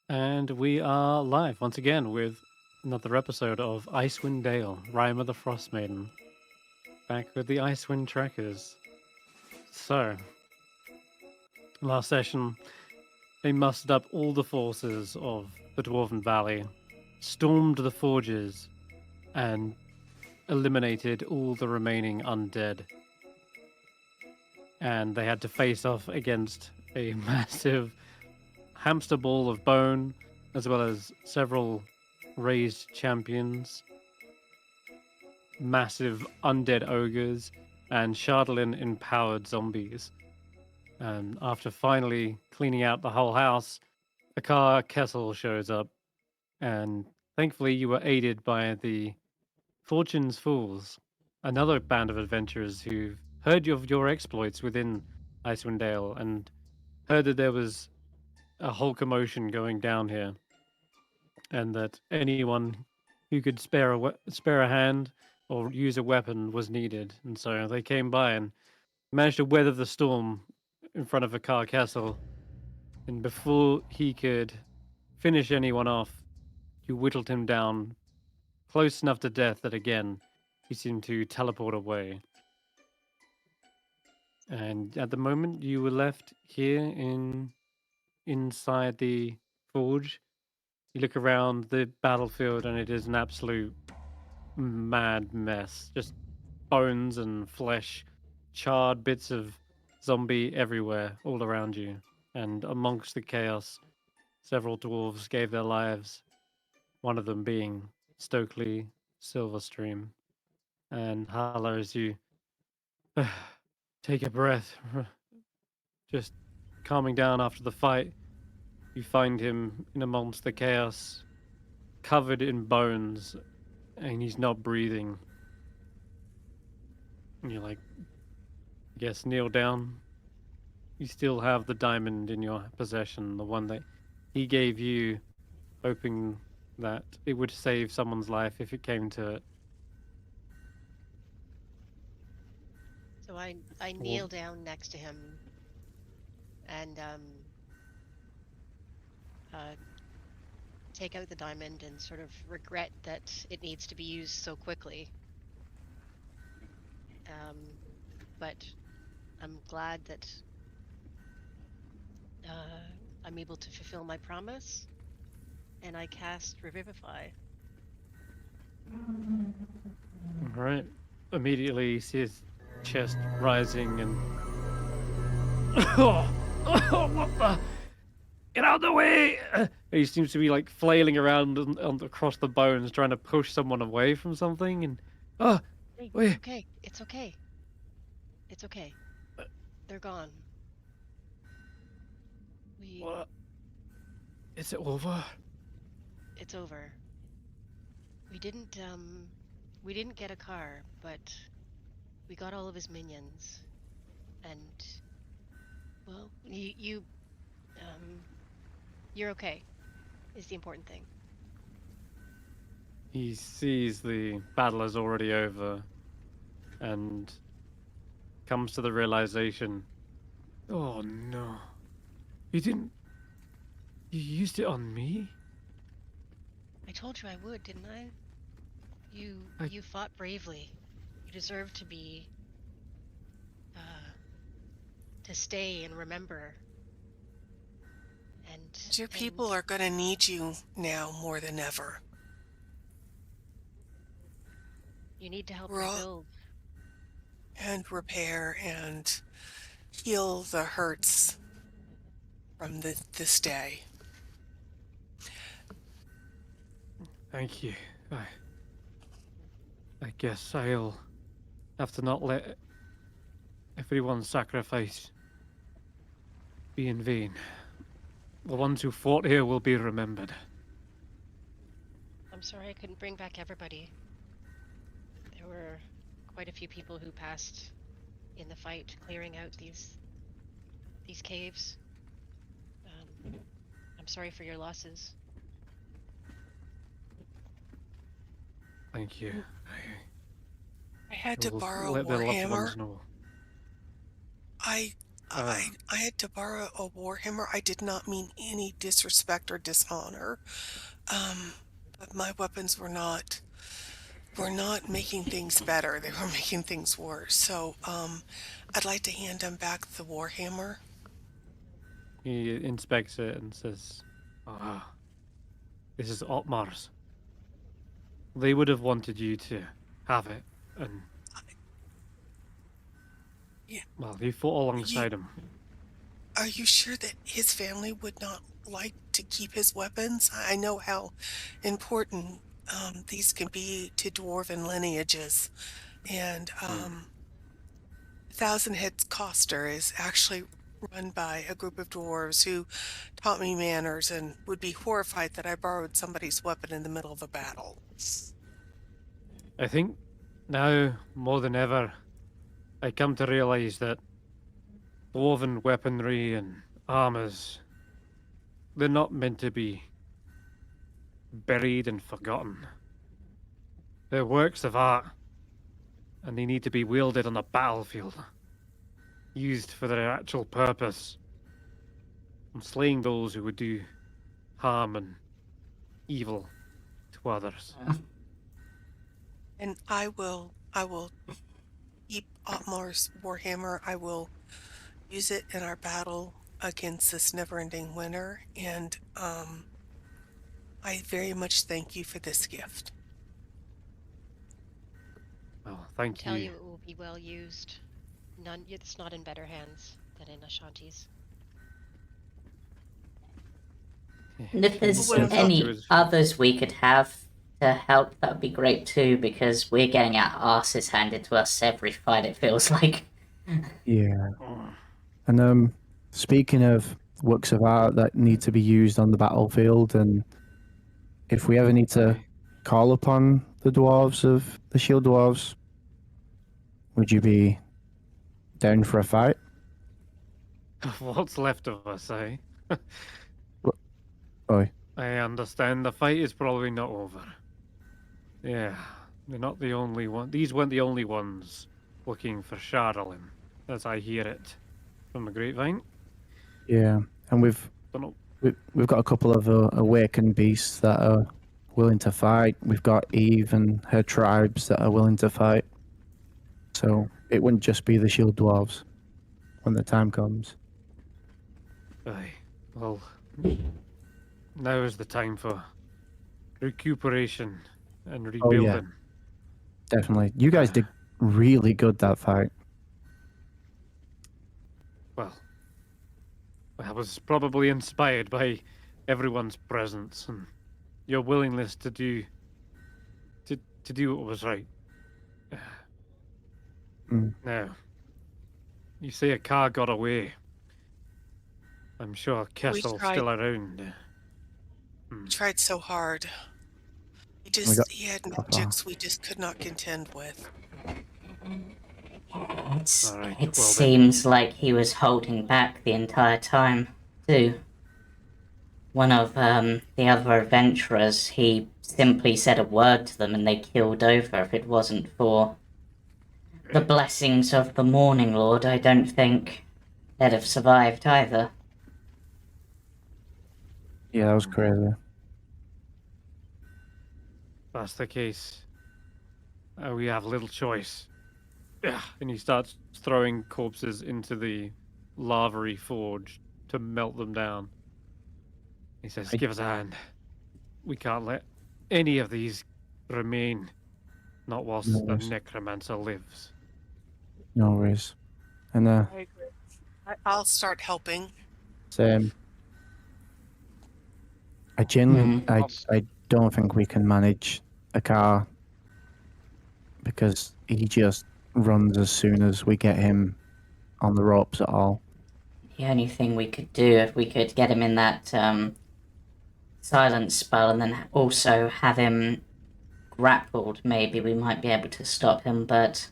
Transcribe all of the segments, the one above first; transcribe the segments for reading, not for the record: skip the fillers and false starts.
And we are live once again with another episode of Icewindale, Rime of the Frostmaiden. Back with the Icewind Trekkers. So, last session, they mustered up all the forces of the Dwarven Valley, stormed the forges, and eliminated all the remaining undead. And they had to face off against a massive hamster ball of bone, as well as several raised champions, massive undead ogres, and Shardlin empowered zombies. And after finally cleaning out the whole house, a car Kessel shows up, and thankfully you were aided by the Fortune's Fools, another band of adventurers who've heard of your exploits within Icewindale and heard that there was a whole commotion going down here, and that anyone who could spare a hand or use a weapon was needed. And so they came by and managed to weather the storm in front of a car castle. And before he could finish anyone off, you whittled him down close enough to death that again he seemed to teleport away. And at the moment you were left here inside the forge. You look around the battlefield and it is an absolute mad mess. Just bones and flesh, charred bits of zombie everywhere, all around you. And amongst the chaos, several dwarves gave their lives, one of them being Stokely Silverstream. And Hulla, as you take a breath, just calming down after the fight, you find him in amongst the chaos, covered in bones, and he's not breathing. And you're like, I guess kneel down. You still have the diamond in your possession, the one that he gave you, hoping that it would save someone's life if it came to it. So I Or, kneel down next to him and uh, take out the diamond and sort of regret that it needs to be used so quickly. But I'm glad that I'm able to fulfill my promise, and I cast Revivify. all right. Immediately, you see his chest rising and. What the? Get out of the way! And he seems to be like flailing around across the bones, trying to push someone away from something. And oh, Hey, it's wait, okay. It's okay. It's okay. They're gone. We. what? Is it over? It's over. We didn't we didn't get a car, but we got all of his minions, and well, you're okay. Is the important thing. He sees the battle is already over, and comes to the realization. Oh no! You didn't. You used it on me. I told you I would, didn't I? You I you fought bravely. You deserve to be uh to stay and remember. Your And people are going to need you now more than ever. you need to help We're all rebuild. and repair and heal the hurts from this day. thank you. I guess I'll have to not let everyone's sacrifice be in vain. The ones who fought here will be remembered. I'm sorry I couldn't bring back everybody. There were quite a few people who passed in the fight, clearing out these caves. I'm sorry for your losses. Thank you. I had to will borrow let their loved ones Warhammer. know. I I had to borrow a warhammer. I did not mean any disrespect or dishonor. But my weapons were not making things better. They were making things worse. So, I'd like to hand him back the warhammer. He inspects it and says, "Ah, this is Otmar's. They would have wanted you to have it, and Yeah. well, you fought alongside him. Are you sure that his family would not like to keep his weapons? I know how important these can be to dwarven lineages, and Thousand Heads Coster is actually run by a group of dwarves who taught me manners and would be horrified that I borrowed somebody's weapon in the middle of a battle. I think now more than ever, I come to realize that dwarven weaponry and armors, they're not meant to be buried and forgotten. They're works of art, and they need to be wielded on the battlefield, used for their actual purpose, and slaying those who would do harm and evil to others. And I will keep Otmar's warhammer. I will use it in our battle against this never-ending winter, and I very much thank you for this gift. Well, thank Tell you. you it will be well used. It's not in better hands than in Ashanti's. And if there's Well, any others we could have to help, that would be great too, because we're getting our asses handed to us every fight, it feels like. Yeah. And speaking of works of art that need to be used on the battlefield, and if we ever need to call upon the dwarves of the shield dwarves, would you be down for a fight? What's left of us, eh? Oi. I understand the fight is probably not over. Yeah, they're not the only one. These weren't the only ones looking for Sara-Jane, as I hear it from the grapevine. Yeah, and we've got a couple of awakened beasts that are willing to fight. We've got Eve and her tribes that are willing to fight. So it wouldn't just be the shield dwarves when the time comes. Aye, well, now is the time for recuperation and rebuilding. Oh, yeah. Definitely. You guys did really good that fight. Well, I was probably inspired by everyone's presence and your willingness to do what was right. Now, you say a car got away. I'm sure Kessel's still around. We tried so hard. He had magics we just could not contend with. It seems like he was holding back the entire time, too. One of the other adventurers, he simply said a word to them and they killed over. If it wasn't for the blessings of the Morning Lord, I don't think they'd have survived either. Yeah, that was crazy. That's the case. We have little choice. And he starts throwing corpses into the lavary forge to melt them down. He says, give us a hand. We can't let any of these remain, not whilst the necromancer lives. No worries. And I agree. I'll start helping. same. I don't think we can manage a car because he just runs as soon as we get him on the ropes at all. The only thing we could do, if we could get him in that silence spell and then also have him grappled, maybe we might be able to stop him, but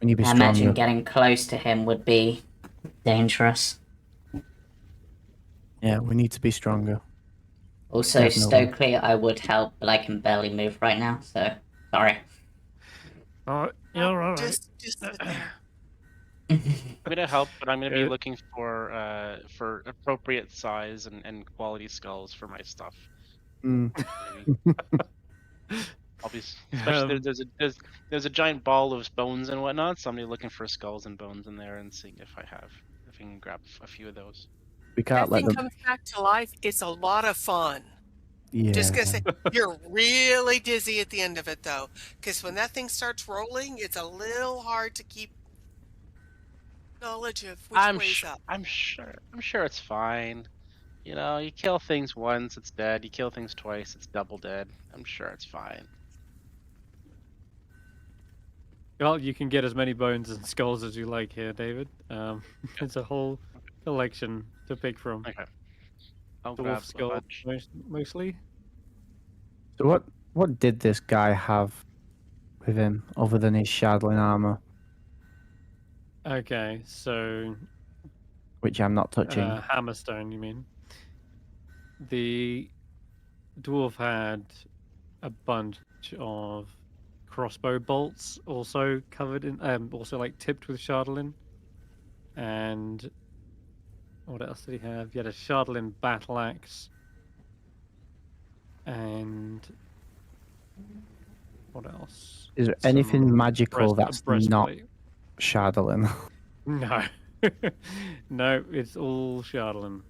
We need to be I imagine stronger. getting close to him would be dangerous. Yeah, we need to be stronger. Also, Definitely. Stokely, I would help, but I can barely move right now, so sorry. Oh, you're all right. Just sit there. I'm gonna help, but I'm gonna be Yeah. looking for appropriate size and quality skulls for my stuff. Mm. Maybe. I'll be especially there's a giant ball of bones and whatnot, so I'm gonna be looking for skulls and bones in there and seeing if I can grab a few of those. We can't That let thing them. comes back to life. It's a lot of fun. Yeah. Just gonna say, you're really dizzy at the end of it though, because when that thing starts rolling, it's a little hard to keep knowledge of which way's up. I'm sure it's fine. You know, you kill things once, it's dead. You kill things twice, it's double dead. I'm sure it's fine. Well, you can get as many bones and skulls as you like here, David. It's a whole collection to pick from. Okay. I'll grab Dwarf a skull, bunch. mostly. So what did this guy have with him other than his shadowing armor, Okay, so which I'm not touching? hammerstone, you mean? The dwarf had a bunch of crossbow bolts, also covered in, also like tipped with shardolin. And what else did he have? He had a shardolin battle axe. And what else? Is there anything Some magical that's not breastplate. shadowing? No. No, it's all shardolin.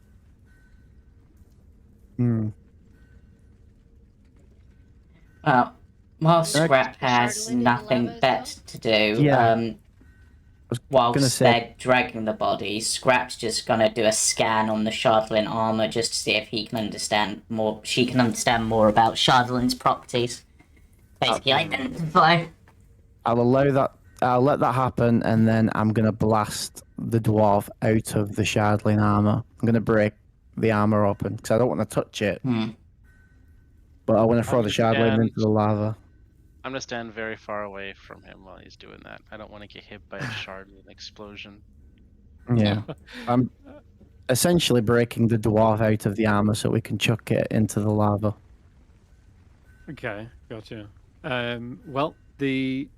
Hmm. While Skrapp has Shardolin in the nothing lava as better to do, Yeah. I was gonna whilst say- they're dragging the body, Scrapp's just gonna do a scan on the Shardolin armor just to see if he can understand more. She can understand more about Shardolin's properties. Basically, identify. I'll let that happen, and then I'm gonna blast the dwarf out of the shardling armor. I'm gonna break the armor open because I don't want to touch it, but I want to throw the shardling into the lava. I'm gonna stand very far away from him while he's doing that. I don't want to get hit by a shard with an explosion. Yeah, I'm essentially breaking the dwarf out of the armor so we can chuck it into the lava. Okay, gotcha. Well, the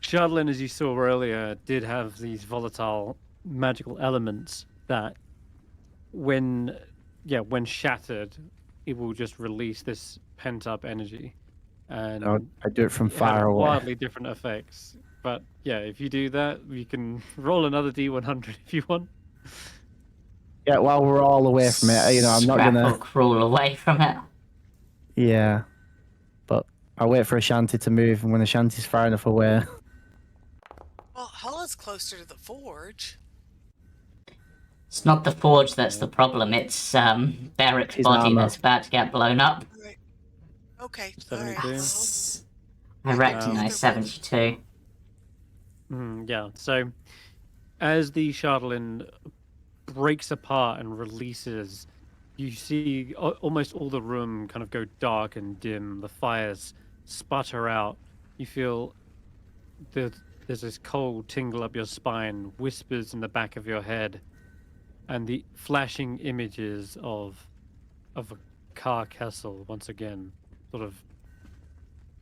shardolin, as you saw earlier, did have these volatile magical elements that, when shattered, it will just release this pent-up energy. And I do it from it had far away. wildly different effects. But yeah, if you do that, you can roll another D100 if you want. Yeah, while we're all away from it, I'm not Scrap gonna. will crawl away from it. Yeah, but I'll wait for Ashanti to move, and when Ashanti's far enough away. Well, Hulla's closer to the forge. It's not the forge that's the problem. It's Barrett's His body armor. that's about to get blown up. Right. Okay. 72. Well, I recognize 72. Yeah. So, as the shardolin breaks apart and releases, you see almost all the room kind of go dark and dim. The fires sputter out. You feel there's this cold tingle up your spine, whispers in the back of your head, and the flashing images of a car castle once again, sort of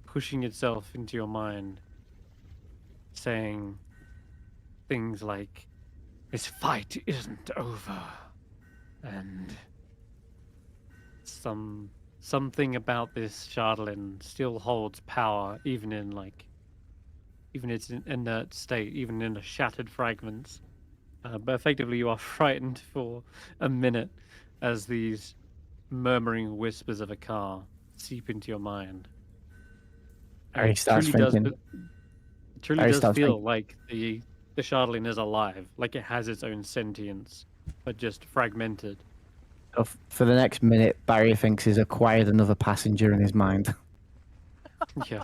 pushing itself into your mind, saying things like, "This fight isn't over," and something about this shardolin still holds power, even in its inert state, even in a shattered fragments. But effectively, you are frightened for a minute as these murmuring whispers of a car seep into your mind. And Harry it starts truly thinking. does feel like the shardolin is alive, like it has its own sentience, but just fragmented. So for the next minute, Barry thinks he's acquired another passenger in his mind. Yeah.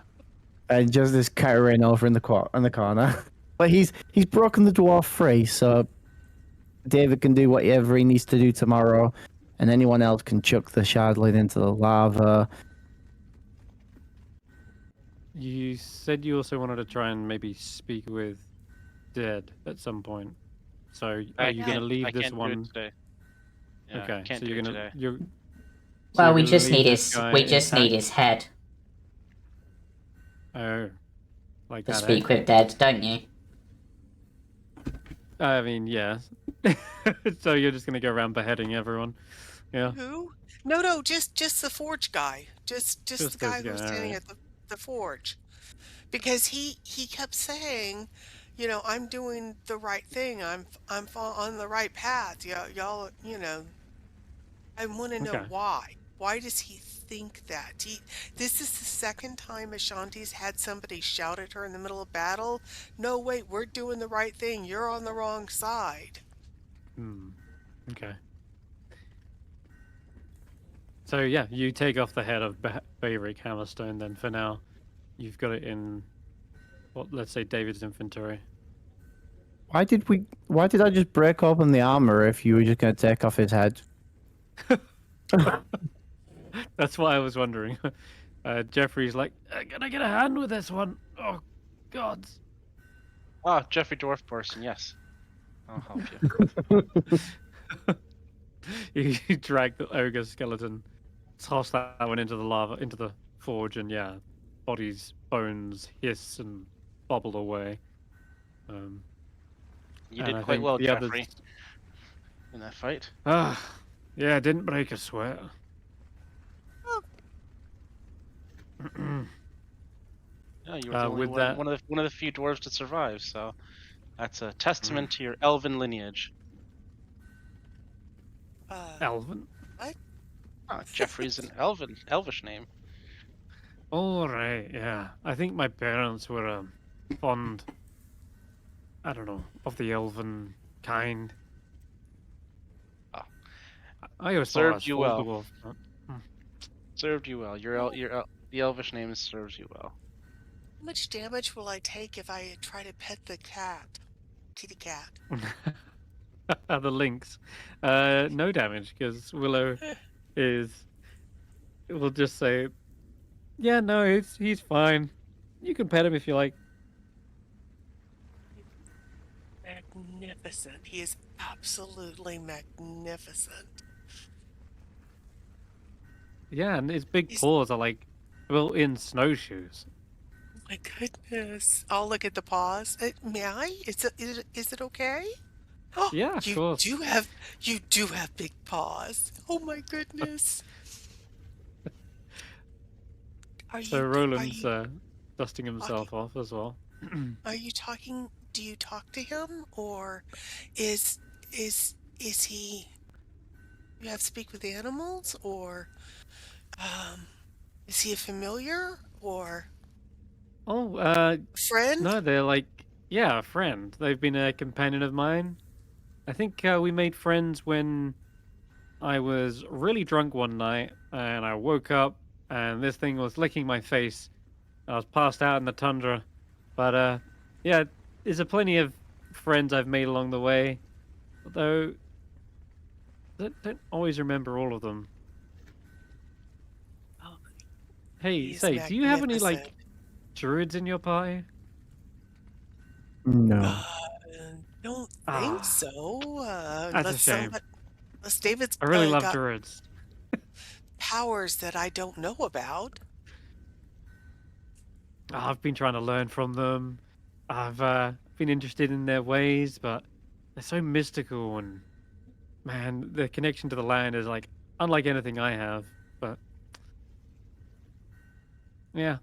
And just this carrying over in the corner. But he's broken the dwarf free, so David can do whatever he needs to do tomorrow, and anyone else can chuck the shardling into the lava. You said you also wanted to try and maybe speak with Dead at some point. So are you going to leave this one? I can't do it today. Yeah, Okay, can't so do you're it gonna today. you're. Well, you're we gonna just leave need this his guy we just need intact? his head Oh, like to that. speak with Dead, don't you? I mean, yeah. So you're just gonna go around beheading everyone? Yeah. Who? No, just the forge guy. Just the Just guy this who guy. was All standing right. at the forge. Because he kept saying, you know, I'm doing the right thing. On the right path. Y'all, you know, I want to know Okay. why. Why does he think that? This is the second time Ashanti's had somebody shout at her in the middle of battle. No, wait, we're doing the right thing. You're on the wrong side. Hmm. Okay. So yeah, you take off the head of Bayrick Hammerstone. Then for now, you've got it in what? Let's say David's inventory. Why did I just break open the armor if you were just going to take off his head? That's why I was wondering. Jeffrey's like, can I get a hand with this one? Oh, God. Ah, Jeffrey Dwarf person, yes. I'll help you. You drag the ogre skeleton, toss that one into the lava, into the forge, and yeah, body's bones hiss and bubble away. You And did I quite think well, the others. Jeffrey, in that fight. Yeah, didn't break a sweat. Yeah, you were the only With that, one of the few dwarves to survive, so that's a testament to your elven lineage. Elven. What? Ah, Jeffrey's an elvish name. All right, yeah. I think my parents were fond, I don't know, of the elven kind. Ah. I always thought I was Served you full well. dwarf. But... Served you well. The elvish name serves you well. How much damage will I take if I try to pet the cat? Kitty cat. The links. No damage, because Willow will just say, yeah, no, he's fine. You can pet him if you like. Magnificent. He is absolutely magnificent. Yeah, and his big paws are like built-in snowshoes. Oh my goodness. I'll look at the paws. May I? Is it okay? Oh, Yeah, of course. you do have big paws. Oh my goodness. So Roland's dusting himself off as well. Are you talking? Do you talk to him, or is he? You have to speak with animals, or is he a familiar or Oh, friend? no, they're like, yeah, a friend. They've been a companion of mine. I think we made friends when I was really drunk one night and I woke up and this thing was licking my face. I was passed out in the tundra. But yeah, there's plenty of friends I've made along the way. Although, don't always remember all of them. Oh, Hey, he's say, do you have any, magnificent. like, druids in your party? No. Don't think so. That's a shame. Unless David's I really love got druids. powers that I don't know about. I've been trying to learn from them. I've been interested in their ways, but they're so mystical and man, the connection to the land is like unlike anything I have. But yeah,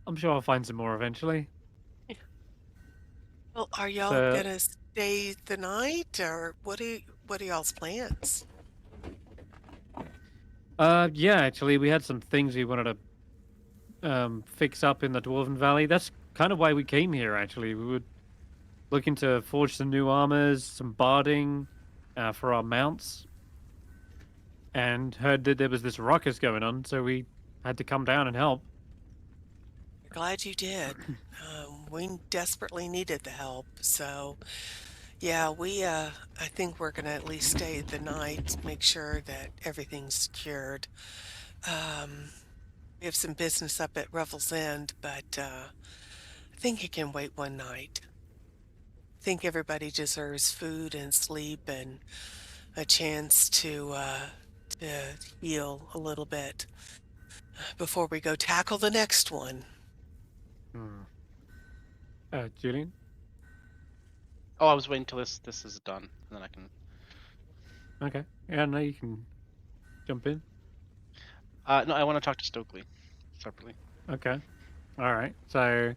I'm sure I'll find some more eventually. Well, are y'all So gonna stay the night, or what are y'all's plans? yeah, actually, we had some things we wanted to fix up in the Dwarven Valley. That's kind of why we came here. Actually, we were looking to forge some new armors, some barding for our mounts, and heard that there was this ruckus going on, so we had to come down and help. Glad you did. We desperately needed the help, so yeah, I think we're gonna at least stay the night, make sure that everything's secured. We have some business up at Revel's End, but I think it can wait one night. I think everybody deserves food and sleep and a chance to heal a little bit before we go tackle the next one. Julian? Oh, I was waiting till this is done, and then I can. Okay. Yeah, no, you can jump in. No, I want to talk to Stokely separately. Okay. All right. So,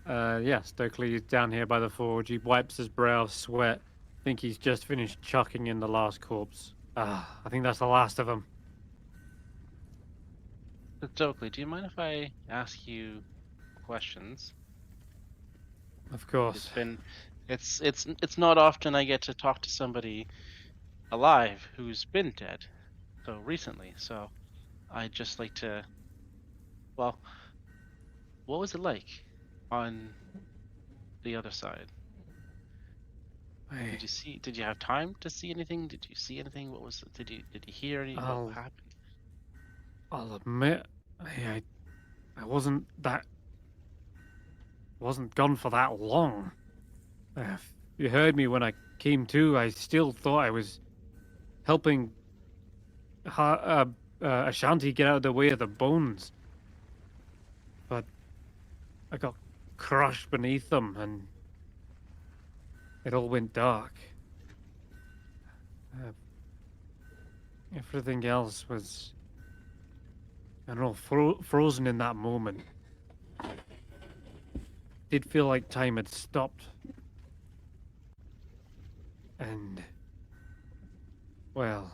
yeah, Stokely's down here by the forge. He wipes his brow of sweat. I think he's just finished chucking in the last corpse. I think that's the last of them. But Stokely, do you mind if I ask you questions? Of course. It's been, it's not often I get to talk to somebody alive who's been dead so recently. So, I'd just like to. Well, what was it like on the other side? Did you see? Did you have time to see anything? Did you see anything? What was? Did you hear any? What happened? I'll admit, I wasn't gone for that long. You heard me when I came to. I still thought I was helping Ashanti get out of the way of the bones, but I got crushed beneath them, and it all went dark. Everything else was, I don't know, frozen in that moment. Did feel like time had stopped. And, well,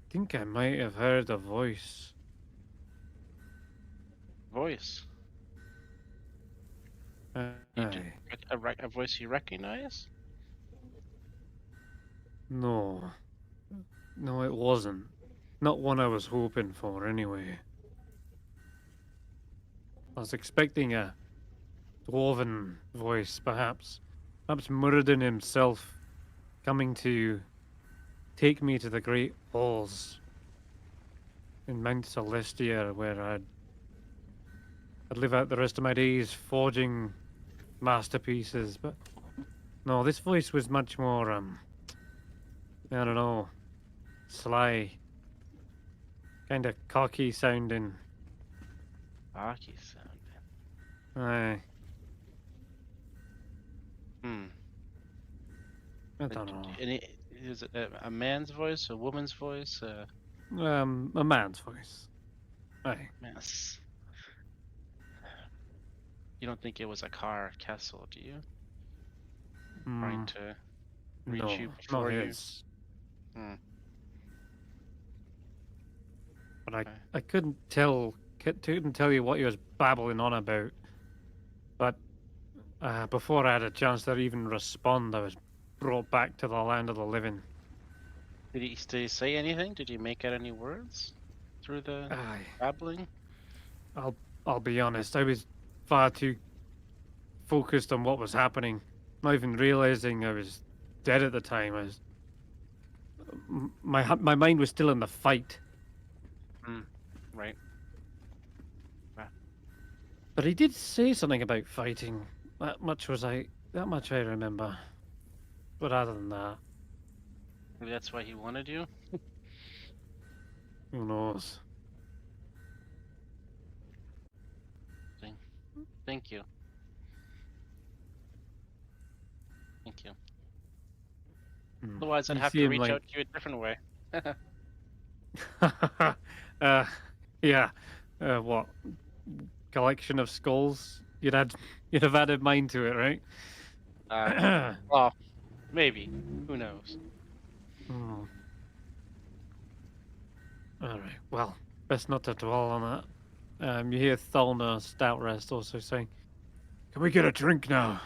I think I might have heard a voice. Voice. Aye. A voice you recognize? No. No, it wasn't. Not one I was hoping for, anyway. I was expecting a dwarven voice, perhaps. Perhaps Muradin himself coming to take me to the Great Halls in Mount Celestia, where I'd live out the rest of my days forging masterpieces. But no, this voice was much more, I don't know, sly, kind of cocky sounding. Cocky sounding. Aye. Hmm. I don't know. Is it a man's voice, a woman's voice? A man's voice. Aye. Yes. You don't think it was a car Kessel, do you? Trying to reach No, you not before you. his. Hmm. But Okay. I couldn't tell you what he was babbling on about. But before I had a chance to even respond, I was brought back to the land of the living. Did he say anything? Did he make out any words through the Aye. babbling? I'll be honest, I was far too focused on what was happening, not even realizing I was dead at the time. My mind was still in the fight. Right. But he did say something about fighting. That much I remember. But other than that, Maybe that's why he wanted you. who knows? Thank you. Thank you. Otherwise, I'd You have to seem reach like- out to you a different way. Yeah. What? Collection of skulls? You'd have added mine to it, right? Well, maybe. Who knows? All right. Well, best not to dwell on that. You hear Thalna Stoutrest also saying, "Can we get a drink now?"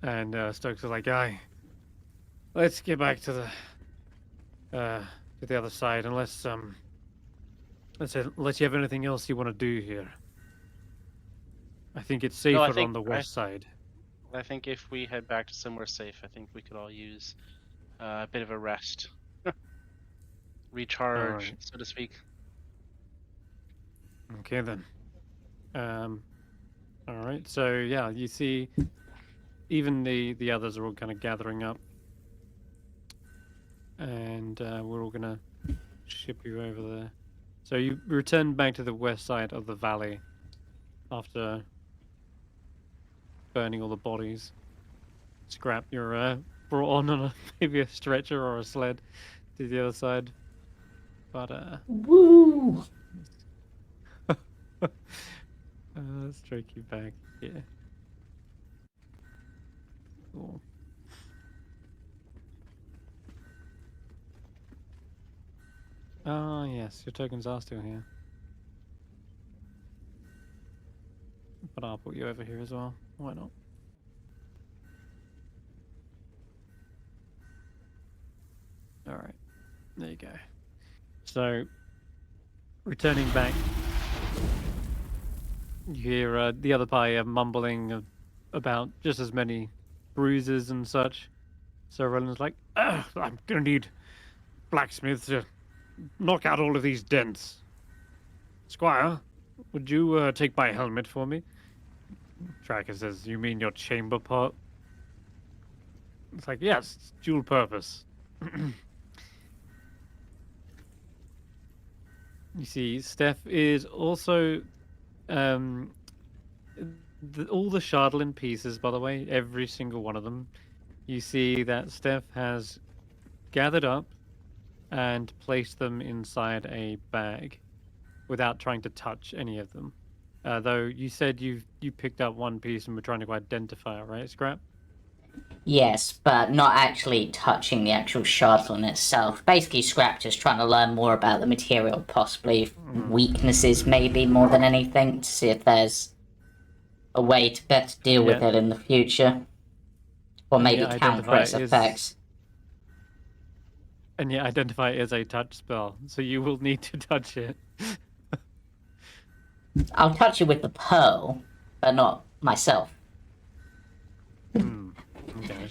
And Stokes is like, "Aye. Let's get back to the other side, unless you have anything else you want to do here. I think it's safer on the west side." I think if we head back to somewhere safe, I think we could all use a bit of a rest. Recharge, right. so to speak. Okay then. All right. So yeah, you see, even the others are all kind of gathering up, and we're all gonna ship you over there. So you return back to the west side of the valley after burning all the bodies. Skrapp, you're brought on a maybe a stretcher or a sled to the other side. But Woo! let's take you back here. Cool. Ah, yes, your tokens are still here. But I'll put you over here as well. Why not? Alright, there you go. So, returning back, you hear the other party mumbling about just as many bruises and such. So Roland's like, I'm gonna need blacksmiths to knock out all of these dents. Squire, would you take my helmet for me? Tracker says, you mean your chamber pot? It's like, yes, it's dual purpose. You see, Steph is also all the Shardlin pieces, by the way, every single one of them. You see that Steph has gathered up and placed them inside a bag without trying to touch any of them. Though you said you picked up one piece and were trying to identify it, right, Skrapp? Yes, but not actually touching the actual shardlin itself. Basically, Skrapp just trying to learn more about the material, possibly weaknesses, maybe more than anything, to see if there's a way to better deal with it in the future, or maybe counter its effects. And yet, identify it as a touch spell, so you will need to touch it. I'll touch it with the pearl, but not myself. Okay.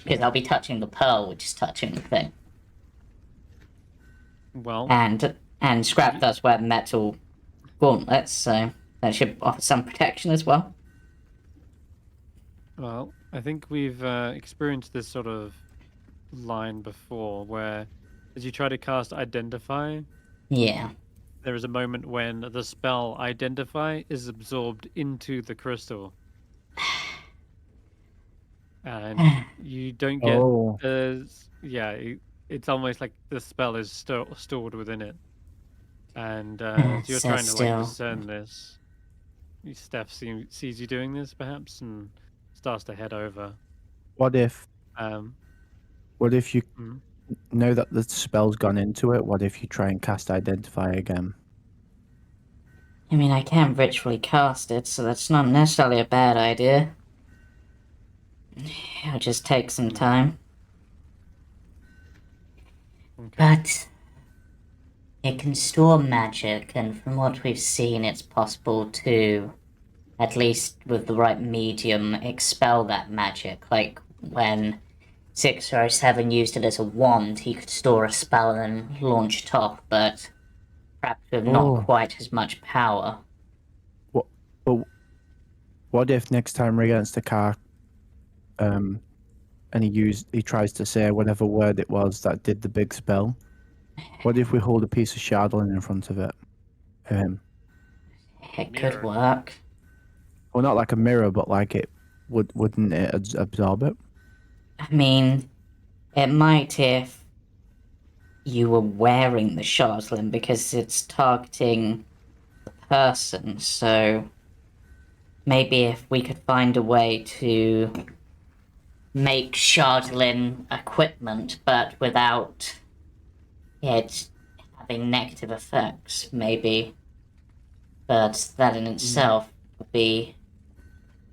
Because I'll be touching the pearl, which is touching the thing. Well, and Skrapp does wear metal gauntlets, so that should offer some protection as well. Well, I think we've experienced this sort of line before, where as you try to cast Identify, yeah, there is a moment when the spell Identify is absorbed into the crystal. And you don't get it's almost like the spell is stored within it. And so you're trying to like discern this. Steph sees you doing this perhaps and starts to head over. What if you know that the spell's gone into it? What if you try and cast Identify again? I mean, I can ritually cast it, so that's not necessarily a bad idea. It'll just take some time. Okay. But it can store magic, and from what we've seen, it's possible to, at least with the right medium, expel that magic. Like when 607 used it as a wand, he could store a spell and launch it off, but perhaps with not quite as much power. What if next time we're against a car, and he tries to say whatever word it was that did the big spell? What if we hold a piece of shardlin in front of it? It could work. Well, not like a mirror, but like it wouldn't it absorb it? I mean, it might if you were wearing the shardlin, because it's targeting the person, so maybe if we could find a way to make shardlin equipment, but without it having negative effects, maybe. But that in itself would be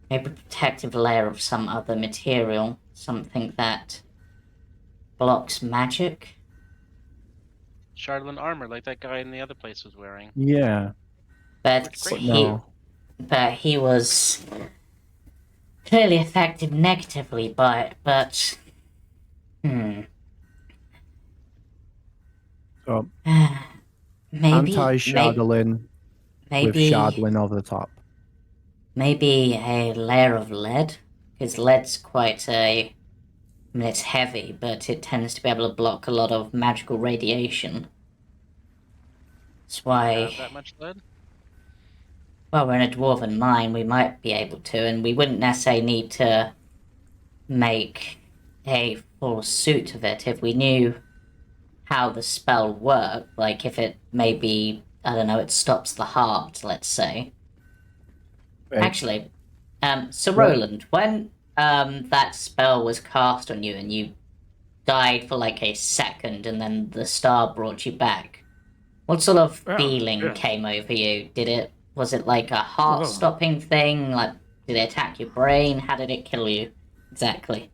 maybe a protective layer of some other material, something that blocks magic. Shardlin armor, like that guy in the other place was wearing. Yeah. But he was clearly affected negatively by it, but So maybe anti-shardlin with shardlin over the top. Maybe a layer of lead, because lead's quite I mean, it's heavy, but it tends to be able to block a lot of magical radiation. That's why. Have that much lead? Well, we're in a dwarven mine, we might be able to, and we wouldn't necessarily need to make a full suit of it if we knew how the spell worked. Like, if it maybe, I don't know, it stops the heart, let's say. Right. Actually, so Well- Roland, when that spell was cast on you and you died for like a second and then the star brought you back, what sort of Well, feeling yes. came over you? Was it like a heart-stopping thing? Like, did it attack your brain? How did it kill you? Exactly.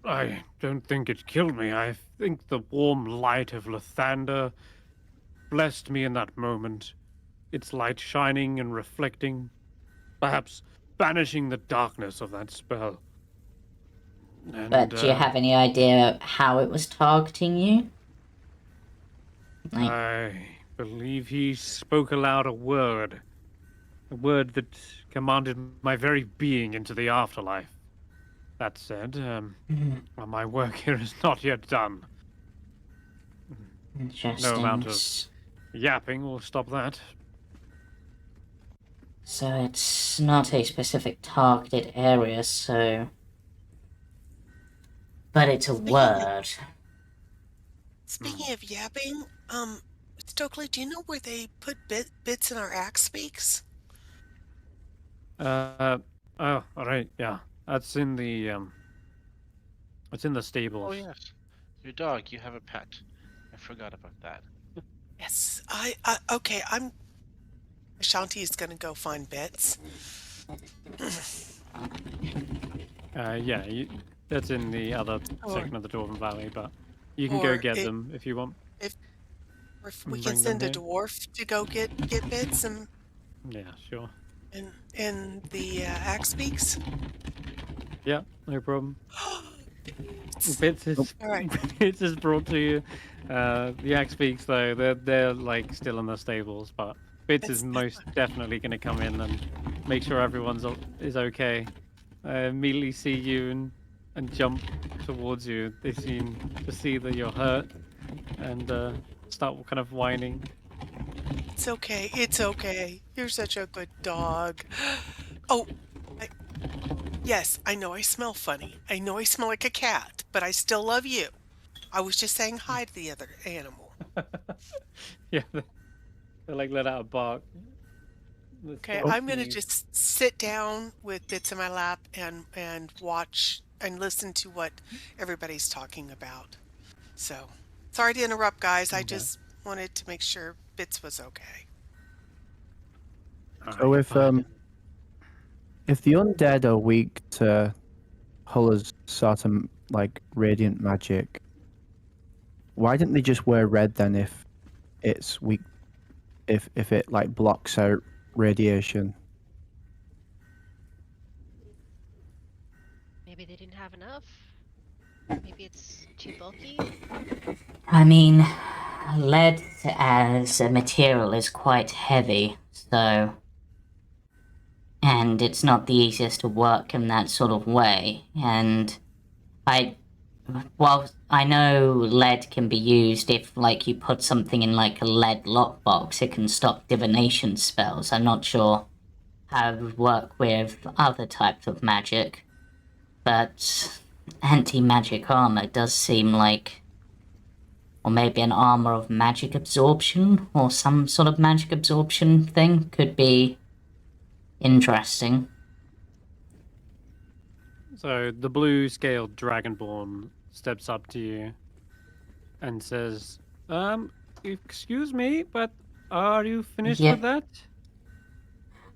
I don't think it killed me. I think the warm light of Lathander blessed me in that moment. Its light shining and reflecting, perhaps banishing the darkness of that spell. And, But do you have any idea how it was targeting you? Like, I believe he spoke aloud a word that commanded my very being into the afterlife. That said, well, my work here is not yet done. interesting. No amount of yapping will stop that. So it's not a specific targeted area, so... But it's a word. Speaking of yapping, Stokely, do you know where they put bits in our axe speaks? Oh, right, yeah. That's in the it's in the stables. Oh yes, your dog. You have a pet. I forgot about that. Yes, okay, Ashanti is gonna go find bits. Yeah, that's in the other section of the Dwarven Valley, but you can or go get them if you want. Or if we And can bring them send a here. dwarf to go get bits Yeah, sure. in the axe speaks. Yeah, no problem. Bits is All right. Bits is brought to you. The axe speaks though, they're like still in the stables, but Bits is most definitely going to come in and make sure everyone's is okay. Immediately see you and jump towards you. They seem to see that you're hurt and start kind of whining. It's okay. It's okay. You're such a good dog. Oh, yes, I know I smell funny. I know I smell like a cat, but I still love you. I was just saying hi to the other animal. Yeah, they like let out a bark. Okay, I'm gonna just sit down with Bits in my lap and watch and listen to what everybody's talking about. So, sorry to interrupt, guys. I just wanted to make sure Bits was okay. So if the undead are weak to Hulla's sort of like radiant magic, why didn't they just wear red then if it's weak, if it like blocks out radiation? Maybe they didn't have enough? Maybe it's too bulky? I mean, lead as a material is quite heavy, so... And it's not the easiest to work in that sort of way, and while I know lead can be used if, like, you put something in, like, a lead lockbox, it can stop divination spells. I'm not sure how it would work with other types of magic, but anti-magic armor does seem like... Or maybe an armor of magic absorption, or some sort of magic absorption thing could be interesting. So the blue-scaled dragonborn steps up to you and says, excuse me, but are you finished with that?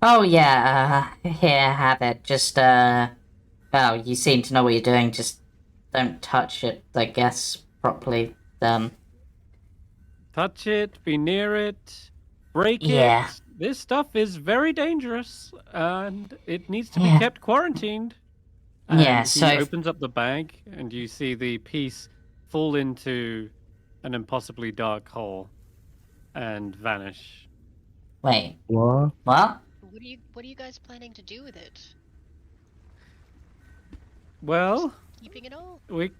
Oh yeah, here, have it. Just, well, you seem to know what you're doing, just don't touch it, I guess, properly. Touch it, be near it, break Yeah. it. This stuff is very dangerous, and it needs to be Yeah. kept quarantined. Yeah, And so... he opens up the bag, and you see the piece fall into an impossibly dark hole and vanish. Wait, What? what? What are you guys planning to do with it? Well, Keeping it all? we're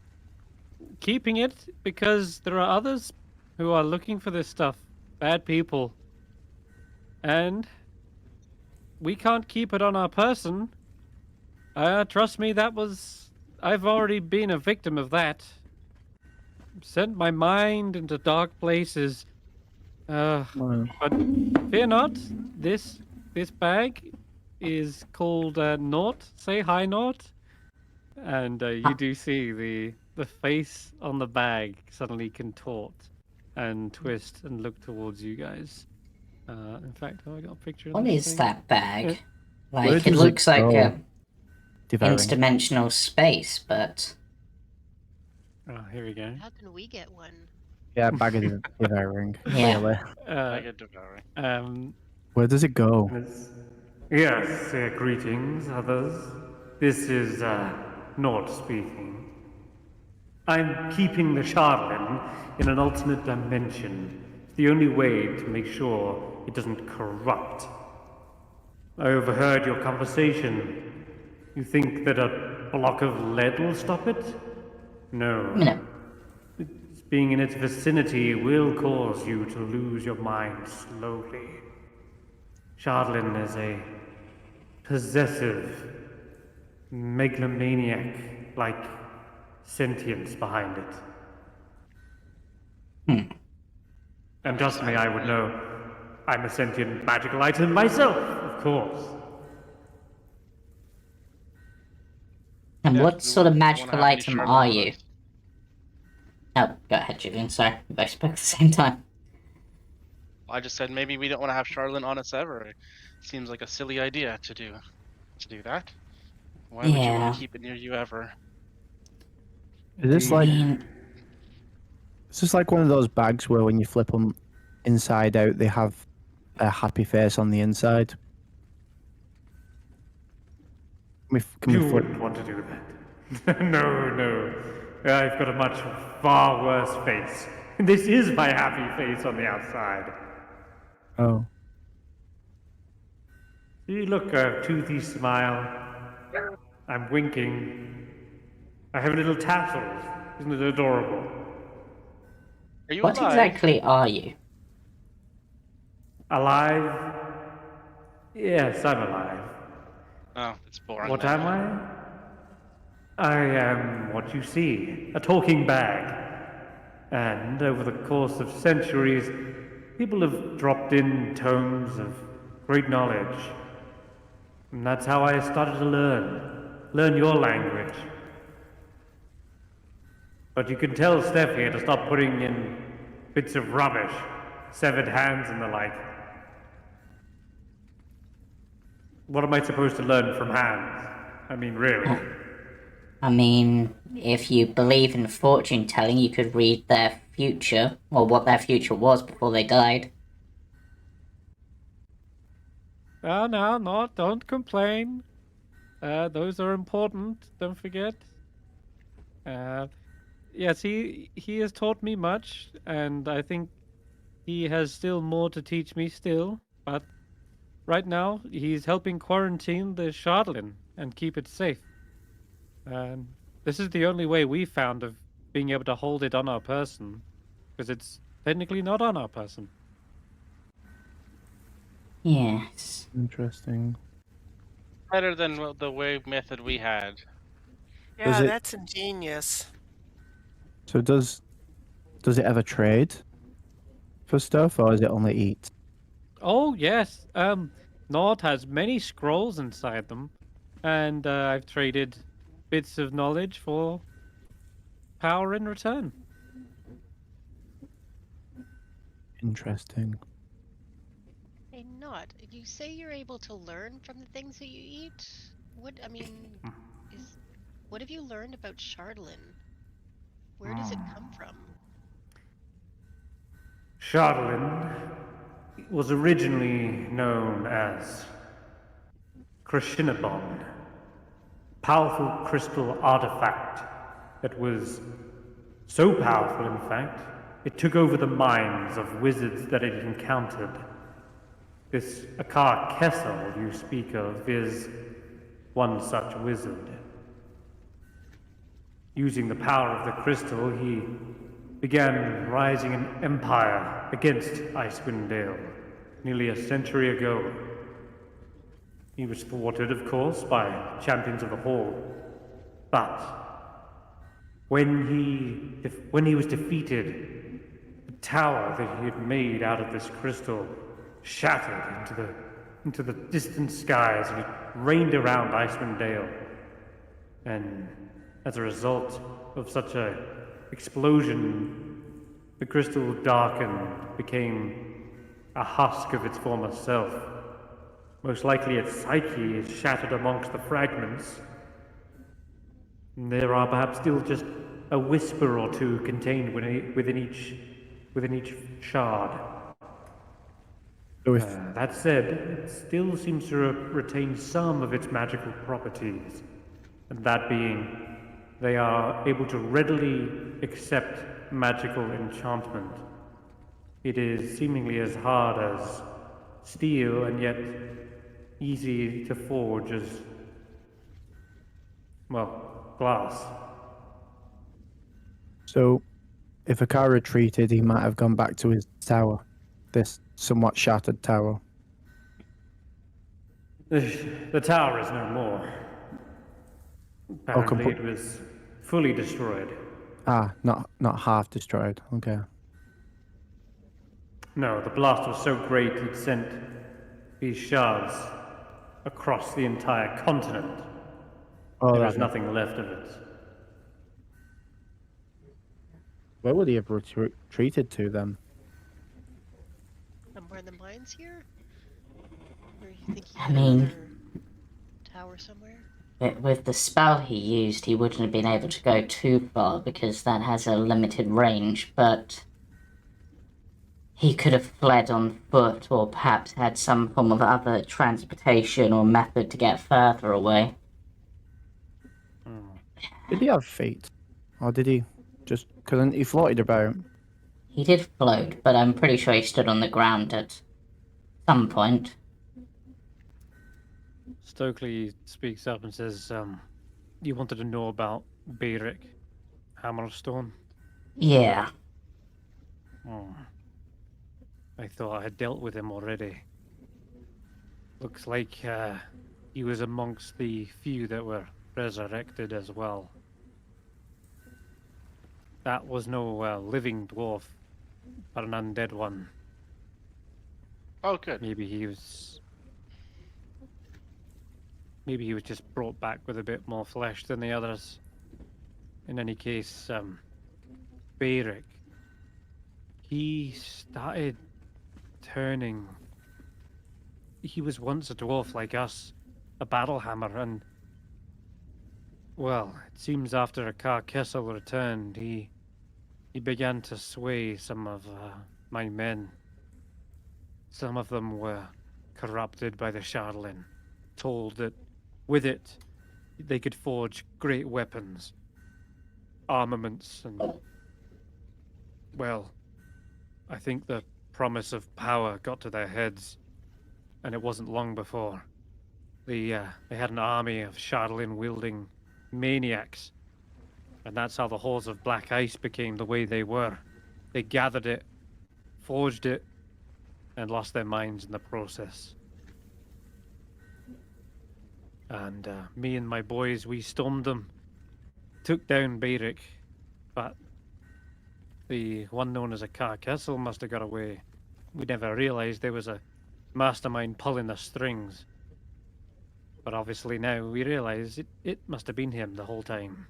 keeping it because there are others who are looking for this stuff. Bad people. And we can't keep it on our person. Trust me, I've already been a victim of that. Sent my mind into dark places. Well, But fear not, this bag is called Naught. Say hi, Naught. And you do see the face on the bag suddenly contort and twist and look towards you guys. In fact, have I got a picture of What this is thing? that bag? Where Like, it does it looks like go? a devouring. interdimensional space, but Oh, here we go. How can we get one? Yeah, bag of devouring. Yeah. Clearly. I get devouring. Where does it go? Yes, greetings, others. This is Nord speaking. I'm keeping the Shardlin in an alternate dimension. It's the only way to make sure it doesn't corrupt. I overheard your conversation. You think that a block of lead will stop it? No. no. Being in its vicinity will cause you to lose your mind slowly. Shardlin is a possessive, megalomaniac-like sentience behind it. And trust me, I would know. I'm a sentient magical item myself, of course. And Yeah, what we sort of wouldn't wanna magical have any item Shardlin are on you? us. Oh, go ahead, Julian. Sorry, we both spoke at the same time. I just said maybe we don't want to have Charlene on us ever. It seems like a silly idea to do that. Why would you Yeah. want to keep it near you ever? Is this I like mean, is this like one of those bags where when you flip them inside out, they have a happy face on the inside? Can we You flip? wouldn't want to do that. No. I've got a much far worse face. This is my happy face on the outside. Oh, See, look, a toothy smile. I'm winking. I have little tassels. Isn't it adorable? Are you what alive? exactly are you? Alive? Yes, I'm alive. Oh, it's boring. What then. am I? I am what you see, a talking bag. And over the course of centuries, people have dropped in tomes of great knowledge. And that's how I started to learn your language. But you can tell Steph here to stop putting in bits of rubbish, severed hands and the like. What am I supposed to learn from hands? I mean, really? I mean, if you believe in fortune telling, you could read their future, or what their future was before they died. Oh, no, don't complain. Those are important, don't forget. Yes, he has taught me much, and I think he has still more to teach me still, but right now he's helping quarantine the Shardlin and keep it safe. And this is the only way we found of being able to hold it on our person, because it's technically not on our person. Yes. interesting. Better than the wave method we had. Yeah, it- that's ingenious. So does it ever trade for stuff, or is it only eat? Oh, yes. Nord has many scrolls inside them, and I've traded bits of knowledge for power in return. Interesting. Hey, not. You say you're able to learn from the things that you eat? What have you learned about Shardlin? Where does it come from? Shardlin was originally known as Krishinabon, powerful crystal artifact that was so powerful, in fact, it took over the minds of wizards that it encountered. This Akar Kessel you speak of is one such wizard. Using the power of the crystal, he began rising an empire against Icewindale. nearly a century ago. He was thwarted, of course, by champions of the Hall. But when he was defeated, the tower that he had made out of this crystal shattered into the distant skies, and it rained around Icewindale. And as a result of such a explosion, the crystal darkened, became a husk of its former self. Most likely its psyche is shattered amongst the fragments. And there are perhaps still just a whisper or two contained within each shard. So if That said, it still seems to retain some of its magical properties. And that being, they are able to readily accept magical enchantment. It is seemingly as hard as steel and yet easy to forge as, well, glass. So, if Akar retreated, he might have gone back to his tower, this somewhat shattered tower. The tower is no more. Apparently it was fully destroyed. Ah, not half destroyed. Okay. No, the blast was so great it sent these shards across the entire continent. Oh, There is that, nothing left of it. where would he have retreated to then? Somewhere in the mines here? Or you think he I had mean- another tower somewhere? With the spell he used, he wouldn't have been able to go too far because that has a limited range, but he could have fled on foot or perhaps had some form of other transportation or method to get further away. Did he have feet? Or did he just, couldn't he floated about? He did float, but I'm pretty sure he stood on the ground at some point. Stokely speaks up and says, you wanted to know about Beric Hammerstone? Yeah. I thought I had dealt with him already. Looks like he was amongst the few that were resurrected as well. That was no living dwarf, but an undead one. Oh, good. Maybe he was just brought back with a bit more flesh than the others. In any case, Beric, he started turning. He was once a dwarf like us, a battle hammer, and well, it seems after Akar Kessel returned, he began to sway some of my men. Some of them were corrupted by the Shardlin, told that with it they could forge great weapons, armaments, and well, I think the promise of power got to their heads, and it wasn't long before they had an army of Shardlin-wielding maniacs, and that's how the Halls of Black Ice became the way they were. They gathered it, forged it, and lost their minds in the process. And me and my boys, we stormed them, took down Beric, but the one known as Akar Kessel must have got away. We never realized there was a mastermind pulling the strings. But obviously now we realize it must have been him the whole time.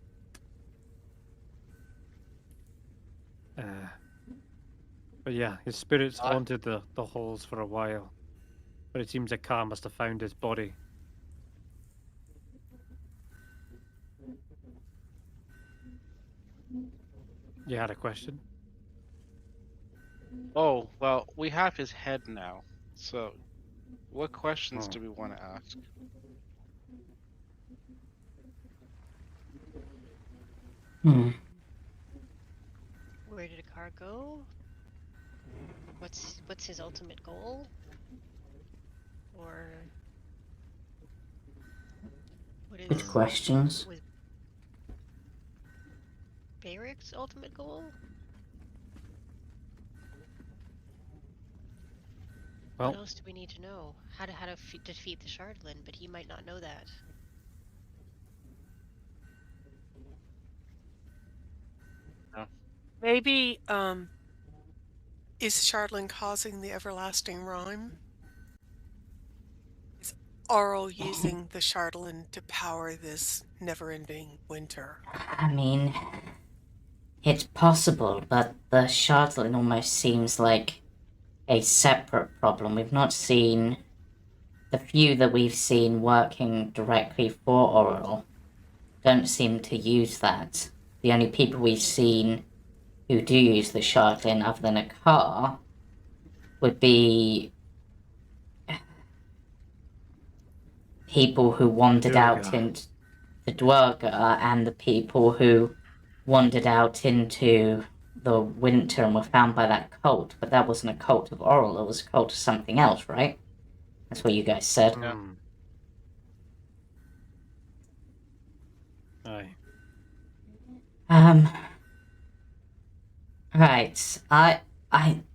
But yeah, his spirits haunted the halls for a while. But it seems Akar must have found his body. You had a question? Oh, well, we have his head now. So, what questions do we want to ask? Where did Akar go? What's his ultimate goal? Or what is Good questions. was Beric's ultimate goal? Well, What else do we need to know? How to defeat the Shardlin, but he might not know that. Maybe, is Shardlin causing the everlasting rime? Is Auril using the Shardlin to power this never-ending winter? I mean, it's possible, but the Shardlin almost seems like a separate problem. We've not seen... The few that we've seen working directly for Auril don't seem to use that. The only people we've seen who do use the Shardlin other than a car would be people who wandered out into the Dwarga and the people who wandered out into the winter and were found by that cult. But that wasn't a cult of Auril, it was a cult of something else, right? That's what you guys said. Yeah. Aye. Right.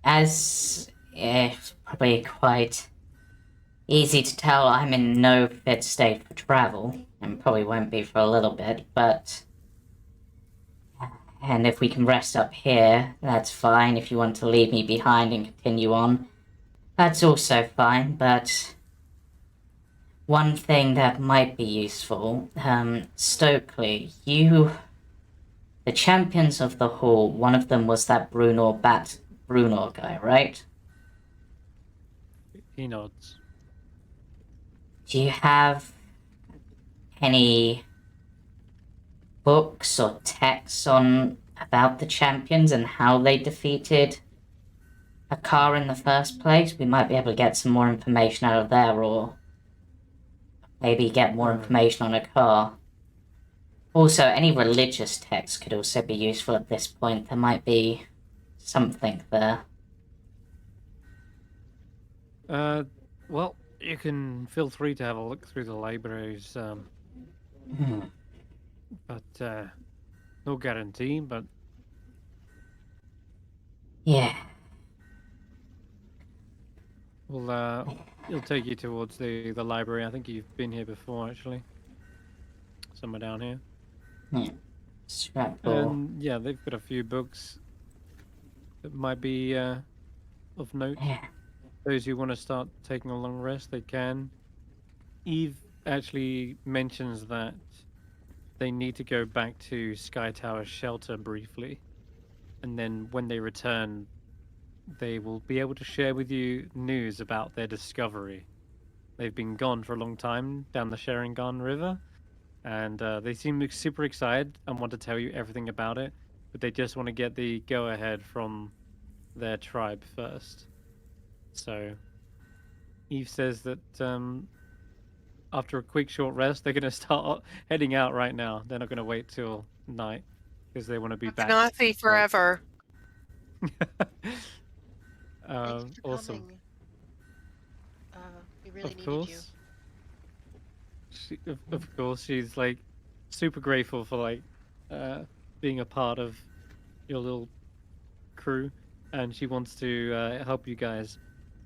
As it's probably quite easy to tell, I'm in no fit state for travel, and probably won't be for a little bit, but... And if we can rest up here, that's fine. If you want to leave me behind and continue on, that's also fine, but... One thing that might be useful, Stokely, you... The champions of the hall, one of them was that Brunor guy, right? He nods. Do you have any books or texts on about the champions and how they defeated a car in the first place? We might be able to get some more information out of there, or maybe get more information on a car. Also, any religious texts could also be useful at this point. There might be something there. Well, you can feel free to have a look through the libraries, but no guarantee, but... Yeah. Well, it'll take you towards the library. I think you've been here before, actually. Somewhere down here. Yeah. Scrapbook. And yeah, they've got a few books that might be of note. Yeah. Those who want to start taking a long rest, they can. Eve actually mentions that they need to go back to Sky Tower Shelter briefly. And then when they return, they will be able to share with you news about their discovery. They've been gone for a long time down the Sharingan River, and they seem super excited and want to tell you everything about it, but they just want to get the go-ahead from their tribe first. So Eve says that after a quick short rest, they're going to start heading out right now. They're not going to wait till night because they want to be back. Cannot be forever. Thanks for Awesome. coming. We really Of needed you. course. Of course, she's like super grateful for like being a part of your little crew, and she wants to help you guys.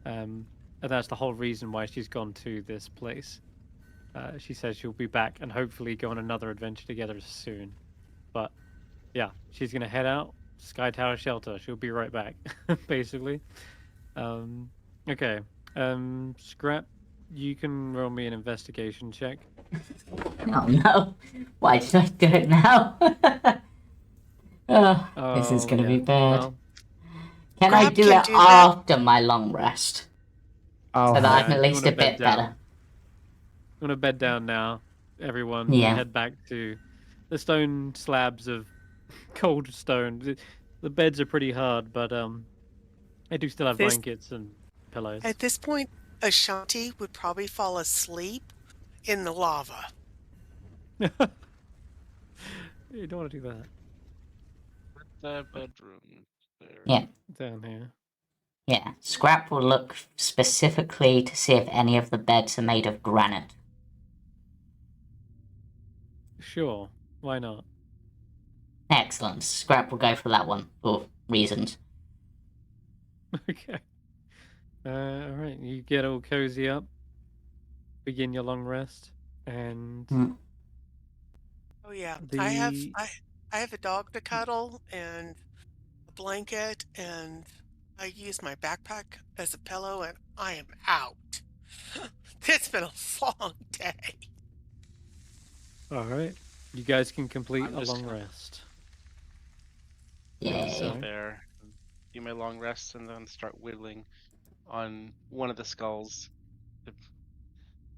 And that's the whole reason why she's gone to this place. She says she'll be back and hopefully go on another adventure together soon. But yeah, she's gonna head out Sky Tower Shelter. She'll be right back, basically. Okay. Skrapp, you can roll me an investigation check. Oh no! Why did I do it now? This is gonna be bad. Well, Can I Skrapp do can it do that. after my long rest? Oh, So that I'm yeah, at you least a wanna bed bit down. better. I'm gonna bed down now, everyone. Yeah. And head back to the stone slabs of cold stone. The beds are pretty hard, but they do still have This- blankets and pillows. At this point, Ashanti would probably fall asleep in the lava. You don't want to do that The bedroom. There. Yeah. down here. Yeah. Scrap will look specifically to see if any of the beds are made of granite. Sure, why not? Excellent. Scrap will go for that one for reasons. Okay. All right, you get all cozy up, begin your long rest, and Mm. Oh yeah, the I have a dog to cuddle and a blanket, and I use my backpack as a pillow, and I am out. It's been a long day. all right, you guys can complete I'm a just long gonna rest. Yay. sit So, there, and do my long rest, and then start whittling on one of the skulls to,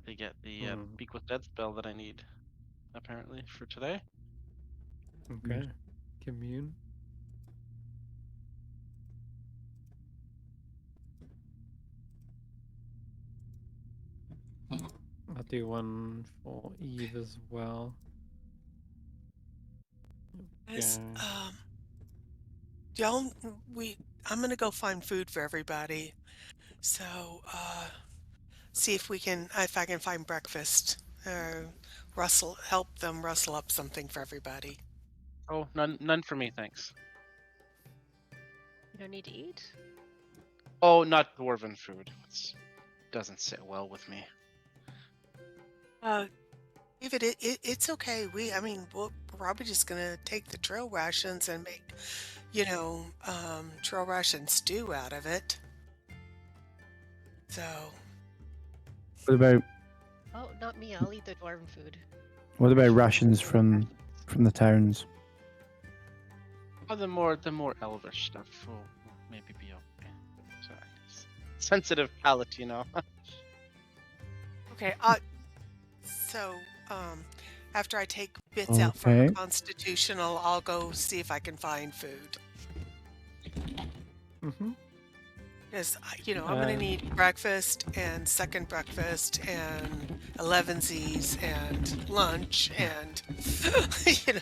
to get the hmm, Speak with Dead spell that I need, apparently, for today. okay, commune. I'll do one for Eve as well. Guys, Okay. y'all, I'm gonna go find food for everybody. So, see if I can find breakfast. Help them rustle up something for everybody. Oh, none for me, thanks. You don't need to eat? Oh, not dwarven food. It doesn't sit well with me. David, it's okay. We're probably just gonna take the trail rations and make, trail ration stew out of it. So, What about Oh, not me. I'll eat the dwarven food. rations from the towns? Oh, the more elvish stuff will maybe be okay. Sorry, sensitive palate, you know. okay. So, after I take bits out from Okay. Constitutional, I'll go see if I can find food. Mm-hmm. Because, I'm going to need breakfast and second breakfast and 11sies and lunch and, you know.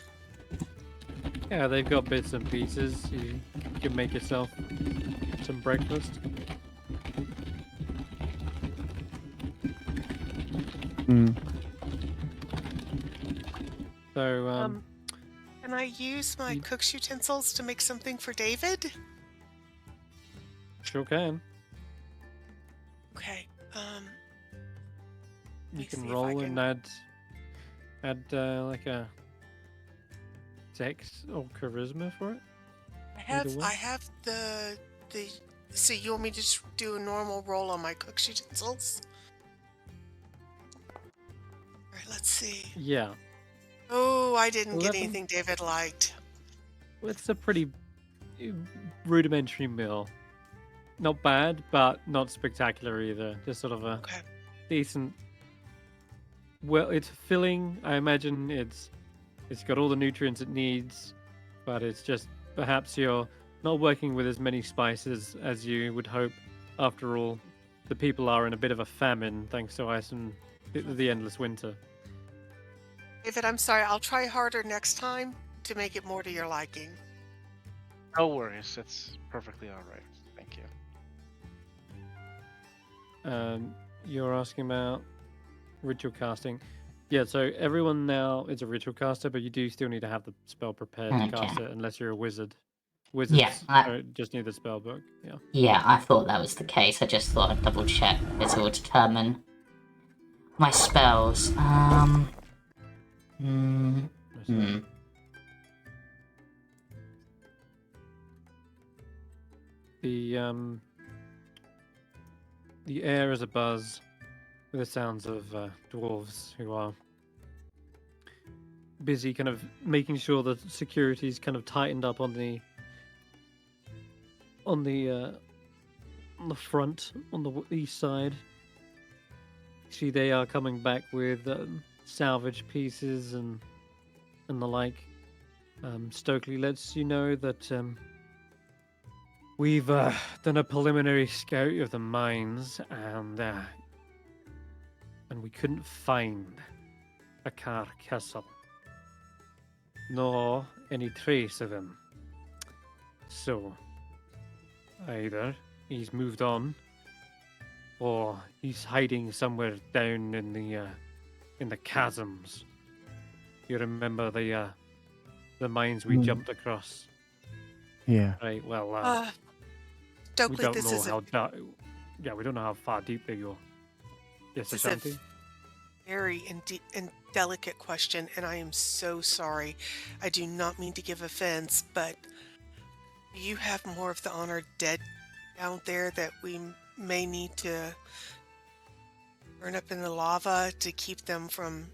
Yeah, they've got bits and pieces. You can make yourself some breakfast. Mm. So, Can I use my you- cook's utensils to make something for David? sure can. Okay. You me can see if I roll can- and add like a dex or charisma for it. Either one. I have the. So you want me to just do a normal roll on my cook's utensils? All right, let's see. Yeah, Oh, I didn't get 11. anything David liked. It's a pretty rudimentary meal. Not bad, but not spectacular either. Just sort of a Okay. decent. Well, it's filling. I imagine it's got all the nutrients it needs, but it's just perhaps you're not working with as many spices as you would hope. After all, the people are in a bit of a famine thanks to ice and the endless winter. David, I'm sorry. I'll try harder next time to make it more to your liking. No worries, it's perfectly all right. Thank you. You're asking about ritual casting. Yeah, so everyone now is a ritual caster, but you do still need to have the spell prepared to cast Okay. it unless you're a wizard. Wizards just need the spell book. Yeah. Yeah, I thought that was the case. I just thought I'd double check because it will determine my spells. The air is abuzz with the sounds of dwarves who are busy kind of making sure that security's kind of tightened up on the front on the east side. See, they are coming back with salvage pieces and the like. Stokely lets you know that we've done a preliminary scout of the mines, and we couldn't find a castle, nor any trace of him. So, either he's moved on, or he's hiding somewhere down in the chasms. You remember the mines we jumped across? Yeah. Right. Well, we Stokely, don't this know is how Yeah, we don't know how far deep they go. Yes, This is a Ashanti? very and delicate question, and I am so sorry. I do not mean to give offense, but do you have more of the honored dead out there that we may need to burn up in the lava to keep them from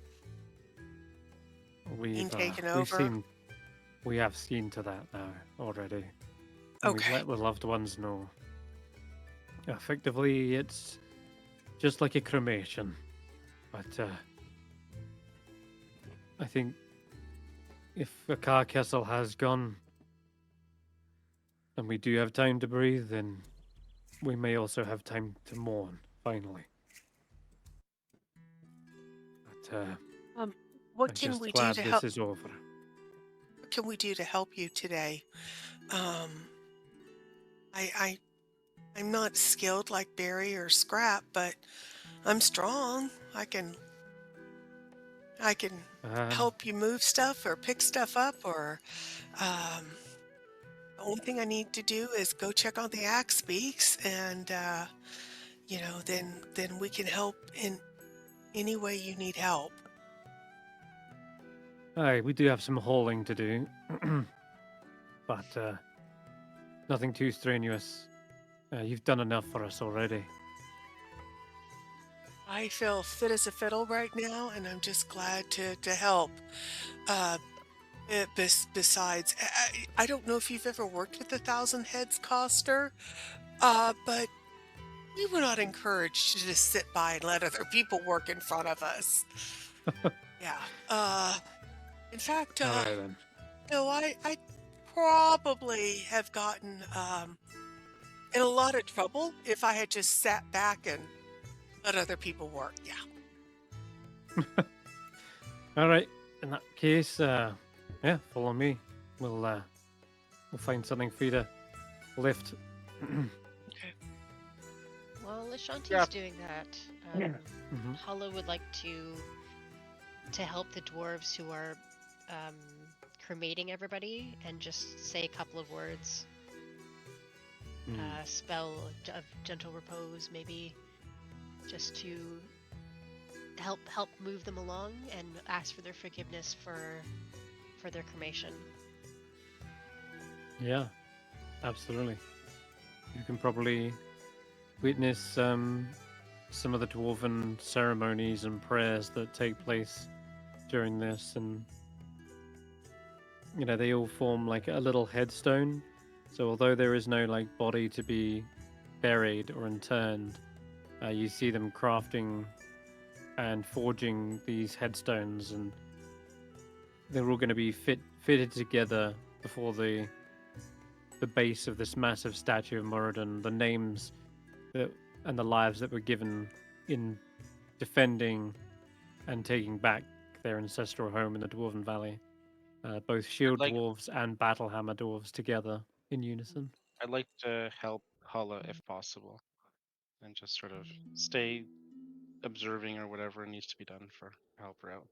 being taken over? We have seen to that now already. And we've Okay. let the loved ones know. Effectively, it's just like a cremation. But I think if a car castle has gone and we do have time to breathe, then we may also have time to mourn, finally. But What I'm can just we do glad to this help? is over. What can we do to help you today? I'm not skilled like Barry or Skrapp, but I'm strong. I can help you move stuff or pick stuff up, or the only thing I need to do is go check on the axe beaks, and then we can help in any way you need help. Aye, we do have some hauling to do. But nothing too strenuous. You've done enough for us already. I feel fit as a fiddle right now, and I'm just glad to help. Besides, I don't know if you've ever worked with the Thousand Heads Coster, but we were not encouraged to just sit by and let other people work in front of us. Yeah. In fact, All right then. no, I probably have gotten in a lot of trouble if I had just sat back and let other people work. Yeah. All right. In that case, yeah, follow me. We'll find something for you to lift. While Ashanti's Yeah. doing that, Mhm. Hulla would like to help the dwarves who are cremating everybody and just say a couple of words. Spell of gentle repose, maybe, just to help move them along and ask for their forgiveness for their cremation. Yeah, absolutely. You can probably witness some of the dwarven ceremonies and prayers that take place during this, and they all form like a little headstone. So although there is no like body to be buried or interned, you see them crafting and forging these headstones, and they're all going to be fitted together before the base of this massive statue of Moradin. The names and the lives that were given in defending and taking back their ancestral home in the Dwarven Valley. Both shield like- dwarves and battlehammer dwarves together in unison. I'd like to help Hulla if possible, and just sort of stay observing or whatever needs to be done for help her out.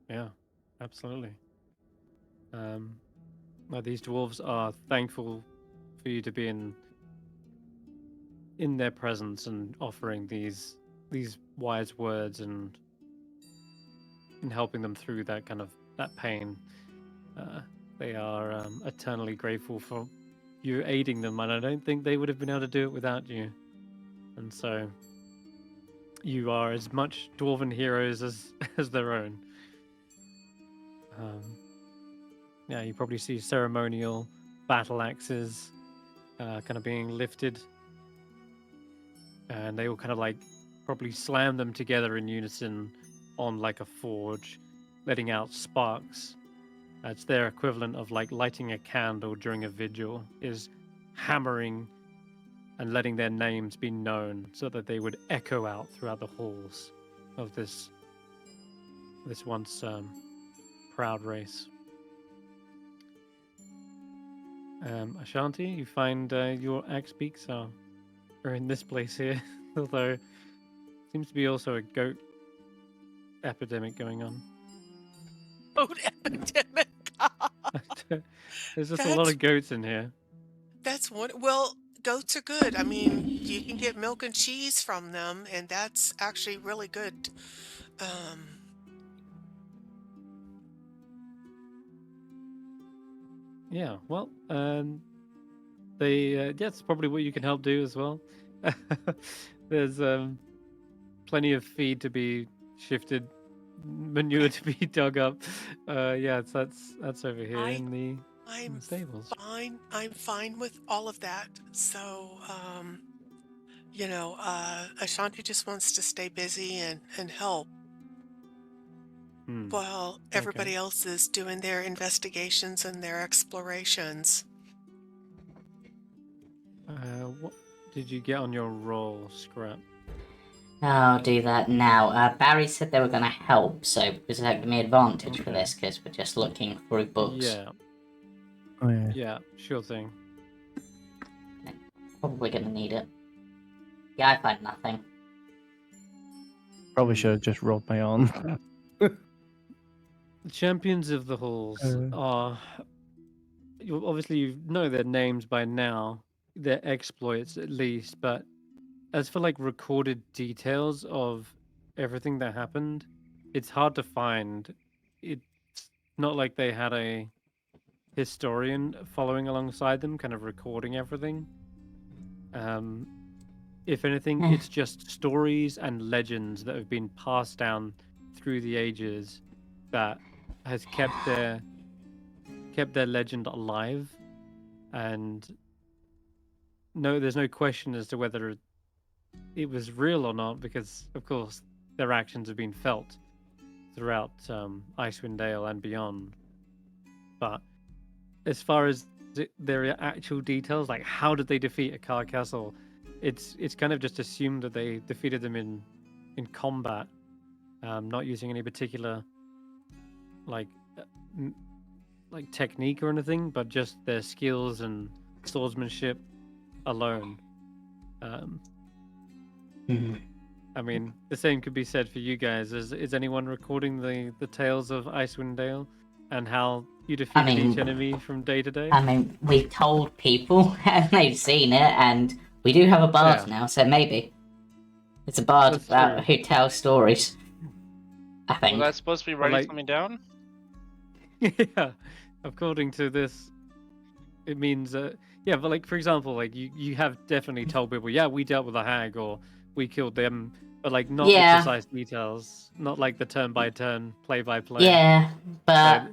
Yeah, absolutely. These dwarves are thankful for you to be in their presence and offering these wise words and helping them through that pain. They are eternally grateful for you aiding them, and I don't think they would have been able to do it without you. And so you are as much dwarven heroes as their own. Yeah, you probably see ceremonial battle axes kind of being lifted, and they all kind of like probably slam them together in unison on like a forge, letting out sparks. It's their equivalent of like lighting a candle during a vigil, is hammering and letting their names be known so that they would echo out throughout the halls of this once proud race. Ashanti, you find your axe beaks are in this place here, although seems to be also a goat epidemic going on. Goat epidemic. There's just a lot of goats in here. That's one. Well, goats are good. I mean, you can get milk and cheese from them, and that's actually really good. Yeah, well, that's probably what you can help do as well. There's plenty of feed to be shifted, manure to be dug up. Yeah, that's over here in the I'm stables. fine. I'm fine with all of that. So, Ashanti just wants to stay busy and help while everybody else is doing their investigations and their explorations. What did you get on your roll, Skrapp? I'll do that now. Barry said they were going to help, so does that give me advantage for this? Because we're just looking through books. Yeah. Oh, yeah. Yeah, sure thing. Probably going to need it. Yeah, I find nothing. Probably should have just rolled my own. The champions of the halls are... Obviously, you know their names by now, their exploits at least, but as for like recorded details of everything that happened, it's hard to find. It's not like they had a historian following alongside them, kind of recording everything. If anything, it's just stories and legends that have been passed down through the ages that has kept their legend alive. And no, there's no question as to whether it was real or not, because of course their actions have been felt throughout Icewindale and beyond. But as far as their actual details, like how did they defeat a Car Castle, it's kind of just assumed that they defeated them in combat, not using any particular like technique or anything, but just their skills and swordsmanship alone. I mean, the same could be said for you guys. Is anyone recording the tales of Icewindale and how you defeated each enemy from day to day? I mean, we've told people and they've seen it, and we do have a bard now, so maybe. It's a bard who tells stories. I think. Was I supposed to be writing something down? Yeah, according to this, it means yeah, but like for example, like you have definitely told people, yeah, we dealt with a hag or we killed them, but like not the precise details, not like the turn by turn, play by play. Yeah, but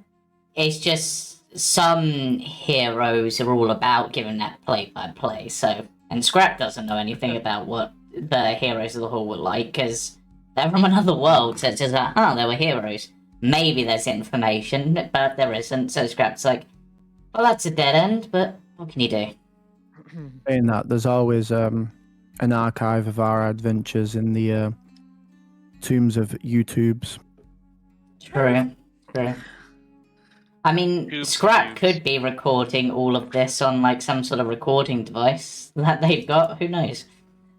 it's just some heroes are all about giving that play by play. So, and Skrapp doesn't know anything about what the heroes of the hall were like because they're from another world. So it's just like, oh, they were heroes. Maybe there's information, but there isn't. So Skrapp's like, well, that's a dead end, but what can you do? Saying that, there's always an archive of our adventures in the tombs of YouTubes. True. I mean, Skrapp could be recording all of this on like some sort of recording device that they've got. Who knows?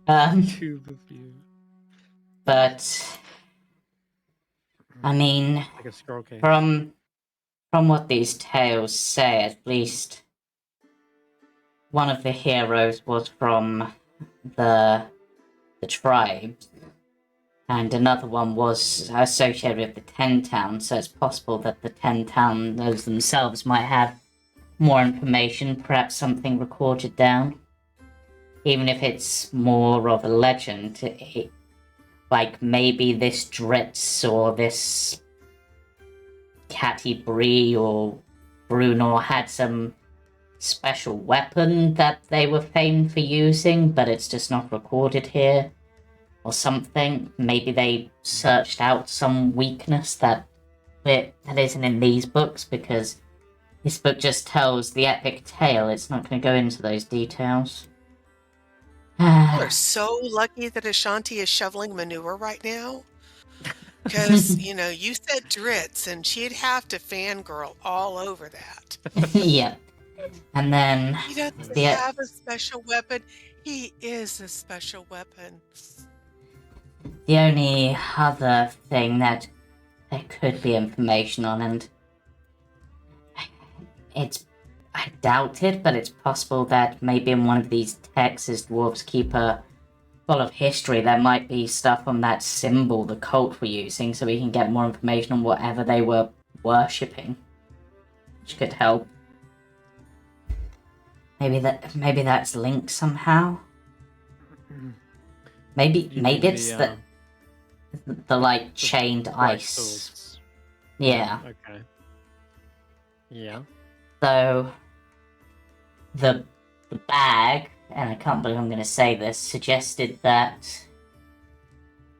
Tube of you. But I mean, like a scroll case. from what these tales say, at least one of the heroes was from the tribes, and another one was associated with the 10 towns, so it's possible that the 10 towns themselves might have more information, perhaps something recorded down. Even if it's more of a legend, like maybe this Dritz or this Catty Bree or Bruno had some special weapon that they were famed for using, but it's just not recorded here. Or something. Maybe they searched out some weakness that isn't in these books, because this book just tells the epic tale. It's not going to go into those details. We're so lucky that Ashanti is shoveling manure right now. Because, you said Dritz, and she'd have to fangirl all over that. Yeah. And then... He doesn't have a special weapon. He is a special weapon. The only other thing that there could be information on, and I doubt it, but it's possible that maybe in one of these texts dwarves keep a full of history. There might be stuff on that symbol the cult were using, so we can get more information on whatever they were worshipping, which could help. Maybe that's linked somehow. Maybe it's the like chained ice. Swords. Yeah. Okay. Yeah. So the bag, and I can't believe I'm going to say this, suggested that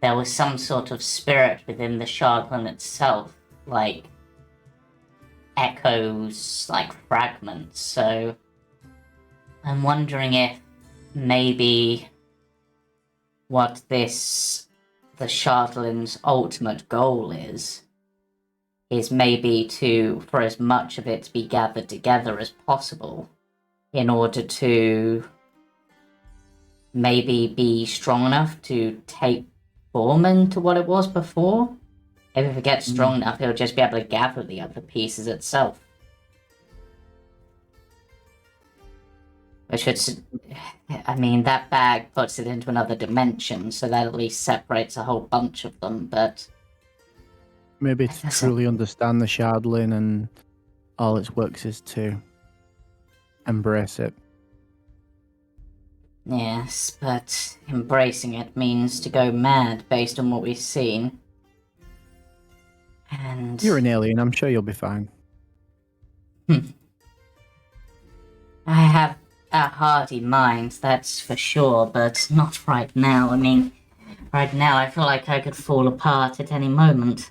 there was some sort of spirit within the Shardland itself, like echoes, like fragments. So I'm wondering if maybe what the Shardland's ultimate goal is maybe for as much of it to be gathered together as possible in order to maybe be strong enough to take form into what it was before. If it gets strong enough, it'll just be able to gather the other pieces itself. Which that bag puts it into another dimension, so that at least separates a whole bunch of them, but... Maybe to truly understand the Shardlin and all its works is to embrace it. Yes, but embracing it means to go mad based on what we've seen. And... You're an alien, I'm sure you'll be fine. I have a hardy mind, that's for sure, but not right now. Right now I feel like I could fall apart at any moment.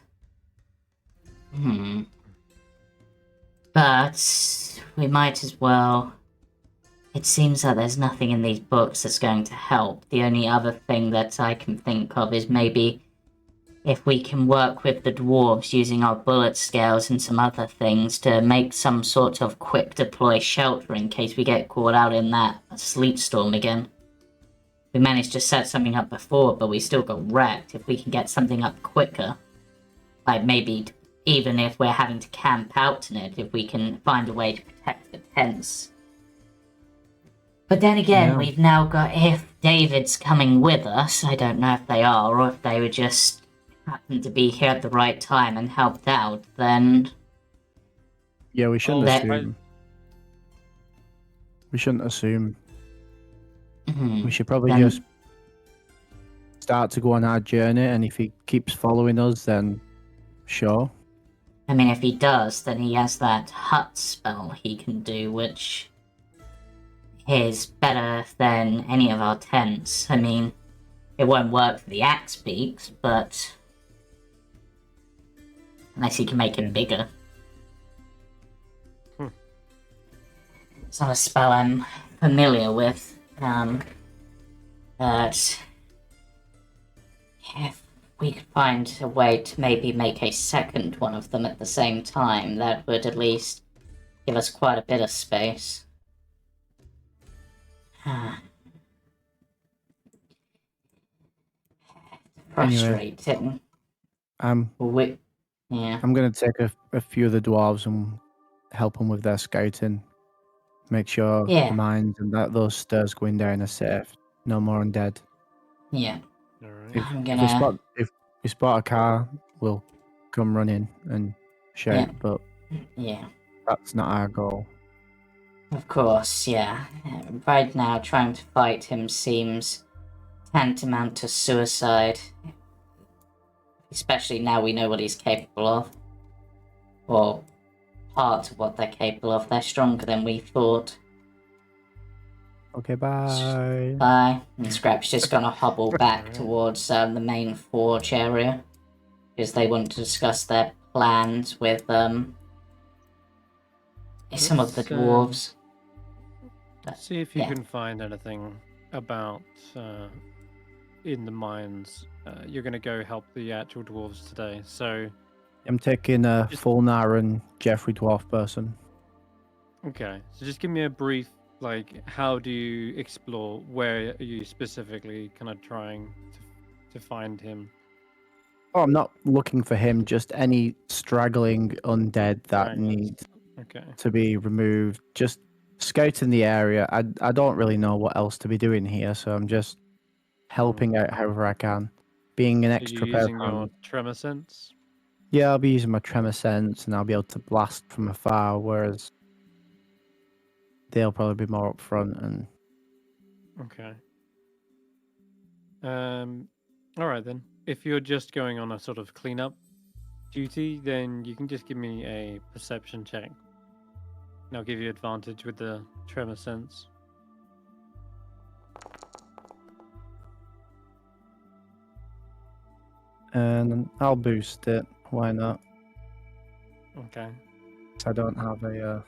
But we might as well... It seems that there's nothing in these books that's going to help. The only other thing that I can think of is maybe if we can work with the dwarves using our bullet scales and some other things to make some sort of quick deploy shelter in case we get caught out in that sleet storm again. We managed to set something up before, but we still got wrecked. If we can get something up quicker, like maybe even if we're having to camp out in it, if we can find a way to protect the tents. But then again, we've now got, if David's coming with us, I don't know if they are, or if they were just happened to be here at the right time and helped out, then... Yeah, we shouldn't assume. We shouldn't assume. We should probably just start to go on our journey, and if he keeps following us, then sure. If he does, then he has that hut spell he can do, which is better than any of our tents. It won't work for the axe peaks, but unless he can make it bigger. It's not a spell I'm familiar with, but if we could find a way to maybe make a second one of them at the same time, that would at least give us quite a bit of space. Frustrating. I'm going to take a few of the dwarves and help them with their scouting. Make sure the mines and those stairs going down are safe. No more undead. Yeah. All right. If we spot a car, we'll come running and shout, but that's not our goal. Of course, yeah. Right now, trying to fight him seems tantamount to suicide. Especially now we know what he's capable of. Or part of what they're capable of. They're stronger than we thought. Okay, bye. Bye. And Skrapp's just gonna hobble back towards the main forge area. Because they want to discuss their plans with some of the dwarves. See if you can find anything about in the mines. You're going to go help the actual dwarves today, so... I'm taking a Fulnar and Jeffrey dwarf person. Okay, so just give me a brief, how do you explore? Where are you specifically kind of trying to find him? Oh, I'm not looking for him, just any straggling undead that needs Okay. to be removed. Just scouting the area. I don't really know what else to be doing here, so I'm just helping out however I can. Being an Are extra you pair of using your hands. tremor sense? Yeah, I'll be using my tremor sense, and I'll be able to blast from afar, whereas they'll probably be more up front. And Okay. All right then. If you're just going on a sort of cleanup duty, then you can just give me a perception check. And I'll give you advantage with the tremor sense. I'll boost it. Why not? Okay. 'Cause I don't have a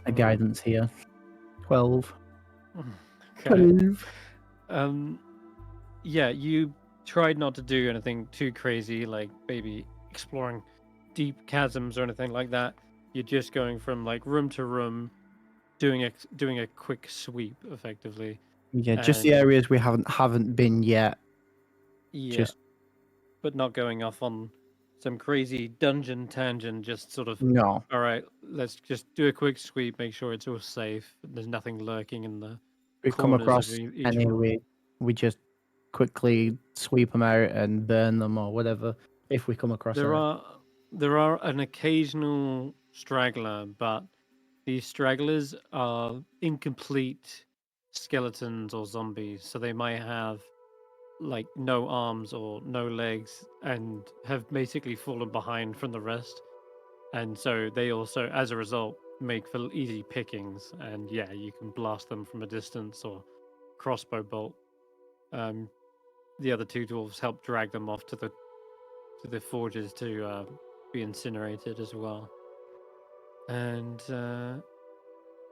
Alright. guidance here. 12. Okay. 12. Yeah, you tried not to do anything too crazy, like maybe exploring deep chasms or anything like that. You're just going from like room to room, doing a quick sweep, effectively. Yeah, just the And areas we haven't been yet. yeah, Just but not going off on some crazy dungeon tangent. Just sort of, no. all right, let's just do a quick sweep, make sure it's all safe. There's nothing lurking in the We come corners of across each any room. we just quickly sweep them out and burn them or whatever if we come across There any. are an occasional straggler, but these stragglers are incomplete skeletons or zombies, so they might have like no arms or no legs and have basically fallen behind from the rest. And so they also, as a result, make for easy pickings. And yeah, you can blast them from a distance or crossbow bolt. Um, the other two dwarves help drag them off to the forges to be incinerated as well. And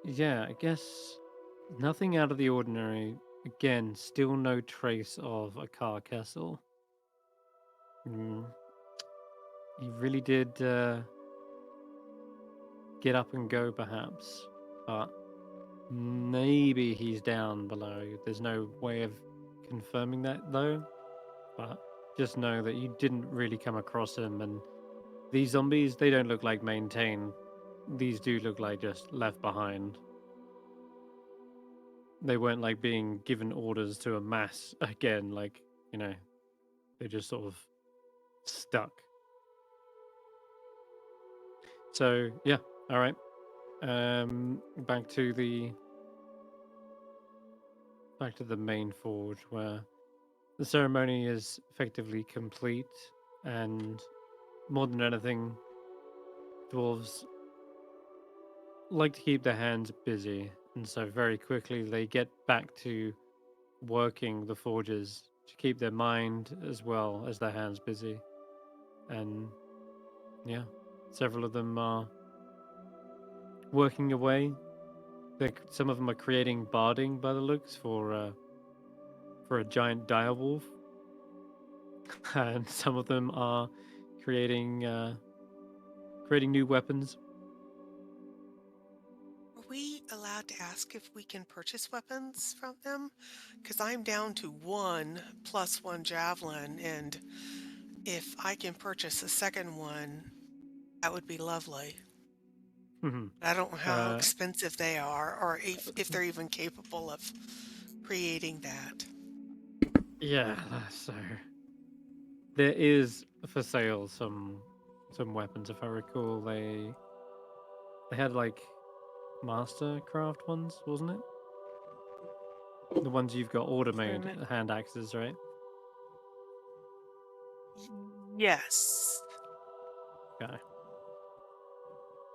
yeah, I guess nothing out of the ordinary. Again, still no trace of a car castle. He really did get up and go, perhaps, but maybe he's down below. There's no way of confirming that, though. But just know that you didn't really come across him, and these zombies, they don't look like maintained. These do look like just left behind. They weren't like being given orders to amass again, like, they're just sort of stuck. So yeah, all right. Back to the main forge where the ceremony is effectively complete, and more than anything, dwarves like to keep their hands busy, and so very quickly they get back to working the forges to keep their mind as well as their hands busy. And yeah, several of them are working away. Some of them are creating barding by the looks for a giant direwolf, and some of them are creating new weapons. Are we allowed to ask if we can purchase weapons from them? Because I'm down to 1+1 javelin, and if I can purchase a second one, that would be lovely. I don't know how uh, expensive they are, or if they're even capable of creating that. yeah, so there is for sale some weapons. If I recall, they had like mastercraft ones, wasn't it? The ones you've got order made Experiment. hand axes, right? Yes. Okay.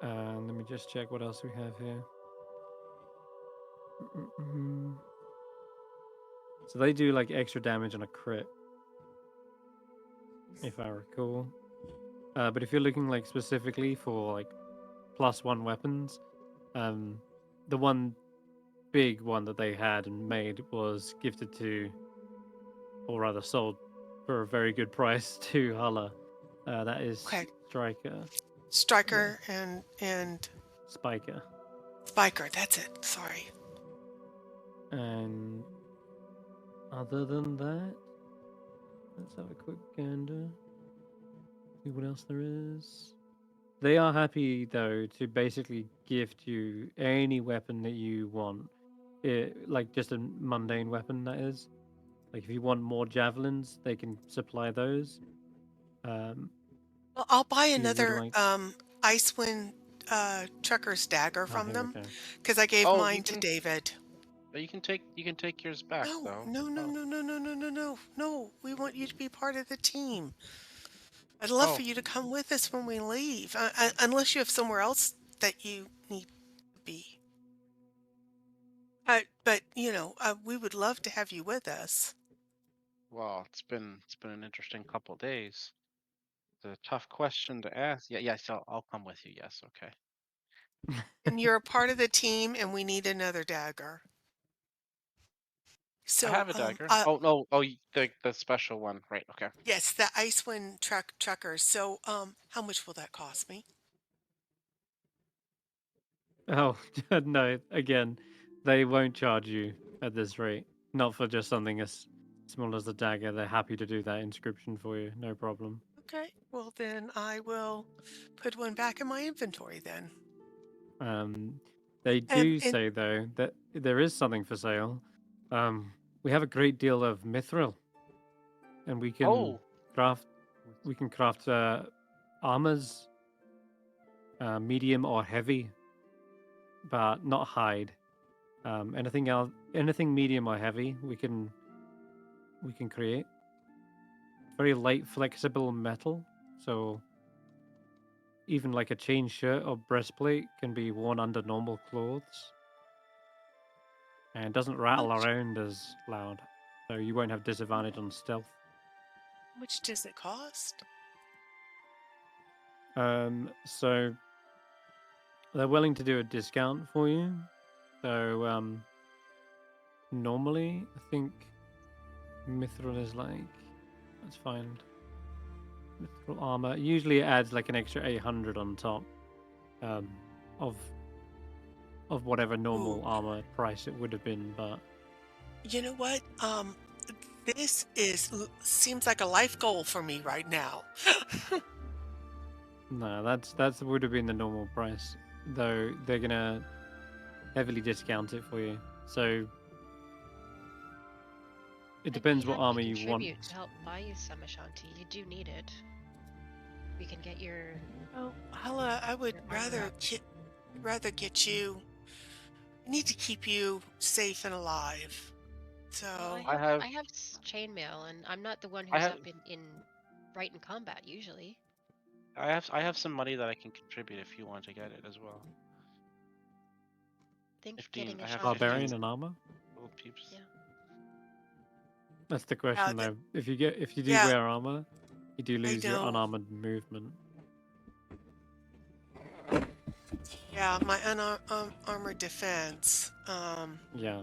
Let me just check what else we have here. So they do like extra damage on a crit, if I recall. But if you're looking like specifically for like +1 weapons, the one big one that they had and made was gifted to, or rather sold for a very good price to Hulla. That is Okay. Striker. Striker and Spiker. Spiker. That's it. Sorry. And other than that, let's have a quick gander. See what else there is. They are happy though to basically gift you any weapon that you want, like just a mundane weapon that is. Like if you want more javelins, they can supply those. Um, Well, I'll buy if you would another like. Icewind Trekkers dagger from Okay, them okay. because I gave Oh, mine to David. you can take yours back No, though. no, no, Oh. no, no, no, no, no, no, no. We want you to be part of the team. I'd love Oh. for you to come with us when we leave, unless you have somewhere else that you need to be. But you know, we would love to have you with us. Well, it's been an interesting couple days. It's a tough question to ask. Yeah, yes, I'll come with you. Yes, okay. And you're a part of the team, and we need another dagger. I So, have a dagger. Oh no, the special one, right? Okay. yes, the Icewind Trekkers. So, how much will that cost me? Oh no! Again, they won't charge you at this rate. Not for just something as small as a dagger. They're happy to do that inscription for you. No problem. Okay, well then I will put one back in my inventory then. They do And say though that there is something for sale. We have a great deal of mithril, and we can Oh, craft armors, medium or heavy, but not hide. Anything else, anything medium or heavy, we can create. Very light, flexible metal, so even like a chain shirt or breastplate can be worn under normal clothes. And it doesn't rattle much, around as loud, so you won't have disadvantage on stealth. how much does it cost? So they're willing to do a discount for you. So normally I think mithril is like, let's find mithril armor. Usually it adds like an extra 800 on top um, of whatever normal Ooh, armor price it would have been, but you know what? This seems like a life goal for me right now. no, that's would have been the normal price. Though they're gonna heavily discount it for you. So it I'd be depends what happy armor to you want. contribute to help buy you some, Ashanti. You do need it. We can get your. Oh, Hulla, I would Your armor rather get you. I need to keep you safe and alive. So, Well, I have I have chainmail, and I'm not the one I who's have up in right in combat usually. I have some money that I can contribute if you want to get it as well. I think 15. getting I have Ashanti 15 Barbarian and armor. gold peeps. Yeah. That's the question that, though. If you do yeah, wear armor, you do I lose your know. unarmored movement. Yeah, my unarmored defense. Yeah,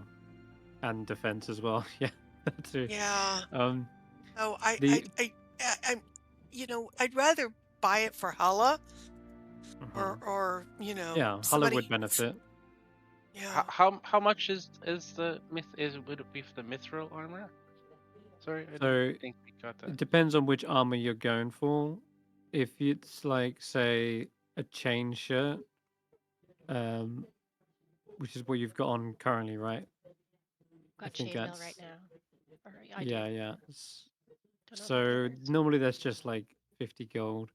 and defense as well. Yeah, that too. Yeah. Um, Oh, the I'm, you know, I'd rather buy it for Hulla mhm. or you know, Yeah, Hulla would somebody. benefit. Yeah. How much is the would it be for the mithril armor? Sorry, I didn't So think we got that. it depends on which armor you're going for. If it's like say a chain shirt, um, which is what you've got on currently, right? I Got think chainmail right that's now. Or I do. yeah. Don't know about the So others. normally that's just like 50 gold.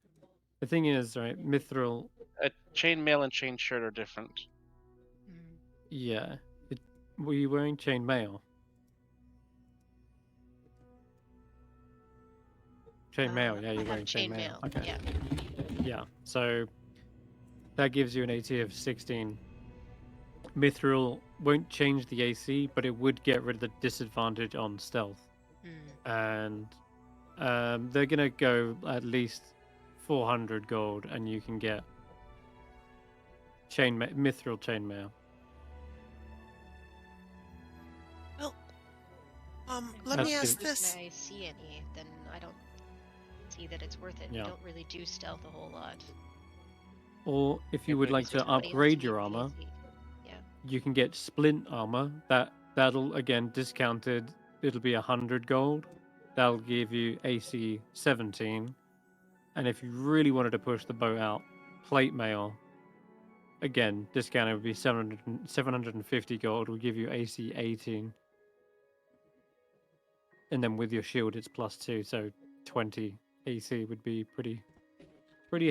The thing is, right, mithril, A chainmail and chain shirt are different. Mm. yeah. Were you wearing chainmail? Chainmail, yeah, I you're have wearing chainmail. chainmail. Okay. Yeah. Yeah. So that gives you an AC of 16. Mithril won't change the AC, but it would get rid of the disadvantage on stealth. Mm. And they're gonna go at least 400 gold, and you can get mithril chainmail. Well, let As me long as ask there's this. an IC any, then I don't see that it's worth it. We Yeah. don't really do stealth a whole lot. Or if you Yeah, would but like to Especially not upgrade able your to be armor, AC. Yeah. you can get splint armor. That'll again discounted. It'll be 100 gold. That'll give you AC 17. And if you really wanted to push the boat out, plate mail, again, discounted would be 750 gold, will give you AC 18. And then with your shield, it's +2, so 20 AC would be pretty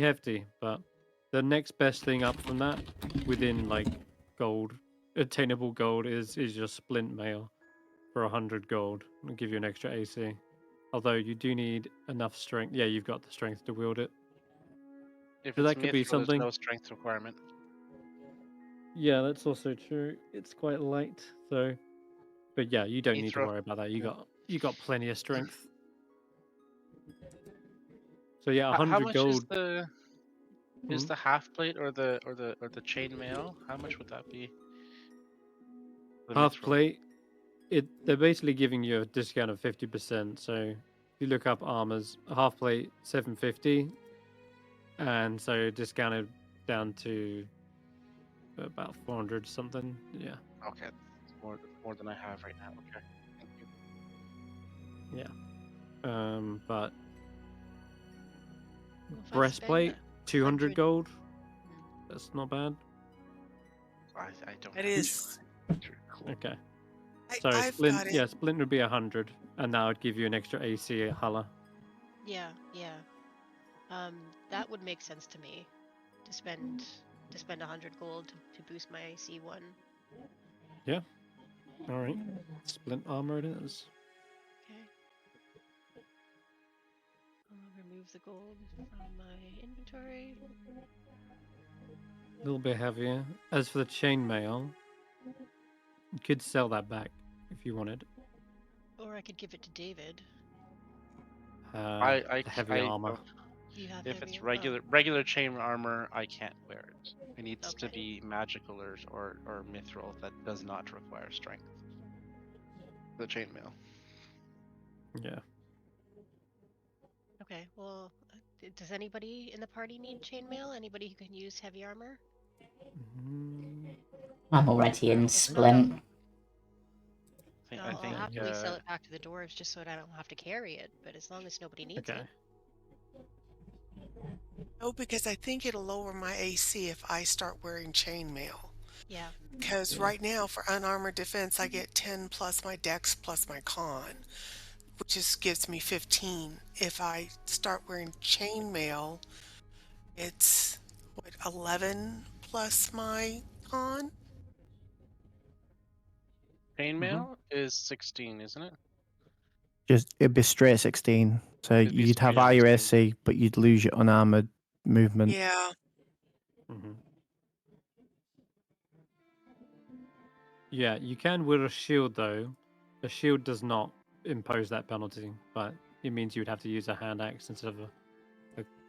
hefty. But the next best thing up from that, within like gold, attainable gold, is your splint mail for 100 gold. It'll give you an extra AC. Although you do need enough strength. Yeah, you've got the strength to wield it. If So it's that could be mithril, something. there's no strength requirement. Yeah, that's also true. It's quite light, so. But yeah, you don't need to Mithril. worry about that. You got plenty of strength. So yeah, How 100 much gold. is the half plate or the chain mail? How much would that be? The Half mithril. plate. They're basically giving you a discount of 50%. So if you look up armors, a half plate 750, and so discounted down to about 400 something. Yeah. Okay, it's more than I have right now. Okay, thank you. Yeah. But Well, if I breastplate spend 200 100 gold. That's not bad. I don't. It have is. Cool. Okay. So I've splint, got it. yeah, splint would be 100, and that would give you an extra AC at Hulla. Yeah, yeah. That would make sense to me, to spend 100 gold to boost my AC 1. All right, splint armor it is. Okay. I'll remove the gold from my inventory. A little bit heavier. As for the chainmail, you could sell that back if you wanted. Or I could give it to David. I The heavy I armor. don't- You have If heavy it's armor. regular chain armor, I can't wear it. It needs to Okay. be magical or mithril that does not require strength. The chainmail. Yeah. Okay, well, does anybody in the party need chainmail? Anybody who can use heavy armor? Mm, I'm already in If not, Splint. I I'll think. happily sell it back to the dwarves just so that I don't have to carry it, but as long as nobody needs okay. it. No, because I think it'll lower my AC if I start wearing chainmail. Yeah. Because right now, for unarmored defense, I get 10 plus my dex plus my con, which just gives me 15. If I start wearing chainmail, it's, 11 plus my con? Chainmail is 16, isn't it? Just it'd be straight 16. So It'd be you'd have straight higher 16. AC, but you'd lose your unarmored movement. Yeah. Yeah, you can wield a shield though. A shield does not impose that penalty, but it means you would have to use a hand axe instead of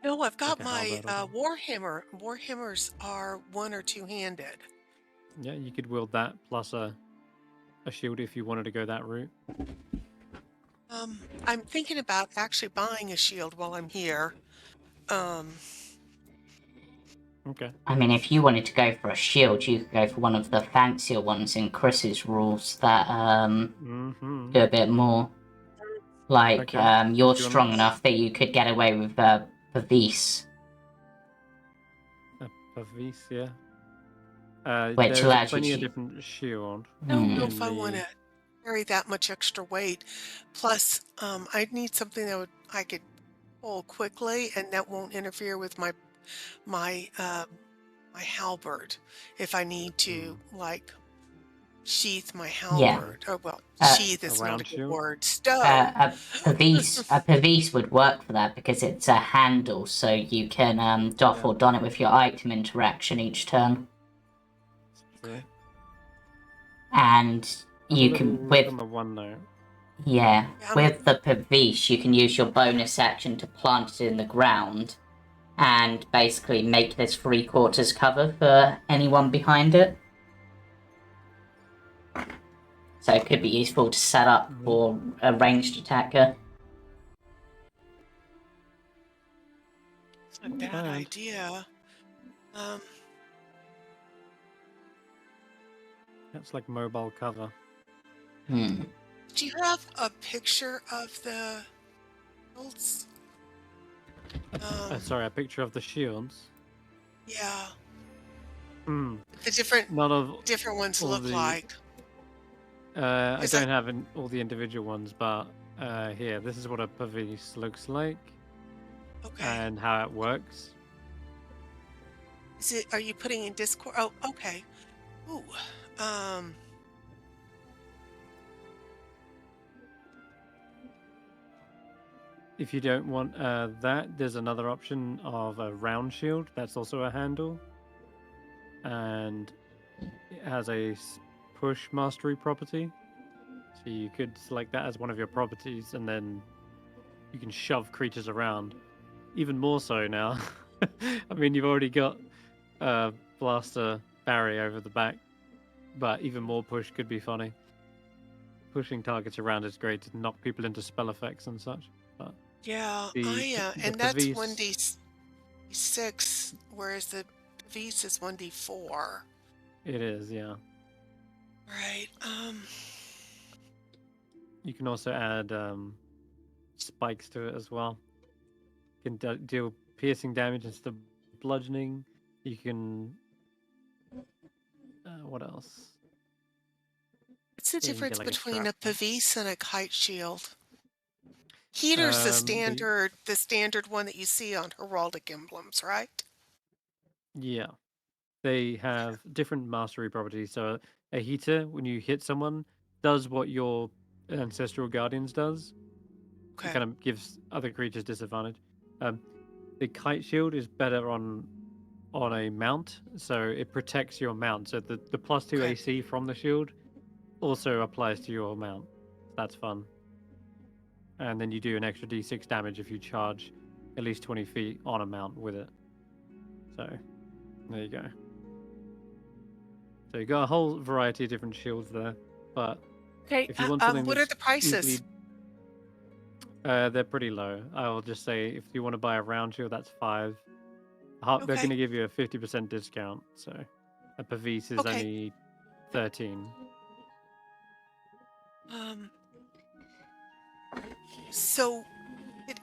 No, I've got a my halberd or something. warhammer. Warhammers are one or two-handed. Yeah, you could wield that plus a shield if you wanted to go that route. I'm thinking about actually buying a shield while I'm here. Okay. I mean, if you wanted to go for a shield, you could go for one of the fancier ones in Chris's rules that do a bit more. Like, Okay. you're Do you strong want enough that you could get away with Pavis, a Pavis, yeah. which There's allows you plenty of to. different shield. I don't know Hmm. if I want to carry that much extra weight. Plus, I'd need something that I could pull quickly and that won't interfere with my my halberd if I need to like sheath my halberd. Oh well, sheath is not round a good shield? word. Stow. A Pavis would work for that because it's a handle, so you can doff or don it with your item interaction each turn. True. And Have you a can little look with on the one note. with the Pavis, you can use your bonus action to plant it in the ground and basically make this 3/4 cover for anyone behind it. So it could be useful to set up for a ranged attacker. It's not a bad idea. That's like mobile cover. Do you have a picture of the shields? Sorry, a picture of the shields. Yeah. Hmm. The different None of ones all look the. like. I 'Cause don't have all the individual ones, but here, this is what a pavis looks like okay. and how it works. Is it? Are you putting in Discord? Oh, okay. Ooh. Um. If you don't want that, there's another option of a round shield. That's also a handle. And it has a push mastery property. So you could select that as one of your properties, and then you can shove creatures around. Even more so now. I mean, you've already got blaster barrier over the back, but even more push could be funny. Pushing targets around is great to knock people into spell effects and such. But Yeah. the And that's Pavis, 1d6, whereas the V's is 1d4. it is, yeah. Right. You can also add spikes to it as well. You can deal piercing damage instead of bludgeoning. You can. What else? What's the Yeah, you can get difference like a between a shrapnel. Pavis and a kite shield? Heater's the standard one that you see on heraldic emblems, right? Yeah, they have different mastery properties. So a heater, when you hit someone, does what your ancestral guardians does. It Okay. kind of gives other creatures disadvantage. The kite shield is better on a mount, so it protects your mount. So the +2 Okay. AC from the shield also applies to your mount. That's fun. And then you do an extra d6 damage if you charge at least 20 feet on a mount with it. So there you go. So you got a whole variety of different shields there. But Okay. if you want something What are that's the prices? easily, they're pretty low. I will just say if you want to buy a round shield, that's 5. They're Okay. going to give you a 50% discount. So a Pavis is Okay. only 13. So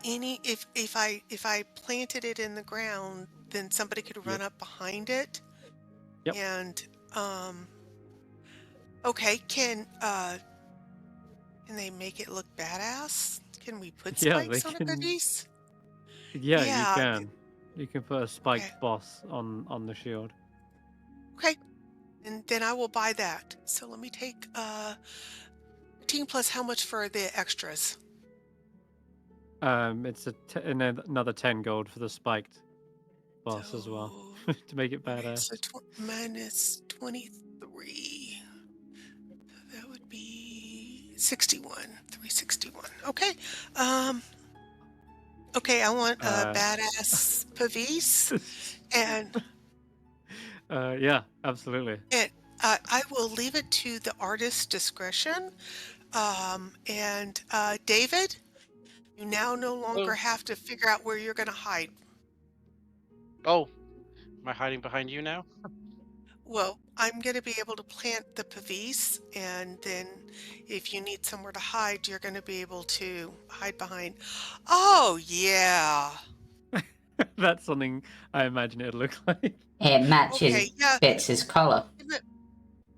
if I planted it in the ground, then somebody could run up behind it. Yep. And okay, can they make it look badass? Can we put Yeah, they spikes on a can. Pavis? Yeah, you Yeah. can. You can put a spiked Okay. boss on the shield. Okay. And then I will buy that. So let me take 15 plus how much for the extras? It's another 10 gold for the spiked boss as well to make it Okay, badass. so minus 23. That would be 61. 361. Okay. Okay, I want a badass Pavis, and yeah, absolutely. I will leave it to the artist's discretion. And David, you now no longer have to figure out where you're going to hide. Oh, am I hiding behind you now? Well, I'm going to be able to plant the Pavis, and then if you need somewhere to hide, you're going to be able to hide behind. Oh, yeah. That's something I imagine it'd look like. It matches Okay, yeah. Bits' color.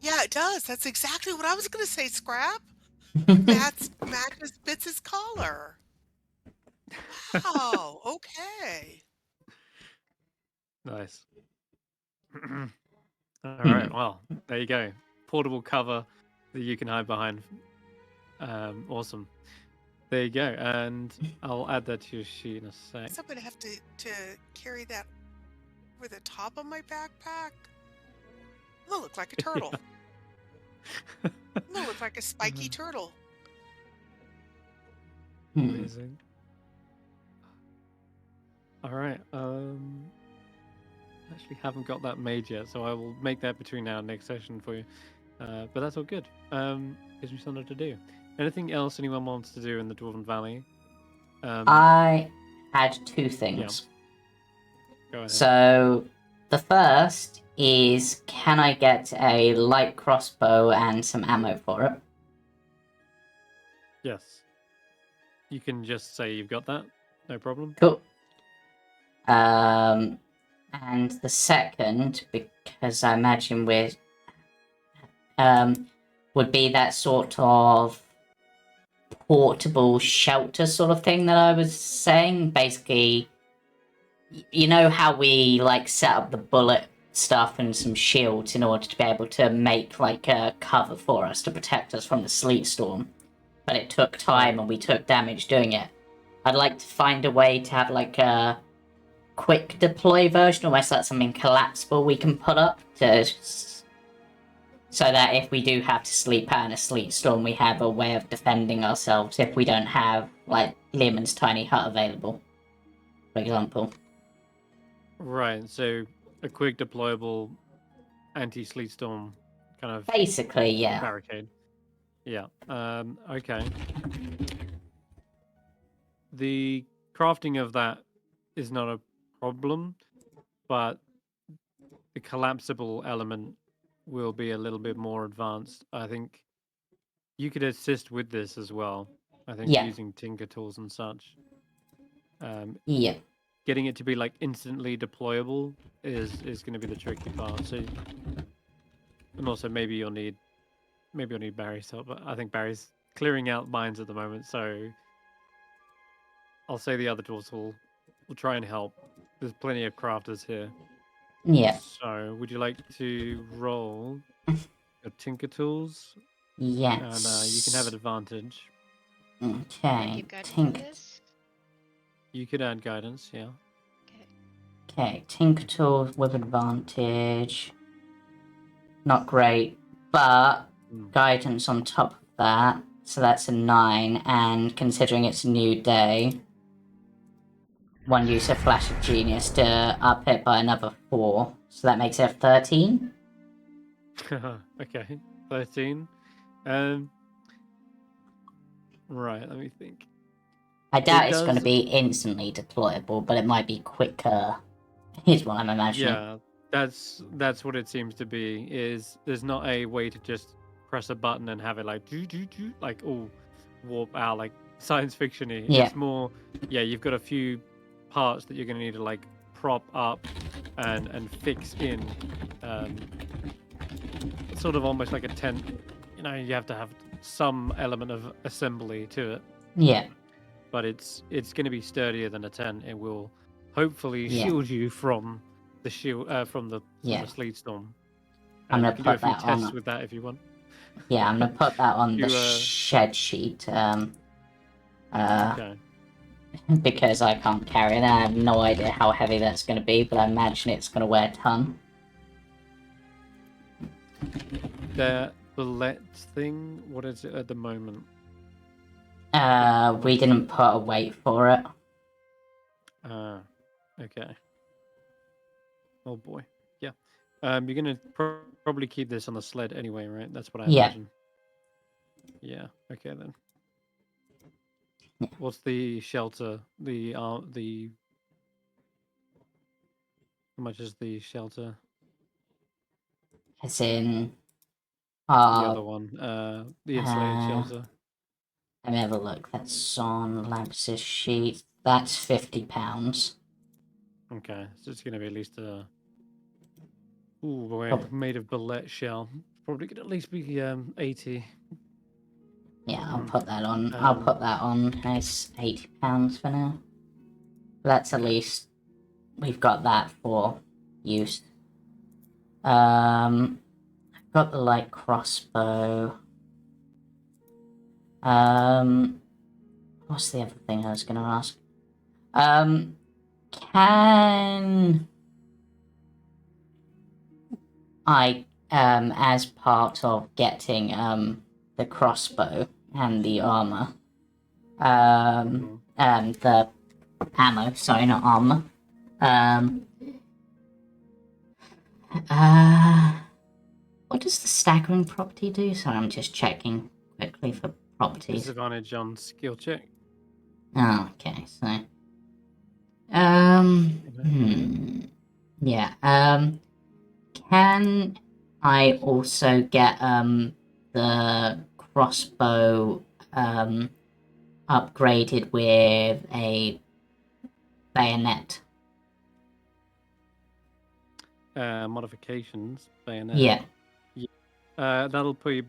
Yeah, it does. That's exactly what I was going to say, Skrapp. Matches Bits' collar. Wow, okay. Nice. All right, well, there you go. Portable cover that you can hide behind. Awesome. There you go, and I'll add that to your sheet in a sec. So I'm going to have to carry that over the top of my backpack. I'm going to look like a turtle. I'm going to look like a spiky turtle. Amazing. All right. Actually haven't got that made yet, so I will make that between now and next session for you. But that's all good. Gives me something to do. Anything else anyone wants to do in the Dwarven Valley? I had 2 things. Yeah. Go ahead. So the first is, can I get a light crossbow and some ammo for it? Yes. You can just say you've got that. No problem. Cool. And And the second, because I imagine we're would be that sort of portable shelter sort of thing that I was saying. Basically, you know how we like set up the bullet stuff and some shields in order to be able to make like a cover for us to protect us from the sleet storm, but it took time and we took damage doing it. I'd like to find a way to have like a quick deploy version, almost like something collapsible we can put up to, so that if we do have to sleep out in a sleet storm, we have a way of defending ourselves if we don't have like Learmon's tiny hut available, for example. Right, so a quick deployable anti-sleet storm kind of Basically, yeah. barricade. Yeah. Okay. The crafting of that is not a problem, but the collapsible element will be a little bit more advanced. I think you could assist with this as well. I think Yeah. using tinker tools and such. Yeah. Getting it to be like instantly deployable is going to be the tricky part. So, and also maybe you'll need Barry's help, but I think Barry's clearing out mines at the moment. So I'll say the other dwarves will try and help. There's plenty of crafters here. Yeah. So would you like to roll your tinker tools? Yes. And you can have an advantage. Can I Okay. keep guidance on this? You could add guidance, yeah. Okay, Tinker Tools with advantage. Not great, but guidance on top of that. So that's a 9, and considering it's a new day, one use of Flash of Genius to up it by another 4. So that makes it 13. Okay, 13. Right, let me think. I doubt it's going to be instantly deployable, but it might be quicker. Here's what I'm imagining. Yeah, that's what it seems to be. Is there's not a way to just press a button and have it like like all warp out like science fiction-y. Yeah. It's more, yeah, you've got a few parts that you're going to need to like prop up and fix in, sort of almost like a tent. You know, you have to have some element of assembly to it. Yeah. But it's going to be sturdier than a tent. It will hopefully shield you from the from the sleet storm. I'm gonna you can do a put few that tests on. with that if you want. Yeah, I'm gonna put that on You, the shed sheet. Okay. Because I can't carry it. I have no idea how heavy that's going to be, but I imagine it's going to weigh a ton. The bullet thing, what is it at the moment? We didn't put a weight for it. Okay. Oh boy. Yeah. You're gonna probably keep this on the sled anyway, right? That's what I imagine. Yeah. Okay then. Yeah. What's the shelter? The how much is the shelter? As in, The other one, the insulated shelter. Let me have a look. That's on Lamps's sheet. That's £50. Okay, so it's gonna be at least a. Ooh boy, made of bullet shell. Probably gonna at least be 80. Yeah, I'll put that on. I'll put that on as £80 for now. That's at least we've got that for use. I've got the light crossbow. What's the other thing I was going to ask? Can I, as part of getting the crossbow and the armor, the ammo, sorry, not armor, what does the staggering property do? Sorry, I'm just checking quickly for properties. Disadvantage on skill check. Oh, okay, so yeah, can I also get the crossbow upgraded with a bayonet? modifications, bayonet. Yeah. That'll put you.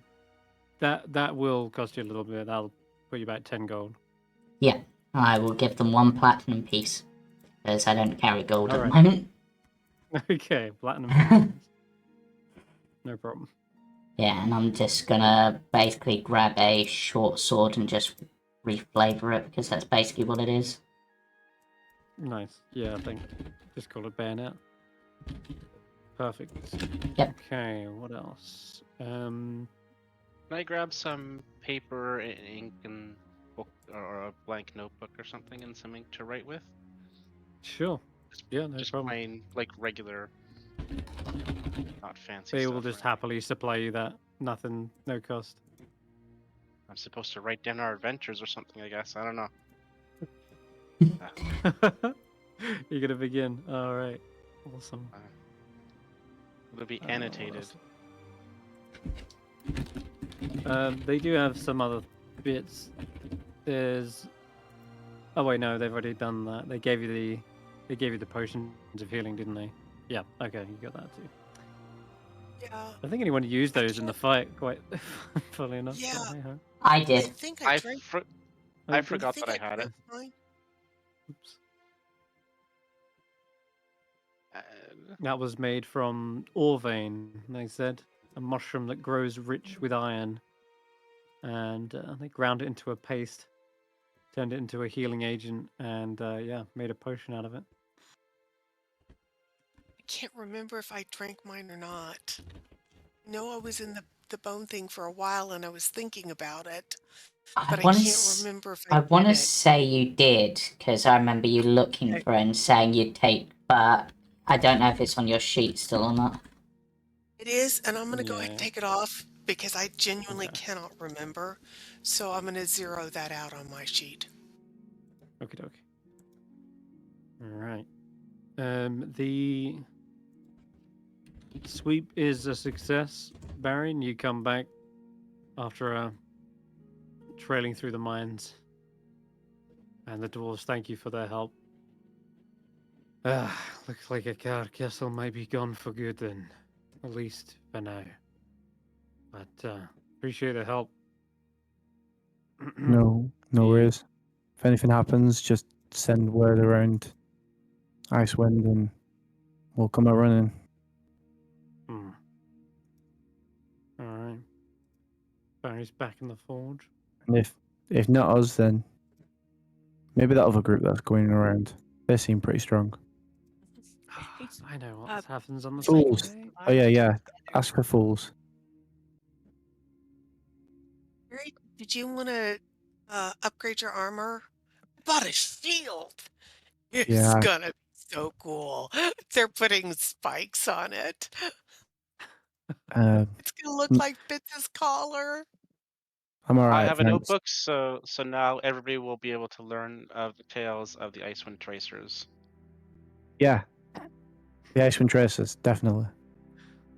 That will cost you a little bit. That'll put you about 10 gold. Yeah. I will give them 1 platinum piece. Because I don't carry gold at the Alright. moment. Okay, platinum. No problem. Yeah, and I'm just gonna basically grab a short sword and just reflavor it, because that's basically what it is. Nice. Yeah, I think just call it bayonet. Perfect. Yep. Okay, what else? Can I grab some paper, ink, and book, or a blank notebook or something, and some ink to write with? Sure. Yeah, no Just problem. plain, like regular, not fancy They stuff. will just or happily supply you that. Nothing, no cost. I'm supposed to write down our adventures or something, I guess. I don't know. You're gonna begin. All right. Awesome. It'll be Oh, annotated. They do have some other bits. There's. Oh wait, no, they've already done that. They gave you the potions of healing, didn't they? Yeah. Okay, you got that too. Yeah. I think anyone used those in the fight, quite funnily enough. Yeah. But, hey-ho. I I did. think I I drank. I did? forgot think that I had it. drank mine. Oops. Uh, That was made from Orvane, they said. A mushroom that grows rich with iron. And they ground it into a paste, turned it into a healing agent, and yeah, made a potion out of it. I can't remember if I drank mine or not. No, I was in the bone thing for a while and I was thinking about it, but I can't remember if I I want did to it. say you did, because I remember you looking Okay. for it and saying you'd take, but I don't know if it's on your sheet still or not. It is, and I'm going to go ahead Yeah. and take it off because I genuinely Okay. cannot remember. So I'm going to zero that out on my sheet. Okie dokie. All right. The sweep is a success, Barry, and you come back after trailing through the mines. And the dwarves thank you for their help. Looks like a card castle may be gone for good then. At least for now. But appreciate the help. No The- worries. If anything happens, just send word around Icewind and we'll come out running. Hmm. Alright. Barry's back in the forge. And if not us, then maybe that other group that's going around. They seem pretty strong. I know what happens on the Fools. second day. Oh yeah. Ask for fools. Barry, did you want to upgrade your armor? Bought a shield. It's Yeah. gonna be so cool. They're putting spikes on it. It's gonna look Mm. like Fitz's collar. I'm I alright, have a thanks. notebook, so now everybody will be able to learn of the tales of the Icewind Tracers. Yeah. The Icewind Trekkers, definitely.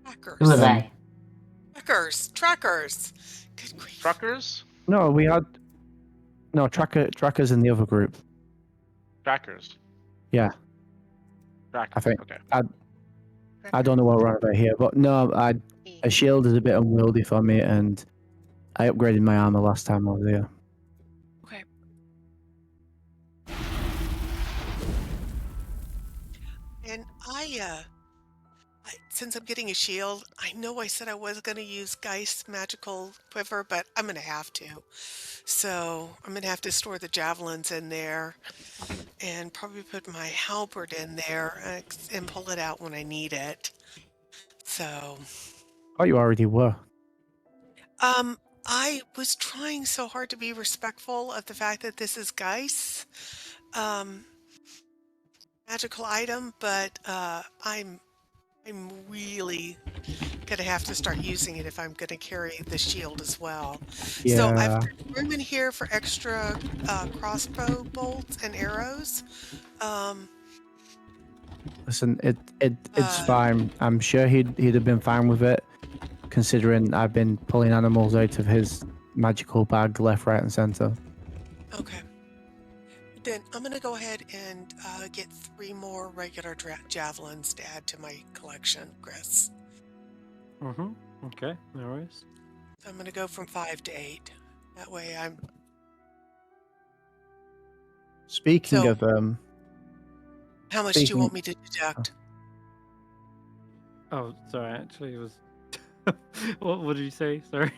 Trackers. Who are they? Trackers. Good grief. Truckers? No, we had Trackers in the other group. Trackers. Yeah. Trackers. I think Okay. I don't know what we're on about here, but no, a shield is a bit unwieldy for me, and I upgraded my armor last time I was here. Okay. And since I'm getting a shield, I know I said I was going to use Geist's magical quiver, but I'm going to have to. So I'm going to have to store the javelins in there and probably put my halberd in there and pull it out when I need it. So, Oh, you already were. I was trying so hard to be respectful of the fact that this is Geist's magical item, but I'm really gonna have to start using it if I'm gonna carry the shield as well. Yeah. So I've got room in here for extra crossbow bolts and arrows. Listen, it's fine. I'm sure he'd have been fine with it, considering I've been pulling animals out of his magical bag left, right, and center. Okay. Then I'm going to go ahead and get 3 more regular javelins to add to my collection, Chris. Mm-hmm. Okay, no worries. So I'm going to go from 5 to 8. That way I'm... Speaking So- of How much do you want me to deduct? Oh, sorry. Actually, it was. What did you say? Sorry.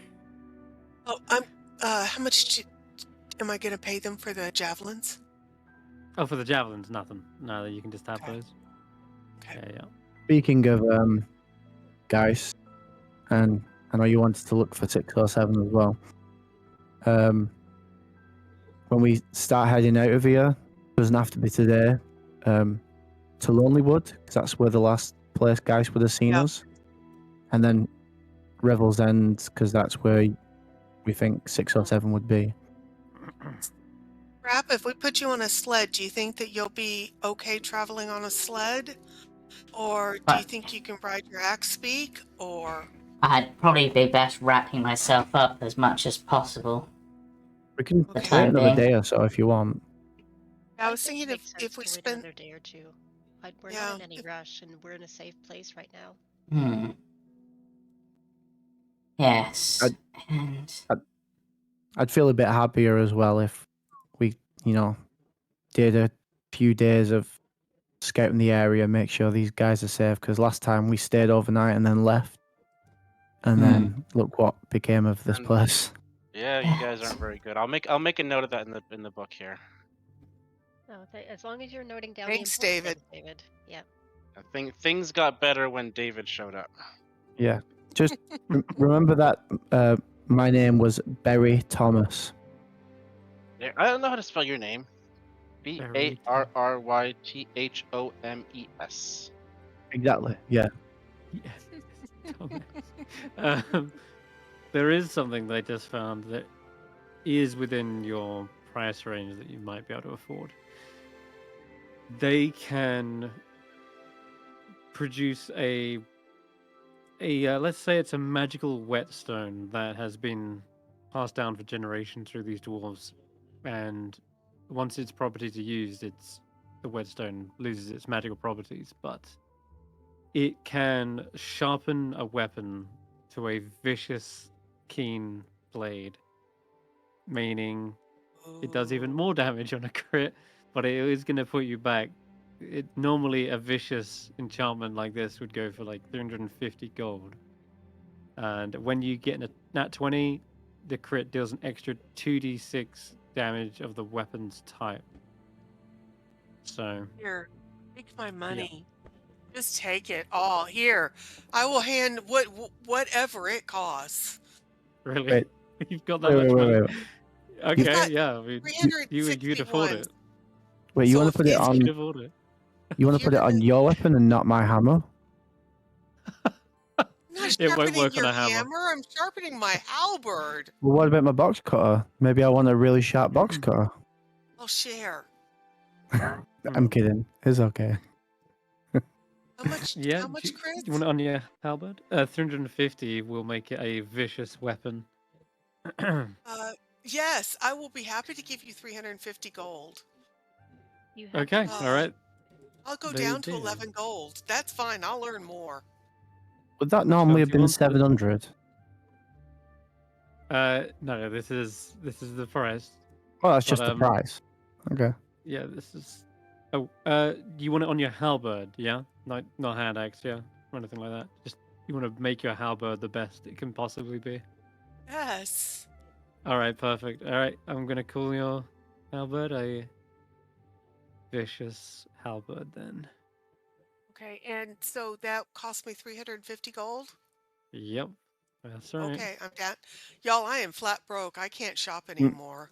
Oh, I'm... how much am I going to pay them for the javelins? Oh, for the javelins, nothing. No, you can just have Okay. those. Okay. Yeah. speaking of guys, and I know you wanted to look for 607 as well. When we start heading out of here, doesn't have to be today. To Lonelywood, because that's where the last place guys would have seen Yep. us, and then Revel's End, because that's where we think 607 would be. Skrapp, if we put you on a sled, do you think that you'll be okay traveling on a sled? Or do you think you can ride your axe speak? Or... I'd probably be best wrapping myself up as much as possible. We can Okay. wait another being. day or so if you want. I was think thinking it makes if sense we to wait spend... another day or two. We're Yeah, not in any rush, and we're in a safe place right now. Yes. And I'd feel a bit happier as well if we, did a few days of scouting the area, make sure these guys are safe. Because last time we stayed overnight and then left, and then look what became of this And- place. Yeah, you guys aren't very good. I'll make a note of that in the book here. No, as long as you're noting down Thanks, the important David. things, David. Yeah. I think things got better when David showed up. Yeah, just remember that my name was Barritomus. I don't know how to spell your name. Barrrythomes. Exactly. Yeah. Yes. There is something they just found that is within your price range that you might be able to afford. They can produce a let's say it's a magical whetstone that has been passed down for generations through these dwarves, and once its properties are used, the whetstone loses its magical properties, but it can sharpen a weapon to a vicious, keen blade, meaning it does even more damage on a crit, but it is going to put you back. Normally a vicious enchantment like this would go for like 350 gold. And when you get a nat 20, the crit deals an extra 2d6 damage of the weapon's type. So Here, take my money. Just take it all. Here, I will hand whatever it costs. really, Wait. you've got that much money. Okay, got yeah, I mean, you'd afford 361. it. Wait, you So want to if put it it's- on? You'd afford it. You want to put it on your weapon and not my hammer? I'm not It won't sharpening work on your a hammer. I'm sharpening my halberd. Well, what about my box cutter? Maybe I want a really sharp box cutter. I'll share. I'm kidding. It's okay. How much? Yeah, How much, Chris? you want it on your halberd? 350 will make it a vicious weapon. Yes, I will be happy to give you 350 gold. You have Okay, to- all right. I'll go There you down to do. 11 gold. That's fine. I'll earn more. Would that normally if have you been want to- 700? No, this is the price. Oh, that's just But, the price. Okay. Yeah, this is. Oh, you want it on your halberd, yeah? Not hand axe, yeah, or anything like that. Just you want to make your halberd the best it can possibly be. Yes. All right, perfect. All right, I'm gonna call your halberd a vicious halberd then. Okay, and so that cost me 350 gold? Yep, that's right. Okay, I'm down. Y'all, I am flat broke. I can't shop anymore.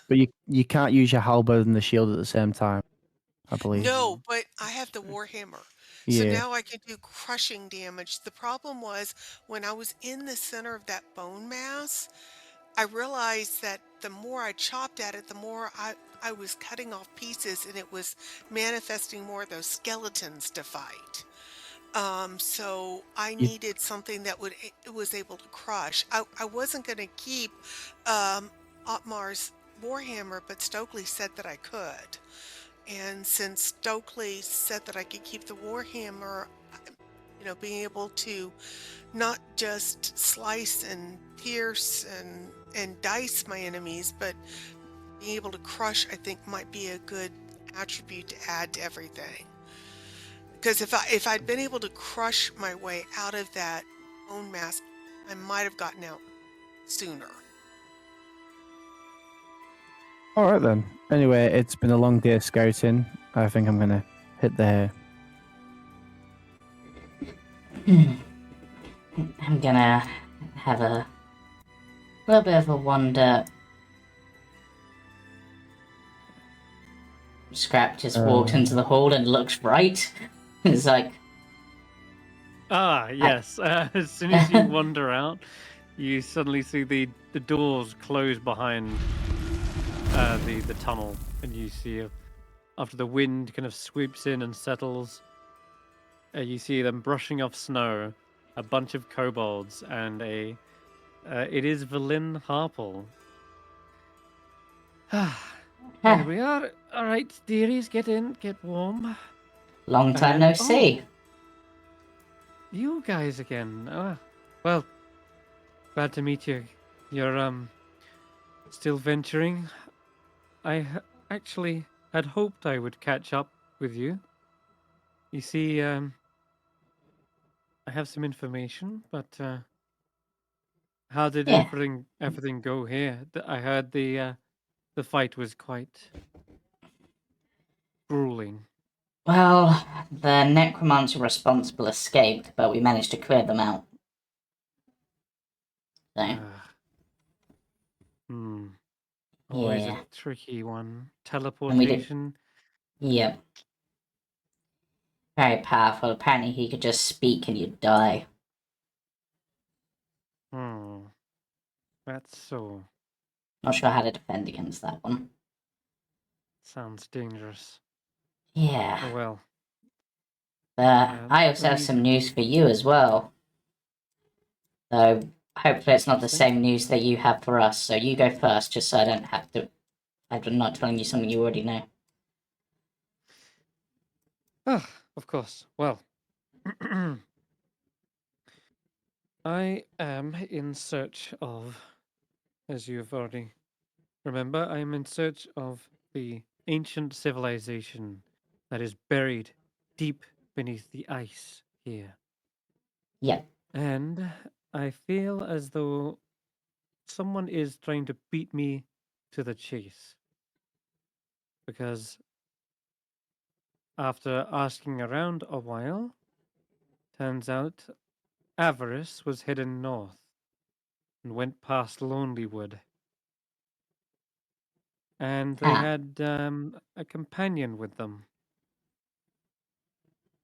But you can't use your halberd and the shield at the same time, I believe. No, but I have the warhammer. So Yeah. now I can do crushing damage. The problem was when I was in the center of that bone mass, I realized that the more I chopped at it, the more I was cutting off pieces and it was manifesting more of those skeletons to fight. So I needed something that was able to crush. I wasn't going to keep Otmar's Warhammer, but Stokely said that I could. And since Stokely said that I could keep the Warhammer, being able to not just slice and pierce and dice my enemies, but being able to crush, I think might be a good attribute to add to everything. Because if I'd been able to crush my way out of that bone mask, I might have gotten out sooner. All right then. Anyway, it's been a long day of scouting. I think I'm gonna hit the. I'm gonna have a little bit of a wander. Skrapp just walked into the hall and looks right. It's like, Ah, yes. As soon as you wander out, you suddenly see the doors close behind the tunnel, and you see after the wind kind of sweeps in and settles, you see them brushing off snow, a bunch of kobolds, and it is Valin Harple. There we are. All right, dearies, get in, get warm. long time no And- see. You guys again. Well, glad to meet you. You're still venturing. I actually had hoped I would catch up with you. You see, I have some information, but how did Yeah. everything go here? I heard the fight was quite grueling. Well, the necromancer responsible escaped, but we managed to clear them out. So, Always yeah. a tricky one. Teleportation. Yep. Very powerful. Apparently he could just speak and you'd die. That's so. Not sure how to defend against that one. Sounds dangerous. Yeah. Oh well. I also have some news for you as well. So hopefully it's not the same news that you have for us. So you go first, just so I don't have to. I'm not telling you something you already know. Ah, of course. Well, I am in search of, as you have already remember, I am in search of the ancient civilization that is buried deep beneath the ice here. Yep. And I feel as though someone is trying to beat me to the chase. Because after asking around a while, turns out Avarice was heading north and went past Lonelywood. And they had a companion with them.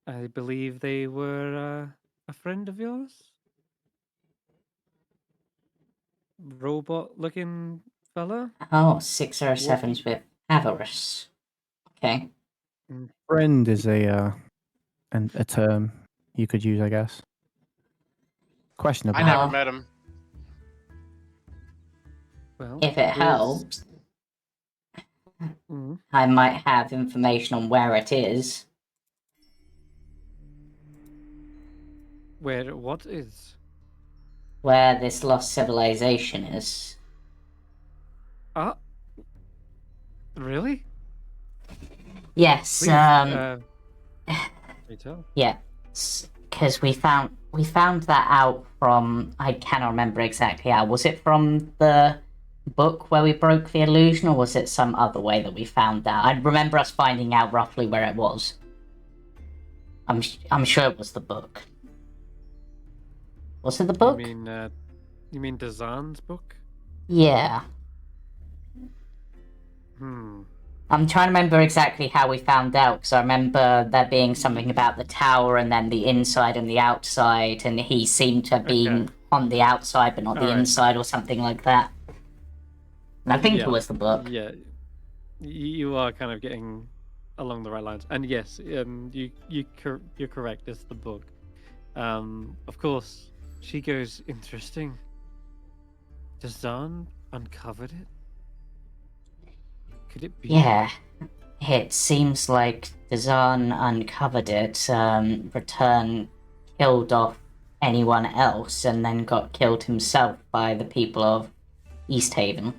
I believe they were a friend of yours? Robot-looking fella? Oh, 607's with Avarice. Okay. Friend is a term you could use, I guess. Questionable. I never met him. Well, if it helps, I might have information on where it is. Where what is? Where this lost civilization is. Really? Yes, Please, tell. yeah, because we found that out from, I cannot remember exactly how. Was it from the book where we broke the illusion, or was it some other way that we found out? I remember us finding out roughly where it was. I'm sure it was the book. Was it the book? You mean Dazan's book? Yeah. I'm trying to remember exactly how we found out, because I remember there being something about the tower and then the inside and the outside, and he seemed to have been on the outside but not the inside or something like that. And I think it was the book. Yeah, you are kind of getting along the right lines. And yes, you're correct, it's the book. Of course, she goes, interesting. Dazan uncovered it? could it be? Yeah, it seems like Dazan uncovered it, returned, killed off anyone else, and then got killed himself by the people of East Haven.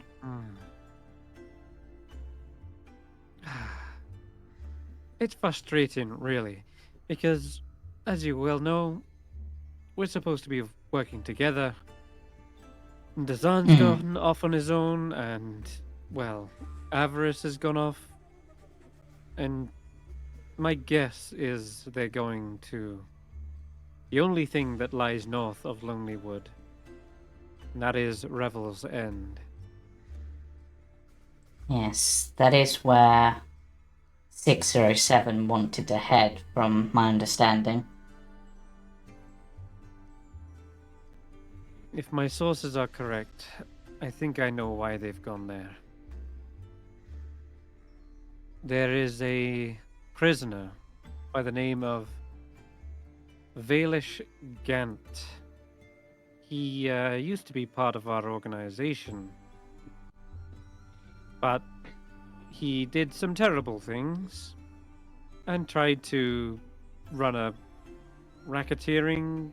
It's frustrating, really, because, as you well know, we're supposed to be working together. Dazan's gone off on his own, and, well, Avarice has gone off. And my guess is they're going to the only thing that lies north of Lonely Wood, and that is Revel's End. Yes, that is where 607 wanted to head, from my understanding. If my sources are correct, I think I know why they've gone there. There is a prisoner by the name of Valish Gant. He used to be part of our organization, but he did some terrible things and tried to run a racketeering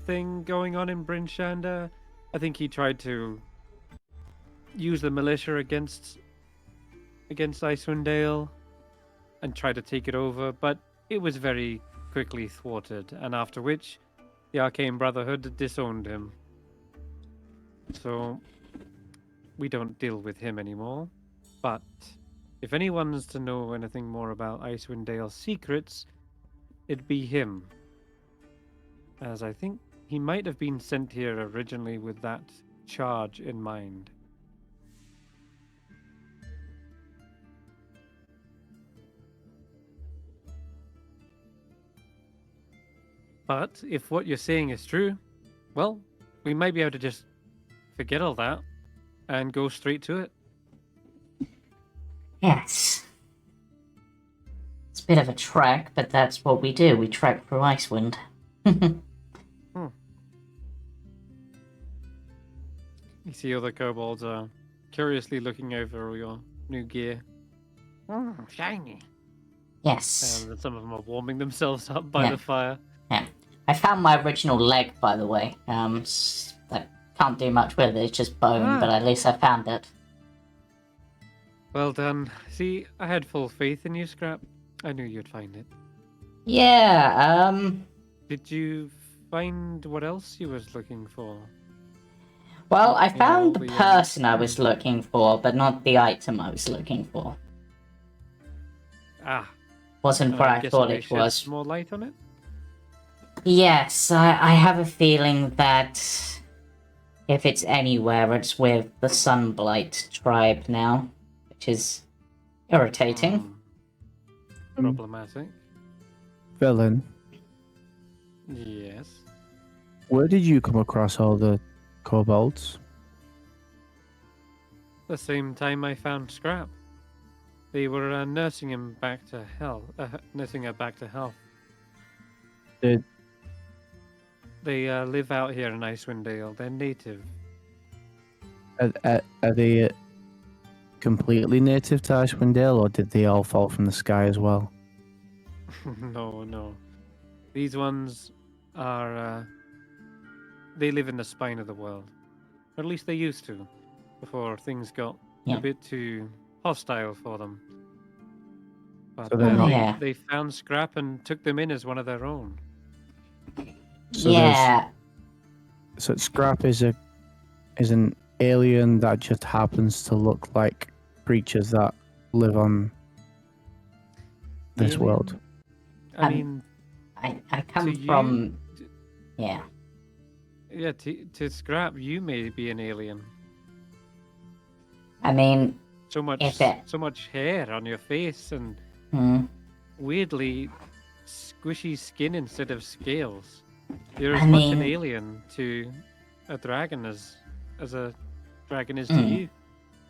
thing going on in Bryn Shander. I think he tried to use the militia against Icewindale and try to take it over, but it was very quickly thwarted, and after which the Arcane Brotherhood disowned him. So we don't deal with him anymore. But if anyone's to know anything more about Icewindale's secrets, it'd be him. As I think he might have been sent here originally with that charge in mind. But if what you're saying is true, well, we might be able to just forget all that and go straight to it. Yes. It's a bit of a trek, but that's what we do. We trek through Icewind. You see other kobolds are curiously looking over your new gear. Shiny. Yes. And some of them are warming themselves up by the fire. Yeah. I found my original leg, by the way. I can't do much with it, it's just bone, but at least I found it. Well done. See, I had full faith in you, Skrapp. I knew you'd find it. Yeah, Did you find what else you was looking for? well, I found all the the, person I was looking for, but not the item I was looking for. Wasn't where I guessing thought they it shed was. more light on it? Yes, I have a feeling that if it's anywhere, it's with the Sunblight tribe now, which is irritating. Problematic. Villain, Yes. where did you come across all the kobolds? The same time I found Skrapp. They were nursing him back to hell. Nursing her back to health. Did They live out here in Icewindale. They're native. are they completely native to Icewindale, or did they all fall from the sky as well? No. These ones are... they live in the spine of the world. Or at least they used to. Before things got a bit too hostile for them. But So they're not- they found Skrapp and took them in as one of their own. So Yeah, So Skrapp is an alien that just happens to look like creatures that live on this Alien? world. I mean, I come to from... you, Yeah. yeah, to Skrapp, you may be an alien. I mean, So much, If it- so much hair on your face and weirdly squishy skin instead of scales. You're as I much an mean- alien to a dragon as a dragon is to you.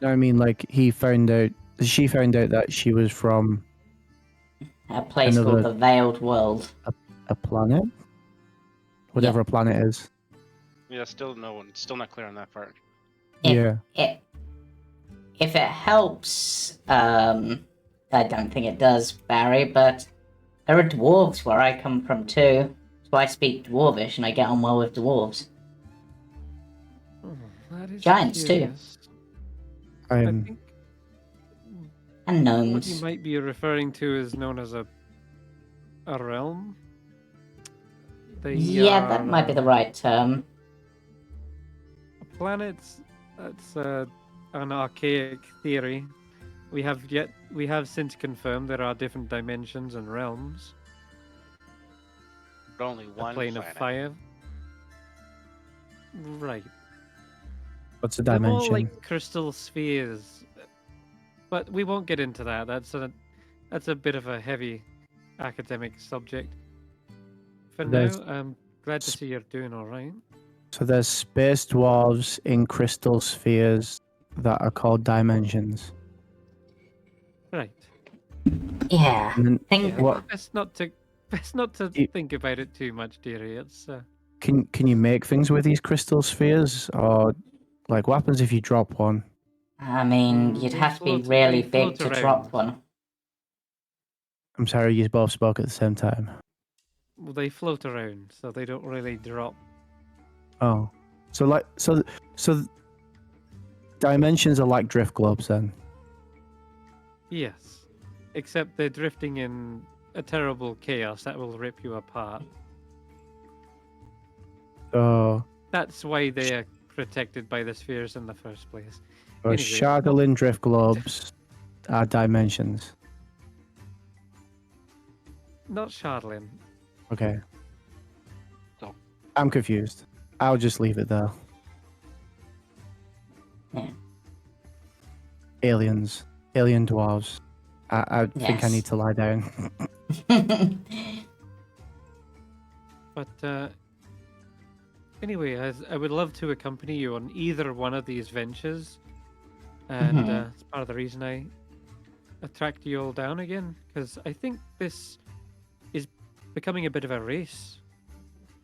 No, I mean, like she found out that she was from a place Another- called the Veiled World. a planet, whatever a planet is. Yeah, still not clear on that part. If, Yeah. if it helps, I don't think it does, Barry, but there are dwarves where I come from too. So I speak Dwarvish and I get on well with dwarves. Oh, that is Giants too. curious. I I'm think And what you gnomes. might be referring to is known as a realm. They Yeah, that might be the right term. planets. That's an archaic theory. We have since confirmed there are different dimensions and realms. But only A one plane planet. of fire. Right. what's the They're more dimension? like crystal spheres. But we won't get into that. That's a bit of a heavy academic subject. For There's- now, I'm glad to see you're doing all right. So there's space dwarves in crystal spheres that are called dimensions. Right. Yeah. And then Think what Best not to You- think about it too much, dearie. It's can you make things with these crystal spheres, or like what happens if you drop one? I mean, you'd they have to be float- really they big float to drop around. one. I'm sorry, you both spoke at the same time. Well, they float around, so they don't really drop. Oh, so dimensions are like drift globes then. Yes, except they're drifting in a terrible chaos that will rip you apart. So, That's why they are protected by the spheres in the first place. so Anyway, Shardolin drift globes are dimensions. Not Shardlin. Okay. So- I'm confused. I'll just leave it there. Yeah. Alien dwarves. I think I Yes. need to lie down. But anyway, I would love to accompany you on either one of these ventures, and Mhm. it's part of the reason I attract you all down again, because I think this is becoming a bit of a race.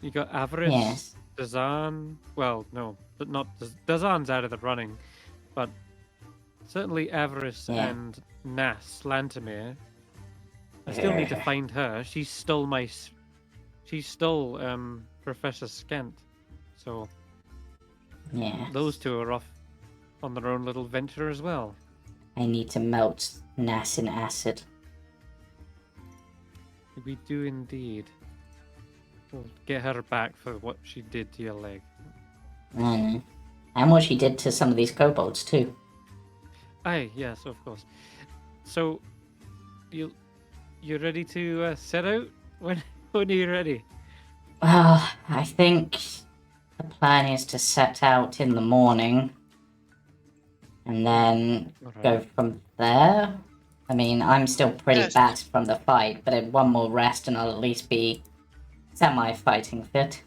You got Avarice, Yes. Dazan. Well, no, but not Dazan's out of the running, but certainly Avarice Yeah. and Nas Lantamir. I still need to find her. She stole Professor Scant. So Yeah. those two are off on their own little venture as well. I need to melt Nas in acid. We do indeed. We'll get her back for what she did to your leg. And what she did to some of these kobolds too. Aye, yes, of course. So, you ready to set out? When are you ready? Well, I think the plan is to set out in the morning and then Alright. go from there. I mean, I'm still pretty Yes. battered from the fight, but one more rest and I'll at least be semi-fighting fit.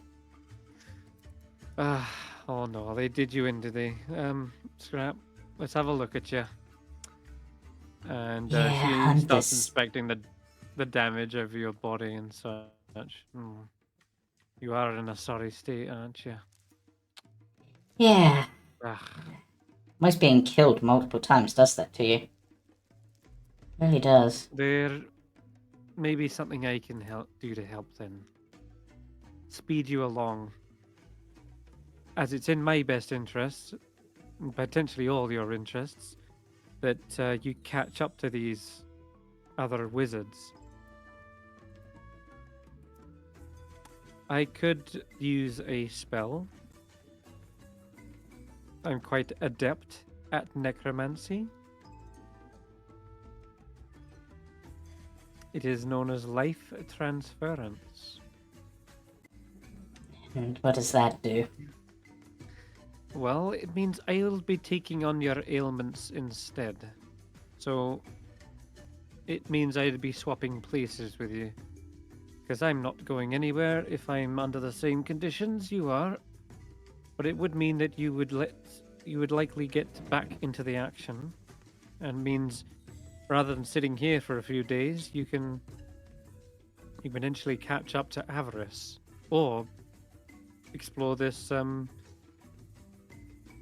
Oh no, they did you in, did they? Skrapp, let's have a look at you. And Yeah, she and starts this- inspecting the damage over your body and such. You are in a sorry state, aren't you? Yeah, Ah, most being killed multiple times does that to you. Really does. there may be something I can do to help then. Speed you along. As it's in my best interests, and potentially all your interests, that you catch up to these other wizards. I could use a spell. I'm quite adept at necromancy. It is known as life transference. And what does that do? Well, it means I'll be taking on your ailments instead. So, it means I'd be swapping places with you. Because I'm not going anywhere if I'm under the same conditions you are. But it would mean that you would likely get back into the action. And means, rather than sitting here for a few days, you can eventually catch up to Avarice. Or explore this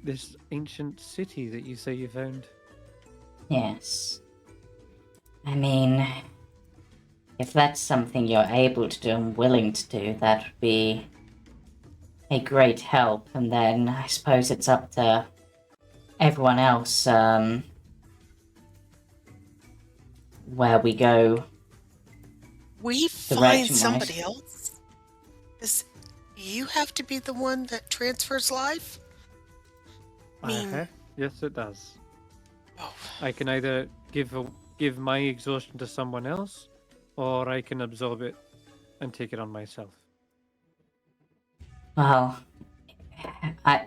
this ancient city that you say you found. Yes. I mean, if that's something you're able to do and willing to do, that would be a great help. And then I suppose it's up to everyone else where we go We find direction-wise. somebody else? Does you have to be the one that transfers life? I mean, Uh-huh. Yes, it does. oh, I can either give my exhaustion to someone else, or I can absorb it and take it on myself. Well, I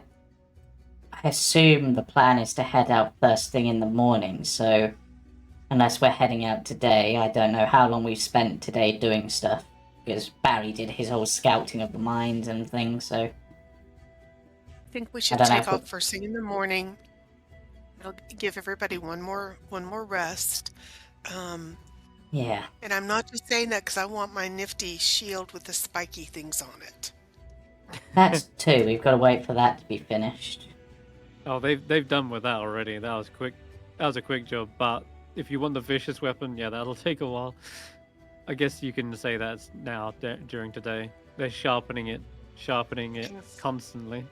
assume the plan is to head out first thing in the morning, so unless we're heading out today, I don't know how long we've spent today doing stuff, because Barry did his whole scouting of the mines and things, so... I think we should don't know take if we- off first thing in the morning. It'll give everybody one more rest. Yeah. And I'm not just saying that because I want my nifty shield with the spiky things on it. That's two. We've got to wait for that to be finished. Oh, they've done with that already. That was quick. That was a quick job. But if you want the vicious weapon, yeah, that'll take a while. I guess you can say that's now during today. They're sharpening it Yes. constantly.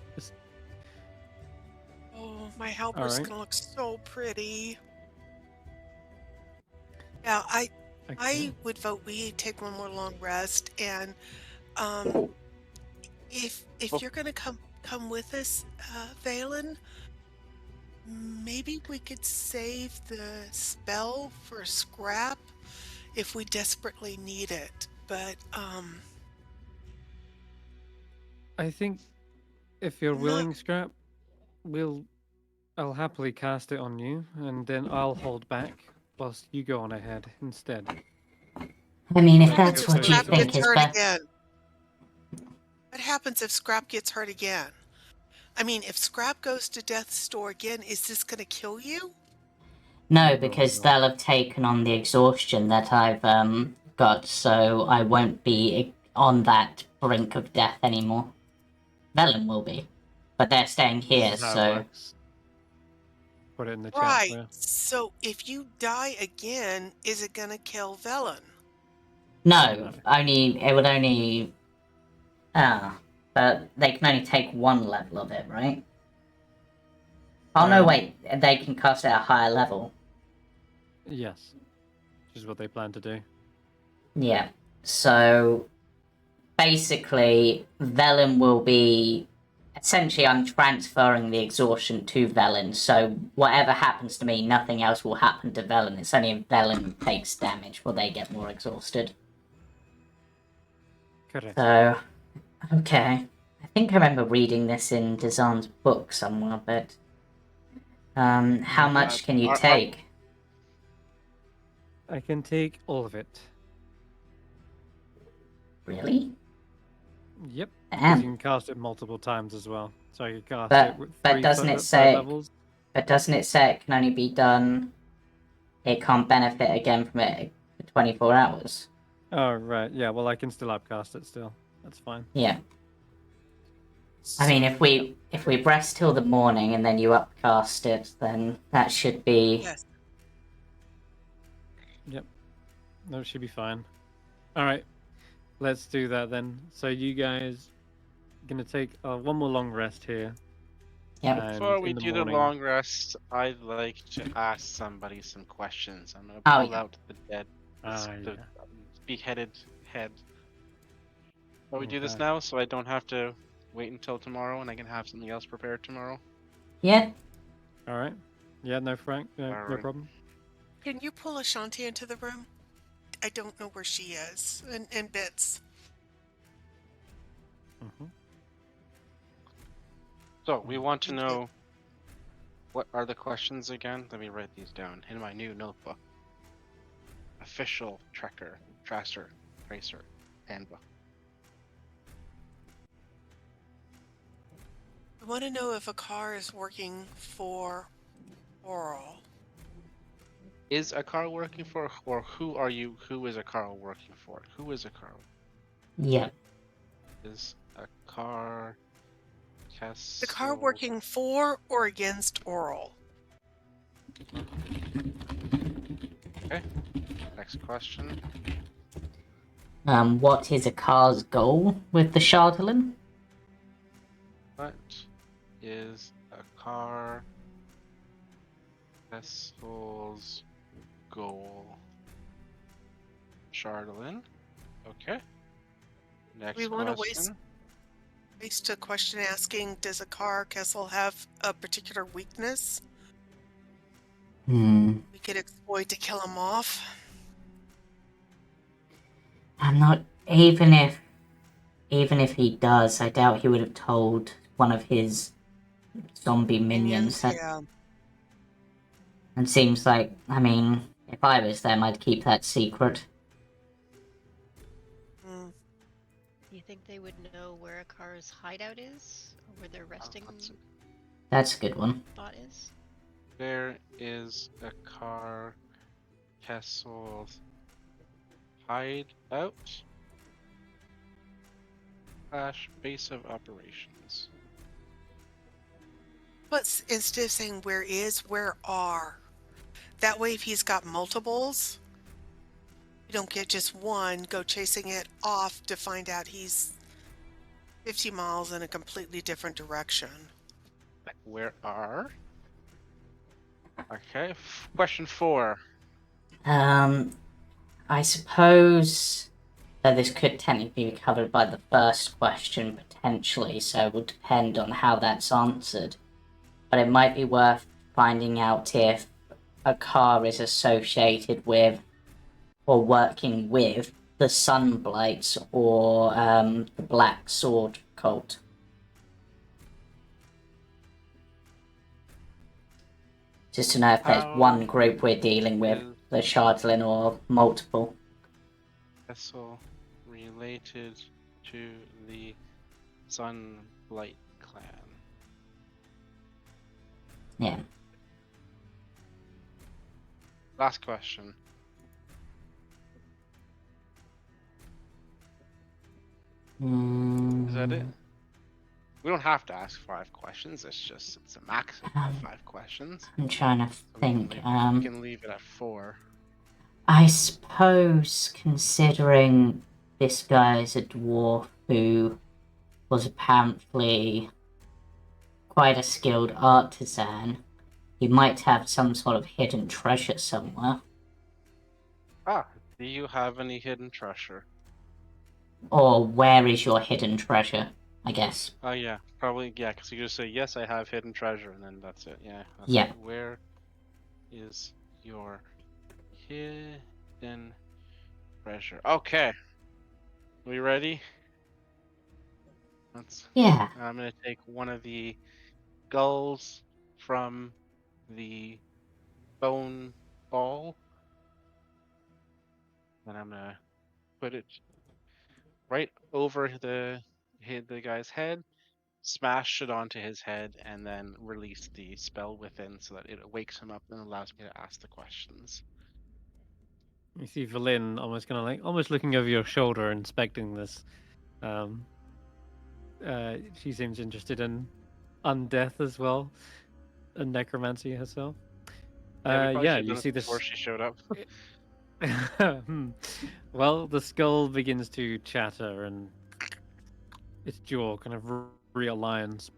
Oh, my helper's Alright. gonna look so pretty. Yeah, I Okay. would vote we take one more long rest, and if you're gonna come with us, Valen, maybe we could save the spell for Skrapp if we desperately need it. But I think if you're not- willing, Skrapp, I'll happily cast it on you, and then I'll hold back whilst you go on ahead instead. I mean, if What that's happens what if you Skrapp think gets is hurt best... again? What happens if Skrapp gets hurt again? I mean, if Skrapp goes to death's door again, is this gonna kill you? No, because no. they'll have taken on the exhaustion that I've got, so I won't be on that brink of death anymore. Velen will be, but they're staying here, This is how it so... works. Put it in the chat Right. for you. So if you die again, is it gonna kill Velen? No, it would only... but they can only take one level of it, right? Oh no, wait, they can cast it at a higher level. Yes. Which is what they plan to do. Yeah, so basically, Velen will be... Essentially, I'm transferring the exhaustion to Velen, so whatever happens to me, nothing else will happen to Velen. It's only if Velen takes damage will they get more exhausted. Correct. So, okay. I think I remember reading this in Dazan's book somewhere, but... how much can you take? I can take all of it. Really? Yep. Because you Damn. can cast it multiple times as well. So I can cast But- it with but three doesn't it third say- levels. But doesn't it say it can only be done... It can't benefit again from it for 24 hours? Oh, right. Yeah, well, I can still upcast it still. That's fine. Yeah. I mean, if we rest till the morning and then you upcast it, then that should be... Yes. No, it should be fine. Alright. Let's do that then. So you guys going to take one more long rest here. Yep. and Before we in the do morning- the long rest, I'd like to ask somebody some questions. I'm gonna Oh, pull yeah. out the dead, the yeah. beheaded head. Shall we do this Okay. now, so I don't have to wait until tomorrow, and I can have something else prepared tomorrow? Yeah. Alright. Yeah, no, Frank. No Alright. problem. Can you pull Ashanti into the room? I don't know where she is. And Bits. Mhm. So we want to Thank you. know, what are the questions again? Let me write these down in my new notebook. Official Tracer handbook. I want to know if a car is working for Oral. Is a car working for, or who is a car working for? Who is a car? Yeah. Is a car The car working for or against Oral? Okay. Next question. What is a car's goal with the Shardolin? What is a car vessel's goal? Chardolin. Okay. Next We want to waste question. a question asking, does a car Kessel have a particular weakness we could exploit to kill him off? I'm not. Even if he does, I doubt he would have told one of his zombie minions. Yeah. It seems like, I mean, if I was them, I'd keep that secret. Mm. Do you think they would know where a car's hideout is? Or where their resting That's a good one. spot is? Where is a car Kessel's hideout / base of operations? But instead of saying where is, where are? That way, if he's got multiples, you don't get just one, go chasing it off to find out he's 50 miles in a completely different direction. Where are? Okay. Question 4. I suppose that this could technically be covered by the first question, potentially, so it will depend on how that's answered. But it might be worth finding out if a car is associated with or working with the Sunblights or the Black Sword cult. Just to know if there's one group we're dealing with, the Shardolin, or multiple. Vessel related to the Sunblight clan. Yeah. Last question. Is that it? We don't have to ask 5 questions. It's a maximum of 5 questions. I'm trying to think. We can leave it at 4. I suppose, considering this guy is a dwarf who was apparently quite a skilled artisan, he might have some sort of hidden treasure somewhere. Do you have any hidden treasure? Or where is your hidden treasure, I guess. Oh, yeah. Probably, yeah, because you just say, yes, I have hidden treasure, and then that's it. Yeah. Yeah. Where is your hidden treasure? Okay. We ready? Yeah. I'm going to take one of the skulls from the bone ball, and I'm going to put it right over the guy's head, smash it onto his head, and then release the spell within so that it wakes him up and allows me to ask the questions. You see Valin almost looking over your shoulder, inspecting this. She seems interested in undeath as well, and necromancy herself. You see this before she showed up. Well, the skull begins to chatter, and its jaw kind of realigns,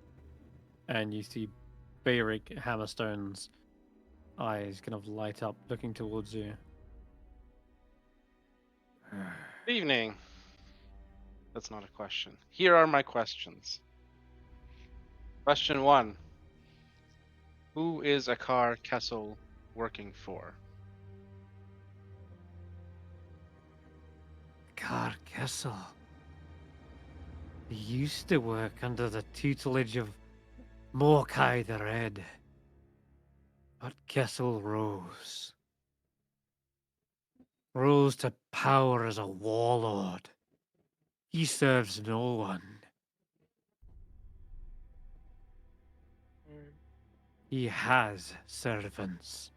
and you see Beric Hammerstone's eyes kind of light up, looking towards you. Good evening. That's not a question. Here are my questions. Question 1. Who is Akar Kessel working for? Akar Kessel. He used to work under the tutelage of Morkai the Red. But Kessel rose. Rose to power as a warlord. He serves no one. He has servants.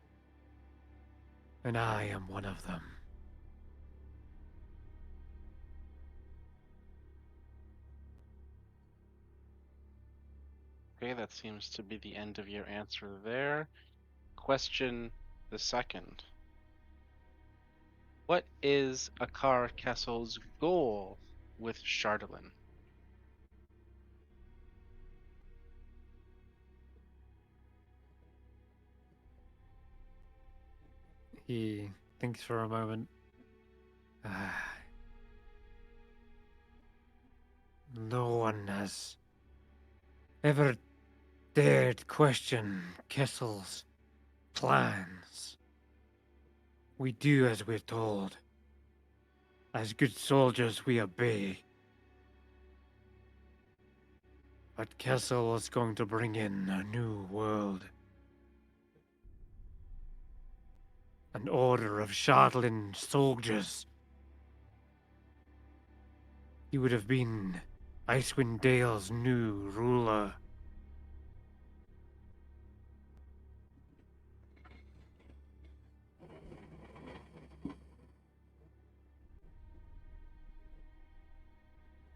And I am one of them. Okay, that seems to be the end of your answer there. question the second. What is Akar Kessel's goal with Chardalin? He thinks for a moment. No one has ever dared question Kessel's plans. We do as we're told. As good soldiers, we obey. But Kessel is going to bring in a new world. An order of Chardalin soldiers. He would have been Icewindale's new ruler.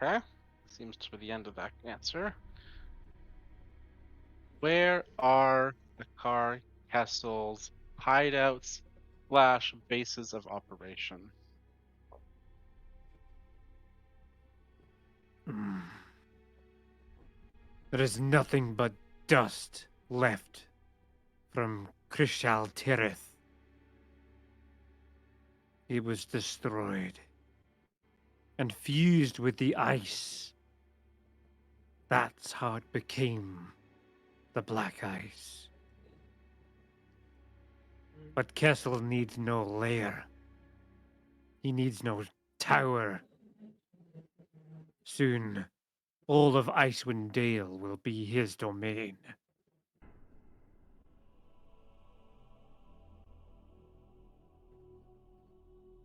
Okay, seems to be the end of that answer. Where are Akar Kessel's hideouts / bases of operation? There is nothing but dust left from Krishal Tirith. It was destroyed and fused with the ice. That's how it became the black ice. But Kessel needs no lair. He needs no tower. Soon, all of Icewindale will be his domain.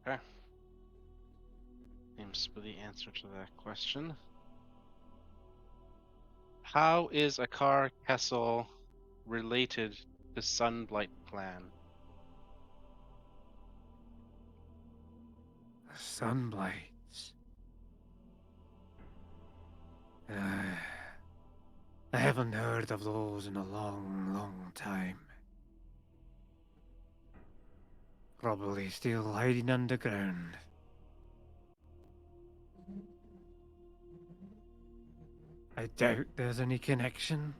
Okay. Seems to be the answer to that question. How is Akar Kessel related to Sunblight Clan? Sunblights. I haven't heard of those in a long, long time. Probably still hiding underground. I doubt there's any connection.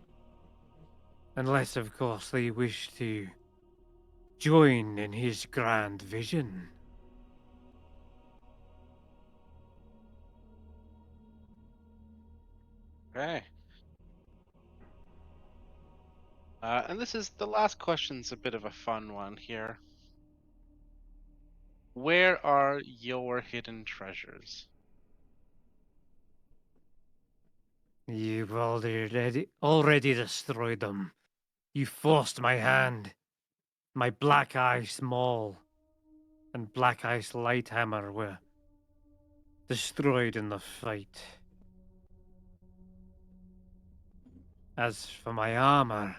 Unless, of course, they wish to join in his grand vision. Okay. And this is the last question's a bit of a fun one here. Where are your hidden treasures? You've already destroyed them. You forced my hand. My black ice maul and black ice lighthammer were destroyed in the fight. As for my armor,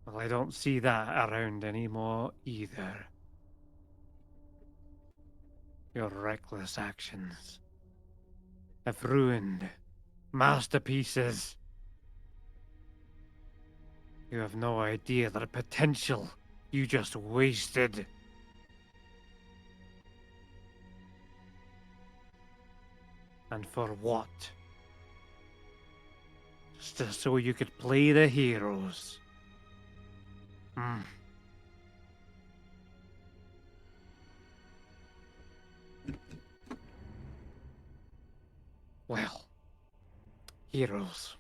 well, I don't see that around anymore either. Your reckless actions have ruined masterpieces. You have no idea the potential you just wasted. And for what? Just so you could play the heroes. Well, heroes.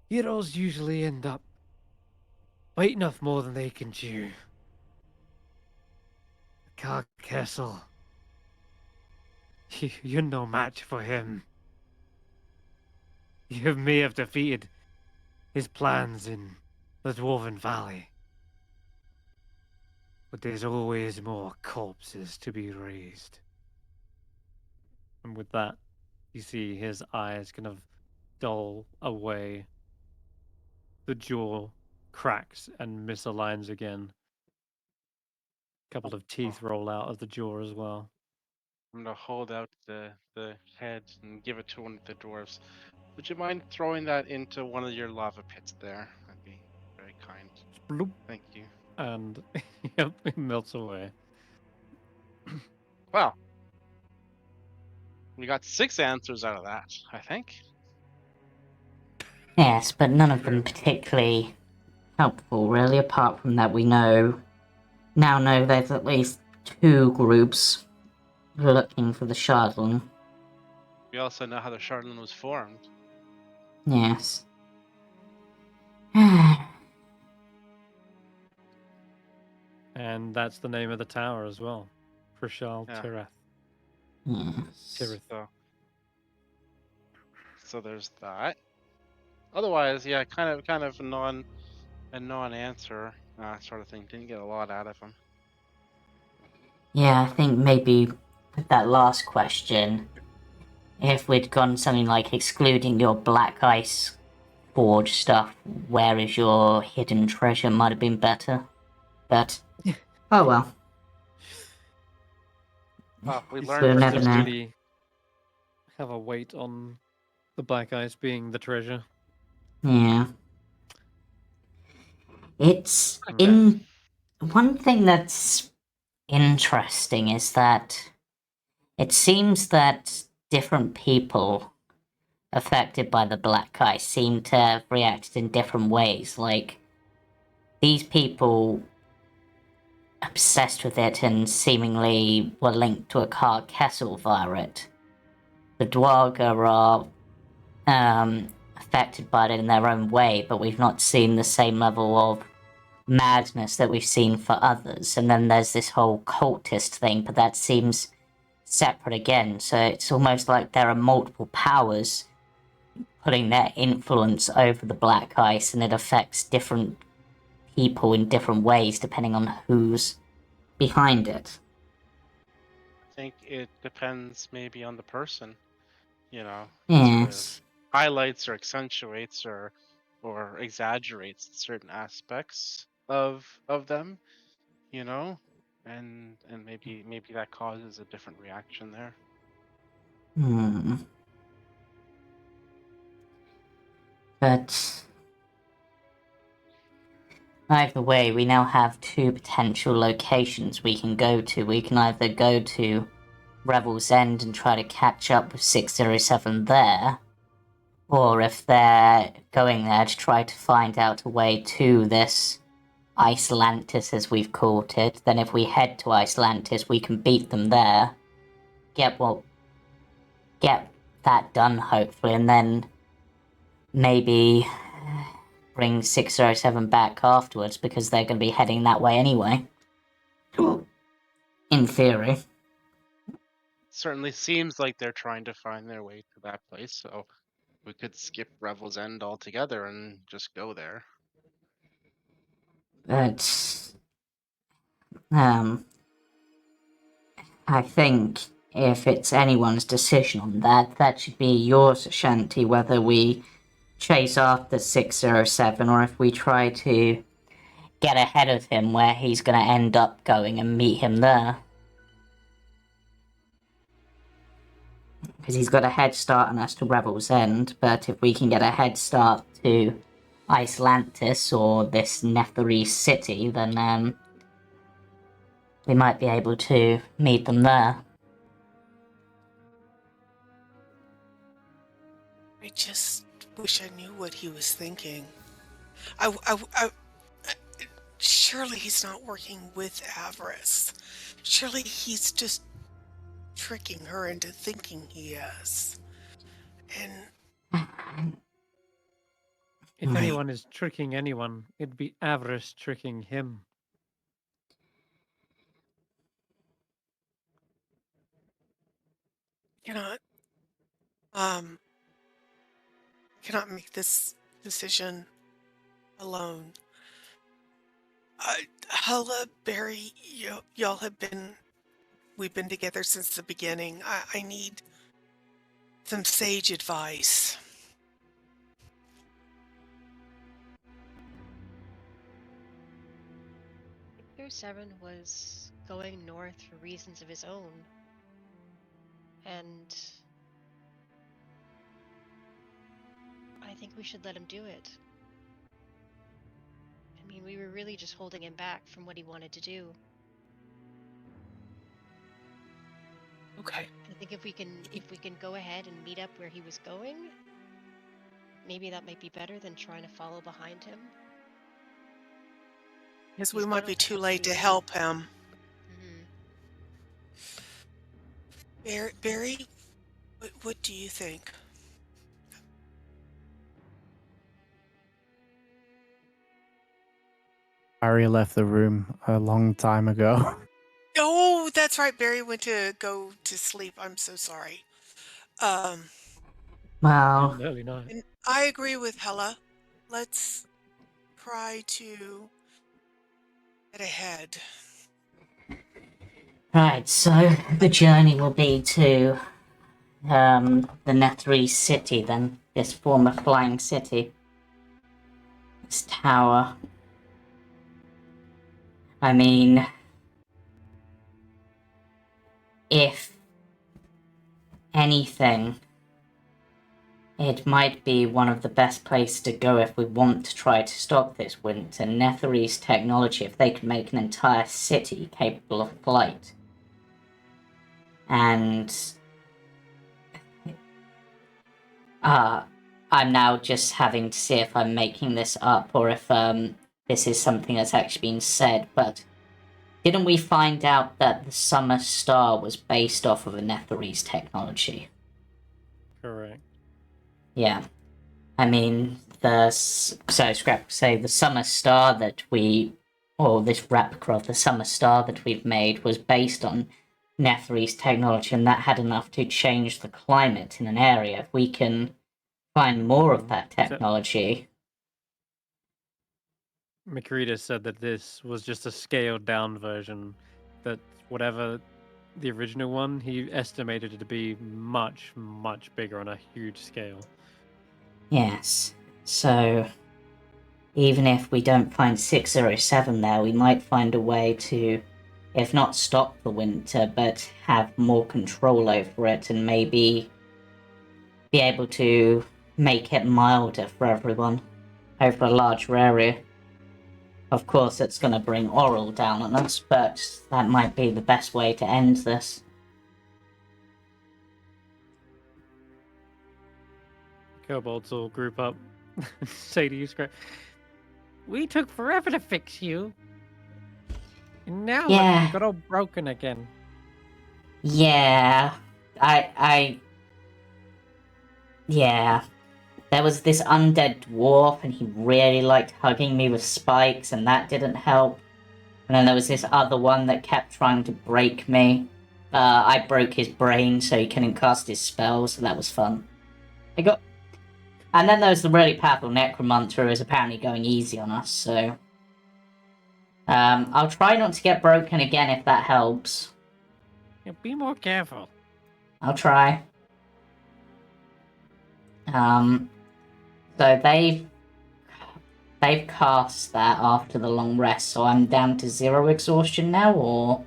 Heroes usually end up biting off more than they can chew. Kessel. You're no match for him. You may have defeated his plans in the Dwarven Valley. But there's always more corpses to be raised. And with that, you see his eyes kind of dull away. The jaw cracks and misaligns again. A couple of teeth roll out of the jaw as well. I'm gonna hold out the head and give it to one of the dwarves. Would you mind throwing that into one of your lava pits there? That'd be very kind. Bloop, Thank you. and yep, it melts away. Well, we got 6 answers out of that, I think. Yes, but none of them particularly helpful, really, apart from that we now know there's at least 2 groups looking for the Shardling. We also know how the Shardling was formed. Yes. And that's the name of the tower as well. Prishal Yeah. Tirath. Yes. Tirith. So there's that. Otherwise, yeah, kind of a non-answer sort of thing. Didn't get a lot out of him. Yeah, I think maybe with that last question, if we'd gone something like excluding your Black Ice Forge stuff, where is your hidden treasure might have been better. But, oh well. Well, we These learned from never questions know. really have a weight on the black ice being the treasure. Yeah. It's Mm. one thing that's interesting is that it seems that different people affected by the black ice seem to have reacted in different ways. Like, these people obsessed with it and seemingly were linked to a Carr Kessel via it. The Dwarga are affected by it in their own way, but we've not seen the same level of madness that we've seen for others. And then there's this whole cultist thing, but that seems separate again. So it's almost like there are multiple powers putting their influence over the black ice, and it affects different people in different ways depending on who's behind it. I think it depends maybe on the person, you know. Sort of Yes. highlights or accentuates or exaggerates certain aspects of them, you know, and maybe that causes a different reaction there. But either way, we now have 2 potential locations we can go to. We can either go to Revel's End and try to catch up with 607 there, or if they're going there to try to find out a way to this Icelantis, as we've called it, then if we head to Icelantis, we can beat them there, get that done, hopefully, and then maybe bring 607 back afterwards, because they're going to be heading that way anyway. In theory. Certainly seems like they're trying to find their way to that place, so we could skip Revel's End altogether and just go there. But I think if it's anyone's decision on that, that should be yours, Ashanti, whether we chase after 607 or if we try to get ahead of him where he's going to end up going and meet him there. Because he's got a head start on us to Revel's End, but if we can get a head start to Icelantis or this Netherese city, then we might be able to meet them there. I just wish I knew what he was thinking. Surely he's not working with avarice. Surely he's just tricking her into thinking he is. And If anyone is tricking anyone, it'd be avarice tricking him. cannot make this decision alone. Hulla, Barry, y'all we've been together since the beginning. I need some sage advice. Victor 7 was going north for reasons of his own. And I think we should let him do it. mean, we were really just holding him back from what he wanted to do. Okay. I think if we can go ahead and meet up where he was going, maybe that might be better than trying to follow behind him. Yes, He's we might got be a too lot late to lose. help him. Mm-hmm. Barry, what do you think? Barry left the room a long time ago. Oh, that's right. Barry went to go to sleep. I'm so sorry. Well, An early night. And I agree with Hulla. Let's try to get ahead. right, so the journey will be to the Netherese city then, this former flying city. This tower. I mean, if anything, it might be one of the best places to go if we want to try to stop this winter. Netherese technology, if they could make an entire city capable of flight. And I'm now just having to see if I'm making this up or if this is something that's actually been said, but didn't we find out that the Summer Star was based off of a Netherese technology? Correct. Yeah. I mean, Skrapp say the Summer Star that this replica of the Summer Star that we've made was based on Netherese technology, and that had enough to change the climate in an area. If we can find more of that technology. Makrita said that this was just a scaled down version, that whatever the original one, he estimated it to be much, much bigger on a huge scale. Yes. So, even if we don't find 607 there, we might find a way to, if not stop the winter, but have more control over it and maybe be able to make it milder for everyone over a larger area. Of course, it's going to bring Oral down on us, but that might be the best way to end this. Kobolds all group up, say to you, Skrapp, "We took forever to fix you. And now Yeah. we've got all broken again." Yeah. Yeah. There was this undead dwarf, and he really liked hugging me with spikes, and that didn't help. And then there was this other one that kept trying to break me. I broke his brain so he couldn't cast his spells, so that was fun. And then there was the really powerful necromancer who was apparently going easy on us, so... I'll try not to get broken again if that helps. Yeah, be more careful. I'll try. So they've cast that after the long rest, so I'm down to 0 exhaustion now, or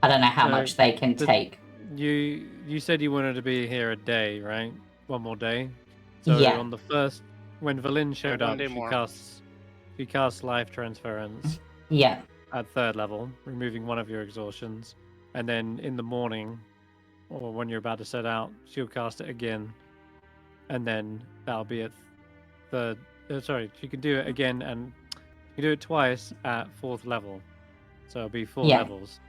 I don't know how much they can take. You said you wanted to be here a day, right? One more day. So Yeah. on the first, when Valin showed one up, day she more. cast life transference Yeah. at 3rd level, removing one of your exhaustions, and then in the morning, or when you're about to set out, she'll cast it again, and then that'll be at third. She can do it again, and you can do it twice at 4th level, so it'll be 4 Yeah. levels.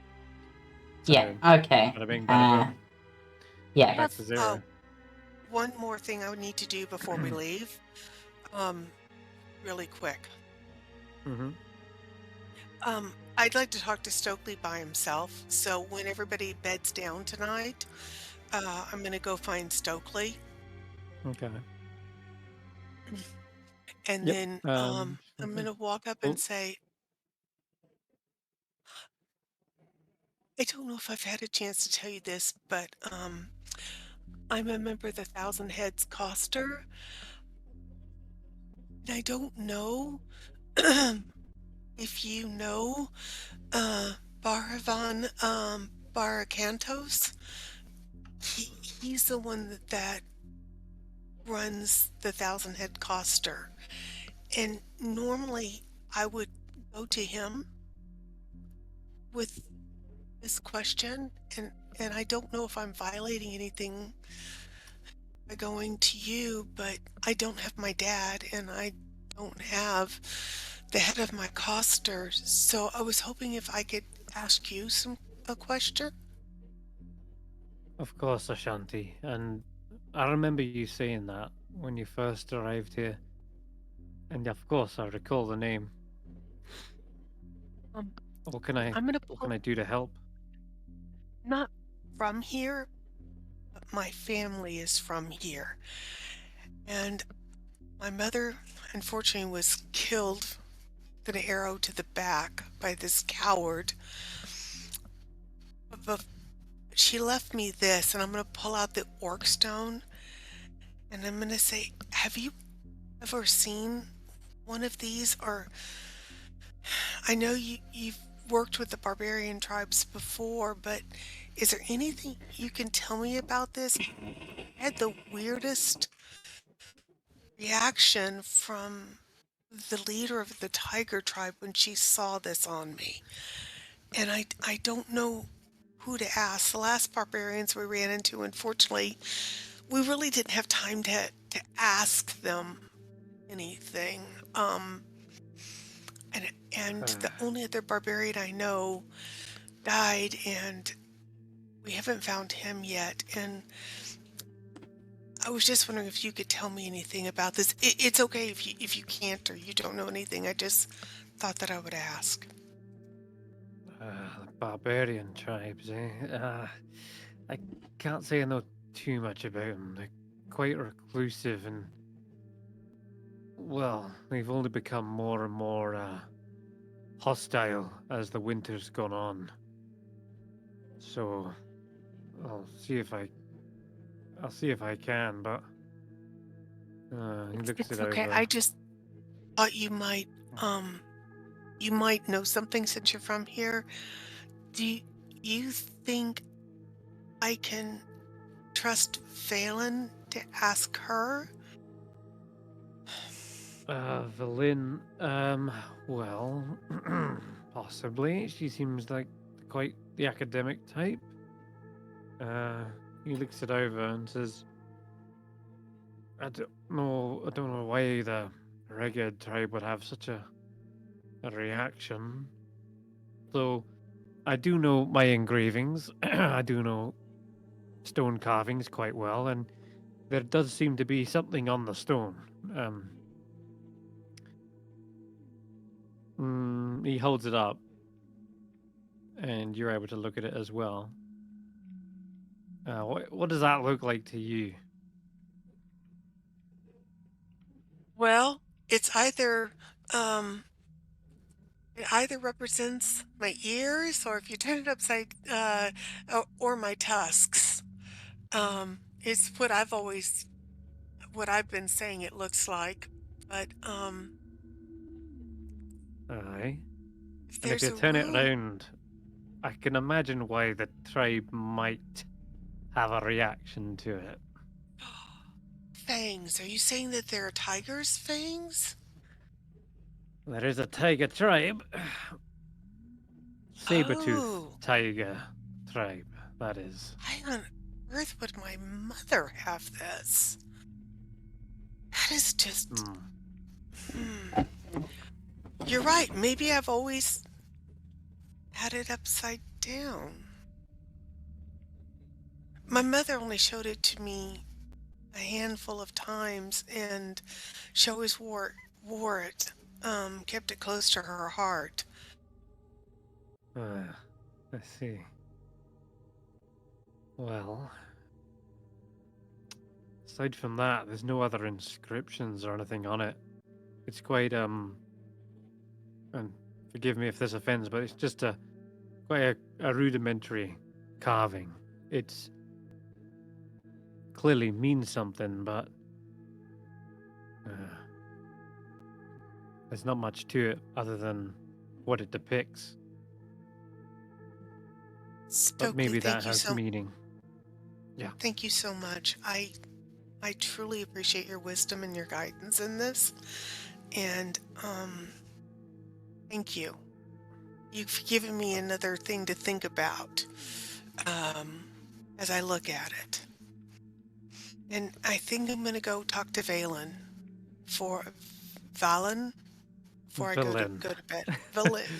So, Yeah. Okay. bada bing, bada boom. Yeah. Back to 0. One more thing I would need to do before we leave. Really quick. Mm-hmm. I'd like to talk to Stokely by himself. So when everybody beds down tonight, I'm going to go find Stokely. Okay. And Yep. then I'm going to walk up and say, I don't know if I've had a chance to tell you this, but I'm a member of the Thousand Heads Coster. And I don't know if you know Baravan Baracantos. He's the one that runs the Thousand Head Coster. And normally I would go to him with this question, and I don't know if I'm violating anything by going to you, but I don't have my dad, and I don't have the head of my coster, so I was hoping if I could ask you a question. Of course, Ashanti. And I remember you saying that when you first arrived here. And of course, I recall the name. Um, What can I I'm gonna what pull can I do to help? not from here, but my family is from here, and my mother unfortunately was killed with an arrow to the back by this coward. But she left me this, and I'm gonna pull out the orc stone, and I'm gonna say, have you ever seen one of these? Or I know you've worked with the barbarian tribes before, but is there anything you can tell me about this? I had the weirdest reaction from the leader of the tiger tribe when she saw this on me. And I don't know who to ask. The last barbarians we ran into, unfortunately, we really didn't have time to ask them anything. And the only other barbarian I know died, and we haven't found him yet. And I was just wondering if you could tell me anything about this. It's okay if you can't or you don't know anything. I just thought that I would ask. Barbarian tribes, eh? I can't say I know too much about them. They're quite reclusive and, well, they've only become more and more hostile as the winter's gone on. So I'll see if I can, but he looks It's it okay. over. I just thought you might know something since you're from here. Do you think I can trust Phelan to ask her? Valin, well, possibly. She seems like quite the academic type. He looks it over and says, I don't know why the Reged tribe would have such a reaction. Though I do know my engravings, I do know stone carvings quite well, and there does seem to be something on the stone. He holds it up, and you're able to look at it as well. What does that look like to you? Well, it's either it either represents my ears, or if you turn it upside, or my tusks. It's what I've been saying it looks like. But Aye. if And if there's you a turn it room, around, I can imagine why the tribe might have a reaction to it. fangs. Are you saying that there are tigers' fangs? There is a tiger tribe. Saber-tooth Oh, tiger tribe, that is. why on earth would my mother have this? That is just. You're right. Maybe I've always had it upside down. My mother only showed it to me a handful of times, and she always wore it, kept it close to her heart. I see. Well, aside from that, there's no other inscriptions or anything on it. It's quite and forgive me if this offends, but it's just quite a rudimentary carving. It's clearly means something, but there's not much to it other than what it depicts. Stokely, But maybe that thank you has meaning. Yeah. Thank you so much. I truly appreciate your wisdom and your guidance in this. And Thank you. You've given me another thing to think about as I look at it. And I think I'm going to go talk to Valen before I go to Villain. bed. Valen.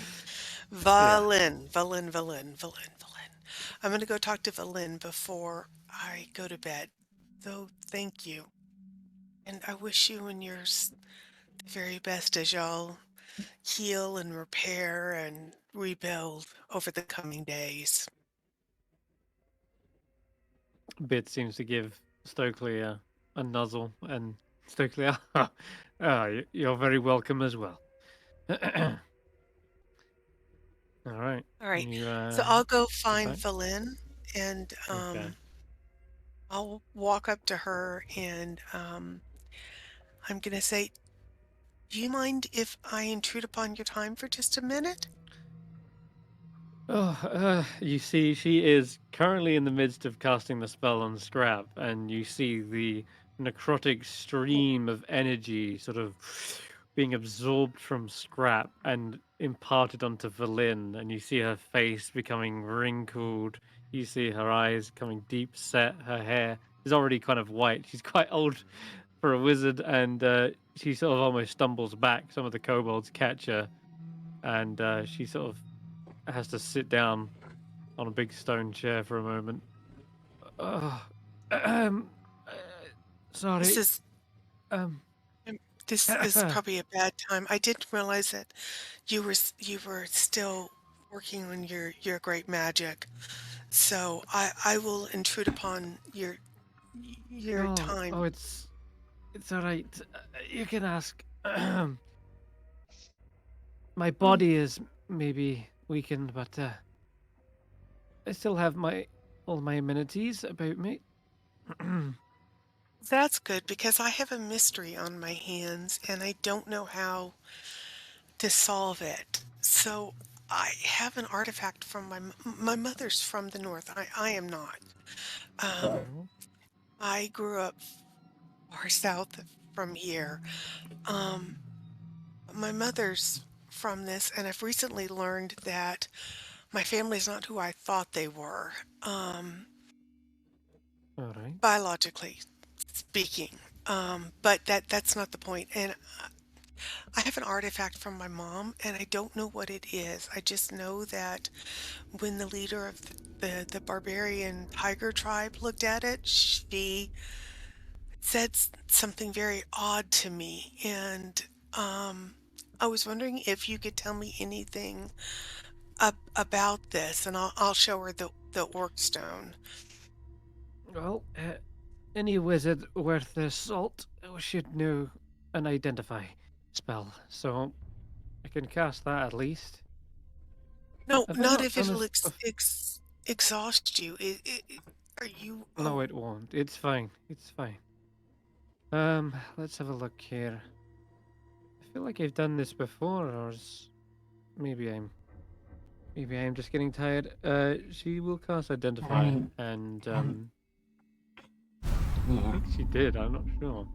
I'm going to go talk to Valen before I go to bed. So thank you. And I wish you and yours the very best as y'all heal and repair and rebuild over the coming days. Bit seems to give Stokely a nuzzle, and Stokely, you're very welcome as well. All right. All right. You, So I'll go head find back? Valen and Okay. I'll walk up to her and I'm going to say, do you mind if I intrude upon your time for just a minute? Oh, you see, she is currently in the midst of casting the spell on Skrapp, and you see the necrotic stream of energy sort of being absorbed from Skrapp and imparted onto Valin, and you see her face becoming wrinkled. You see her eyes becoming deep set. Her hair is already kind of white. She's quite old for a wizard, and she sort of almost stumbles back. Some of the kobolds catch her, and she sort of has to sit down on a big stone chair for a moment. Uh, um, uh, sorry. This is Um, this is probably a bad time. I didn't realize that you were still working on your great magic. So I will intrude upon your time. oh, it's all right. You can ask. My body is maybe weakened, but I still have all my amenities about me. That's good because I have a mystery on my hands and I don't know how to solve it. So I have an artifact from my mother's from the north. I am not. Oh, I grew up far south from here. My mother's from this, and I've recently learned that my family's not who I thought they were, all right. biologically speaking. But that's not the point. And I have an artifact from my mom, and I don't know what it is. I just know that when the leader of the barbarian tiger tribe looked at it, she said something very odd to me. And I was wondering if you could tell me anything about this, and I'll show her the orc stone. Well, any wizard worth their salt should know an identify spell, so I can cast that at least. No, Have I not not if done it'll this before? exhaust you. Are you? No, Oh, it won't. It's fine. It's fine. Let's have a look here. I feel like I've done this before, or maybe I'm just getting tired. She will cast identify, Um, and I Yeah. think she did. I'm not sure.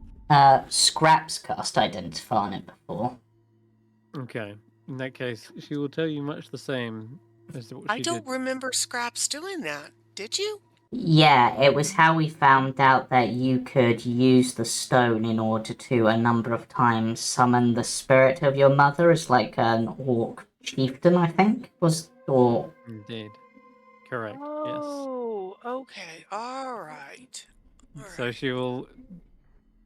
Scraps cast identify on it before. Okay. In that case, she will tell you much the same as what I she don't did. remember Scraps doing that. Did you? Yeah, it was how we found out that you could use the stone in order to a number of times summon the spirit of your mother as like an orc chieftain, I think or Indeed. Correct. Yes. Oh, okay. All right. All So right. she will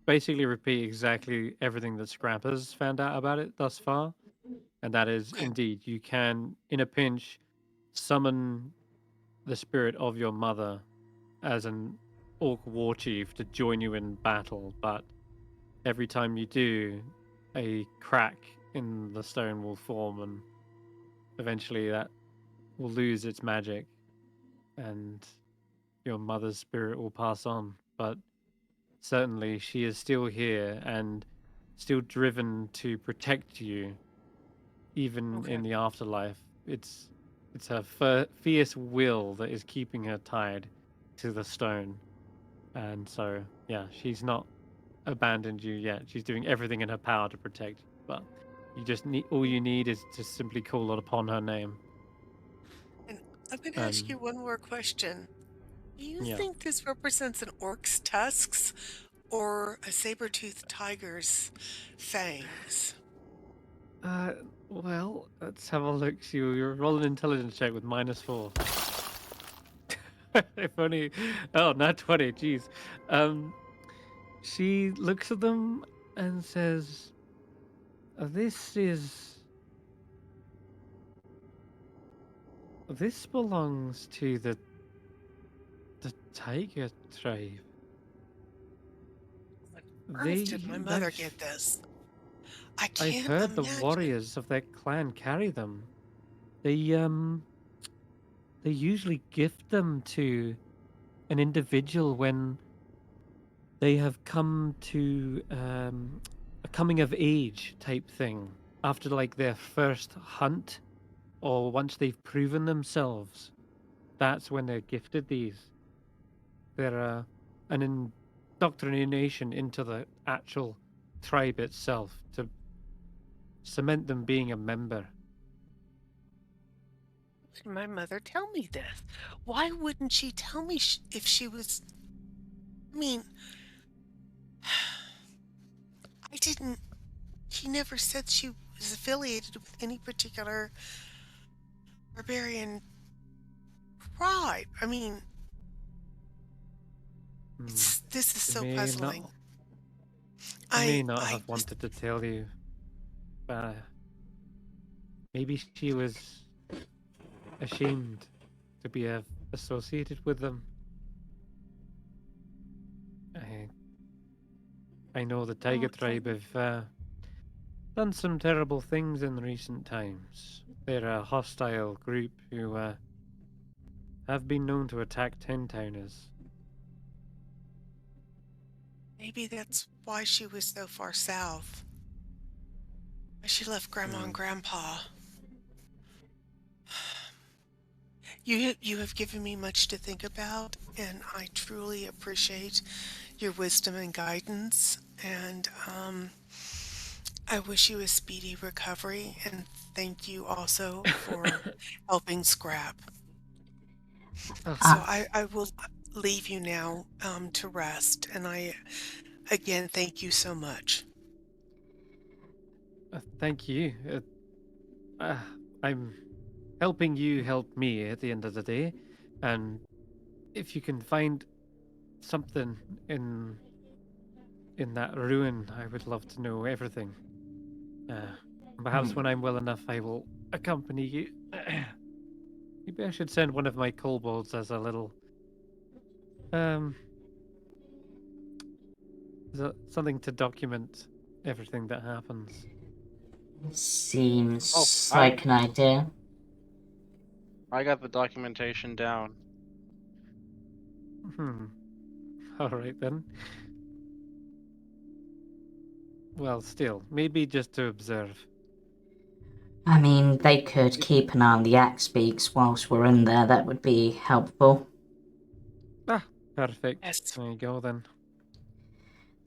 basically repeat exactly everything that Scrap has found out about it thus far. And that is Okay. indeed, you can, in a pinch, summon the spirit of your mother as an orc war chief to join you in battle. But every time you do, a crack in the stone will form, and eventually that will lose its magic, and your mother's spirit will pass on. But certainly, she is still here and still driven to protect you even Okay. in the afterlife. It's her fierce will that is keeping her tied to the stone, and so yeah, she's not abandoned you yet. She's doing everything in her power to protect you, but You just need all you need is to simply call upon her name. And I'm going to ask you one more question. Do you Yeah. think this represents an orc's tusks or a saber-toothed tiger's fangs? Well, let's have a look. You're roll an intelligence check with -4. If only. Oh, not 20. Jeez. She looks at them and says, This belongs to the tiger tribe. Earth did my mother get this? I I've can't heard the imagine. warriors of their clan carry them. They usually gift them to an individual when they have come to a coming of age type thing after like their first hunt or once they've proven themselves. That's when they're gifted these. They're an indoctrination into the actual tribe itself to cement them being a member. Why did my mother tell me this? Why wouldn't she tell me if she was... I mean, I didn't... She never said she was affiliated with any particular barbarian tribe. I mean, this is so puzzling. I may not have wanted to tell you, but maybe she was ashamed to be associated with them. I know the tiger tribe have done some terrible things in recent times. They're a hostile group who have been known to attack 10-towners. Maybe that's why she was so far south. Why she left Grandma and Grandpa. You have given me much to think about, and I truly appreciate your wisdom and guidance. And I wish you a speedy recovery, and thank you also for helping Skrapp. So I will leave you now to rest, and I again thank you so much. Thank you. I'm helping you help me at the end of the day, and if you can find something in that ruin, I would love to know everything. Perhaps when I'm well enough, I will accompany you. Maybe I should send one of my kobolds as a little something to document everything that happens. Seems like an idea. I got the documentation down. All right then. Well, still, maybe just to observe. I mean, they could keep an eye on the axe beaks whilst we're in there. That would be helpful. Perfect. Yes. There you go then.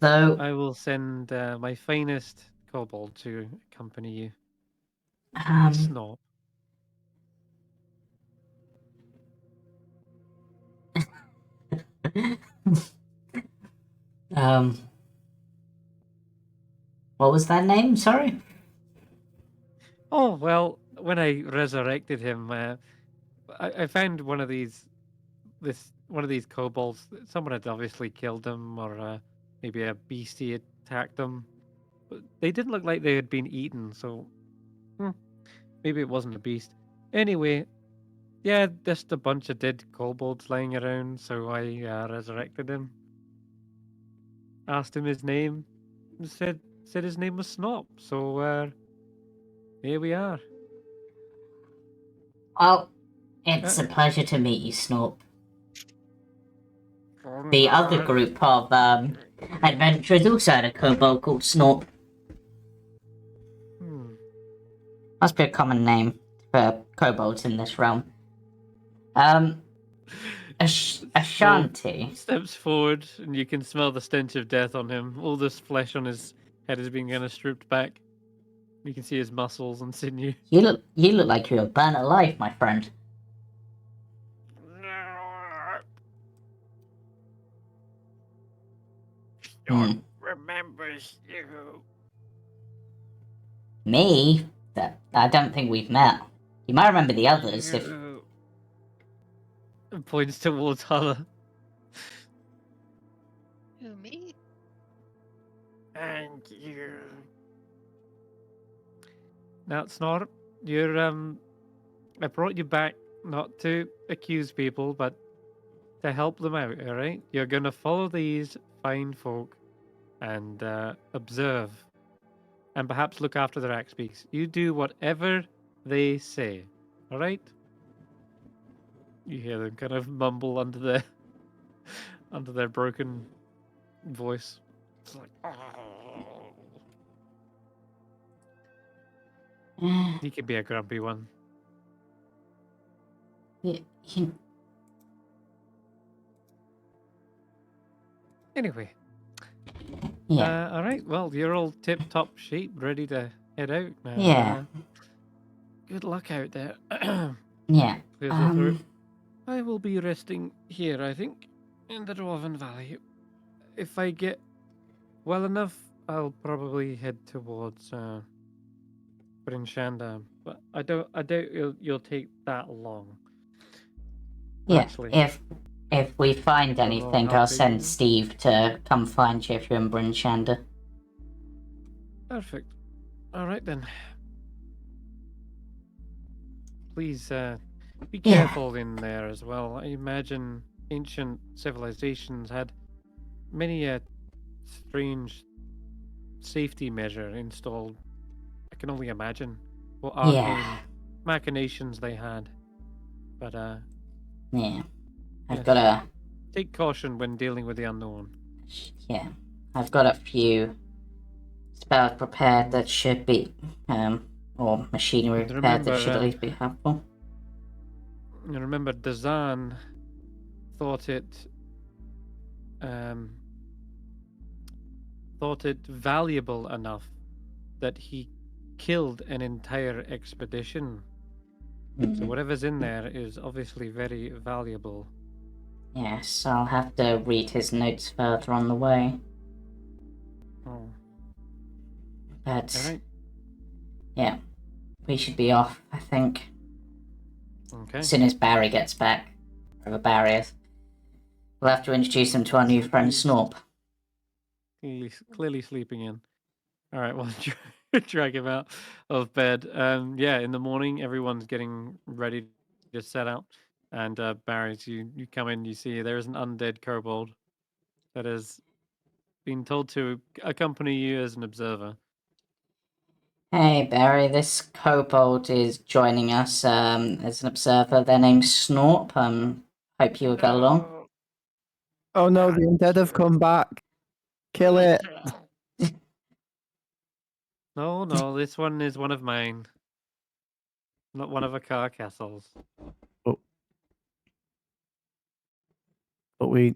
Though I will send my finest kobold to accompany you. Snob. What was that name? Sorry. Oh well, when I resurrected him, I found one of these kobolds. Someone had obviously killed them, or maybe a beastie attacked them. But they didn't look like they had been eaten, so maybe it wasn't a beast. Anyway, yeah, just a bunch of dead kobolds lying around, so I resurrected him. Asked him his name, and said his name was Snop. So here we are. Well, it's a pleasure to meet you, Snorp. The other group of adventurers also had a kobold called Snorp. Must be a common name for kobolds in this realm. Ashanti steps forward, and you can smell the stench of death on him. All this flesh on his head is being kind of stripped back. You can see his muscles and sinew. You look like you were burnt alive, my friend. John remembers you. Me? I don't think we've met. You might remember the others if... You. And points towards Hulla. Who, me? And you. Now, Snort, you're I brought you back not to accuse people, but to help them out. All right, you're gonna follow these fine folk and observe, and perhaps look after their axe beaks. You do whatever they say. All right. You hear them kind of mumble under their broken voice. It's like, oh. He could be a grumpy one. Anyway. Yeah. All right. Well, you're all tip-top shape, ready to head out now. Yeah. Good luck out there. Yeah. Clears her throat. I will be resting here, I think, in the Dwarven Valley. If I get well enough, I'll probably head towards Brinshanda, but I doubt you'll take that long. Yeah. Actually, if we find anything, I'll send Steve to come find you if you're in Brinshanda. Perfect. All right then. Please be careful in there as well. I imagine ancient civilizations had many a strange safety measure installed. I can only imagine what arcane machinations they had. But yeah, I've got a take caution when dealing with the unknown. Yeah, I've got a few spells prepared that should be or machinery prepared that should at least be helpful. And remember, Dazan thought it valuable enough that he killed an entire expedition. So whatever's in there is obviously very valuable. Yes, I'll have to read his notes further on the way. Oh. But all right. Yeah, we should be off, I think. Okay. As soon as Barry gets back, wherever Barry is, we'll have to introduce him to our new friend Snorp. Clearly sleeping in. All right, well, drag him out of bed. Yeah, in the morning, everyone's getting ready to set out. And Barry, you come in, you see there is an undead kobold that has been told to accompany you as an observer. Hey Barry, this kobold is joining us as an observer. Their name's Snorp. Hope you will get along. Oh no, the undead have come back. Kill it. No, this one is one of mine. Not one of a car castles. Oh. But we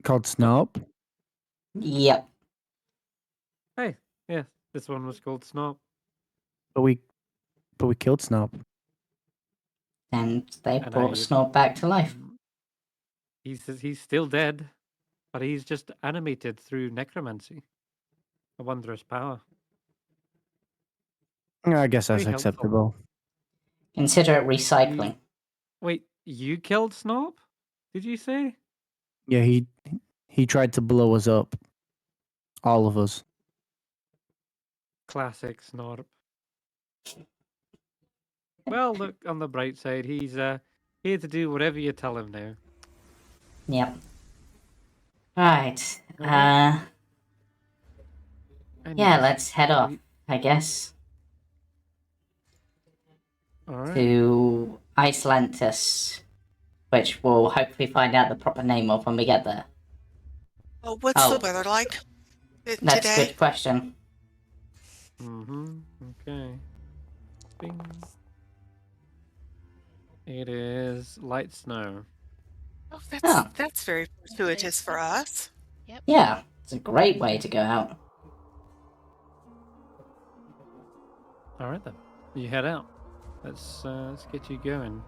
called Snorp. Yep. Hey, yes, this one was called Snorp. But we killed Snorp. And they brought Snorp back to life. He's still dead, but he's just animated through necromancy. A wondrous power. I guess that's acceptable. Consider it recycling. Wait, you killed Snorp? Did you say? Yeah, he tried to blow us up. All of us. Classic Snorp. Well, look, on the bright side, he's here to do whatever you tell him now. Yep. Right. Yeah, let's head off, I guess. Alright. To Icelantis, which we'll hopefully find out the proper name of when we get there. Oh, what's the weather like today? That's a good question. Okay. Bing. It is light snow. Oh, that's very fortuitous for us. Yep. Yeah, it's a great way to go out. All right then. You head out. Let's get you going.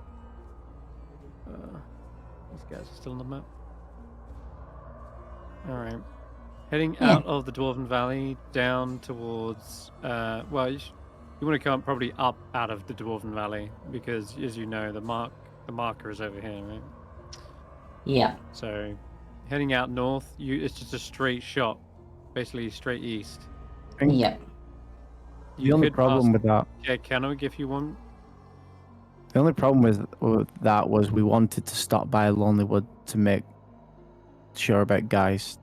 These guys are still on the map. All right. Heading Yeah. out of the Dwarven Valley down towards. Well, you want to come probably up out of the Dwarven Valley because, as you know, the marker is over here, right? Yeah. So, heading out north, it's just a straight shot, basically straight east. I think Yeah. the only problem with that, Canog if you want. the only problem with that was we wanted to stop by Lonelywood to make sure about guys,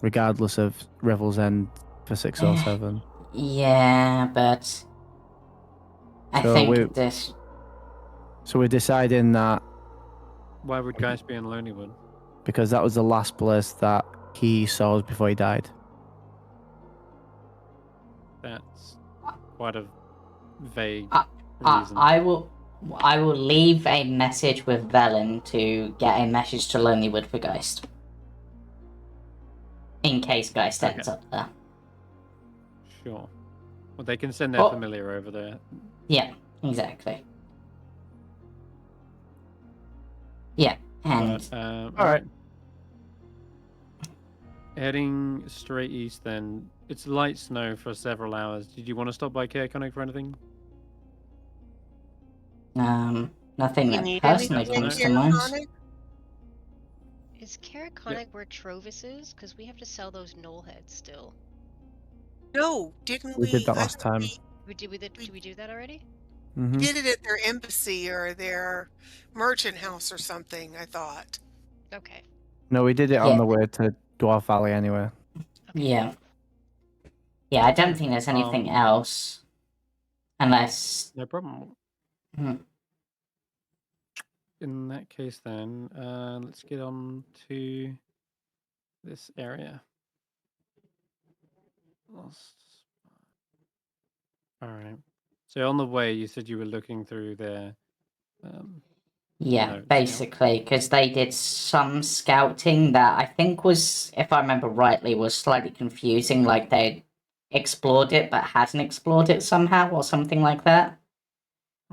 regardless of Revel's End for 607. Yeah, but I So think this. So we're deciding that Why would guys be in Lonelywood? because that was the last place that he saw us before he died. That's quite a vague I, reason. I will leave a message with Velen to get a message to Lonelywood for Geist. In case Geist ends up there. Sure. Well, they can send their familiar over there. Yeah, exactly. Yeah, and... All right. Heading straight east then. It's light snow for several hours. Did you want to stop by Caerconnick for anything? Nothing We that need personally anything comes to here mind. on it? Is Caerconnick where Trovis is? Because we have to sell those knollheads still. No, didn't We we? did that I last thought time. Did we do that already? we did it at their embassy or their merchant house or something, I thought. Okay. No, we did it on the way to Dwarf Valley anyway. Okay. Yeah. Yeah, I don't think there's anything else. Unless... No problem. In that case then, let's get on to this area. Alright. So on the way, you said you were looking through their... yeah, notes, basically, because they did some scouting that I think was, if I remember rightly, was slightly confusing, like they explored it but hadn't explored it somehow, or something like that.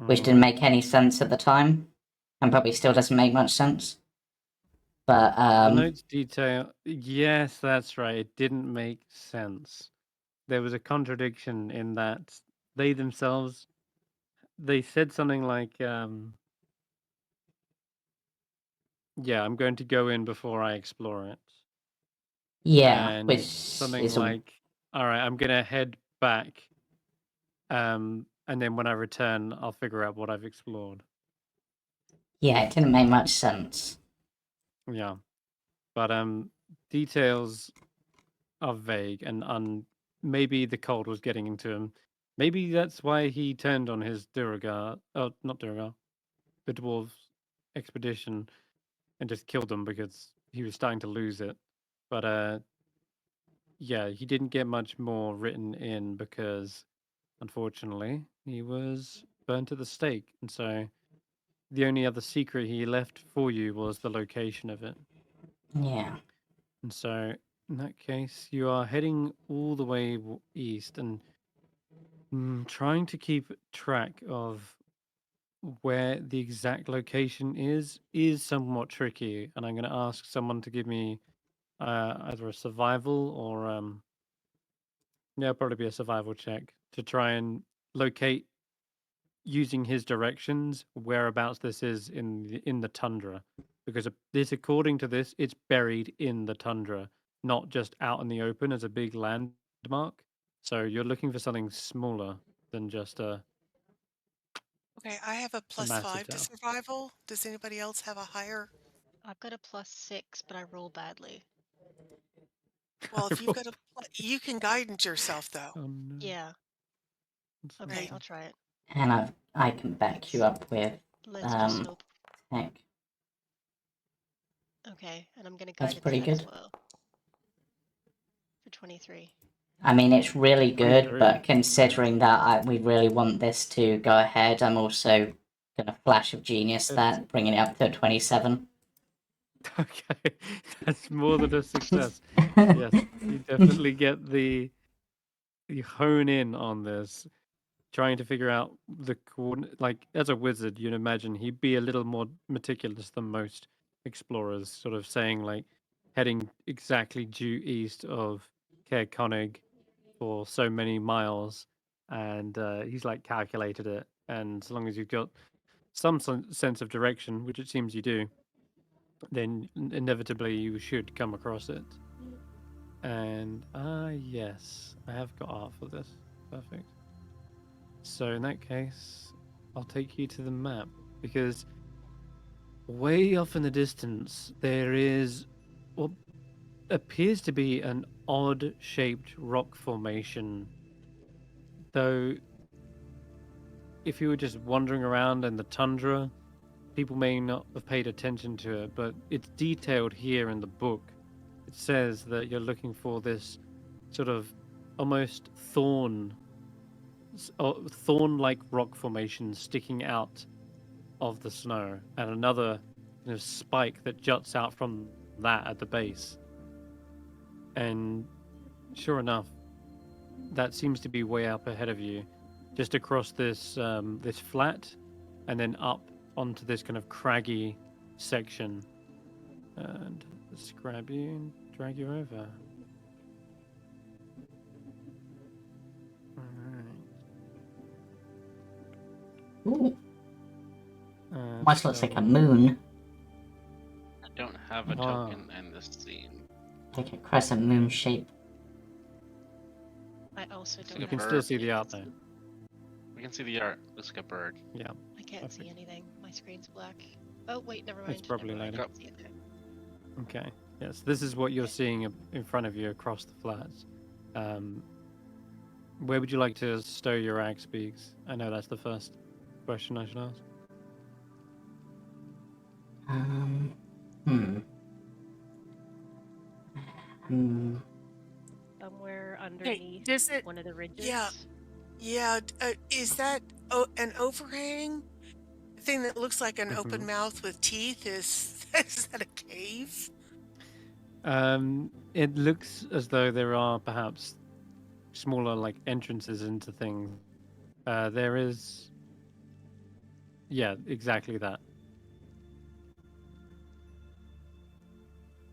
Which didn't make any sense at the time, and probably still doesn't make much sense. But the notes detail, yes, that's right. It didn't make sense. There was a contradiction in that they themselves, they said something like, yeah, I'm going to go in before I explore it. yeah, And which something is like, all right, I'm gonna head back, and then when I return, I'll figure out what I've explored. Yeah, it didn't make much sense. Yeah, but details are vague, and maybe the cold was getting into him. Maybe that's why he turned on his Duergar, not Duergar, the dwarves expedition, and just killed them because he was starting to lose it. But yeah, he didn't get much more written in because, unfortunately, he was burned at the stake, and so the only other secret he left for you was the location of it. Yeah. And so, in that case, you are heading all the way east and trying to keep track of where the exact location is somewhat tricky. And I'm going to ask someone to give me either a survival or yeah, probably be a survival check to try and locate using his directions whereabouts this is in the tundra, because this, according to this, it's buried in the tundra, not just out in the open as a big landmark. So you're looking for something smaller than just a Okay, I have a plus massive 5 to tower. survival. Does anybody else have a higher? I've got a +6, but I roll badly. Well, if you've got a, you can guidance yourself though. Oh, no. Yeah. Okay, Right. I'll try it. And I can back you up with Let's just hope. tech. Okay, and I'm gonna That's guide it pretty that as good. well. For 23. I mean, it's really good, 23. but considering that we really want this to go ahead, I'm also gonna flash of genius that, bringing it up to 27. Okay, that's more than a success. Yes, you definitely get you hone in on this. trying to figure out the coordinate. Like, as a wizard, you'd imagine he'd be a little more meticulous than most explorers, sort of saying, like, heading exactly due east of Caer Konig for so many miles. And he's, like, calculated it. And as long as you've got some sense of direction, which it seems you do, then inevitably you should come across it. And yes, I have got art for this. Perfect. So in that case, I'll take you to the map, because way off in the distance there is what appears to be an odd shaped rock formation. Though if you were just wandering around in the tundra, people may not have paid attention to it, but it's detailed here in the book. It says that you're looking for this sort of almost thorn-like rock formation sticking out of the snow, and another kind of spike that juts out from that at the base. And sure enough, that seems to be way up ahead of you, just across this this flat, and then up onto this kind of craggy section. And let's grab you and drag you over. Ooh, Alright. much looks like a moon. I don't have a Wow. token in this scene. Like a crescent moon shape. I also don't. You You have can bird. still a see the token. art though. We can see the art. Looks like a bird. Yeah. I can't see Perfect. anything. My screen's black. Oh wait, never mind. It's probably never mind. I loading. can see it there. Okay. Yes, this is what you're seeing in front of you across the flats. Where would you like to stow your axe beaks? I know that's the first question I should ask. Hmm. Somewhere underneath does it? one of the ridges. Yeah. Is that an overhang? The thing that looks like an open mouth with teeth is that a cave? It looks as though there are perhaps smaller like entrances into things. There is, yeah, exactly that.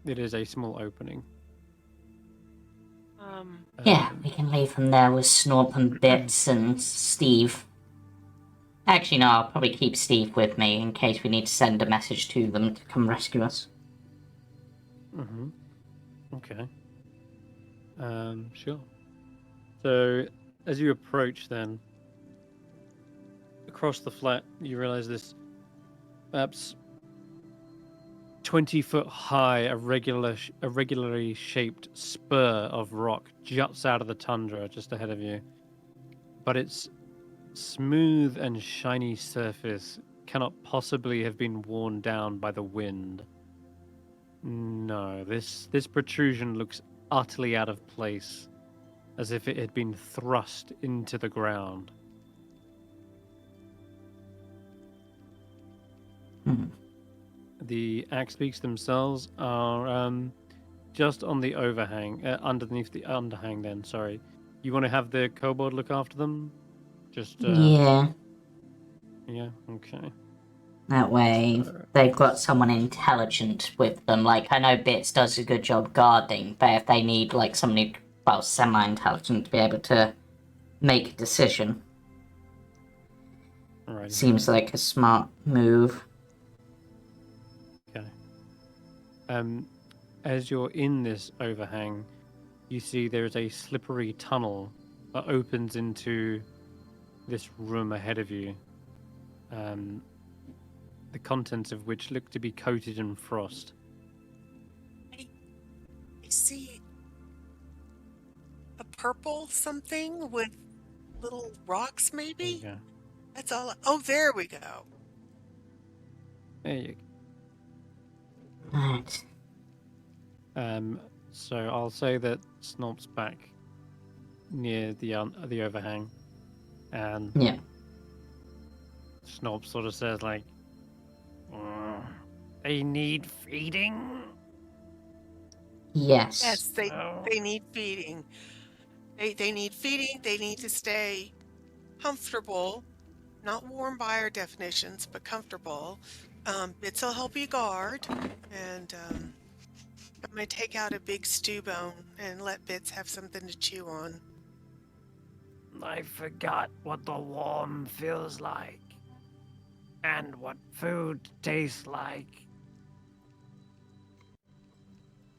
It is a small opening. Yeah, we can leave him there with Snorp and Bits and Steve. Actually, no, I'll probably keep Steve with me in case we need to send a message to them to come rescue us. Okay. Sure. So, as you approach, then across the flat, you realize this perhaps 20-foot high, irregularly shaped spur of rock juts out of the tundra just ahead of you. But its smooth and shiny surface cannot possibly have been worn down by the wind. No, this protrusion looks utterly out of place, as if it had been thrust into the ground. The axe beaks themselves are just on the overhang, underneath the underhang. Then, sorry, you want to have the kobold look after them? Just Yeah, yeah, okay. that way they've got someone intelligent with them. Like, I know Bits does a good job guarding, but if they need, like, somebody, well, semi-intelligent to be able to make a decision, Alright. seems like a smart move. Okay. As you're in this overhang, you see there is a slippery tunnel that opens into this room ahead of you. The contents of which look to be coated in frost. I see a purple something with little rocks, There maybe? you go. That's all. Oh, there we go. There you Right. go. So I'll say that Snorp's back near the overhang, and Yeah. Snorp sort of says like, "They need feeding." Yes. Yes, they Oh. they need feeding. They need feeding. They need to stay comfortable, not warm by our definitions, but comfortable. Bits will help you guard, and I'm gonna take out a big stew bone and let Bits have something to chew on. I forgot what the warm feels like and what food tastes like.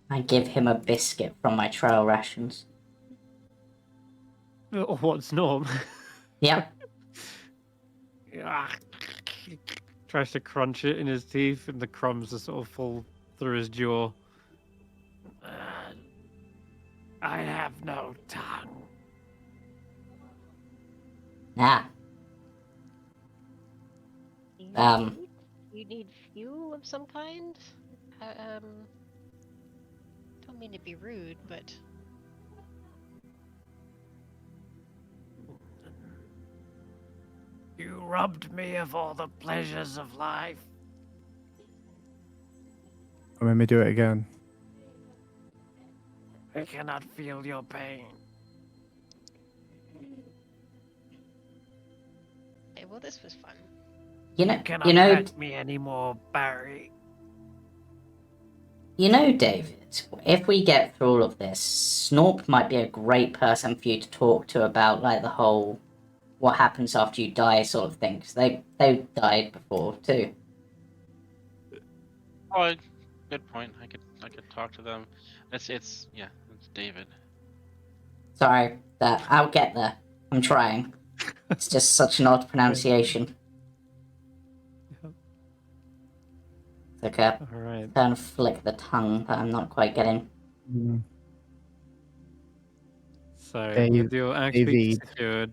I give him a biscuit from my trail rations. What's Norm? Yep. Tries to crunch it in his teeth, and the crumbs just sort of fall through his jaw. I have no tongue. Ah. You need fuel of some kind? Don't mean to be rude, but You robbed me of all the pleasures of life. Or made me do it again. I cannot feel your pain. hey, well, this was fun. You know, Cannot hurt me anymore, Barry. You know, David, if we get through all of this, Snorp might be a great person for you to talk to about, like, the whole what happens after you die sort of thing, because they died before, too. Oh, good point. I could talk to them. It's David. Sorry, I'll get there. I'm trying. It's just such an odd pronunciation. It's like a Alright. trying to flick the tongue, but I'm not quite getting. So, with your axe David. secured,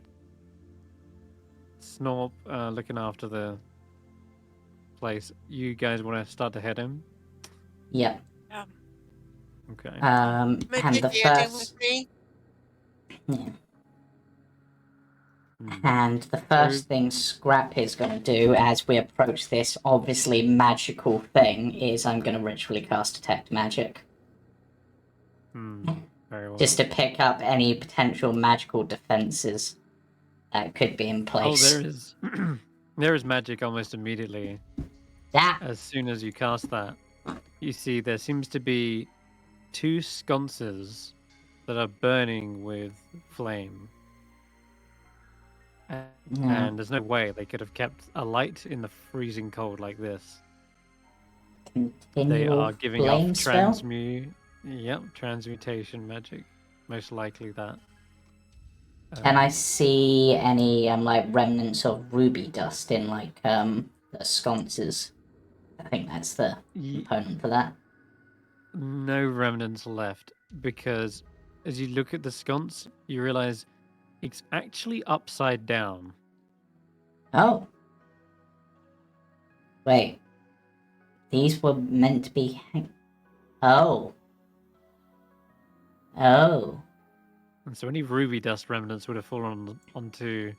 Snorp looking after the place, you guys want to start to head in? Yep. Okay. And May the take Andy first. with me. Yeah. And the first thing Skrapp is going to do as we approach this obviously magical thing is I'm going to ritually cast Detect Magic. Very well. Just to pick up any potential magical defenses that could be in place. Oh, there is there is magic almost immediately. Yeah. As soon as you cast that, you see there seems to be 2 sconces that are burning with flame. And there's no way they could have kept a light in the freezing cold like this. They are giving off transmutation magic. Most likely that. Can I see any like remnants of ruby dust in like the sconces? I think that's the component for that. No remnants left, because as you look at the sconce, you realize it's actually upside down. Oh. Wait. These were meant to be Oh. Oh. And so any ruby dust remnants would have fallen onto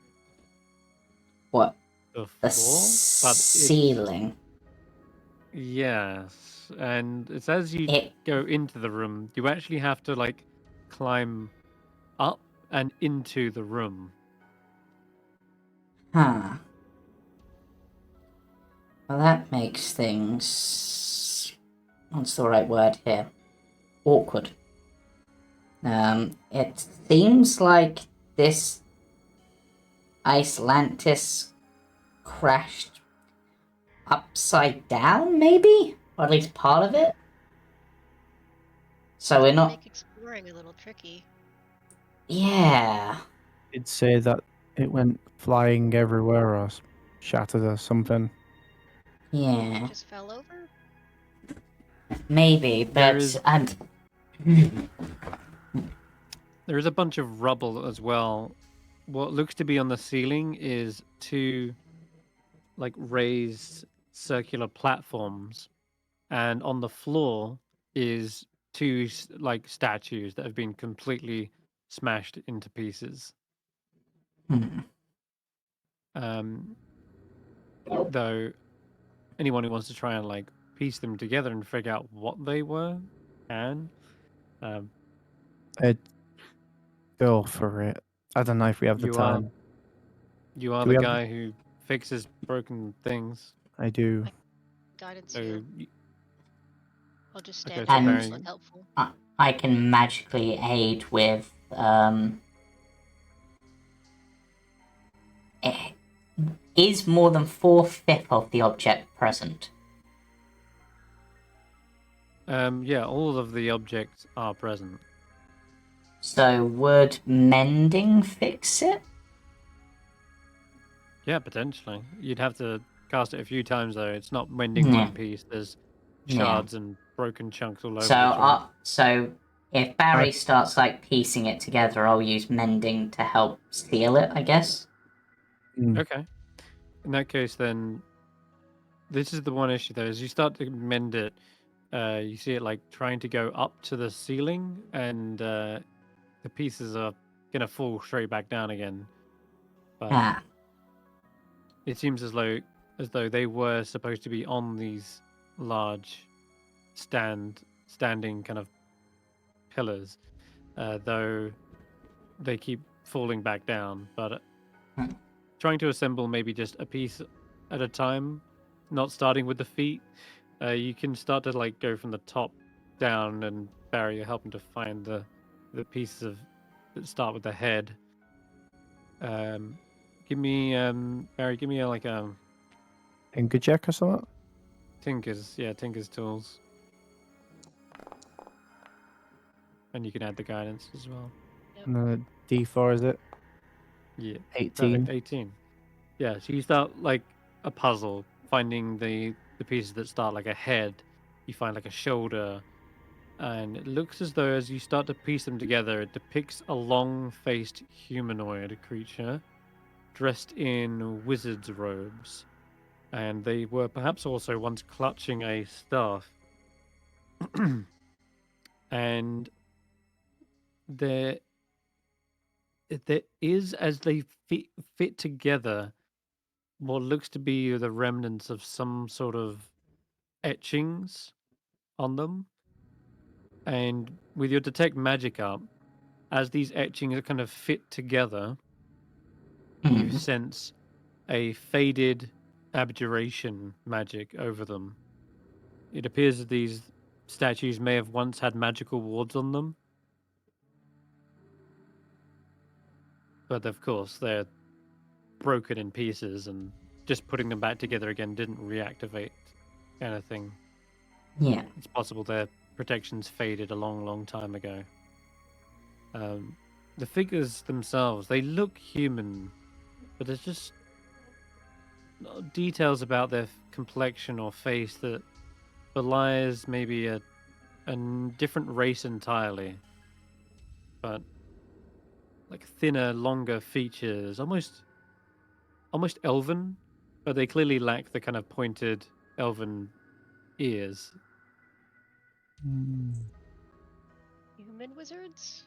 what? The floor? The ceiling. Yes. And it's as you go into the room, you actually have to like climb up and into the room. Huh. Well, that makes things... What's the right word here? Awkward. It seems like this Icelantis crashed upside down, maybe? Or at least part of it? So we're not... Make exploring a little tricky. Yeah. It'd say that it went flying everywhere or shattered or something. Yeah. Just fell over? Maybe, but... There is a bunch of rubble as well. What looks to be on the ceiling is 2 like raised circular platforms, and on the floor is 2 like statues that have been completely smashed into pieces. Though anyone who wants to try and like piece them together and figure out what they were can. I'd go for it. I don't know if we have the time. You are Do the we have- guy who fixes broken things. I do. Guidance So you. y- I'll just Okay, stand so here and Barry- look helpful. I can magically aid with is more than 4/5 of the object present? yeah, all of the objects are present. So would mending fix it? Yeah, potentially. You'd have to cast it a few times though. It's not mending Yeah. one piece. There's Yeah. shards and broken chunks all over So the joint. so if Barry starts like piecing it together, I'll use mending to help seal it, I guess. Okay. In that case, then this is the one issue though. As you start to mend it, you see it like trying to go up to the ceiling, and the pieces are gonna fall straight back down again. But Ah, it seems as though they were supposed to be on these large standing kind of pillars, though they keep falling back down. But Hmm. trying to assemble maybe just a piece at a time, not starting with the feet, you can start to like go from the top down, and Barry, you're helping to find the pieces that start with the head. Give me Barry, give me like a Tinker check or something? Tinker's tools. And you can add the guidance as well. No, D4 is it? Yeah. 18. Perfect. 18. Yeah, so you start like a puzzle, finding the pieces that start like a head. You find like a shoulder, and it looks as though as you start to piece them together, it depicts a long-faced humanoid creature dressed in wizard's robes, and they were perhaps also once clutching a staff. And there is, as they fit together, what looks to be the remnants of some sort of etchings on them. And with your detect magic up, as these etchings kind of fit together, you hmm. sense a faded abjuration magic over them. It appears that these statues may have once had magical wards on them, but of course they're broken in pieces, and just putting them back together again didn't reactivate anything. Yeah. It's possible their protections faded a long, long time ago. The figures themselves, they look human, but there's just details about their complexion or face that belies maybe a different race entirely. But like thinner, longer features, almost elven, but they clearly lack the kind of pointed elven ears. Human wizards?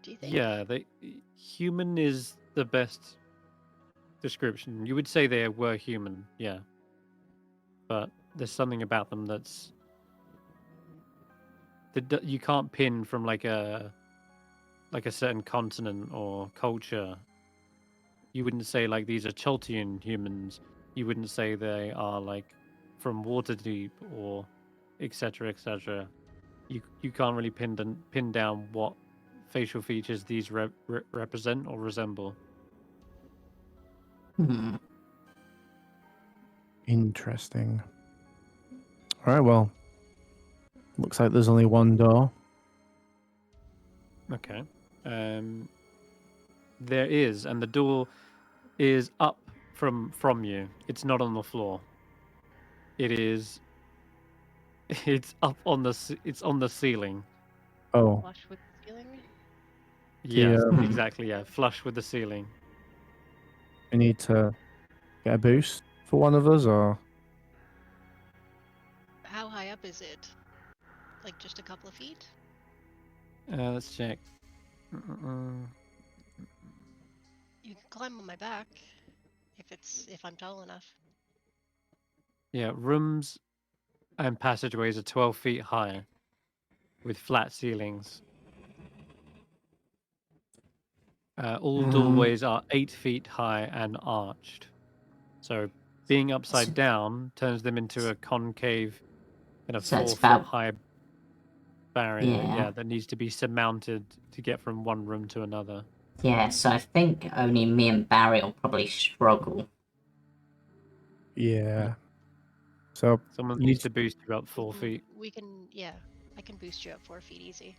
Do you think? Yeah, human is the best description. You would say they were human, yeah. But there's something about them that you can't pin from like a certain continent or culture. You wouldn't say like these are Choltian humans. You wouldn't say they are like from Waterdeep or etc. etc. You can't really pin down what facial features these represent or resemble. Hmm. Interesting. All right, well, looks like there's only one door. Okay. There is, and the door is up from you. It's not on the floor. It is. It's up on it's on the ceiling. Oh, Flush with the ceiling? Yeah, um, exactly. Yeah, flush with the ceiling. we need to get a boost for one of us, or How high up is it? Like just a couple of feet? Let's check. You can climb on my back if I'm tall enough. Yeah, rooms and passageways are 12 feet high, with flat ceilings. All doorways are 8 feet high and arched. So being upside down turns them into a concave kind of So it's 4 foot about- high barrier. Yeah. That needs to be surmounted to get from one room to another. Yeah, so I think only me and Barry will probably struggle. Yeah. So Someone you needs to boost you up 4 Mhm. feet. We can, yeah. I can boost you up 4 feet easy.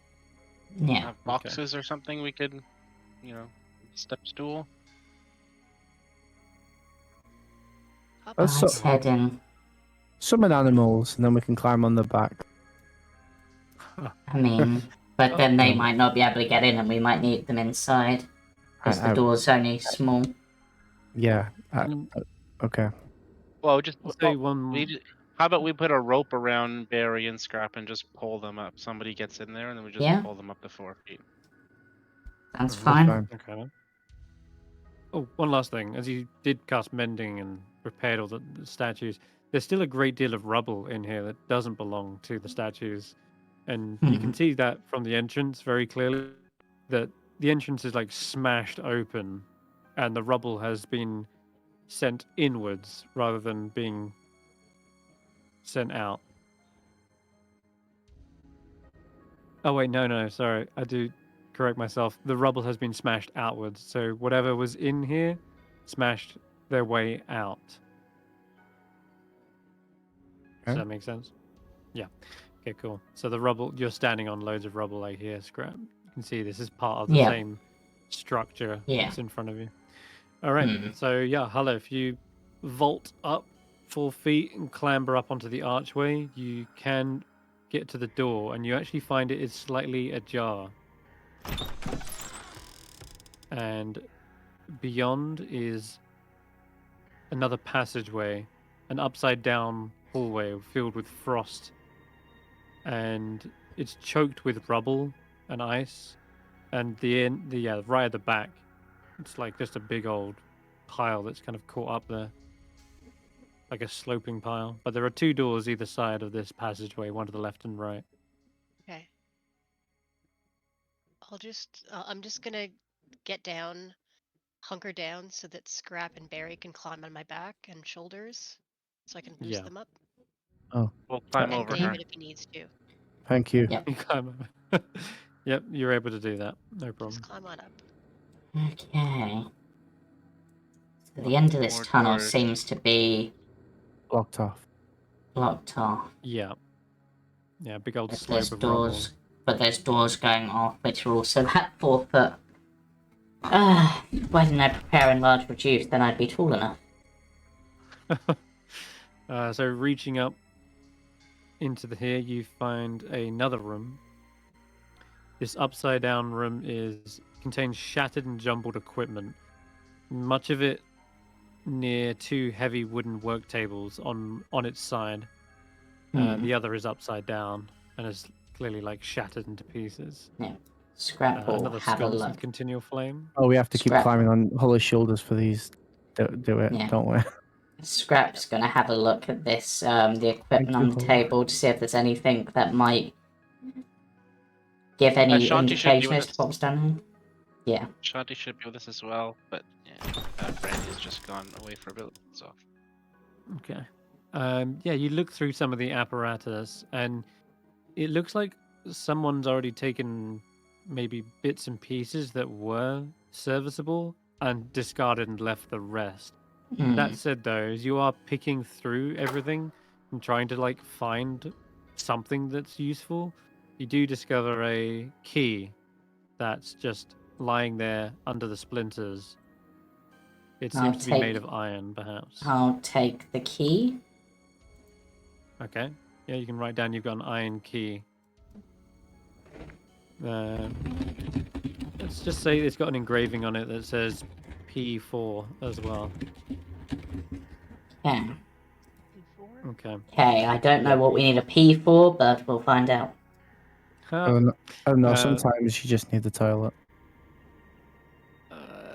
Yeah. Have boxes or something we could, step stool. Hop That's on. so- Let's head in. summon animals, and then we can climb on the back. I mean, but then they Um, might not be able to get in and we might need them inside. Because the I- door's only small. Yeah. Mm, Okay. Well, just I'll say one. how about we put a rope around Barry and Skrapp and just pull them up? Somebody gets in there and then we just Yeah. pull them up to 4 feet. That's Mhm. fine. Fine. Okay. Oh, one last thing. As you did cast mending and repaired all the statues, there's still a great deal of rubble in here that doesn't belong to the statues. And you can see that from the entrance very clearly, that the entrance is like smashed open and the rubble has been sent inwards rather than being sent out. Oh, wait, no, sorry. I do correct myself. The rubble has been smashed outwards. So whatever was in here smashed their way out. Does Okay. that make sense? Yeah. Okay, cool. So the rubble, you're standing on loads of rubble like here, Skrapp. You can see this is part of the Yeah. same structure Yeah. that's in front of you. All right. So yeah, Hulla, if you vault up 4 feet and clamber up onto the archway, you can get to the door and you actually find it is slightly ajar. And beyond is another passageway, an upside down hallway filled with frost. And it's choked with rubble and ice. And right at the back, it's like just a big old pile that's kind of caught up there. Like a sloping pile. But there are 2 doors either side of this passageway, one to the left and right. Okay. I'm just gonna get down, hunker down so that Skrapp and Barry can climb on my back and shoulders so I can boost Yeah. them up. We'll climb And over her. David if he needs to. Thank you. Yep. You climb over. Yep, you're able to do that. No problem. Just climb on up. Okay. So the end of this More tunnel doors. seems to be Blocked off. blocked off. Yeah. Yeah, big old But slope there's of doors. But there's doors going off, which are also that 4 foot. Why didn't I prepare enlarge reduce? Then I'd be tall enough. rubble. So reaching up into here, you find another room. This upside down room contains shattered and jumbled equipment. Much of it near 2 heavy wooden work tables on its side. The other is upside down and is clearly like shattered into pieces. Yeah. Skrapp will Another have a sconce look. with continual flame. Oh, we have to keep Scrap. climbing on Hulla's shoulders for these. Do it, Yeah. don't we? Skrapp's gonna have a look at this, the equipment on the Hulla. table to see if there's anything that might give any Ashanti should be indication with as to us. what was done here. Yeah. Shanti should be with us as well, but Brandy's just gone away for a bit. So Okay. Yeah, you look through some of the apparatus, and it looks like someone's already taken maybe bits and pieces that were serviceable and discarded and left the rest. That said, though, as you are picking through everything and trying to like find something that's useful, you do discover a key that's just lying there under the splinters. It I'll seems to be made take- of iron, perhaps. I'll take the key. Okay. Yeah, you can write down you've got an iron key. Let's just say it's got an engraving on it that says P4 as well. Yeah. Okay. Okay, I don't know what we need a P for, but we'll find out. I don't know. Uh, Sometimes you just need the toilet.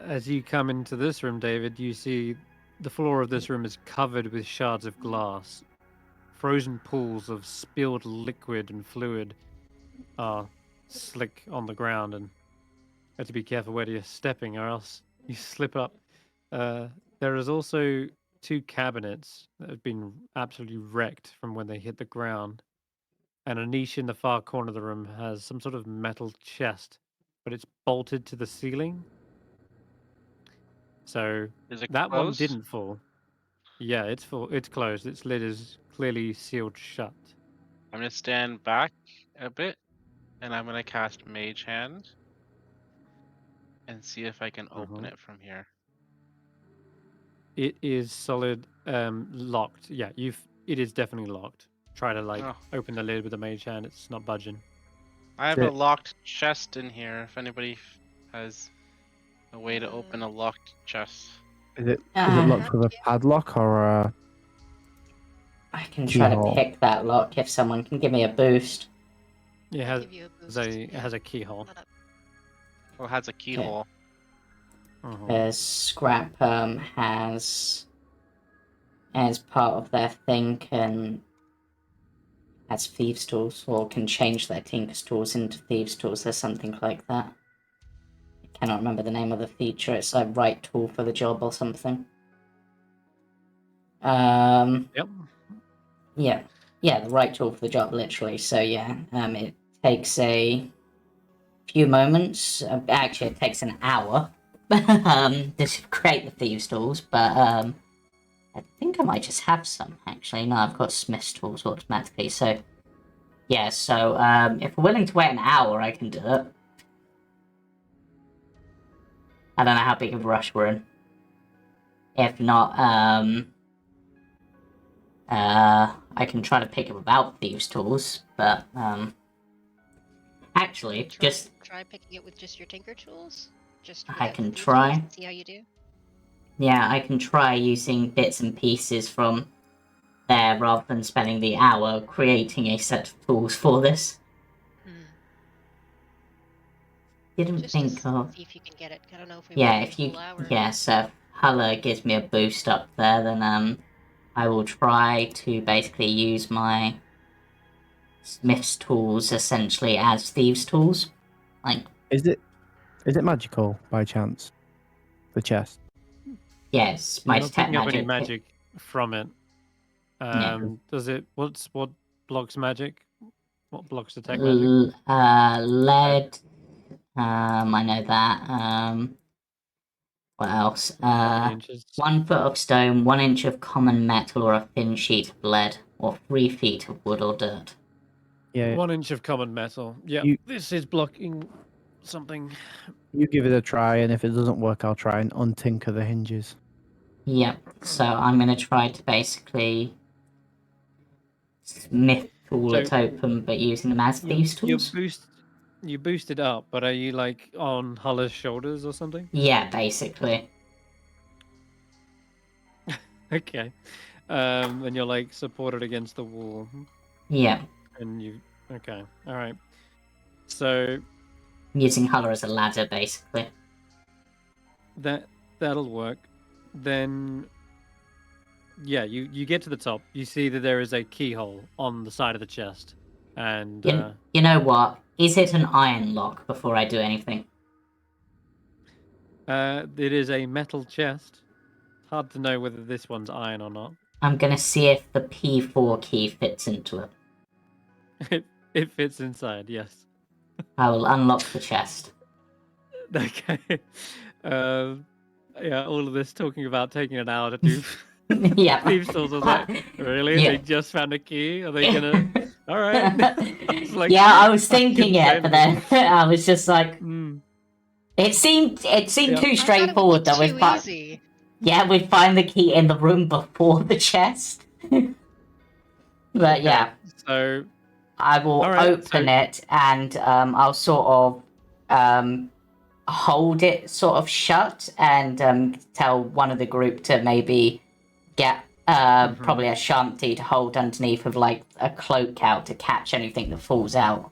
As you come into this room, David, you see the floor of this room is covered with shards of glass. Frozen pools of spilled liquid and fluid are slick on the ground, and have to be careful where you're stepping, or else you slip up. There is also 2 cabinets that have been absolutely wrecked from when they hit the ground. And a niche in the far corner of the room has some sort of metal chest, but it's bolted to the ceiling. So Is it that one closed? didn't fall. Yeah, it's full. It's closed. Its lid is clearly sealed shut. I'm gonna stand back a bit, and I'm gonna cast Mage Hand and see if I can open it from here. It is solid, locked. Yeah, it is definitely locked. Try to Oh, open the lid with a mage hand. It's not budging. I have Is a it- locked chest in here. If anybody has a way to open a Uh, locked chest. Is it locked with a padlock or a I can try to keyhole? pick that lock if someone can give me a boost. It I'll has give you a boost. it has a keyhole. Not up. Well, it has a keyhole. Because Skrapp has, as part of their thing, has thieves' tools, or can change their tinker's tools into thieves' tools, or something like that. I cannot remember the name of the feature. It's like right tool for the job or something. Yep. Yeah, the right tool for the job, literally. So yeah, it takes a few moments. Actually, it takes an hour to create the thieves' tools, but I think I might just have some. Actually, no, I've got smith's tools automatically. So yeah, so if we're willing to wait an hour, I can do it. I don't know how big of a rush we're in. If not, I can try to pick it without thieves' tools, but actually, just try picking it with just your tinker tools. Just I without can the thieves' try. tools and see how you do. Yeah, I can try using bits and pieces from there rather than spending the hour creating a set of tools for this. Didn't Just think to of. see if you can get it. I don't know if we Yeah, want if the you. whole hour. Yeah, so if Hulla gives me a boost up there, then I will try to basically use my smith's tools essentially as thieves' tools. Like, Is it magical by chance? The chest. yes, You're my not detect picking up any magic. magic from it. Yeah. Does it? What blocks magic? What blocks detect magic? Lead. I know that. What else? How many inches? 1 foot of stone, 1 inch of common metal, or a thin sheet of lead, or 3 feet of wood or dirt. Yeah. 1 inch of common metal. Yeah, this is blocking something. You give it a try, and if it doesn't work, I'll try and untinker the hinges. Yep. So I'm gonna try to basically smith tool it open, but using them as thieves' tools. You boosted up, but are you on Hulla's shoulders or something? Yeah, basically. Okay. And you're supported against the wall. Yeah. And you okay. All right. So I'm using Hulla as a ladder, basically. that'll work. Then yeah, you get to the top. You see that there is a keyhole on the side of the chest. And you know what? Is it an iron lock before I do anything? it is a metal chest. Hard to know whether this one's iron or not. I'm gonna see if the P4 key fits into it. It fits inside, yes. I will unlock the chest. Okay. Yeah, all of this talking about taking an hour to do Yeah. thieves' tools. I was like, really? Yeah. They just found a key? Are they gonna? All right. Yeah, I was thinking it, but then I was just like, it seemed too straightforward that we'd easy. Yeah, we'd find the key in the room before the chest. But Okay, yeah. So I will open it, and I'll sort of hold it sort of shut, and tell one of the group to maybe get probably Ashanti to hold underneath with a cloak out to catch anything that falls out,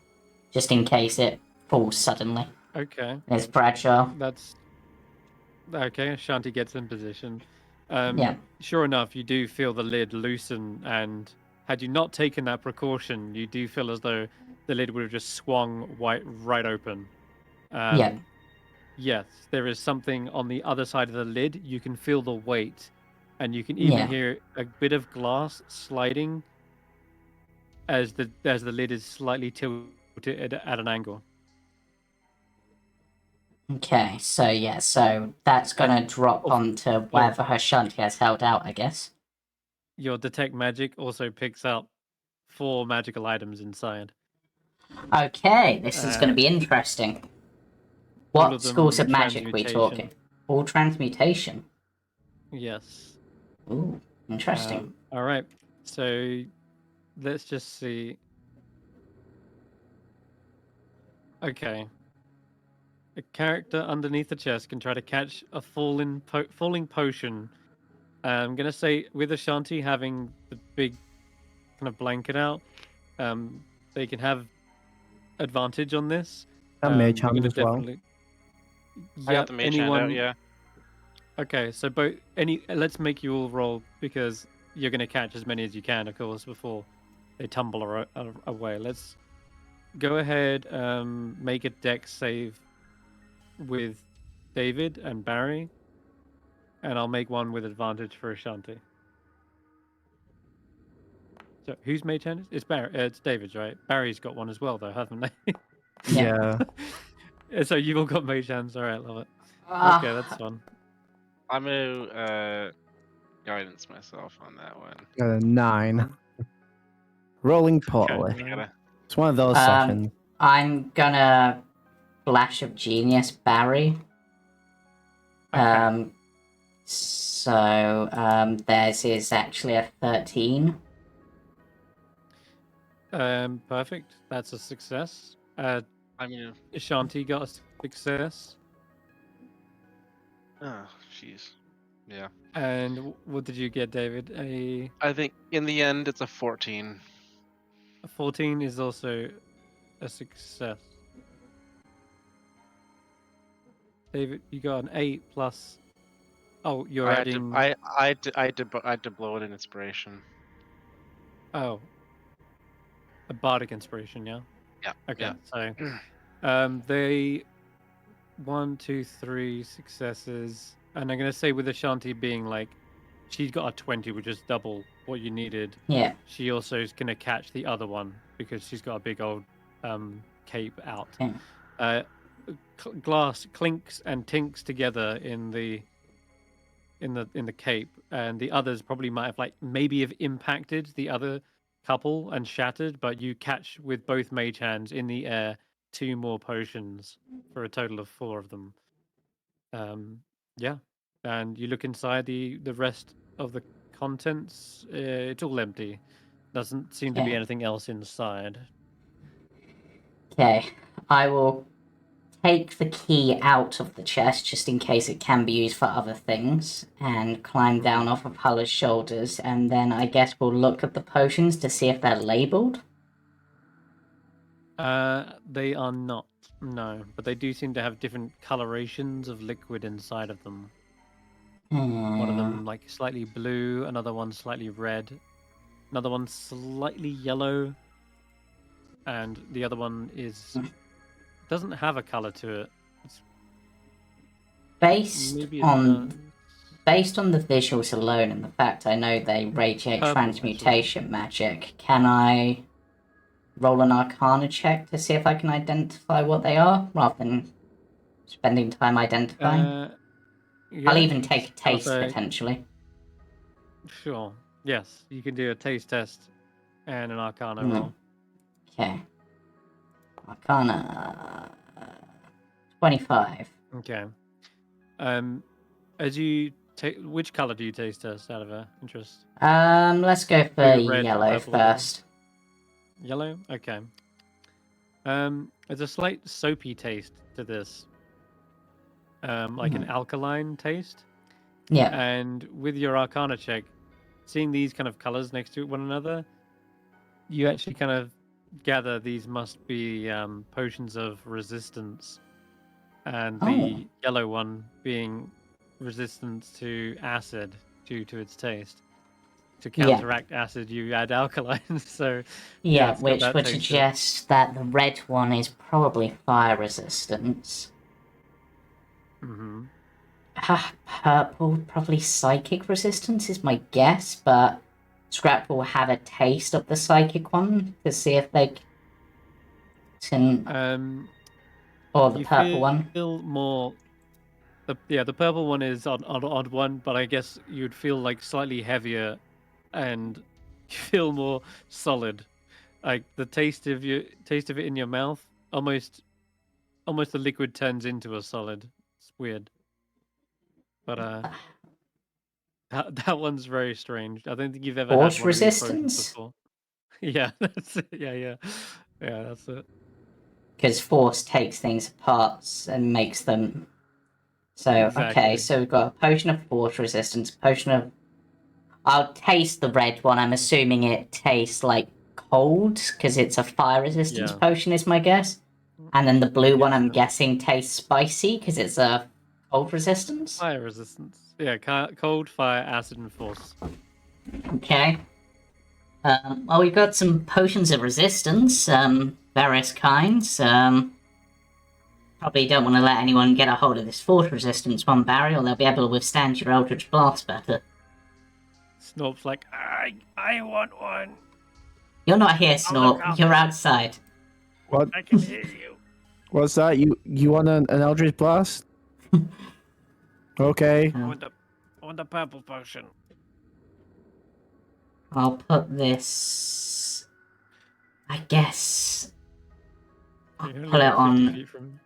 just in case it falls suddenly. Okay. It's fragile. That's okay. Ashanti gets in position. Yeah. Sure enough, you do feel the lid loosen, and had you not taken that precaution, you do feel as though the lid would have just swung right open. Yeah. yes, there is something on the other side of the lid. You can feel the weight, and you can even hear a bit of glass sliding as the lid is slightly tilted at an angle. Okay, so that's gonna drop onto wherever Ashanti has held out, I guess. Your detect magic also picks up 4 magical items inside. Okay, this is gonna be interesting. What schools of magic are we talking? All transmutation. Yes. Ooh, interesting. All right, so let's just see. Okay. A character underneath the chest can try to catch a falling potion. I'm gonna say with Ashanti having the big kind of blanket out, they can have advantage on this. And mage We're hand gonna as well. definitely. I got the mage hand out, yeah. Okay, so let's make you all roll because you're gonna catch as many as you can, of course, before they tumble away. Let's go ahead, make a dex save with David and Barry, and I'll make one with advantage for Ashanti. So whose mage hand is? It's Barry. It's David's, right? Barry's got one as well, though, haven't they? Yeah. So you've all got mage hands. All right, love it. Okay, that's fun. I'm gonna guidance myself on that one. 9. Rolling poorly. Okay. It's one of those sessions. I'm gonna Flash of Genius Barry. Okay. So theirs is actually a 13. Perfect. That's a success. I mean, Ashanti got a success. oh, jeez. Yeah. And what did you get, David? I think in the end it's a 14. A 14 is also a success. David, you got an 8 plus. Oh, you're adding. I had to blow it in inspiration. Oh, a bardic inspiration, yeah. Yeah. Okay, yeah. so they 1, 2, 3 successes, and I'm gonna say with Ashanti being like, she's got a 20, which is double what you needed. Yeah. She also is gonna catch the other one because she's got a big old cape out. Yeah. Glass clinks and tinks together in the cape, and the others probably might have maybe have impacted the other couple and shattered, but you catch with both mage hands in the air 2 more potions for a total of 4 of them. Yeah, and you look inside the rest of the contents. It's all empty. Doesn't seem to be anything else inside. Okay, I will take the key out of the chest just in case it can be used for other things and climb down off of Hulla's shoulders, and then I guess we'll look at the potions to see if they're labeled. They are not, no, but they do seem to have different colorations of liquid inside of them. One of them slightly blue, another one slightly red, another one slightly yellow, and the other one doesn't have a color to it. Based on the visuals alone and the fact I know they radiate transmutation magic, can I roll an Arcana check to see if I can identify what they are rather than spending time identifying? I'll even take a taste potentially. Sure. Yes, you can do a taste test and an Arcana roll. Okay. Arcana 25. Okay. As you take, which color do you taste test out of interest? Let's go for yellow first. Yellow? Okay. There's a slight soapy taste to this. An alkaline taste. Yeah. And with your Arcana check, seeing these kind of colors next to one another, you actually kind of gather these must be potions of resistance. And the yellow one being resistance to acid due to its taste. To counteract acid, you add alkaline. So which would suggest that the red one is probably fire resistance. Mm-hmm. Purple, probably psychic resistance is my guess, but Skrapp will have a taste of the psychic one to see if they can. Or the You purple one. feel more. The purple one is on odd one, but I guess you'd feel like slightly heavier, and you feel more solid. Like the taste of it in your mouth, almost the liquid turns into a solid. It's weird, but that one's very strange. I don't think you've ever had Force one of these potions resistance? before. Yeah, that's it. Yeah, that's it. Because force takes things apart and makes them. So, okay, Exactly. so we've got a potion of force resistance, potion of. I'll taste the red one. I'm assuming it tastes like cold because it's a fire resistance Yeah. potion, is my guess. And then the blue one, I'm so. guessing, tastes spicy because it's a cold resistance. Fire resistance. Yeah, cold, fire, acid, and force. Okay. Well, we've got some potions of resistance, various kinds. Probably don't want to let anyone get a hold of this force resistance one, Barry, or they'll be able to withstand your Eldritch Blast better. Snorp's like, I want one. You're not here, Snorp. You're outside. What? I can hear you. What's that? You want an Eldritch Blast? Okay. I want the purple potion. I'll put this. I guess. I'll You're only put it about 50 on. feet from.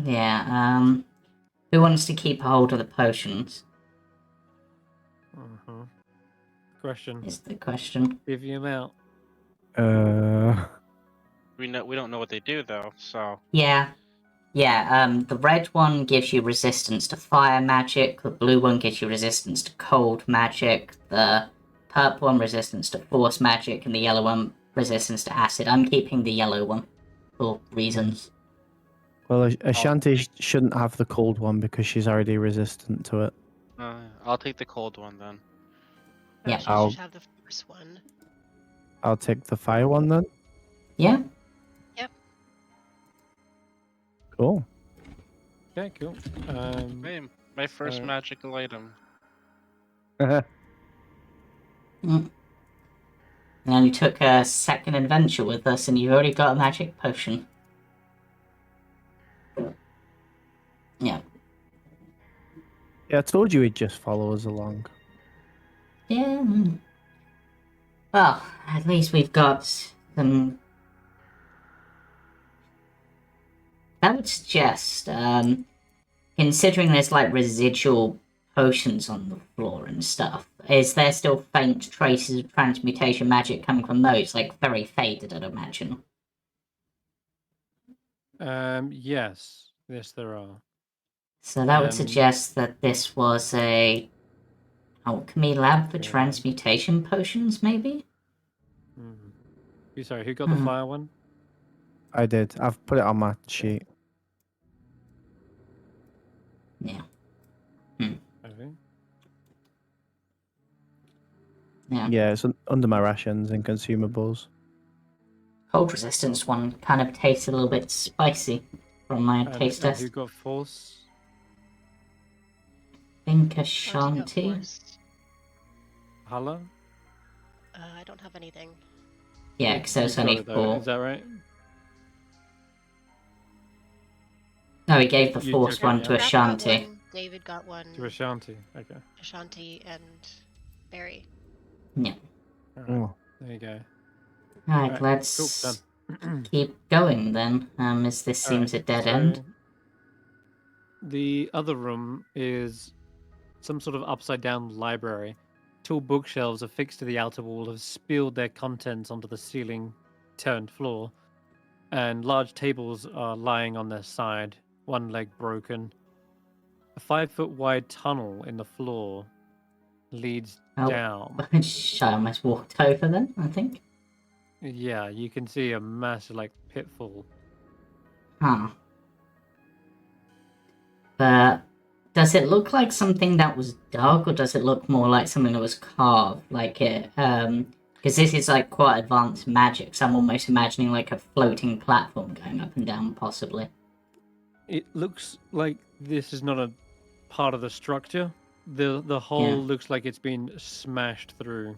Yeah. Who wants to keep hold of the potions? Question. Is the question. Give you them out. We don't know what they do though, so. Yeah. The red one gives you resistance to fire magic, the blue one gives you resistance to cold magic, the purple one resistance to force magic, and the yellow one resistance to acid. I'm keeping the yellow one for reasons. Well, Ashanti shouldn't have the cold one because she's already resistant to it. I'll take the cold one then. Yeah. She should have the first one. I'll take the fire one then. Yeah? Yep. Cool. Okay, cool. Hey, my first magical item. And you took a second adventure with us and you've already got a magic potion. Yeah. Yeah, I told you he'd just follow us along. Yeah. Well, at least we've got some. I would suggest, considering there's like residual potions on the floor and stuff, is there still faint traces of transmutation magic coming from those? Like very faded, I'd imagine. Yes, there are. So that would suggest that this was a alchemy lab for transmutation potions, maybe? Sorry, who got the fire one? I did. I've put it on my sheet. Yeah. Okay. Yeah, it's under my rations and consumables. Cold resistance one kind of tastes a little bit spicy from my taste test. Who got force? I think Ashanti. Hulla? I don't have anything. Yeah, because there's only 4. Is that right? No, he gave the force one to Ashanti. David got one. To Ashanti, okay. Ashanti and Barry. Yeah. Oh. There you go. Alright, let's keep going then, as this seems a dead end. The other room is some sort of upside-down library. Tall bookshelves affixed to the outer wall have spilled their contents onto the ceiling-turned floor, and large tables are lying on their side, one leg broken. A 5-foot-wide tunnel in the floor leads down. I almost walked over then, I think. Yeah, you can see a massive, pitfall. Huh. But does it look like something that was dug, or does it look more like something that was carved? Because this is, quite advanced magic, so I'm almost imagining, a floating platform going up and down, possibly. it looks like this is not a part of the structure. The hole looks like it's been smashed through.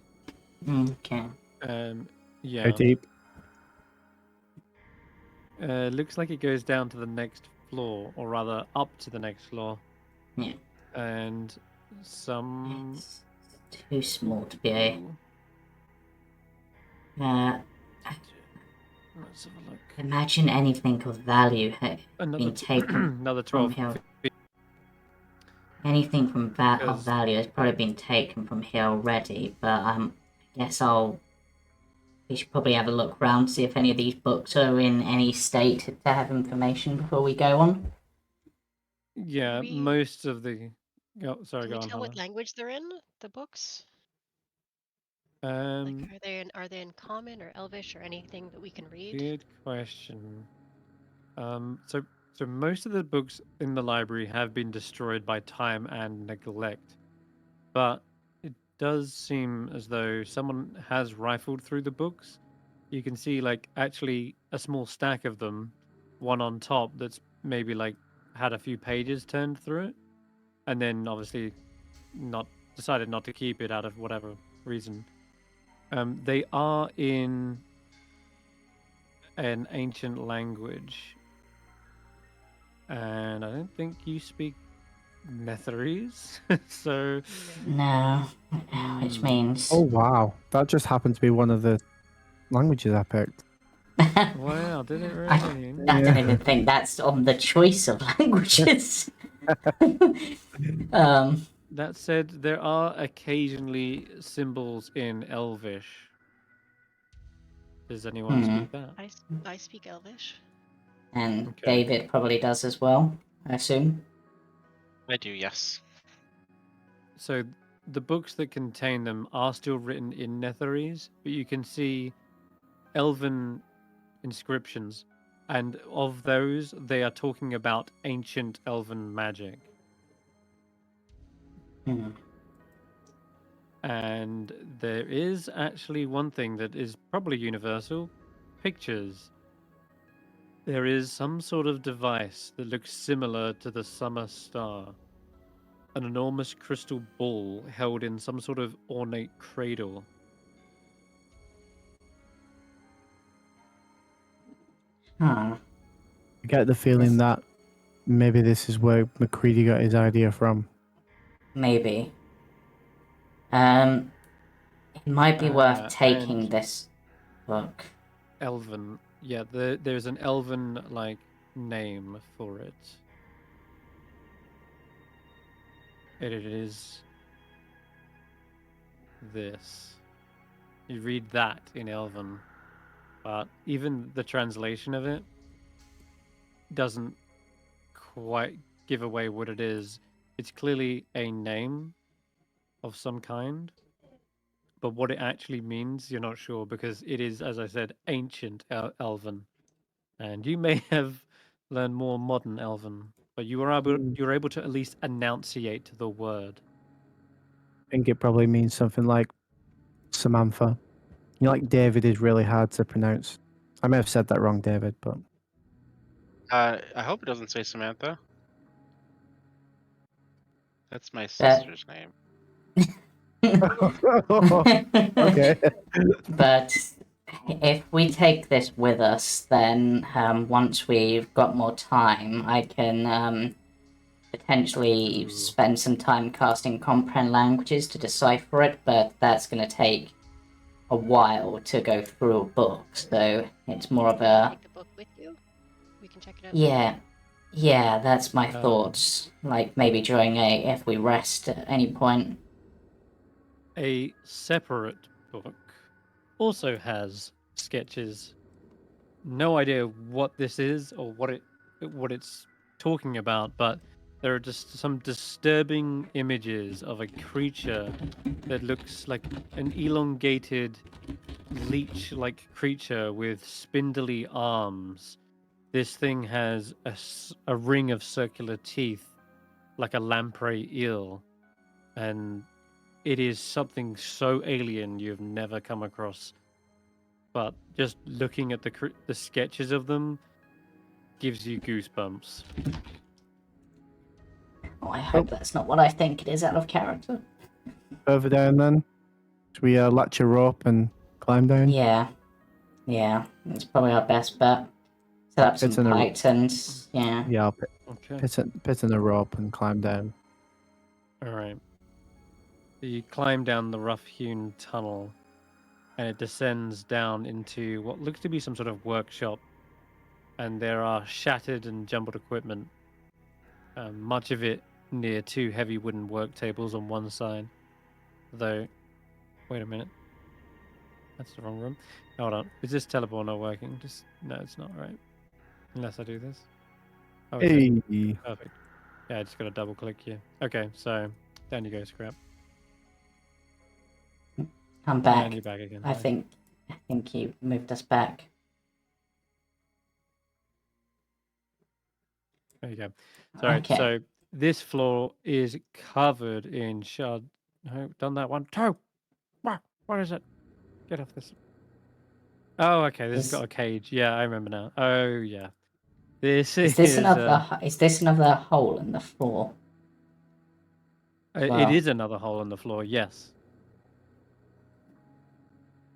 Okay. How Yeah. deep? Looks like it goes down to the next floor, or rather up to the next floor. Yeah. And some. It's too small to be a. Let's have a look. Imagine anything of value had been taken Another from 12 here. feet. Anything from of Because- value has probably been taken from here already, but I guess we should probably have a look around, see if any of these books are in any state to have information before we go on. Yeah, We- most of the. Oh, sorry, Can go we on, tell what Hulla. language they're in? The books? Um, Like, are they in Common or Elvish or anything that we can read? Good question. So most of the books in the library have been destroyed by time and neglect, but it does seem as though someone has rifled through the books. You can see like actually a small stack of them, one on top that's maybe like had a few pages turned through it, and then obviously not decided not to keep it out of whatever reason. They are in an ancient language, and I don't think you speak Netherese, so No, which means. Oh wow, that just happened to be one of the languages I picked. wow, did it I really? don't even think that's on the choice of languages. That said, there are occasionally symbols in Elvish. Does anyone speak that? I speak Elvish. And Okay. David probably does as well, I assume. I do, yes. So the books that contain them are still written in Netherese, but you can see Elven inscriptions, and of those, they are talking about ancient Elven magic. And there is actually one thing that is probably universal: pictures. There is some sort of device that looks similar to the summer star. An enormous crystal ball held in some sort of ornate cradle. I get the feeling that maybe this is where McCready got his idea from. Maybe. It might be worth taking and this book. Elven. Yeah, there's an elven like name for it. It is this. You read that in Elven, but even the translation of it doesn't quite give away what it is. It's clearly a name of some kind, but what it actually means, you're not sure, because it is, as I said, ancient Elven. And you may have learned more modern Elven, but you were able to at least enunciate the word. I think it probably means something like Samantha. You know, like David is really hard to pronounce. I may have said that wrong, David, but I hope it doesn't say Samantha. That's my sister's name. okay. But if we take this with us, then once we've got more time, I can potentially spend some time casting comprehend languages to decipher it, but that's going to take a while to go through a book, so it's more of a... Take the book with you. We can check it out. Yeah, that's my thoughts. Like maybe during if we rest at any point. A separate book also has sketches. No idea what this is or what it's talking about, but there are just some disturbing images of a creature that looks like an elongated leech-like creature with spindly arms. This thing has a ring of circular teeth like a lamprey eel, and it is something so alien you've never come across. But just looking at the sketches of them, gives you goosebumps. Oh, I hope that's not what I think it is out of character. Further down then? Should we latch a rope and climb down? Yeah. Yeah, it's probably our best bet. Set up some It's in a- pikes and... Yeah. Yeah, I'll Okay. pit in a rope and climb down. All right. You climb down the rough-hewn tunnel, and it descends down into what looks to be some sort of workshop. And there are shattered and jumbled equipment, much of it near two heavy wooden work tables on one side. Though, wait a minute. That's the wrong room. Hold on. Is this teleport not working? No, it's not, right? Unless I do this. Oh, it's in. Hey, Perfect. Yeah, I just got to double click here. Okay, so down you go, Skrapp. I'm back. And you're back again. I think you moved us back. There you go. Sorry. Okay. So this floor is covered in shard. No, done that one. Toe. What is it? Get off this. Oh, okay. This has got a cage. Yeah, I remember now. Oh, yeah. This Is this another hole in the floor? It Wow. is another hole in the floor. Yes.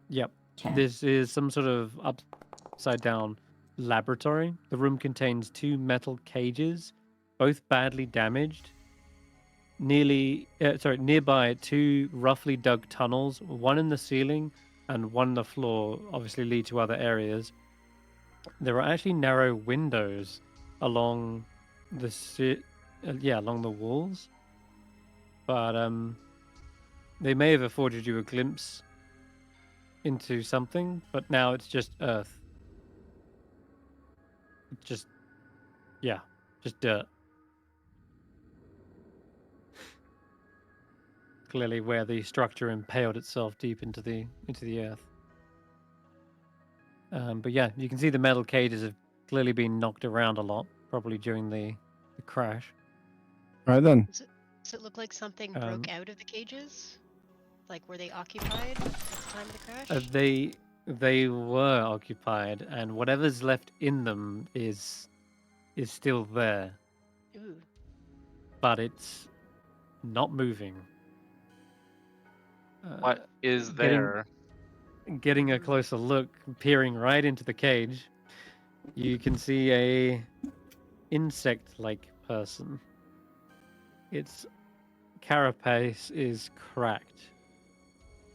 Yep. Okay. This is some sort of upside down laboratory. The room contains two metal cages, both badly damaged. Nearby, two roughly dug tunnels, one in the ceiling and one on the floor, obviously lead to other areas. There are actually narrow windows along along the walls, but they may have afforded you a glimpse into something, but now it's just earth. Just dirt. Clearly where the structure impaled itself deep into the earth. But yeah, you can see the metal cages have clearly been knocked around a lot, probably during the crash. right then. Does it look like something broke out of the cages? Like, were they occupied at the time of the crash? They were occupied, and whatever's left in them is still there, Ooh. but it's not moving. What is there? Getting a closer look, peering right into the cage, you can see a insect-like person. Its carapace is cracked.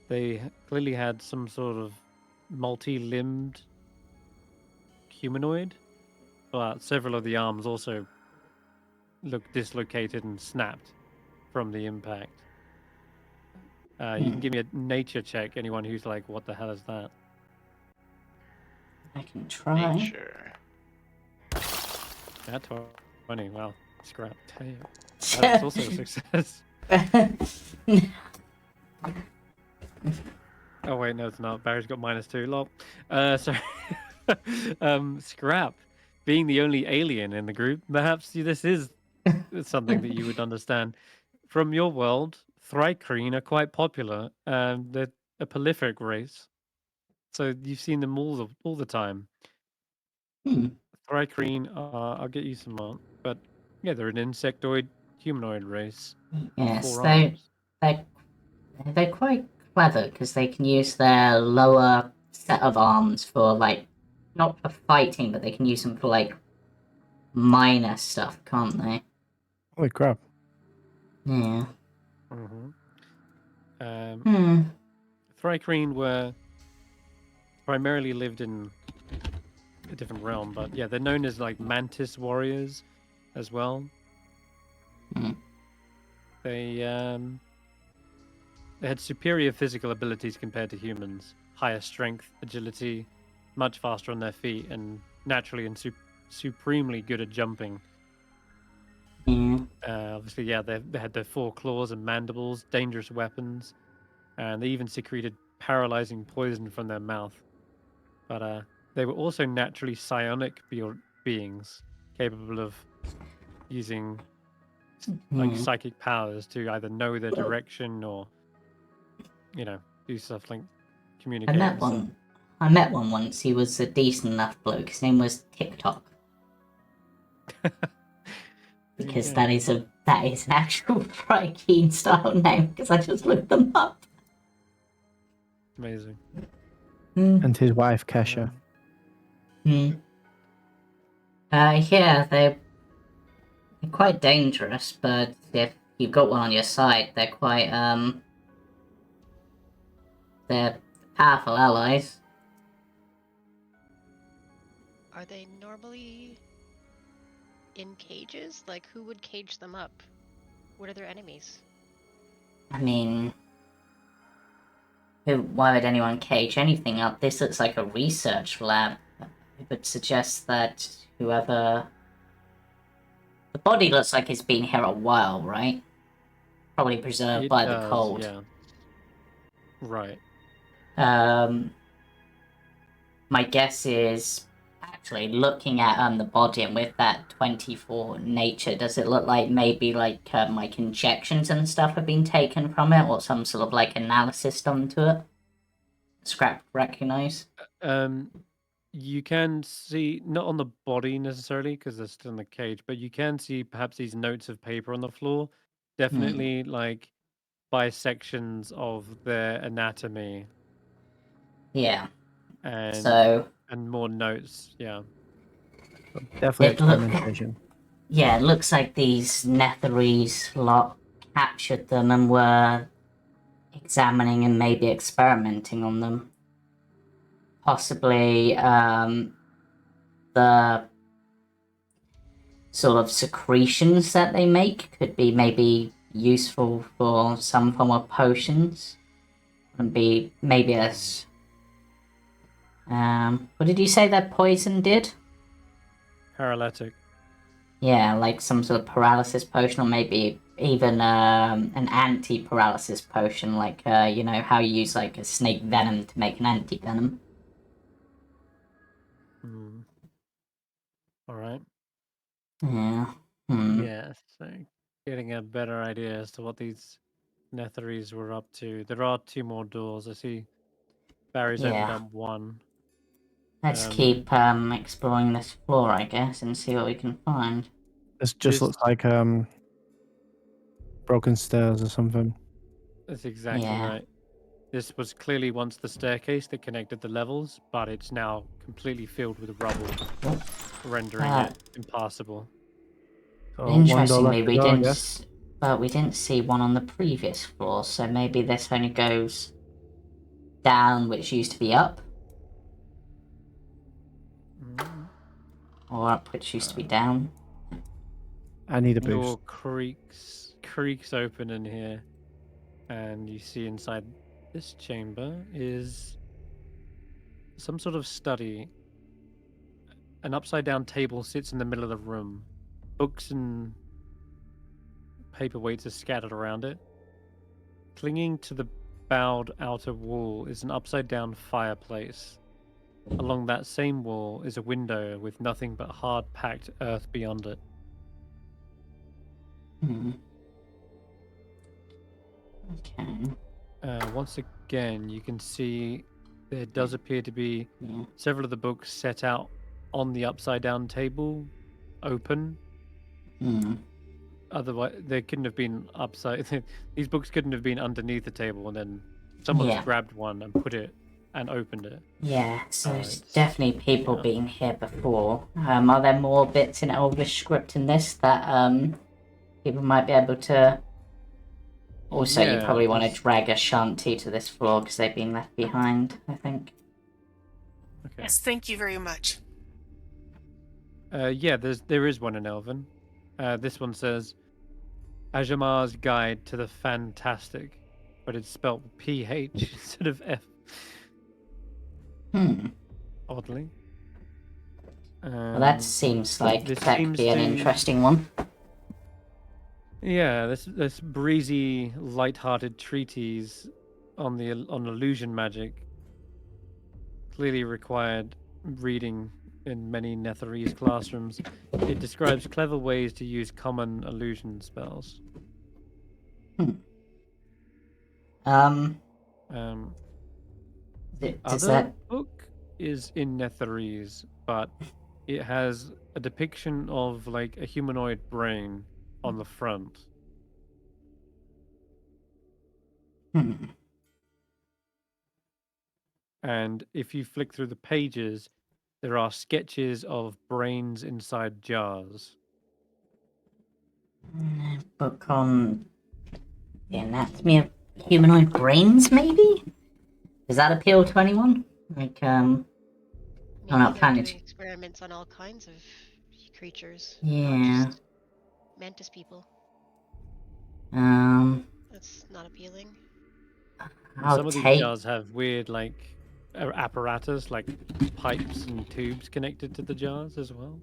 They clearly had some sort of multi-limbed humanoid, but several of the arms also look dislocated and snapped from the impact. You can give me a nature check, anyone who's like, what the hell is that? I can try. Nature. That's 20. Wow. Scrap. That's also a success. Oh, wait, no, it's not. Barry's got -2. Lol. Sorry. Scrap. Being the only alien in the group, perhaps this is something that you would understand. From your world, Thrycreen are quite popular. They're a prolific race. So you've seen them all the time. Thrycreen, I'll get you some more. But yeah, they're an insectoid humanoid race. Yes, 4 arms. they're quite clever because they can use their lower set of arms for, like, not for fighting, but they can use them for, like, minor stuff, can't they? Holy crap. Yeah. Thrycreen were primarily lived in a different realm, but yeah, they're known as like mantis warriors as well. They had superior physical abilities compared to humans, higher strength, agility, much faster on their feet, and naturally and supremely good at jumping. Obviously, yeah, they had their 4 claws and mandibles, dangerous weapons, and they even secreted paralyzing poison from their mouth. But they were also naturally psionic beings, capable of using like psychic powers to either know their direction or, do stuff like communicate. I met one once. He was a decent enough bloke. His name was TikTok. Because Okay. that is an actual Viking style name, because I just looked them up. Amazing. And his wife, Kesha. Yeah, they're quite dangerous, but if you've got one on your side, they're quite, they're powerful allies. Are they normally in cages? Like, who would cage them up? What are their enemies? I mean, why would anyone cage anything up? This looks like a research lab. It would suggest that whoever... The body looks like it's been here a while, right? Probably preserved It by the does, cold. yeah. Right. My guess is, actually, looking at the body and with that 24 nature, does it look like maybe like injections and stuff have been taken from it, or some sort of like analysis done to it? Skrapp recognize? You can see, not on the body necessarily, because they're still in the cage, but you can see perhaps these notes of paper on the floor. Definitely like bisections of their anatomy. Yeah. And So more notes, yeah. Definitely It look- experimentation. yeah, it looks like these Netherese lot captured them and were examining and maybe experimenting on them. Possibly the sort of secretions that they make could be maybe useful for some form of potions. And be maybe as what did you say that poison did? Paralytic. Yeah, like some sort of paralysis potion, or maybe even an anti-paralysis potion, like you know how you use like a snake venom to make an anti-venom. All right. Yeah. Yeah, so getting a better idea as to what these Netherese were up to. There are 2 more doors. I see Barry's opened up one. Let's keep exploring this floor, I guess, and see what we can find. This just looks like broken stairs or something. That's exactly right. This was clearly once the staircase that connected the levels, but it's now completely filled with rubble, rendering it impassable. So Interestingly, we didn't see one on the previous floor, so maybe this only goes down, which used to be up, or up, which used to be down. I need a boost. Door creaks open in here, and you see inside this chamber is some sort of study. An upside down table sits in the middle of the room. Books and paperweights are scattered around it. Clinging to the bowed outer wall is an upside down fireplace. Along that same wall is a window with nothing but hard packed earth beyond it. Okay. Once again, you can see there does appear to be several of the books set out on the upside down table, open. Otherwise, they couldn't have been upside. These books couldn't have been underneath the table, and then someone's grabbed one and put it and opened it. Yeah, so it's definitely people being here before. Are there more bits in Elvish script in this that people might be able to? Also, you probably want to drag Ashanti to this floor because they've been left behind, I think. Okay. Yes, thank you very much. Yeah, there is one in Elven. This one says, Ajamar's Guide to the Fantastic, but it's spelled PH instead of F. Oddly. Well, that seems like that could be an interesting one. Yeah, this breezy, light-hearted treatise on illusion magic clearly required reading in many Netherese classrooms. It describes clever ways to use common illusion spells. The other book is in Netherese, but it has a depiction of like a humanoid brain on the front. Hmm. And if you flick through the pages, there are sketches of brains inside jars. Book on the anatomy of humanoid brains, maybe? Does that appeal to anyone? Like, I'm Maybe not they're planning doing to. experiments on all kinds of creatures, Yeah. not just mantis people. That's not appealing. And I'll some of these take. jars have weird like apparatus, like pipes and tubes connected to the jars as well.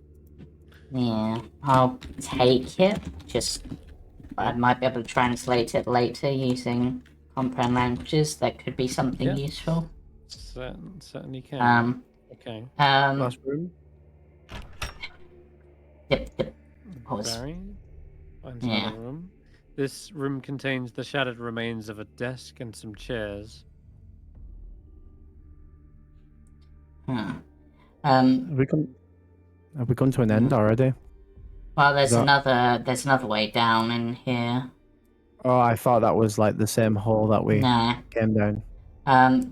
Yeah, I'll take it. Just, I might be able to translate it later using comprehend languages. That could be something Yeah. useful. Certainly can. Okay. Last room. Yep. Pause. Barry finds Yeah. another room. This room contains the shattered remains of a desk and some chairs. Hmm. Have we come to an end already? Well, there's That- there's another way down in here. Oh, I thought that was like the same hole that we Nah. came down.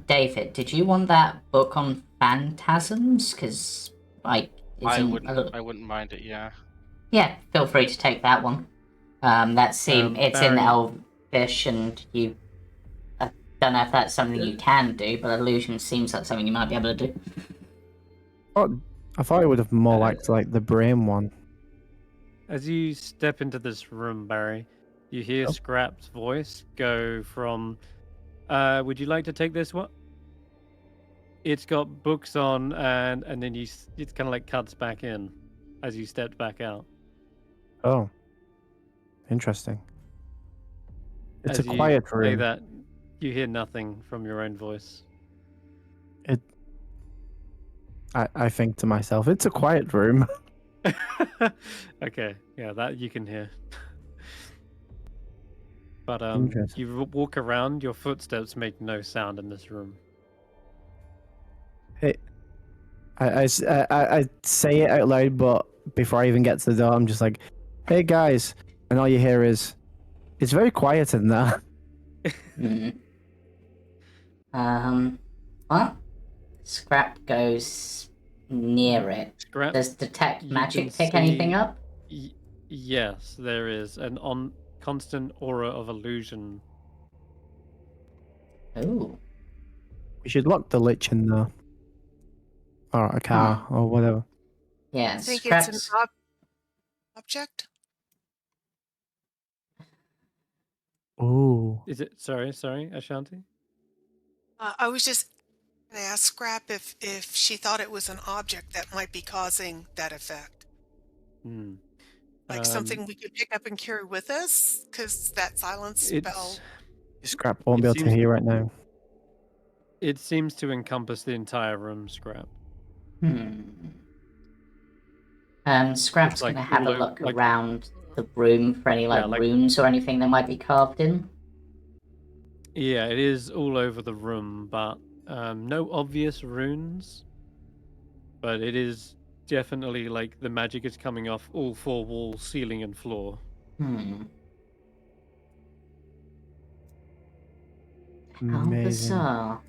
David, did you want that book on phantasms? Because, like, I isn't... wouldn't mind it. Yeah. Yeah, feel free to take that one. It's in Barry- Elvish, and you... I don't know if that's something you can do, but illusion seems like something you might be able to do. Oh, I thought it would have more liked like the brain one. As you step into this room, Barry, you hear Oh. Skrapp's voice go from, would you like to take this one? It's got books on, and then it kind of like cuts back in as you stepped back out. Oh, interesting. It's As a you quiet say room. that, you hear nothing from your own voice. I think to myself, it's a quiet room. Okay, yeah, that you can hear. But Interesting. you walk around, your footsteps make no sound in this room. Hey, I say it out loud, but before I even get to the door, I'm just like, "Hey guys," and all you hear is, "It's very quiet in there." What? Scrap goes near it. Skrapp, Does detect you magic can pick anything see- up? Yes, there is an constant aura of illusion. Ooh. We should lock the lich in there, or a car, or whatever. Yeah, I think it's an Scrap's... object. Ooh. Is it? Sorry, Ashanti. I was just going to ask Scrap if she thought it was an object that might be causing that effect. Hmm. Like something we could pick up and carry with us? Because that silence spell... Scrap won't It be able to seems- hear right now. It seems to encompass the entire room, Skrapp. Scrap's like gonna have a all look like- around the room for any Yeah, like- runes or anything that might be carved in. Yeah, it is all over the room, but no obvious runes. But it is definitely like the magic is coming off all four walls, ceiling, and floor. How Amazing. bizarre.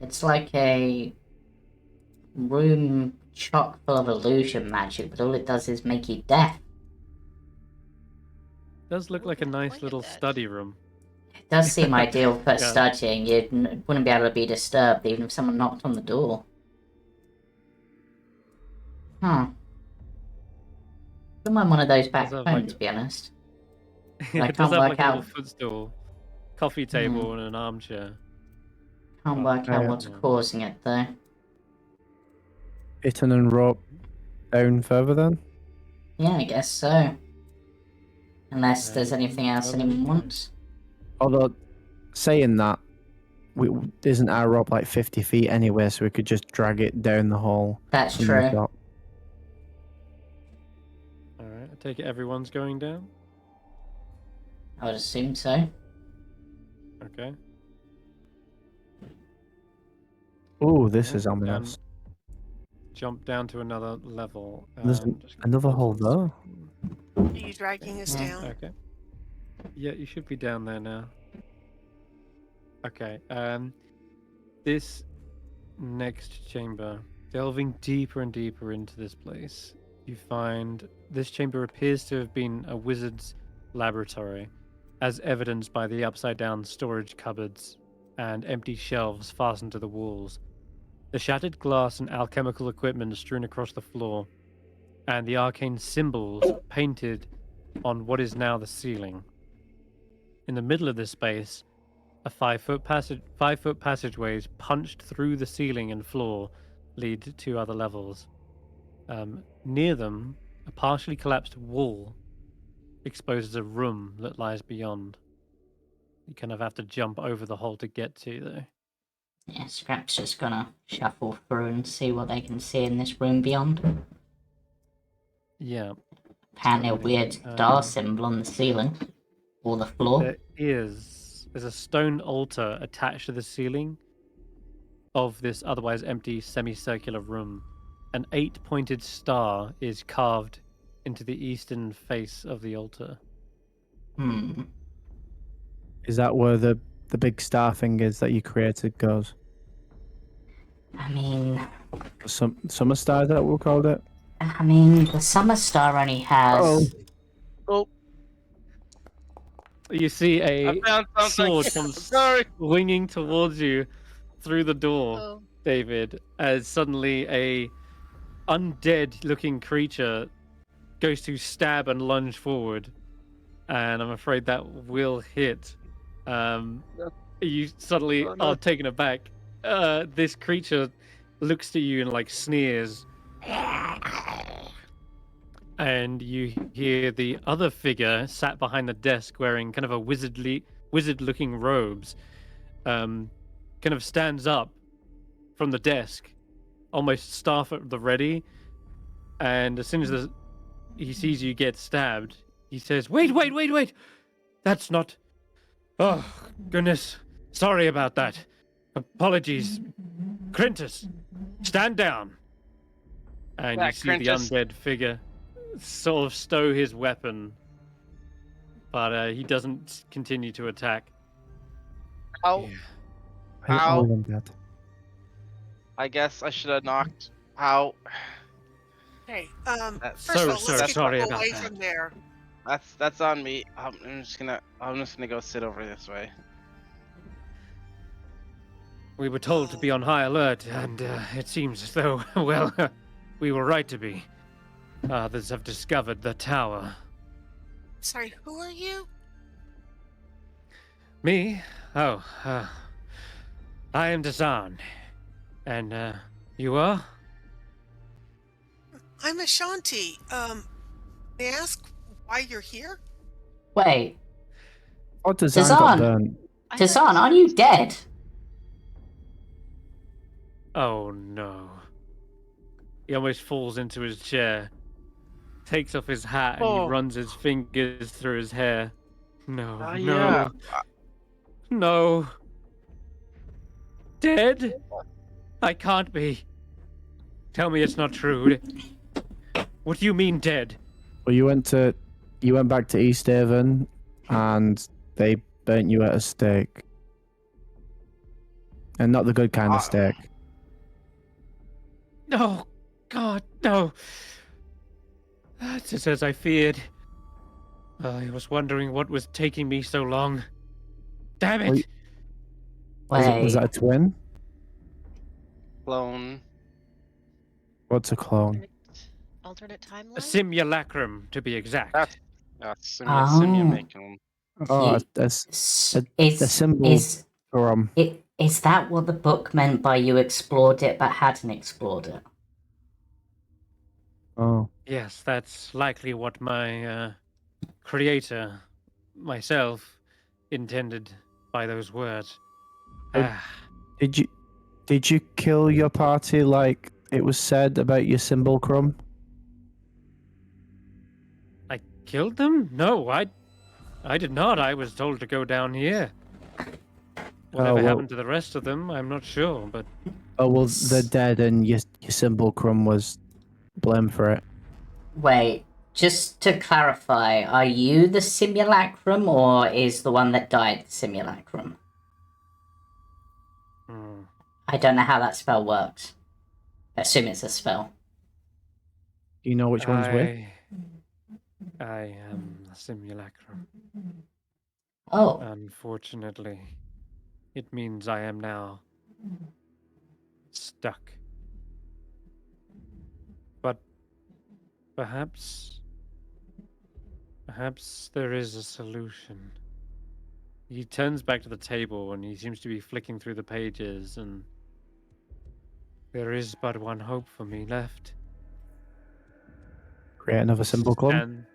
It's like a room chock full of illusion magic, but all it does is make you deaf. Does look like a Ooh, nice look at little that. study room. It does seem ideal for Yeah. studying. You wouldn't be able to be disturbed even if someone knocked on the door. Wouldn't mind one of those back Does have, home, like, to be honest. Yeah, I it does can't have work like a little out- footstool, coffee table, and an armchair. Can't Oh, work out yeah. what's causing it, though. Itten and rope down further then? Yeah, I guess so. Unless there's anything else further anyone down. wants. Although, saying that, isn't our rope like 50 feet anyway, so we could just drag it down the hall. That's from true. the top. Alright, I take it everyone's going down? I would assume so. Okay. Ooh, this Yeah, is ominous. jump down to another level. There's Just gonna another pause hole on there. Are you dragging us Yeah. down? Okay. Yeah, you should be down there now. Okay. This next chamber, delving deeper and deeper into this place, you find this chamber appears to have been a wizard's laboratory, as evidenced by the upside-down storage cupboards and empty shelves fastened to the walls. The shattered glass and alchemical equipment strewn across the floor, and the arcane symbols painted on what is now the ceiling. In the middle of this space, a 5-foot passageways punched through the ceiling and floor lead to other levels. Near them, a partially collapsed wall exposes a room that lies beyond. You kind of have to jump over the hole to get to, though. Yeah, Skrapp's just gonna shuffle through and see what they can see in this room beyond. Yeah. Apparently a Totally. weird star symbol on the ceiling. Or the floor. There's a stone altar attached to the ceiling of this otherwise empty semicircular room. An 8-pointed star is carved into the eastern face of the altar. Is that where the big star thing is that you created goes? I mean, Summer star, is that what we called it? the summer star only has... Oh, You see I a found something. sword comes Sorry. swinging towards you through the door, Oh, David, as suddenly a undead-looking creature goes to stab and lunge forward, and I'm afraid that will hit. You suddenly Oh, no. are taken aback. This creature looks to you and like sneers, and you hear the other figure sat behind the desk wearing kind of a wizard-looking robes, kind of stands up from the desk, almost staff at the ready, and as soon as he sees you get stabbed, he says, wait, that's not... Oh, goodness, sorry about that. Apologies. Crintus, stand down. And Yeah, you see Crintus. the undead figure sort of stow his weapon, but he doesn't continue to attack. Ow. Yeah. I hate Ow. all of them dead. I guess I should have knocked out. Hey, That's first of all, so let's get sorry you about away that. from there. That's on me. I'm just gonna go sit over this way. We were told to be on high alert, and it seems as though, well, we were right to be. Others have discovered the tower. Sorry, who are you? Me? Oh, I am Dazan. And, you are? I'm Ashanti. May I ask why you're here? Wait, What design got Dazan! burnt? I thought Dazan, you are were- you dead? Oh, no. He almost falls into his chair, takes off his hat, and he runs his fingers through his hair. No, no, Yeah. no. Dead? I can't be. Tell me it's not true. What do you mean dead? Well, you went back to East Haven, and they burnt you at a stake, and not the good kind of stake. No, God, no. That's just as I feared. I was wondering what was taking me so long. Damn it! Was Wait, that a twin? Clone. What's a clone? alternate timeline? A simulacrum, to be exact. That's Oh. Simeon making. Oh, He- that's s- the symbol from. Is that what the book meant by you explored it but hadn't explored it? Oh, Yes, that's likely what my creator, myself, intended by those words. Oh. Did you kill your party like it was said about your symbol, Crumb? I killed them? No, I did not. I was told to go down here. Whatever well, happened to the rest of them, I'm not sure, but oh well, they're dead, and your Simulacrum was blamed for it. Wait, just to clarify, are you the simulacrum, or is the one that died the simulacrum? hmm, I don't know how that spell works. I assume it's a spell. Do you know which one's which? I am the simulacrum. Oh, Unfortunately, it means I am now stuck. But perhaps there is a solution. He turns back to the table and he seems to be flicking through the pages, and there is but one hope for me left. Create another Simulacrum?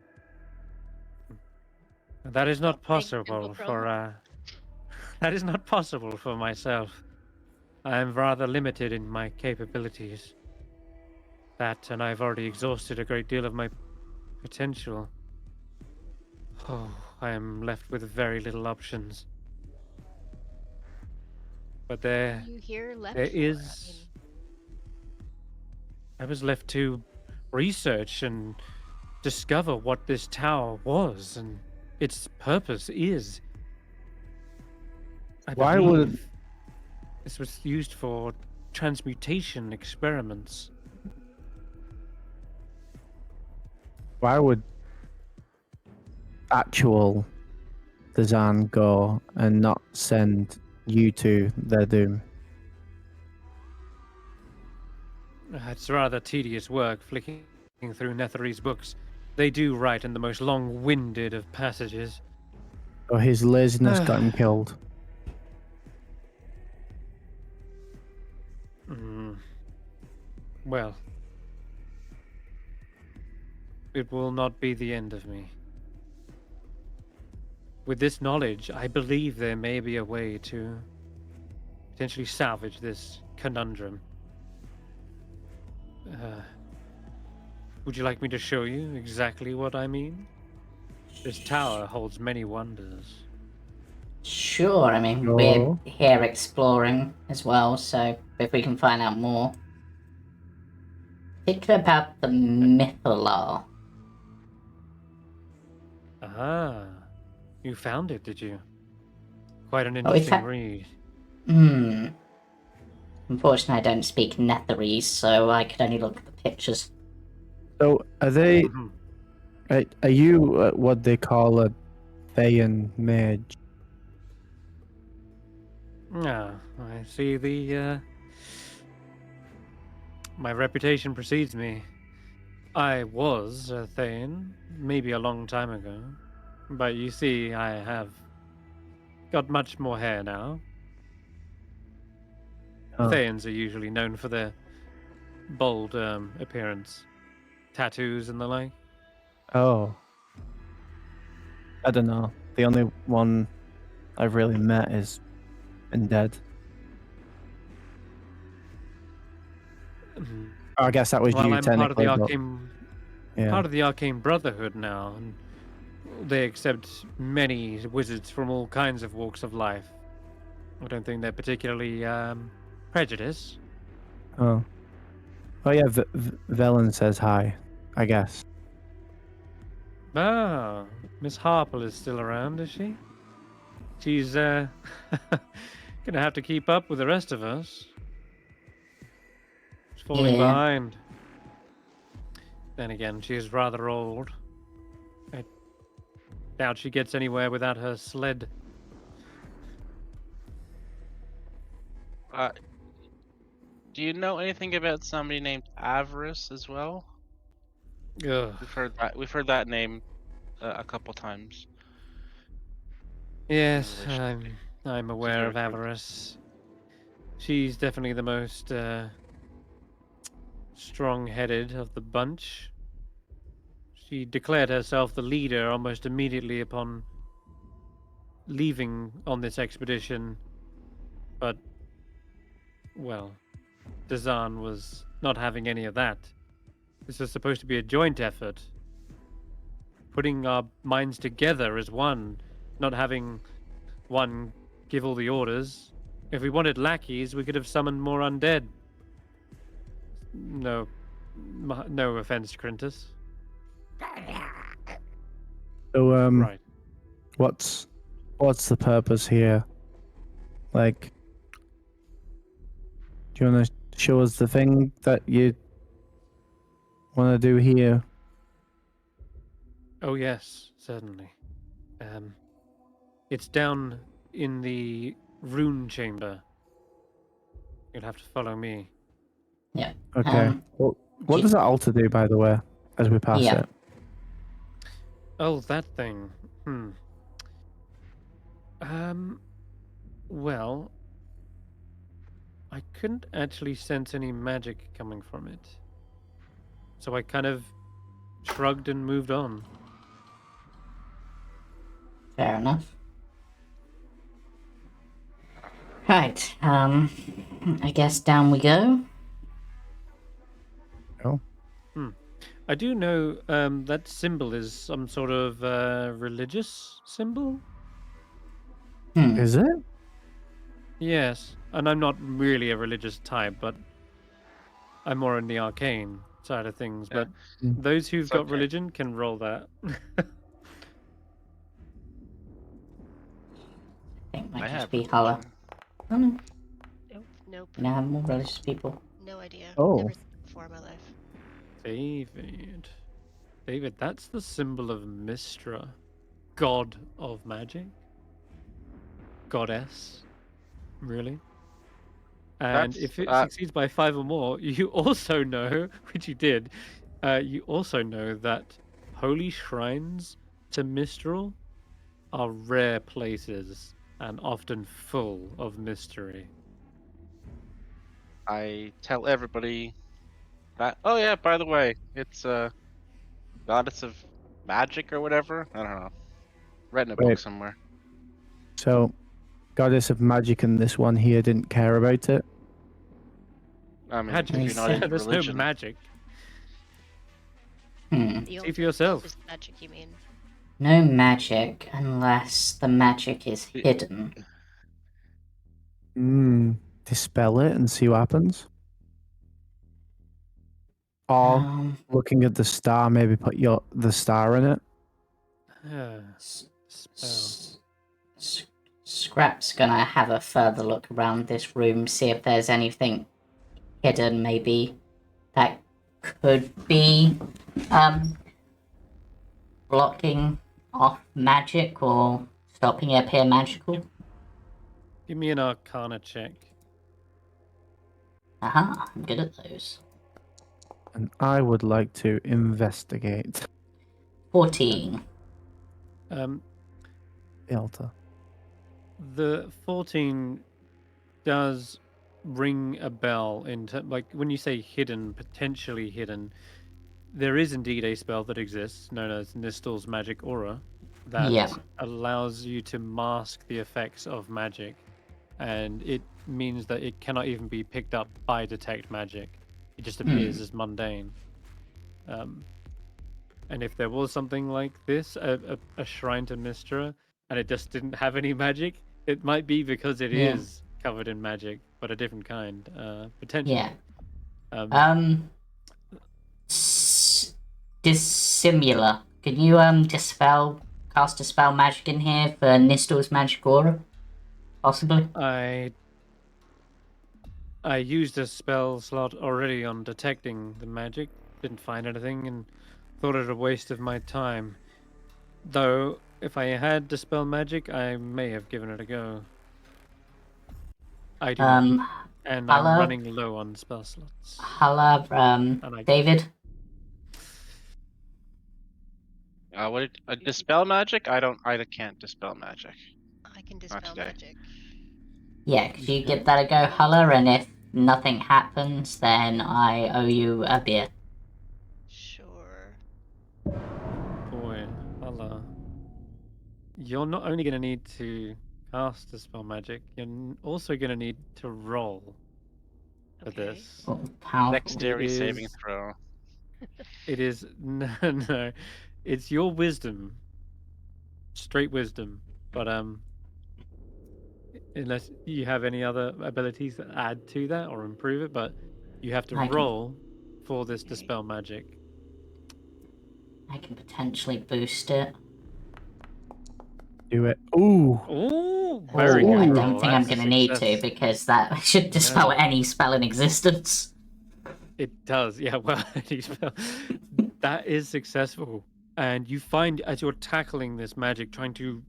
And that is not Thanks, possible Simulacrum. for that is not possible for myself. I am rather limited in my capabilities. That, and I've already exhausted a great deal of my potential. Oh, I am left with very little options. But What are you here left there for? is. I was left to research and discover what this tower was and its purpose is. I Why would- believe this was used for transmutation experiments. Why would actual Dazan go and not send you to their doom? It's rather tedious work flicking through Nethery's books. They do write in the most long-winded of passages. Or his laziness got him killed? Well, it will not be the end of me. With this knowledge, I believe there may be a way to potentially salvage this conundrum. Would you like me to show you exactly what I mean? This tower holds many wonders. sure. I mean, No. we're here exploring as well, so if we can find out more. Particularly about the Mythalar. Ah, you found it, did you? Quite an Oh, we interesting fa- read. Unfortunately, I don't speak Netherese, so I could only look at the pictures. So are they? Mhm. Are you what they call a Thayan mage? Ah, I see my reputation precedes me. I was a Thane, maybe a long time ago. But you see, I have got much more hair now. Oh. Thanes are usually known for their bold appearance, tattoos and the like. Oh. I don't know. The only one I've really met is Undead. I guess that was Well, you I'm part of the technically. But, arcane, yeah. part of the arcane brotherhood now, and they accept many wizards from all kinds of walks of life. I don't think they're particularly prejudiced. Oh. Oh yeah. Velen says hi. I guess. Ah, Miss Harple is still around, is she? She's gonna have to keep up with the rest of us. She's falling Yeah. behind. Then again, she is rather old. I doubt she gets anywhere without her sled. Do you know anything about somebody named Avarice as well? Ugh. We've heard that name a couple times. Yes, relation I'm to aware your of group. Avarice. She's definitely the most strong-headed of the bunch. She declared herself the leader almost immediately upon leaving on this expedition, but, well, Dazan was not having any of that. This was supposed to be a joint effort, putting our minds together as one, not having one give all the orders. If we wanted lackeys, we could have summoned more undead. No, no offense, Crintus. So, Right. what's the purpose here? Like, do you want to show us the thing that you want to do here? Oh yes, certainly. It's down in the rune chamber. You'll have to follow me. Yeah. Okay. Well, what J- does that altar do, by the way, as we pass Yeah. it? Oh, that thing. Well, I couldn't actually sense any magic coming from it. So I kind of shrugged and moved on. Fair enough. Right. I guess down we go. Oh. I do know that symbol is some sort of religious symbol. Is it? Yes, and I'm not really a religious type, but I'm more in the arcane side of things. Yeah. But Mm. those who've It's got okay. religion can roll that. I think it might I just have be religion. Hulla. Oh no. Nope. You know, have more religious people. No idea. Oh. Never seen it before in my life. David, that's the symbol of Mistra, god of magic, goddess, really. And That's, if it succeeds by 5 or more, you also know, which you did, you also know that holy shrines to Mistral are rare places and often full of mystery. I tell everybody that. Oh yeah, by the way, it's goddess of magic or whatever. I don't know. Read in a book Wait. somewhere. So, goddess of magic and this one here didn't care about it? I mean, Magic. if you're not into There's religion, no magic. Hmm. The See for yourself. Is magic, you mean? No magic unless the magic is hidden. Dispel it and see what happens? Or, looking at the star, maybe put the star in it? Spell. Skrapp's gonna have a further look around this room, see if there's anything hidden, maybe that could be blocking off magic or stopping it appear magical. Give me an Arcana check. Aha, I'm good at those. And I would like to investigate 14. Um, the altar. The 14 does ring a bell like when you say hidden, potentially hidden. There is indeed a spell that exists known as Nistel's Magic Aura that allows you to mask the effects of magic, and it means that it cannot even be picked up by detect magic. It just appears as mundane. And if there was something like this, a shrine to Mistra, and it just didn't have any magic, it might be because it is covered in magic, but a different kind, potentially. Yeah. Dissimilar. Can you cast a spell magic in here for Nistel's Magic Aura? Possibly? I used a spell slot already on detecting the magic, didn't find anything, and thought it a waste of my time. Though, if I had dispel magic, I may have given it a go. I do not. And Hulla, I'm running low on spell slots. Hulla, David? Dispel magic? I can't dispel magic. I can dispel magic. Yeah, could you give that a go, Hulla? And if nothing happens, then I owe you a beer. Sure. Boy, Hulla. You're not only going to need to cast dispel magic, you're also going to need to roll for this. How? Dexterity saving throw. It is no. It's your wisdom, straight wisdom. But unless you have any other abilities that add to that or improve it, but you have to I can- roll for this dispel magic. I can potentially boost it. Do it. Ooh. Oh, very Ooh, good I roll. don't think I'm That's a going to need to, success. because that should dispel No. any spell in existence. It does, yeah. Well, any spell. That is successful, and you find as you're tackling this magic, trying to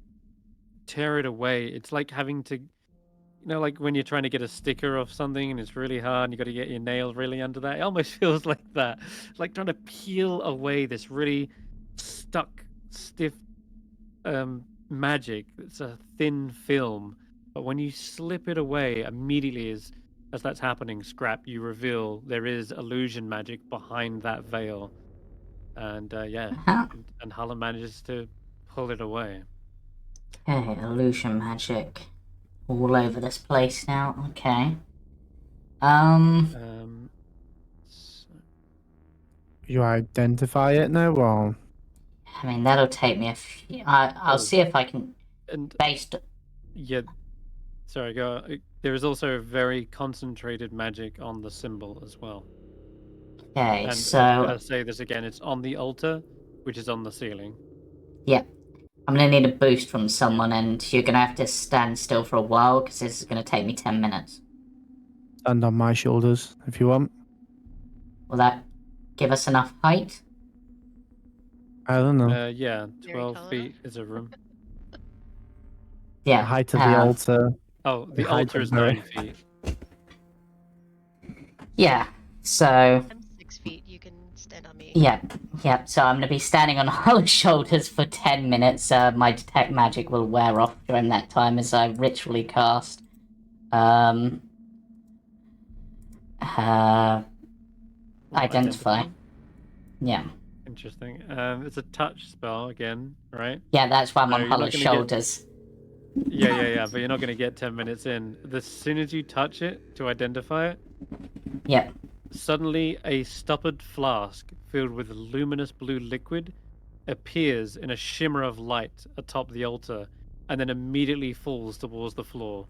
tear it away, it's like having to, like when you're trying to get a sticker off something and it's really hard and you got to get your nail really under that. It almost feels like that. It's like trying to peel away this really stuck, stiff magic. It's a thin film, but when you slip it away, immediately as that's happening, Skrapp, you reveal there is illusion magic behind that veil, and Uh-huh. and Hulla manages to pull it away. Okay, illusion magic. All over this place now. Okay. So, You identify it now, or I mean, that'll take me a few... I'll see if I can... and Based... yeah, sorry, go. There is also very concentrated magic on the symbol as well. Okay, And so... I'll say this again, it's on the altar, which is on the ceiling. Yep. I'm gonna need a boost from someone, and you're gonna have to stand still for a while, because this is gonna take me 10 minutes. stand on my shoulders if you want. Will that give us enough height? I don't know. Yeah, Very 12 tall feet is a room. Yeah. The height of the altar. Oh, the height altar of is Barry. 9 feet. Yeah, so... I'm 6 feet. You can stand on me. Yep, so I'm gonna be standing on Hulla's shoulders for 10 minutes. My detect magic will wear off during that time as I ritually cast. Identify. Yeah. Interesting. It's a touch spell again, right? Yeah, that's why I'm So on you're not Hulla's gonna get- shoulders. Yeah, but you're not going to get 10 minutes in. As soon as you touch it to identify it, Yep. suddenly a stoppered flask filled with luminous blue liquid appears in a shimmer of light atop the altar and then immediately falls towards the floor.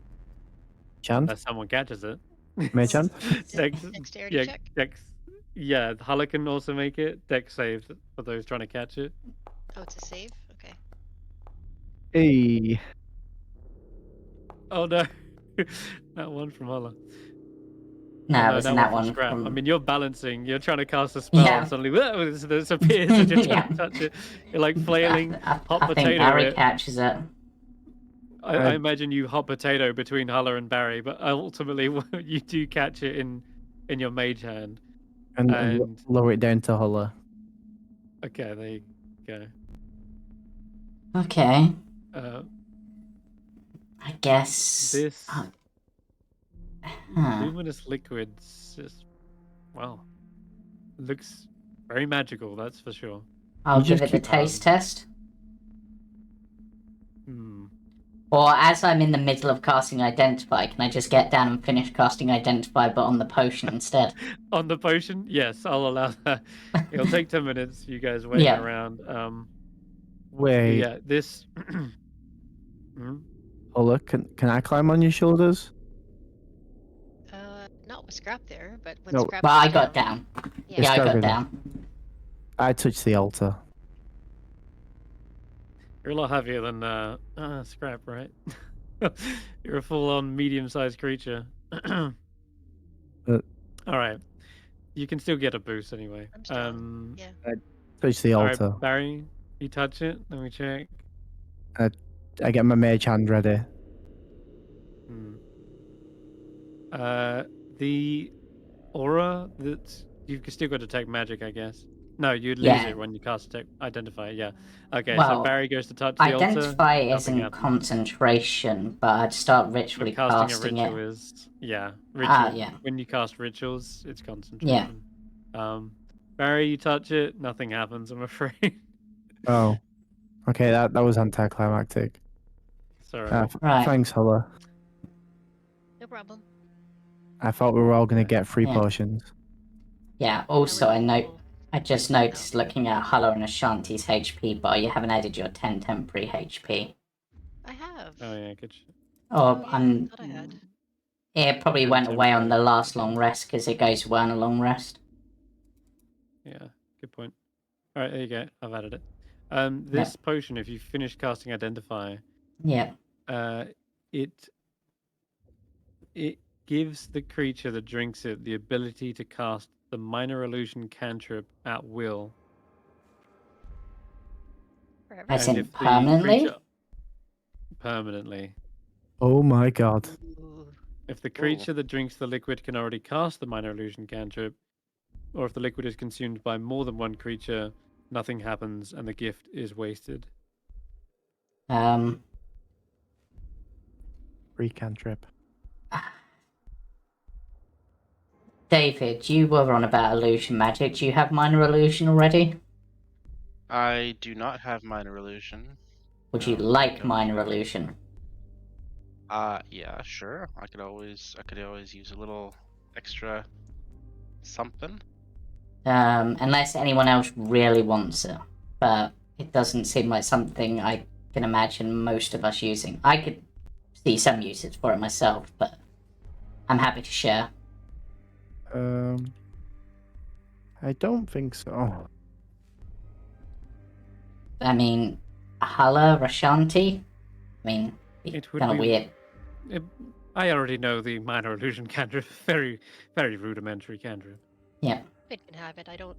Chant? Unless someone catches it. May chant? Dexterity check. Yeah, Hulla can also make it. Dex save for those trying to catch it. Oh, it's a save? Okay. Hey. Oh no. That one from Hulla. No, Oh, it wasn't that one Skrapp. from... I mean, you're balancing. You're trying to cast a spell, Yeah. and suddenly this appears, and you're trying to touch it. You're like flailing, I hot think potato. Barry it. catches it. I imagine you hot potato between Hulla and Barry, but ultimately you do catch it in your mage hand. And lower it down to Hulla. Okay, there you go. Okay. Uh, I guess... this Huh. luminous liquids just, wow, looks very magical. That's for sure. I'll You give just it the keep- taste test. Hmm. Or as I'm in the middle of casting Identify, can I just get down and finish casting Identify but on the potion instead? On the potion, yes, I'll allow that. It'll take 10 minutes. You guys waiting Yeah. around. Wait, Yeah, this. Hmm? Hulla, can I climb on your shoulders? Not with Skrapp there, but when No, Skrapp Well, I goes got down. Yeah. Yeah, I got Discovery. down. I touched the altar. You're a lot heavier than Skrapp, right? You're a full-on medium-sized creature. All right, you can still get a boost anyway. I'm strong. Yeah. Touch the All altar. right, Barry, you touch it. Let me check. I get my mage hand ready. Hmm. The aura that you've still got to detect magic, I guess. No, you'd lose Yeah. it when you cast detect identify. Yeah. Okay, Well, so Barry goes to touch the altar. Identify nothing isn't happens. concentration, but I'd start But ritually casting a casting ritual it. is ritual. Yeah. When you cast rituals, it's concentration. Barry, you touch it, nothing happens. I'm afraid. Oh. Okay, that was anticlimactic. Sorry. Right. Thanks, Hulla. No problem. I thought we were all going to get free Yeah. potions. Yeah, also I just No. noticed looking at Hulla and Ashanti's HP bar, you haven't added your 10 temporary HP. I have. Oh yeah, good. Oh, yeah, I'm. I thought I had. It probably And went away on tempo. the last long rest because it goes away on a long rest. Yeah, good point. All right, there you go. I've added it. This potion, if you finish casting Identify, Yeah. It gives the creature that drinks it the ability to cast the minor illusion cantrip at will. Forever. As And in if the permanently? creature permanently, Oh my god. Ooh. if the Ooh. creature that drinks the liquid can already cast the minor illusion cantrip, or if the liquid is consumed by more than one creature, nothing happens and the gift is wasted. Free cantrip. David, you were on about illusion magic. Do you have minor illusion already? I do not have minor illusion. Would you No, I like don't. minor illusion? Yeah, sure. I could always use a little extra something. Unless anyone else really wants it. But it doesn't seem like something I can imagine most of us using. I could see some uses for it myself, but I'm happy to share. I don't think so. I mean, Hulla, Ashanti? I mean, It would kind of be weird. I already know the minor illusion cantrip. Very, very rudimentary cantrip. Yeah, It can have it. I don't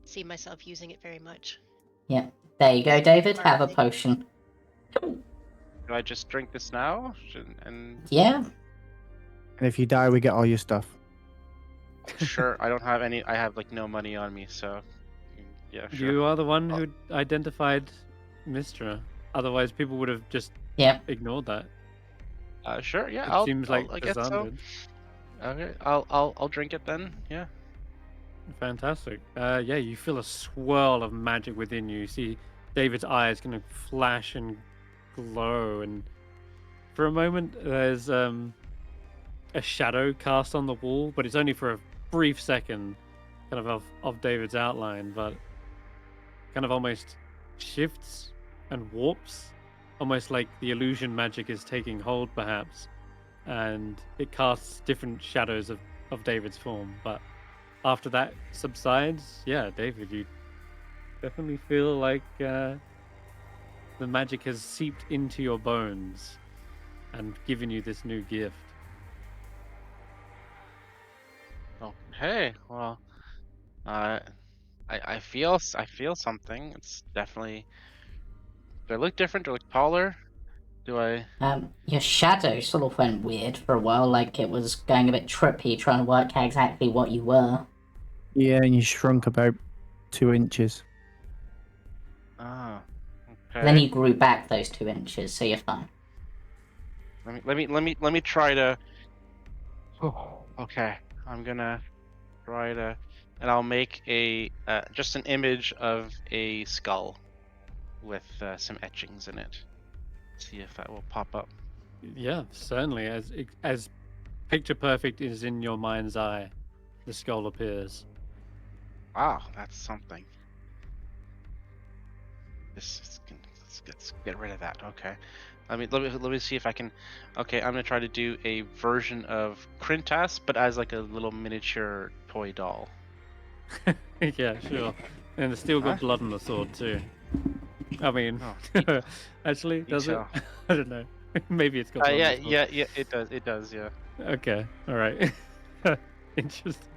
see myself using it very much. yeah. There you go, David. Alright. Have a potion. Do I just drink this now? And Yeah. And if you die, we get all your stuff. sure, I don't have any. I have like no money on me, so yeah, sure. You are the one who identified Mistra. Otherwise, people would have just Yeah. ignored that. Sure, yeah. It seems like I guess so. Cassandra. Okay, I'll drink it then. Yeah. Fantastic. Yeah, you feel a swirl of magic within you. You see David's eyes kind of flash and glow, and for a moment there's a shadow cast on the wall, but it's only for a brief second, kind of David's outline, but kind of almost shifts and warps, almost like the illusion magic is taking hold, perhaps, and it casts different shadows of David's form, but after that subsides, yeah, David, you definitely feel like the magic has seeped into your bones and given you this new gift. Okay. Well, I feel something. It's definitely. Do I look different? Do I look taller? Do I? Your shadow sort of went weird for a while, like it was going a bit trippy, trying to work out exactly what you were. Yeah, and you shrunk about 2 inches. Oh. Okay. Then you grew back those 2 inches, so you're fine. Let me try to. Oh, okay. I'm gonna try to, and I'll make a just an image of a skull with some etchings in it. See if that will pop up. Yeah, certainly. As picture perfect is in your mind's eye, the skull appears. Wow, that's something. Let's get rid of that. Okay. Let me see if I can. Okay, I'm gonna try to do a version of Krintas, but as like a little miniature toy doll. Yeah, sure. And it's still got Huh? blood on the sword too. I mean, Oh, actually, does it? detail. I don't know. Maybe it's got blood Yeah, on the sword. yeah, it does, yeah. Okay, all right. Interesting.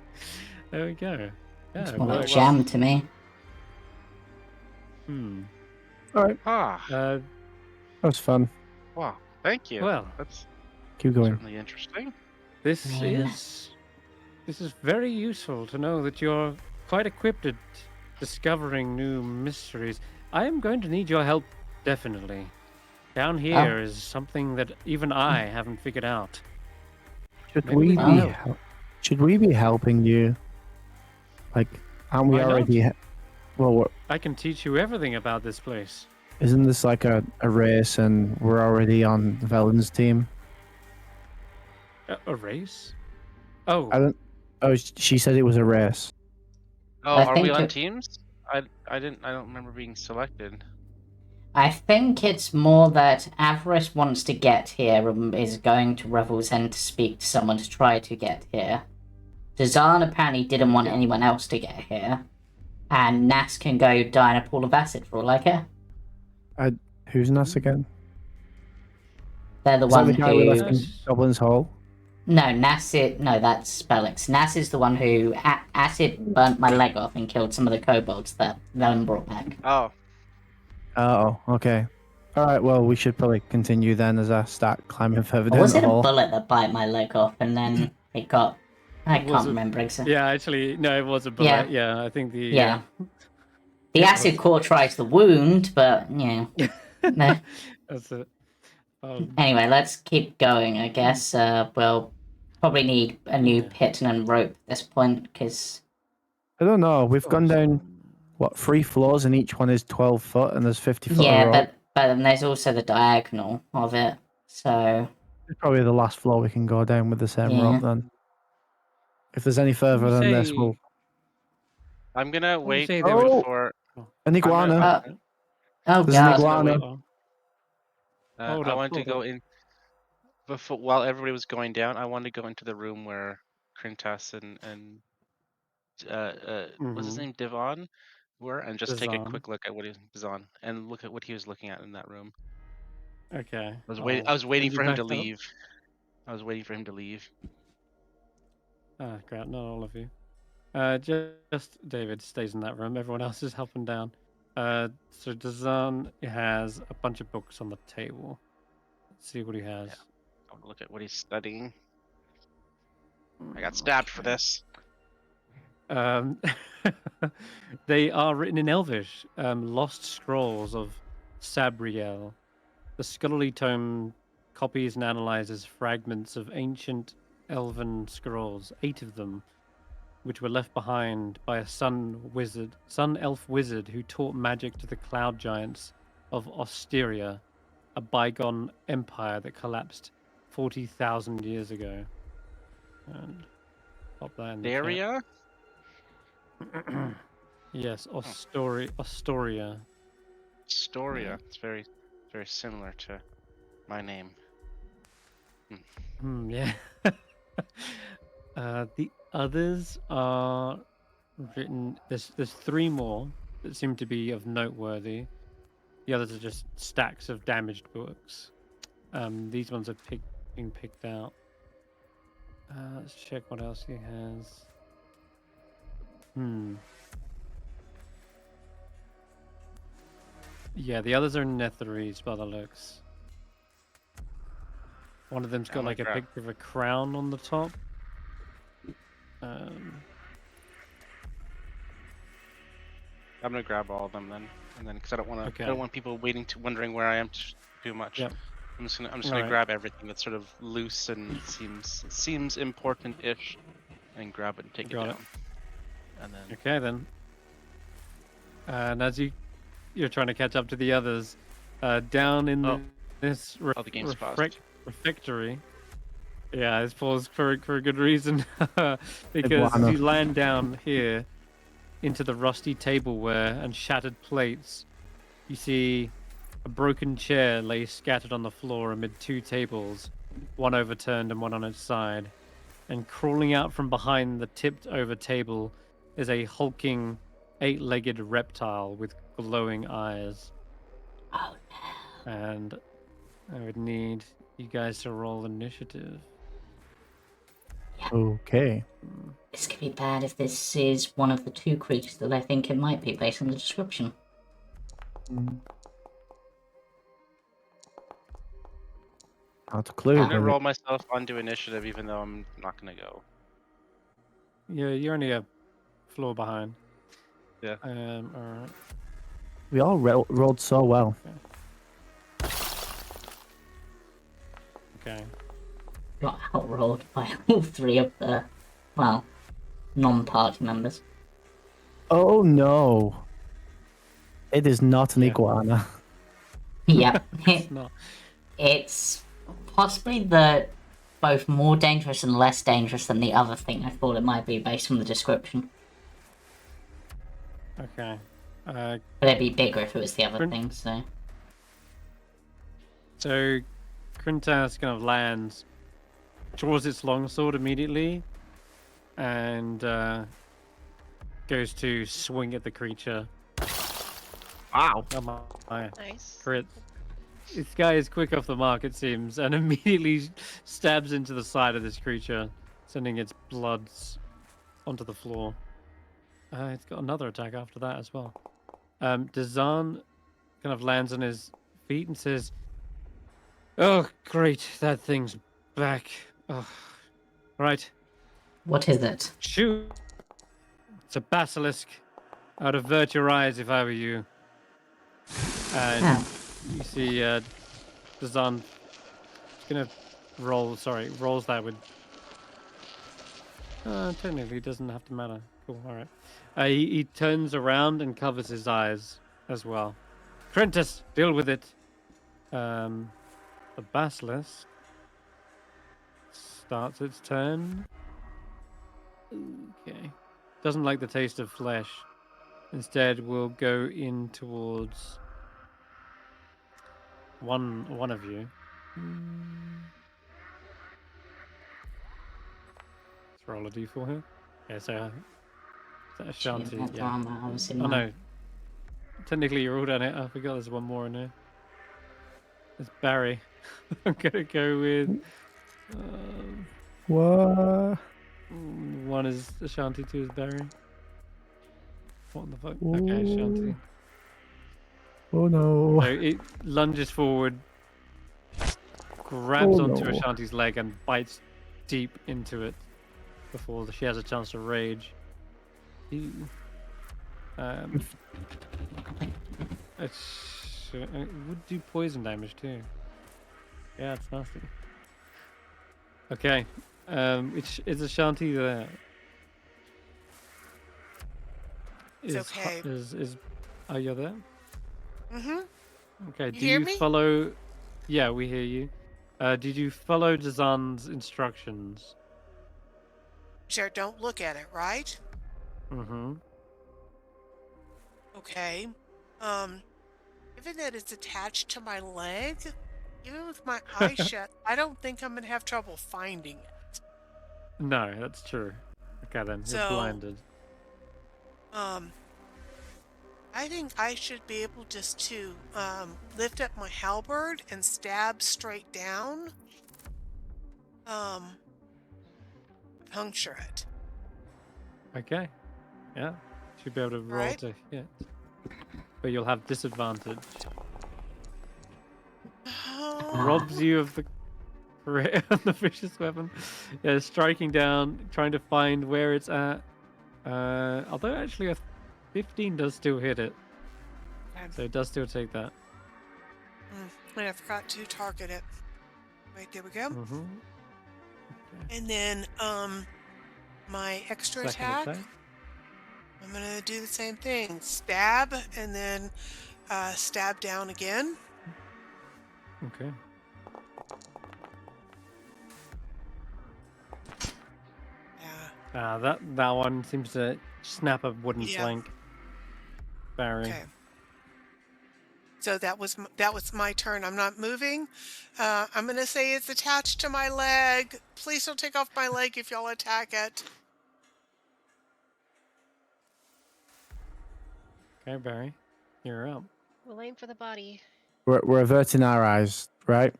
There we go. Yeah, It's it more like works. jam to me. All right, Ah, that was fun. wow, thank you. Well, That's Keep going. certainly interesting. this Yeah. is very useful to know that you're quite equipped at discovering new mysteries. I am going to need your help, definitely. Down here is something that even I haven't figured out. Should Maybe we we be can help. should we be helping you? Like, aren't we Why not? already? Well, I can teach you everything about this place. isn't this like a race, and we're already on Velen's team? A race? Oh, I don't. Oh, she said it was a race. Oh, I are we think on it- teams? I don't remember being selected. I think it's more that Avarice wants to get here and is going to Revel's End to speak to someone to try to get here. Dazan apparently didn't want anyone else to get here. And Nas can go die in a pool of acid for all I care. Who's Nas again? They're the Is that one the guy we left who... in Goblin's Hole? No, no, that's Spellix. Nas is the one who acid burnt my leg off and killed some of the kobolds that Velen brought back. Oh, Oh, okay. Alright, well, we should probably continue then as I start climbing further Or down was the it a hole. bullet that bite my leg off and then it got... I Was can't it- remember exactly. Yeah, actually, no, it was a bullet. Yeah, I think the Yeah. The It acid was- cauterized the wound, but, yeah. No. That's it. Anyway, let's keep going, I guess. We'll probably need a new Yeah. pit and rope at this point, because... I don't know, we've gone down, 3 floors and each one is 12 foot and there's 50 foot of Yeah, rope. but then there's also the diagonal of it, so... It's probably the last floor we can go down with the same Yeah. rope then. If there's any further than this, say- we'll... I'm gonna When you wait say they were- for. An iguana! Oh, There's an God. iguana. Hold I up, wanted to hold go up. in before while everybody was going down. I wanted to go into the room where Krintas and what's his Mhm. name, Devon, were, and just take a Dazan. quick look at what he was on and look at what he was looking at in that room. Okay. I was waiting. I was waiting send you for him back to up. leave. I was waiting for him to leave. Ah, great. Not all of you. Just David stays in that room. Everyone else is helping down. So Dazan has a bunch of books on the table. Let's see what he has. I want to look at what he's studying. I got stabbed for this. Um, they are written in Elvish. Lost scrolls of Sabriel. The scholarly tome copies and analyzes fragments of ancient elven scrolls, 8 of them, which were left behind by a sun elf wizard who taught magic to the cloud giants of Osteria, a bygone empire that collapsed 40,000 years ago. And pop that in the chat. Daria? Yes, Ostoria. Storia. It's very, very similar to my name. Yeah. The others are written. There's 3 more that seem to be of noteworthy. The others are just stacks of damaged books. These ones are being picked out. Let's check what else he has. Yeah, the others are Netherese by the looks. One of them's got like a grab- picture of a crown on the top. I'm gonna grab all of them then, and then because I don't want to. Okay. I don't want people wondering where I am too much. Yep. I'm just gonna Alright. grab everything that's sort of loose and seems important-ish, and grab it and take Got it it. down. And then Okay then. And as you're trying to catch up to the others, down in this the game's paused. refectory. Yeah, it's paused for a good reason. Because Iguana. as you land down here into the rusty tableware and shattered plates, you see a broken chair lay scattered on the floor amid 2 tables, one overturned and one on its side. And crawling out from behind the tipped over table is a hulking 8-legged reptile with glowing eyes. Oh, And I would need you guys to roll initiative. Okay. this could be bad if this is one of the 2 creatures that I think it might be based on the description. Not a clue. I'm gonna but roll myself onto initiative, even though I'm not gonna go. Yeah, you're only a floor behind. Yeah. Alright. We all rolled so well. Okay. Got outrolled by all 3 of the, well, non-party members. Oh no. It is not an Yeah. iguana. Yep. It's not. It's possibly the both more dangerous and less dangerous than the other thing I thought it might be based on the description. Okay. But it'd be bigger if it was the other Print- thing, so... So Krintas kind of lands, draws its longsword immediately, and goes to swing at the creature. Wow. Oh my. Nice. Crit. This guy is quick off the mark, it seems, and immediately stabs into the side of this creature, sending its bloods onto the floor. It's got another attack after that as well. Dazan kind of lands on his feet and says, "Oh, great, that thing's back. Oh, right, What is it? shoot. It's a basilisk. I'd avert your eyes if I were you." And Oh. you see Dazan gonna rolls that with technically it doesn't have to matter. Cool, alright. He turns around and covers his eyes as well. Krentis, deal with it. The basilisk starts its turn. Okay. Doesn't like the taste of flesh. Instead we'll go in towards one of you. Let's roll a d4 here. Yeah, so is that Ashanti? Achievement Yeah. armor, I was in Oh my... no. Technically you're all down it. I forgot there's one more in there. It's Barry. I'm gonna go with What? one is Ashanti, two is Barry. What the fuck? Okay, Ashanti. Oh no. So it lunges forward, grabs Oh, onto no. Ashanti's leg and bites deep into it before she has a chance to rage. Ew. It would do poison damage too. Yeah, it's nasty. Okay, is Ashanti there? It's okay. Are you there? Mm-hmm. Okay. You Do hear you me? follow? Yeah, we hear you. Did you follow Dazan's instructions? Sure, don't look at it, right? Mm-hmm. Okay. Given that it's attached to my leg, even with my eyes shut, I don't think I'm gonna have trouble finding it. No, that's true. Okay then, you're So, blinded. I think I should be able just to lift up my halberd and stab straight down. Puncture it. Okay. Yeah. Should be able to roll Right. to hit. But you'll have disadvantage. Robs you of the the vicious weapon. Yeah, striking down, trying to find where it's at. Although actually a 15 does still hit it. Okay. So it does still take that. And I forgot to target it. Right, there we go. Mm-hmm. Okay. And then my extra Second attack, I'm gonna do the same thing. Stab and then stab down again. Okay. Yeah. That one seems to snap a wooden Yeah. plank. Barry. Okay. So that was my turn. I'm not moving. I'm gonna say it's attached to my leg. Please don't take off my leg if y'all attack it. Okay, Barry. You're up. We'll aim for the body. We're averting our eyes, right?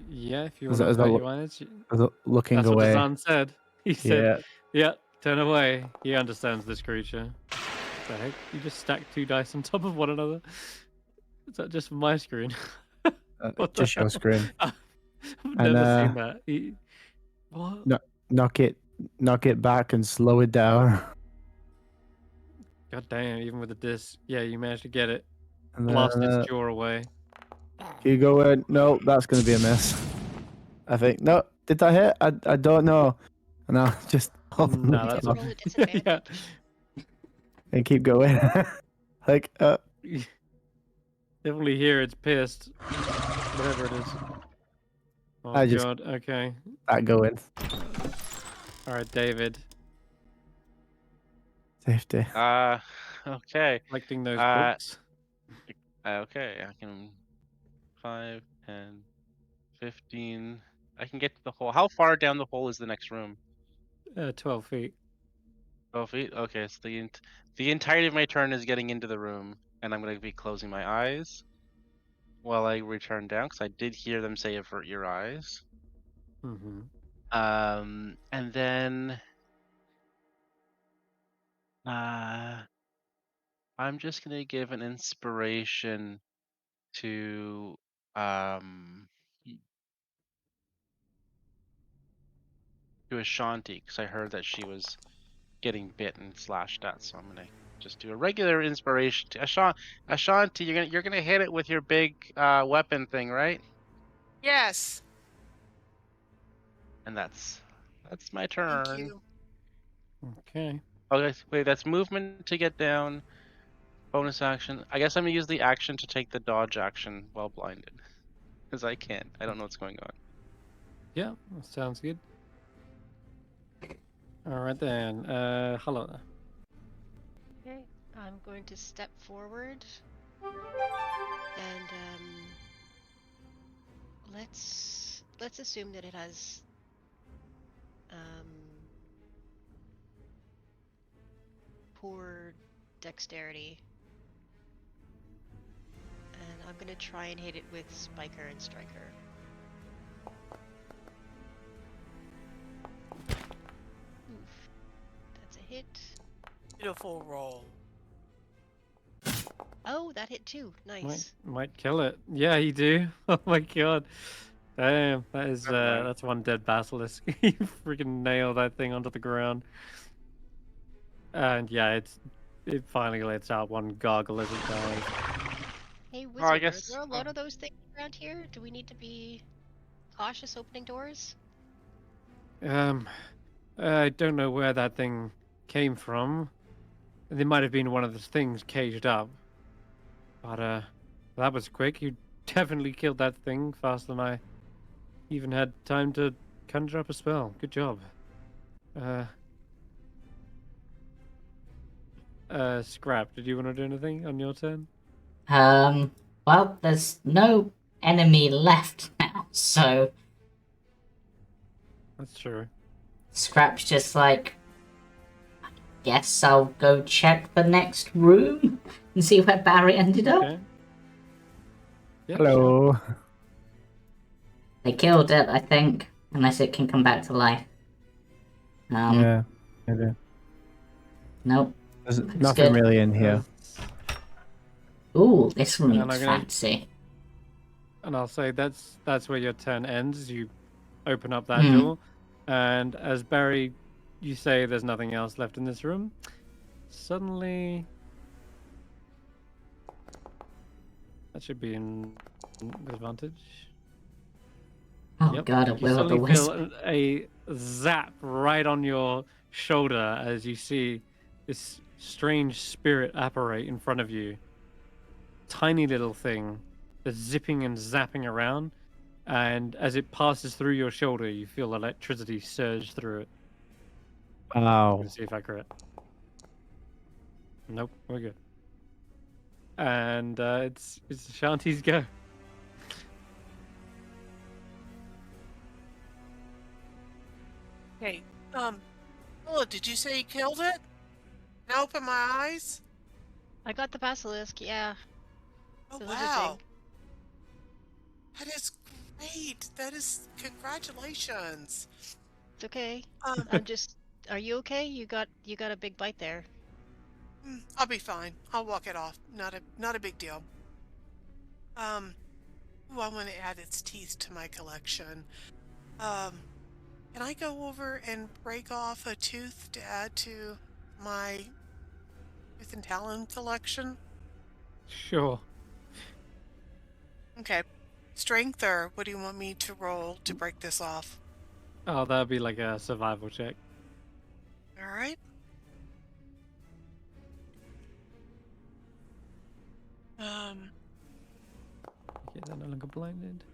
Yeah, if you Is want that- to is that avert what- your eyes. Looking That's away. what Dazan said. He said, Yeah. yeah, turn away. He understands this creature. What the heck? You just stacked 2 dice on top of one another. Is that just from my screen? What the Just your hell? screen. I've And, never seen that. What? No. Knock it back and slow it down. God damn, even with the disc. Yeah, you managed to get it. And Blast then, its jaw away. you go in. No, that's going to be a miss. I think. No, did that hit? I don't know. No, just open No, the that's door Roll a yeah. disadvantage. and keep going. Like, Definitely hear it's pissed. Whatever it is. Oh I just- god, okay. that going. Alright, David. Safety. Okay. Collecting those Uh, books. Okay, I can 5, 10, 15. I can get to the hole. How far down the hole is the next room? 12 feet. 12 feet? Okay, so the entirety of my turn is getting into the room, and I'm going to be closing my eyes while I return down, because I did hear them say avert your eyes. Mm-hmm. And then I'm just going to give an inspiration to Ashanti, because I heard that she was getting bit and slashed at, so I'm gonna just do a regular inspiration to Ashanti. You're gonna hit it with your big weapon thing, right? Yes. And that's my Thank turn. you. Okay. Okay, wait, that's movement to get down. Bonus action. I guess I'm gonna use the action to take the dodge action while blinded, because I can't. I don't know what's going on. Yeah, that sounds good. All right then. Hulla. Okay, I'm going to step forward and let's assume that it has poor dexterity, and I'm gonna try and hit it with Spiker and Striker. Oof, that's a hit. Beautiful roll. Oh, that hit too. Nice. Might kill it. Yeah, you do. Oh my god. Damn, that is Never mind. that's one dead basilisk. You freaking nail that thing onto the ground. And yeah, it finally lets out one gargle as it dies. Hey, Oh, I wizard, guess. are there a lot of those things around here? Do we need to be cautious opening doors? I don't know where that thing came from. There might have been one of those things caged up. But that was quick. You definitely killed that thing faster than I even had time to conjure up a spell. Good job. Skrapp, did you want to do anything on your turn? Well, there's no enemy left now, so That's true. Scrap's just like, guess I'll go check the next room and see where Barry ended up. Okay. Yeah, sure. Hello. They killed it, I think, unless it can come back to life. Yeah. Maybe. Nope. There's Looks nothing good. really in here. Ooh, this room And looks I'm gonna- fancy. And I'll say that's where your turn ends. You open up that door, and as Barry, you say there's nothing else left in this room. Suddenly, that should be in advantage. Oh Yep. god, a You will of the suddenly wisp. feel a zap right on your shoulder as you see this strange spirit apparate in front of you. Tiny little thing that's zipping and zapping around, and as it passes through your shoulder, you feel electricity surge through it. Wow. Let's see if I crit. Nope, we're good. And it's Ashanti's go. Okay. Hulla, did you say you killed it? Can I open my eyes? I got the basilisk, yeah. Oh, The lizard wow. thing. That is great. That is congratulations. It's okay. Um, I'm just. Are you okay? You got a big bite there. I'll be fine. I'll walk it off. Not a big deal. Ooh, I want to add its teeth to my collection. Can I go over and break off a tooth to add to my tooth and talon collection? Sure. Okay. Strength, or what do you want me to roll to break this off? Oh, that'd be like a survival check. All right. Yeah, they're no longer blinded.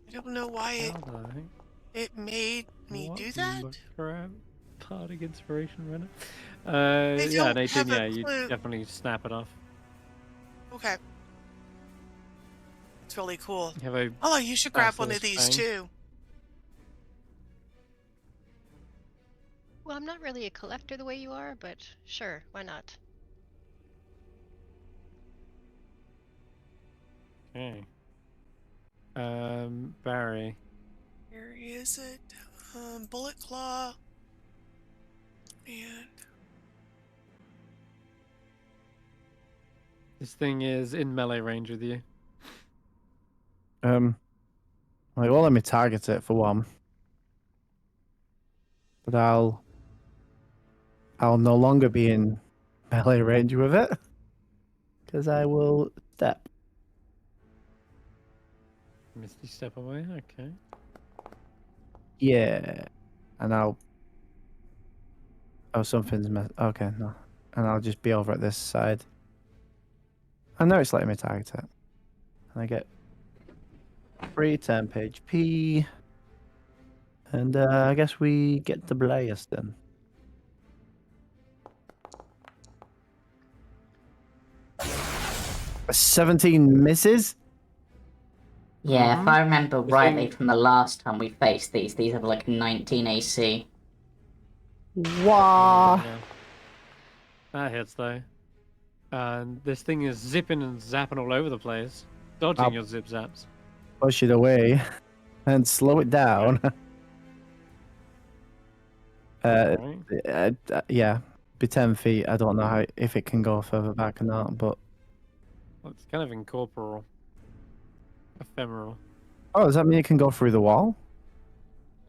I don't know why How the heck? it made me What do that. the crap? Bardic inspiration runner. I Yeah, don't Nathan. have a Yeah, you clue. definitely snap it off. Okay. It's really cool. You have a Oh, you should grab one of basilisk these fang. too. Well, I'm not really a collector the way you are, but sure, why not? Okay. Barry. Where is it? Bullet Claw. And This thing is in melee range with you. Well, you won't let me target it for one. But I'll no longer be in melee range with it. Because I will step. Misty step away. Okay. Yeah. And I'll... Oh, something's... Okay, no. And I'll just be over at this side. I know it's letting me target it. And I get free temp HP. And I guess we get the blaze then. 17 misses? Yeah, if I remember The rightly thing- from the last time we faced these have like 19 AC. Wow. Yeah. That hits though. And this thing is zipping and zapping all over the place, dodging I'll- your zip zaps. Push it away and slow it down. Alright. Yeah, be 10 feet. I don't know how if it can go further back or not, but Well, it's kind of incorporeal. Ephemeral. oh, does that mean it can go through the wall?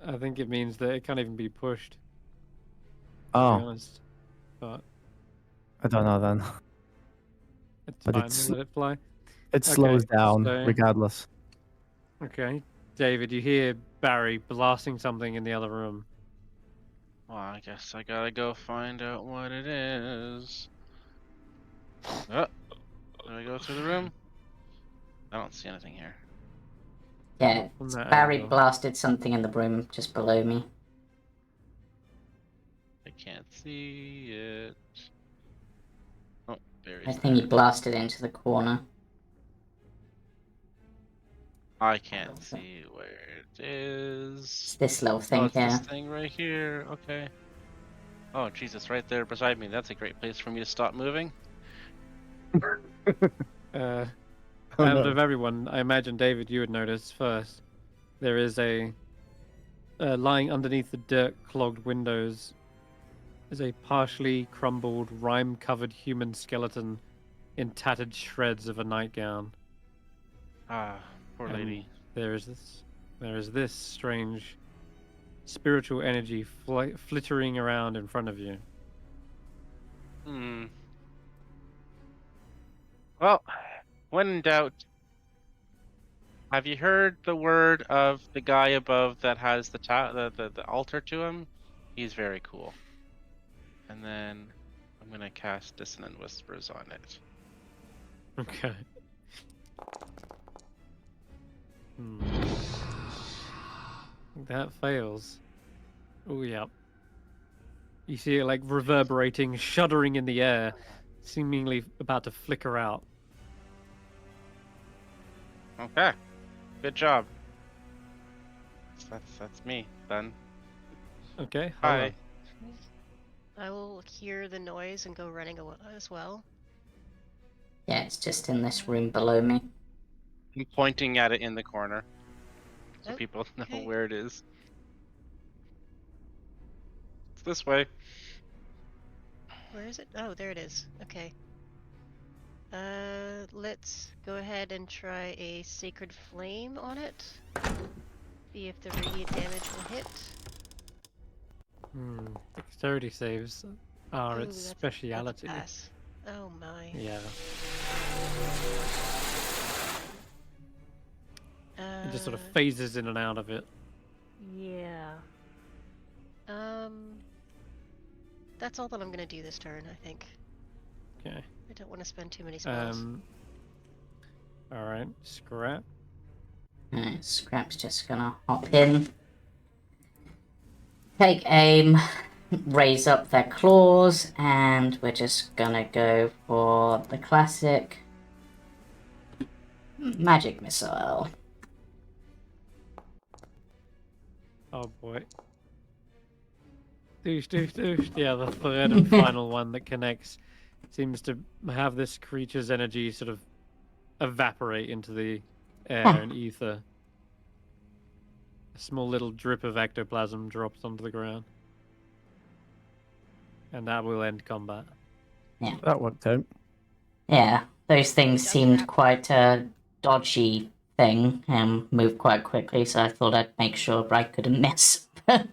I think it means that it can't even be pushed, to be Oh, honest. But I don't know then. it's But fine, it's- we'll let it fly. It slows Okay, down so- regardless. Okay. David, you hear Barry blasting something in the other room. Well, I guess I gotta go find out what it is. Oh, do I go to the room? I don't see anything here. Yeah, From that Barry angle. blasted something in the room just below me. I can't see it. Oh, there I is think he there. blasted into the corner. I can't see where it is. It's this little Oh, thing it's here. this thing right here. Okay. Oh, Jesus, right there beside me. That's a great place for me to stop moving. Oh, Out no. of everyone, I imagine David, you would notice first. There is a lying underneath the dirt-clogged windows is a partially crumbled, rime-covered human skeleton in tattered shreds of a nightgown. Ah, poor And lady. There is this strange spiritual energy flittering around in front of you. Hmm. Well, when in doubt, have you heard the word of the guy above that has the altar to him? He's very cool. And then I'm gonna cast Dissonant Whispers on it. Okay. That fails. Oh, yeah. You see it like reverberating, shuddering in the air, seemingly about to flicker out. Okay, good job. That's me done. Okay, Hi. I will hear the noise and go running as well. Yeah, it's just in this room below me. I'm pointing at it in the corner, so Oh, people know okay. where it is. It's this way. Where is it? Oh, there it is. Okay. Let's go ahead and try a Sacred Flame on it. See if the radiant damage will hit. Dexterity saves are Ooh, its that's a speciality. pass. Oh my. Yeah. It just sort of phases in and out of it. Yeah. That's all that I'm gonna do this turn, I think. Okay. I don't want to spend too many spells. Alright, Skrapp. Skrapp's just gonna hop in. Take aim, raise up their claws, and we're just gonna go for the classic Magic missile. Oh boy. Doosh, doosh, doosh. Yeah, the third and final one that connects seems to have this creature's energy sort of evaporate into the air and ether. A small little drip of ectoplasm drops onto the ground. And that will end combat. That worked out. Yeah, those things Dump seemed trap. quite a dodgy thing and moved quite quickly, so I thought I'd make sure I couldn't miss.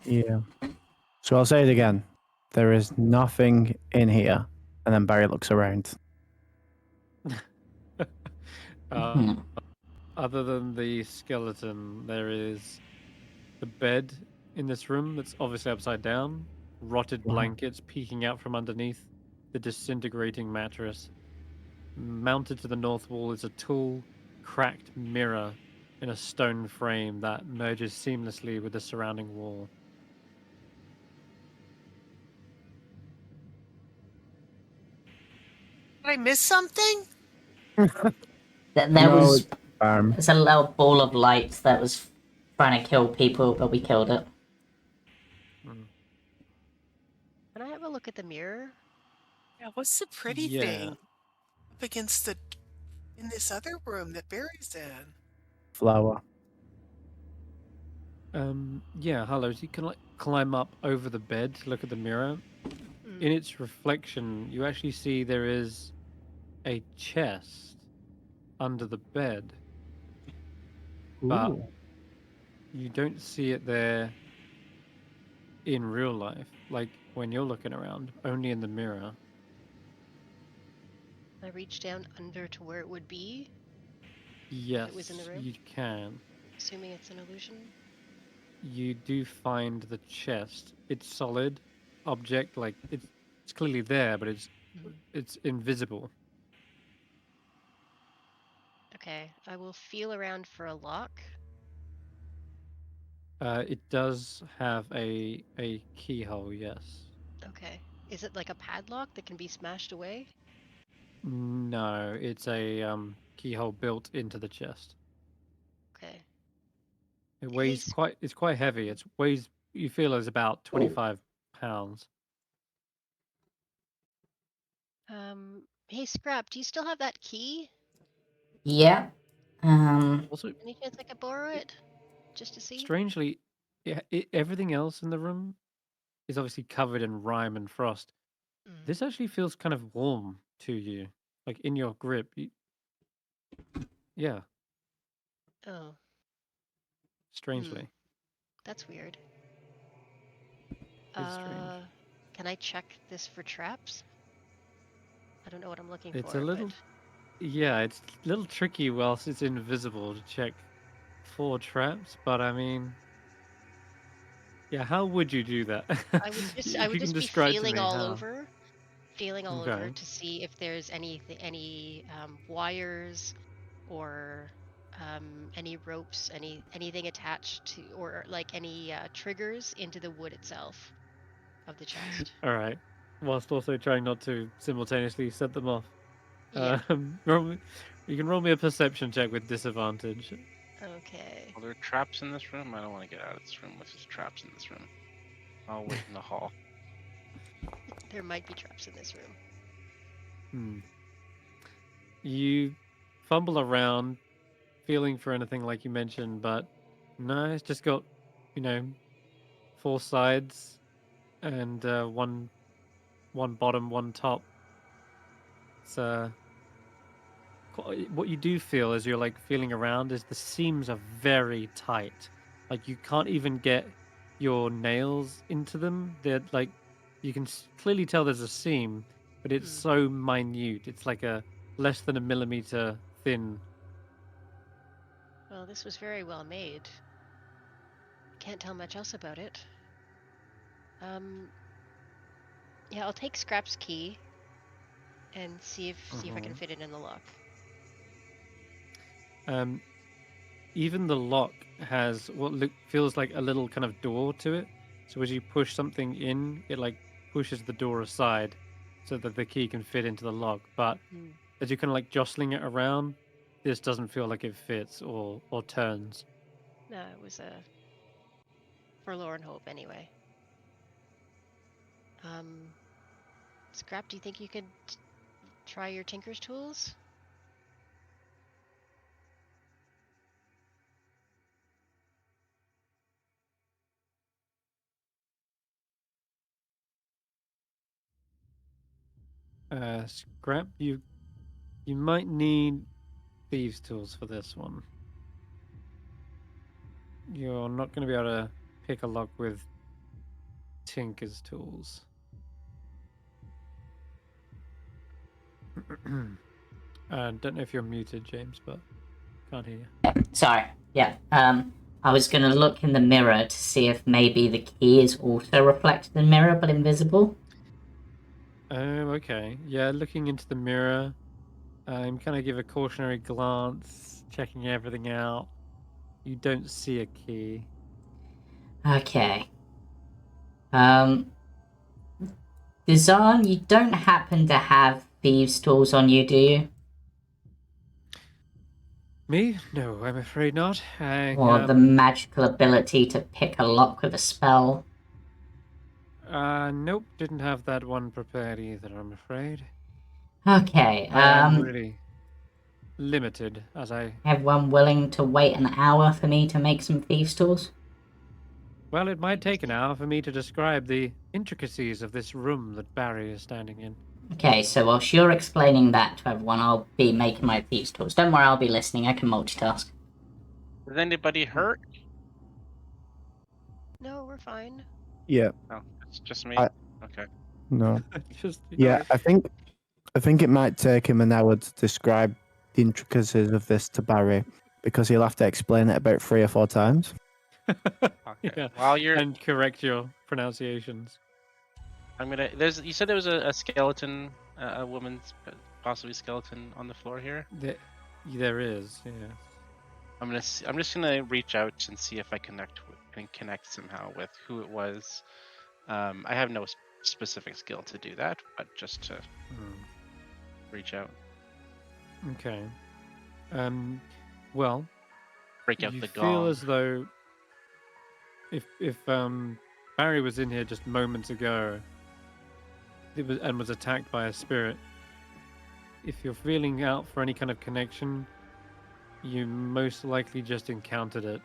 Yeah. So I'll say it again. There is nothing in here. And then Barry looks around. Other than the skeleton, there is the bed in this room that's obviously upside down, rotted Wow. blankets peeking out from underneath the disintegrating mattress. Mounted to the north wall is a tall, cracked mirror in a stone frame that merges seamlessly with the surrounding wall. Did I miss something? There No, was it's there's a little ball of light that was trying to kill people, but we killed it. Can I have a look at the mirror? Yeah, what's the pretty Yeah. thing up against the in this other room that Barry's in? flower. Yeah, hello. So you can like climb up over the bed to look at the mirror. Mm. In its reflection, you actually see there is a chest under the bed, but Ooh. you don't see it there in real life, like when you're looking around, only in the mirror. I reach down under to where it would be, Yes, was in the room? you can. assuming it's an illusion. You do find the chest. It's solid object, like it's clearly there, but it's invisible. Okay, I will feel around for a lock. It does have a keyhole, yes. Okay. Is it like a padlock that can be smashed away? No, it's a keyhole built into the chest. Okay. It weighs it's quite heavy. It weighs, you feel, is about 25 pounds. Hey Skrapp, do you still have that key? Yeah. Also, Any chance I could borrow it? Just to see? strangely, everything else in the room is obviously covered in rime and frost. Mm. This actually feels kind of warm to you, like in your grip. Yeah, Oh, strangely. that's weird. It's strange. Can I check this for traps? I don't know what I'm looking It's for. a little, yeah, it's a little tricky whilst it's invisible to check for traps, but I mean, yeah, how would you do that? I would just If you can be describe to feeling me all how. over, Okay. to see if there's any wires or any ropes, anything attached to, or like any triggers into the wood itself of the chest. All right. Whilst also trying not to simultaneously set them off. Yeah. You can roll me a perception check with disadvantage. Okay. Are there traps in this room? I don't want to get out of this room if there's traps in this room. I'll wait in the hall. There might be traps in this room. You fumble around, feeling for anything like you mentioned, but no, it's just got, 4 sides and one bottom, one top. It's what you do feel as you're like feeling around is the seams are very tight. Like you can't even get your nails into them. They're like you can clearly tell there's a seam, but it's so minute. It's like a less than a millimeter thin. Well, this was very well made. Can't tell much else about it. Yeah, I'll take Scrap's key and see if I can fit it in the lock. Even the lock has what feels like a little kind of door to it. So as you push something in, it like pushes the door aside so that the key can fit into the lock. But as you're kind of like jostling it around, this doesn't feel like it fits or turns. No, it was a forlorn hope anyway. Skrapp, do you think you could try your tinker's tools? Scrap, you might need thieves' tools for this one. You're not going to be able to pick a lock with tinker's tools. Don't know if you're muted, James, but can't hear you. Sorry. Yeah. I was gonna look in the mirror to see if maybe the key is also reflected in the mirror but invisible. Oh, okay. Yeah, looking into the mirror, I'm kind of give a cautionary glance, checking everything out. You don't see a key. Okay. Dizan, you don't happen to have thieves' tools on you, do you? Me? No, I'm afraid not. Or the magical ability to pick a lock with a spell? Nope, didn't have that one prepared either, I'm afraid. Okay, I am really limited, as I... Everyone willing to wait an hour for me to make some thieves' tools? Well, it might take an hour for me to describe the intricacies of this room that Barry is standing in. Okay, so whilst you're explaining that to everyone, I'll be making my thieves' tools. Don't worry, I'll be listening. I can multitask. Is anybody hurt? No, we're fine. Yeah. Oh, it's just me. Okay. No. Just Yeah, I think it might take him an hour to describe the intricacies of this to Barry, because he'll have to explain it about 3 or 4 times. Okay. Yeah, While you're, and correct your pronunciations. I'm gonna. You said there was a skeleton, a woman's possibly skeleton on the floor here. There is, yeah. I'm just gonna reach out and see if I can connect somehow with who it was. I have no specific skill to do that, but just to reach out. Okay. Well, break out you the feel gong. as though if Barry was in here just moments ago, and was attacked by a spirit. If you're feeling out for any kind of connection, you most likely just encountered it.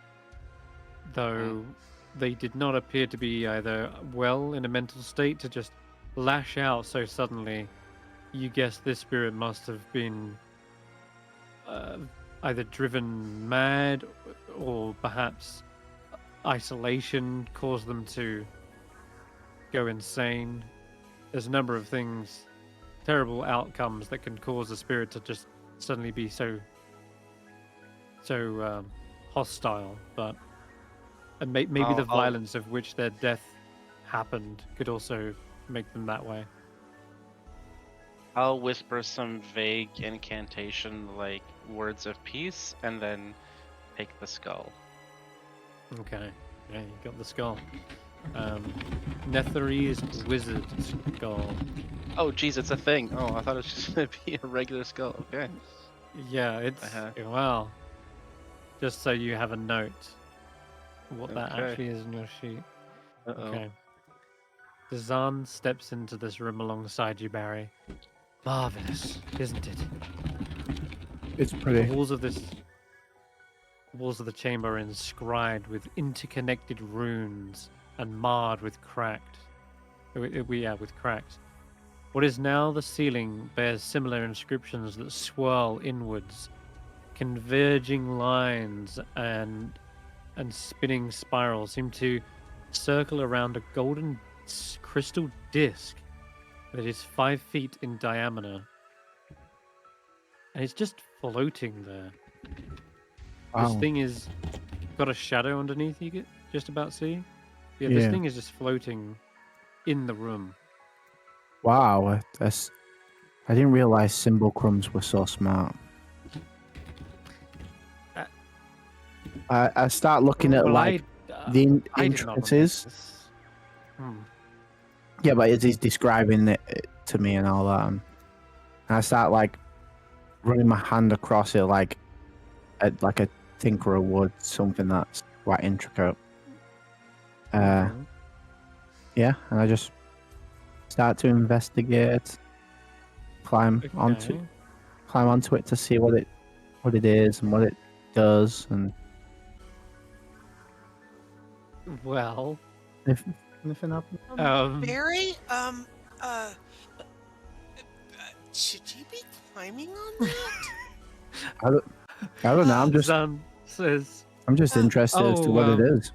Though they did not appear to be either well in a mental state to just lash out so suddenly. You guess this spirit must have been either driven mad or perhaps isolation caused them to go insane. There's a number of things, terrible outcomes that can cause a spirit to just suddenly be so hostile, but maybe the violence of which their death happened could also make them that way. I'll whisper some vague incantation like words of peace and then take the skull. Okay, yeah, you got the skull. Nethery's wizard skull. Oh, geez, it's a thing. Oh, I thought it was just gonna be a regular skull. Okay. Yeah, it's well. Just so you have a note, what that actually is in your sheet. Okay. Dazan steps into this room alongside you, Barry. Marvelous, isn't it? It's pretty. The walls of the chamber are inscribed with interconnected runes and marred with cracked. With cracked. What is now the ceiling bears similar inscriptions that swirl inwards, converging lines and spinning spirals seem to circle around a golden crystal disc that is 5 feet in diameter, and it's just floating there. Wow. This thing is got a shadow underneath. You get just about see. Yeah, Yeah. this thing is just floating in the room. Wow, I didn't realize Simulcrums were so smart. I start looking at the intricacies. Yeah, but as he's describing it to me and all that, and I start running my hand across it, like a tinkerer would, something that's quite intricate. Mhm. Yeah, and I just start to investigate, climb onto it to see what it is and what it does, and Well, if anything happens. Barry, should you be climbing on that? I don't know. Zan says, I'm just interested as to what it is.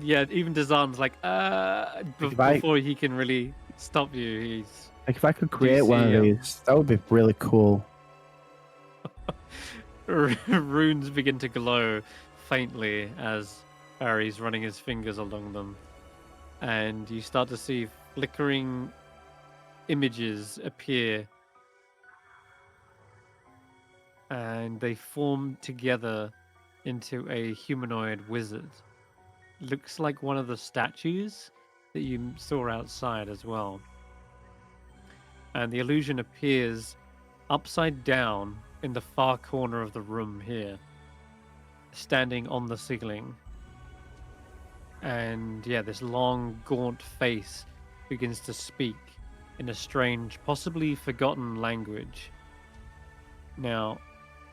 yeah, even Dazan's like, If I- before he can really stop you, he's Like if I could create one see, of these, that would be really cool. runes begin to glow faintly as Barry's running his fingers along them, and you start to see flickering images appear, and they form together into a humanoid wizard. Looks like one of the statues that you saw outside as well. And the illusion appears upside down in the far corner of the room here, standing on the ceiling. And yeah, this long, gaunt face begins to speak in a strange, possibly forgotten language. Now,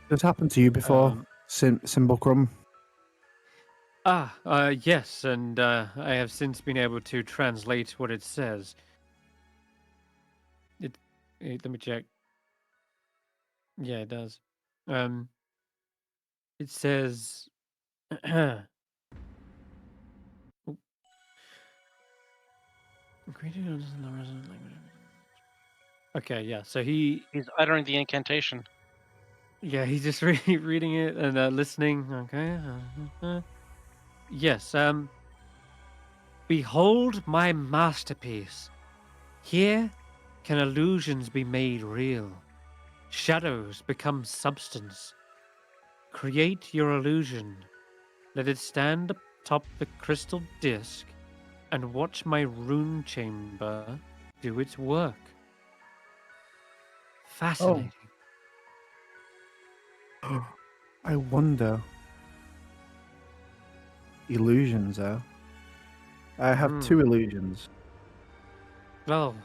This happened to you before, Simbulcrum? yes, and I have since been able to translate what it says. Let me check. Yeah, it does. It says, okay, yeah. So He's uttering the incantation. he's just reading it and listening. Okay. Yes. Behold my masterpiece. Here can illusions be made real. Shadows become substance. Create your illusion. Let it stand atop the crystal disc and watch my rune chamber do its work. Fascinating. I wonder. Illusions, though. I have two illusions. Well,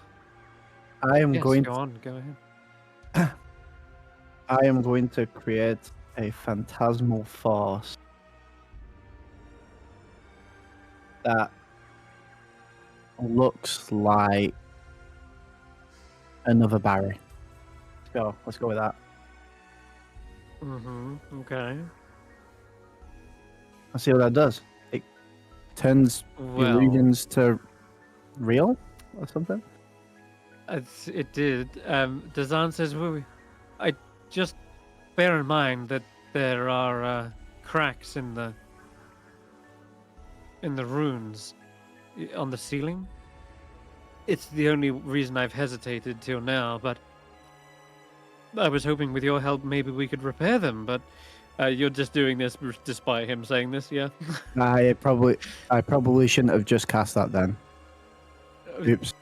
I am yes, going. go on. Go ahead. I am going to create a phantasmal force that looks like another Barry. Let's go with that. Okay. I'll see what that does. It turns illusions to real or something. It did. Dazan says, I just bear in mind that there are cracks in the runes on the ceiling. It's the only reason I've hesitated till now, but I was hoping with your help maybe we could repair them, but you're just doing this despite him saying this, yeah? I probably shouldn't have just cast that then. Oops.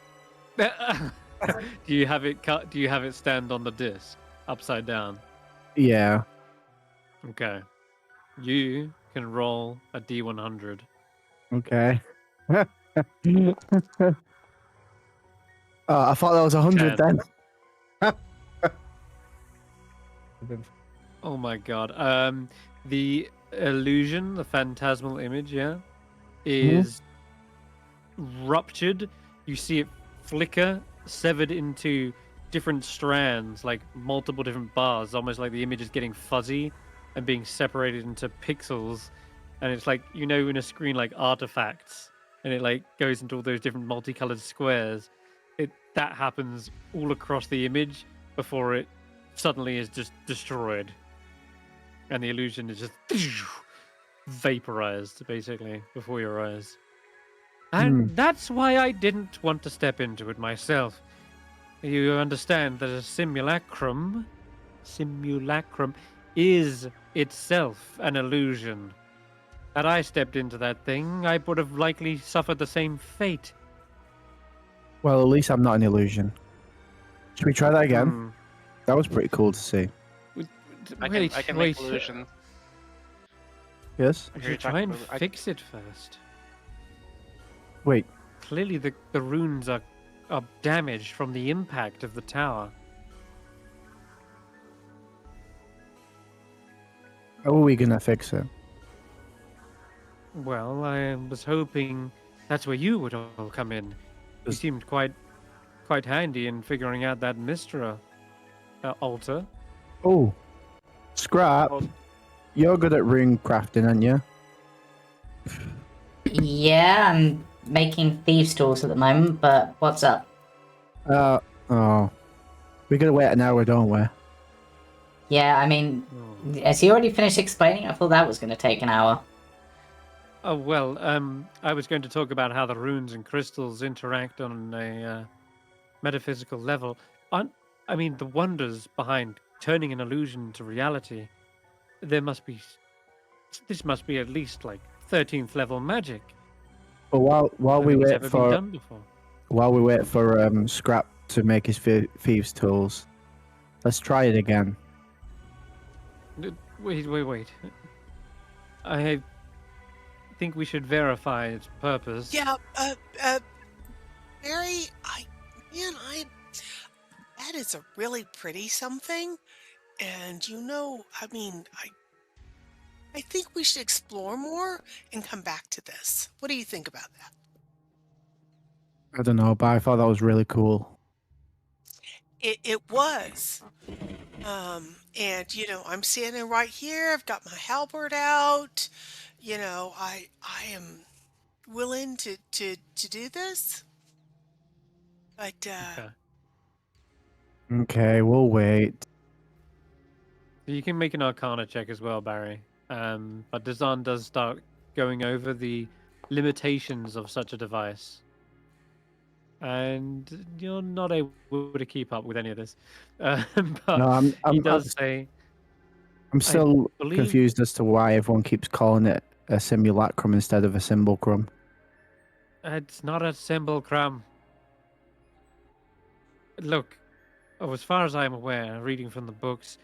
Do you have it cut? Do you have it stand on the disc upside down? Yeah. Okay. You can roll a D100. Okay. I thought that was 100 then. Oh my god. The illusion, the phantasmal image, is ruptured. You see it flicker, severed into different strands, like multiple different bars, almost like the image is getting fuzzy and being separated into pixels. And it's like, in a screen like artifacts, and it like goes into all those different multicolored squares. That happens all across the image before it suddenly is just destroyed. And the illusion is just vaporized, basically, before your eyes. And that's why I didn't want to step into it myself. You understand that a simulacrum is itself an illusion. Had I stepped into that thing, I would have likely suffered the same fate. Well, at least I'm not an illusion. Should we try that again? That was pretty cool to see. I Wait, can wait. make illusions. Yes? We I hear you should try and talking about- fix it first. Wait. Clearly, the runes are damaged from the impact of the tower. How are we gonna fix it? Well, I was hoping that's where you would all come in. You Does- seemed quite handy in figuring out that Mystra altar. Oh, Skrapp, Oh, you're good at rune crafting, aren't you? Yeah, I'm making thieves' tools at the moment, but what's up? Oh. We gotta wait an hour, don't we? Yeah, I mean, Oh. has he already finished explaining? I thought that was going to take an hour. Oh well, I was going to talk about how the runes and crystals interact on a metaphysical level. I mean, the wonders behind turning an illusion to reality. There must be. This must be at least like 13th level magic. But while we Nothing's wait ever been for done before. Skrapp to make his thieves' tools, let's try it again. Wait. I think we should verify its purpose. Yeah, Barry, that is a really pretty something. And I think we should explore more and come back to this. What do you think about that? I don't know, but I thought that was really cool. It was. And I'm standing right here. I've got my halberd out. I am willing to do this. But Okay. Okay, we'll wait. You can make an Arcana check as well, Barry. But Dazan does start going over the limitations of such a device. And you're not able to keep up with any of this. But No, he I'm does say, still believe- confused as to why everyone keeps calling it a simulacrum instead of a symbolcrum. it's not a simulacrum. Look, as far as I'm aware, reading from the books,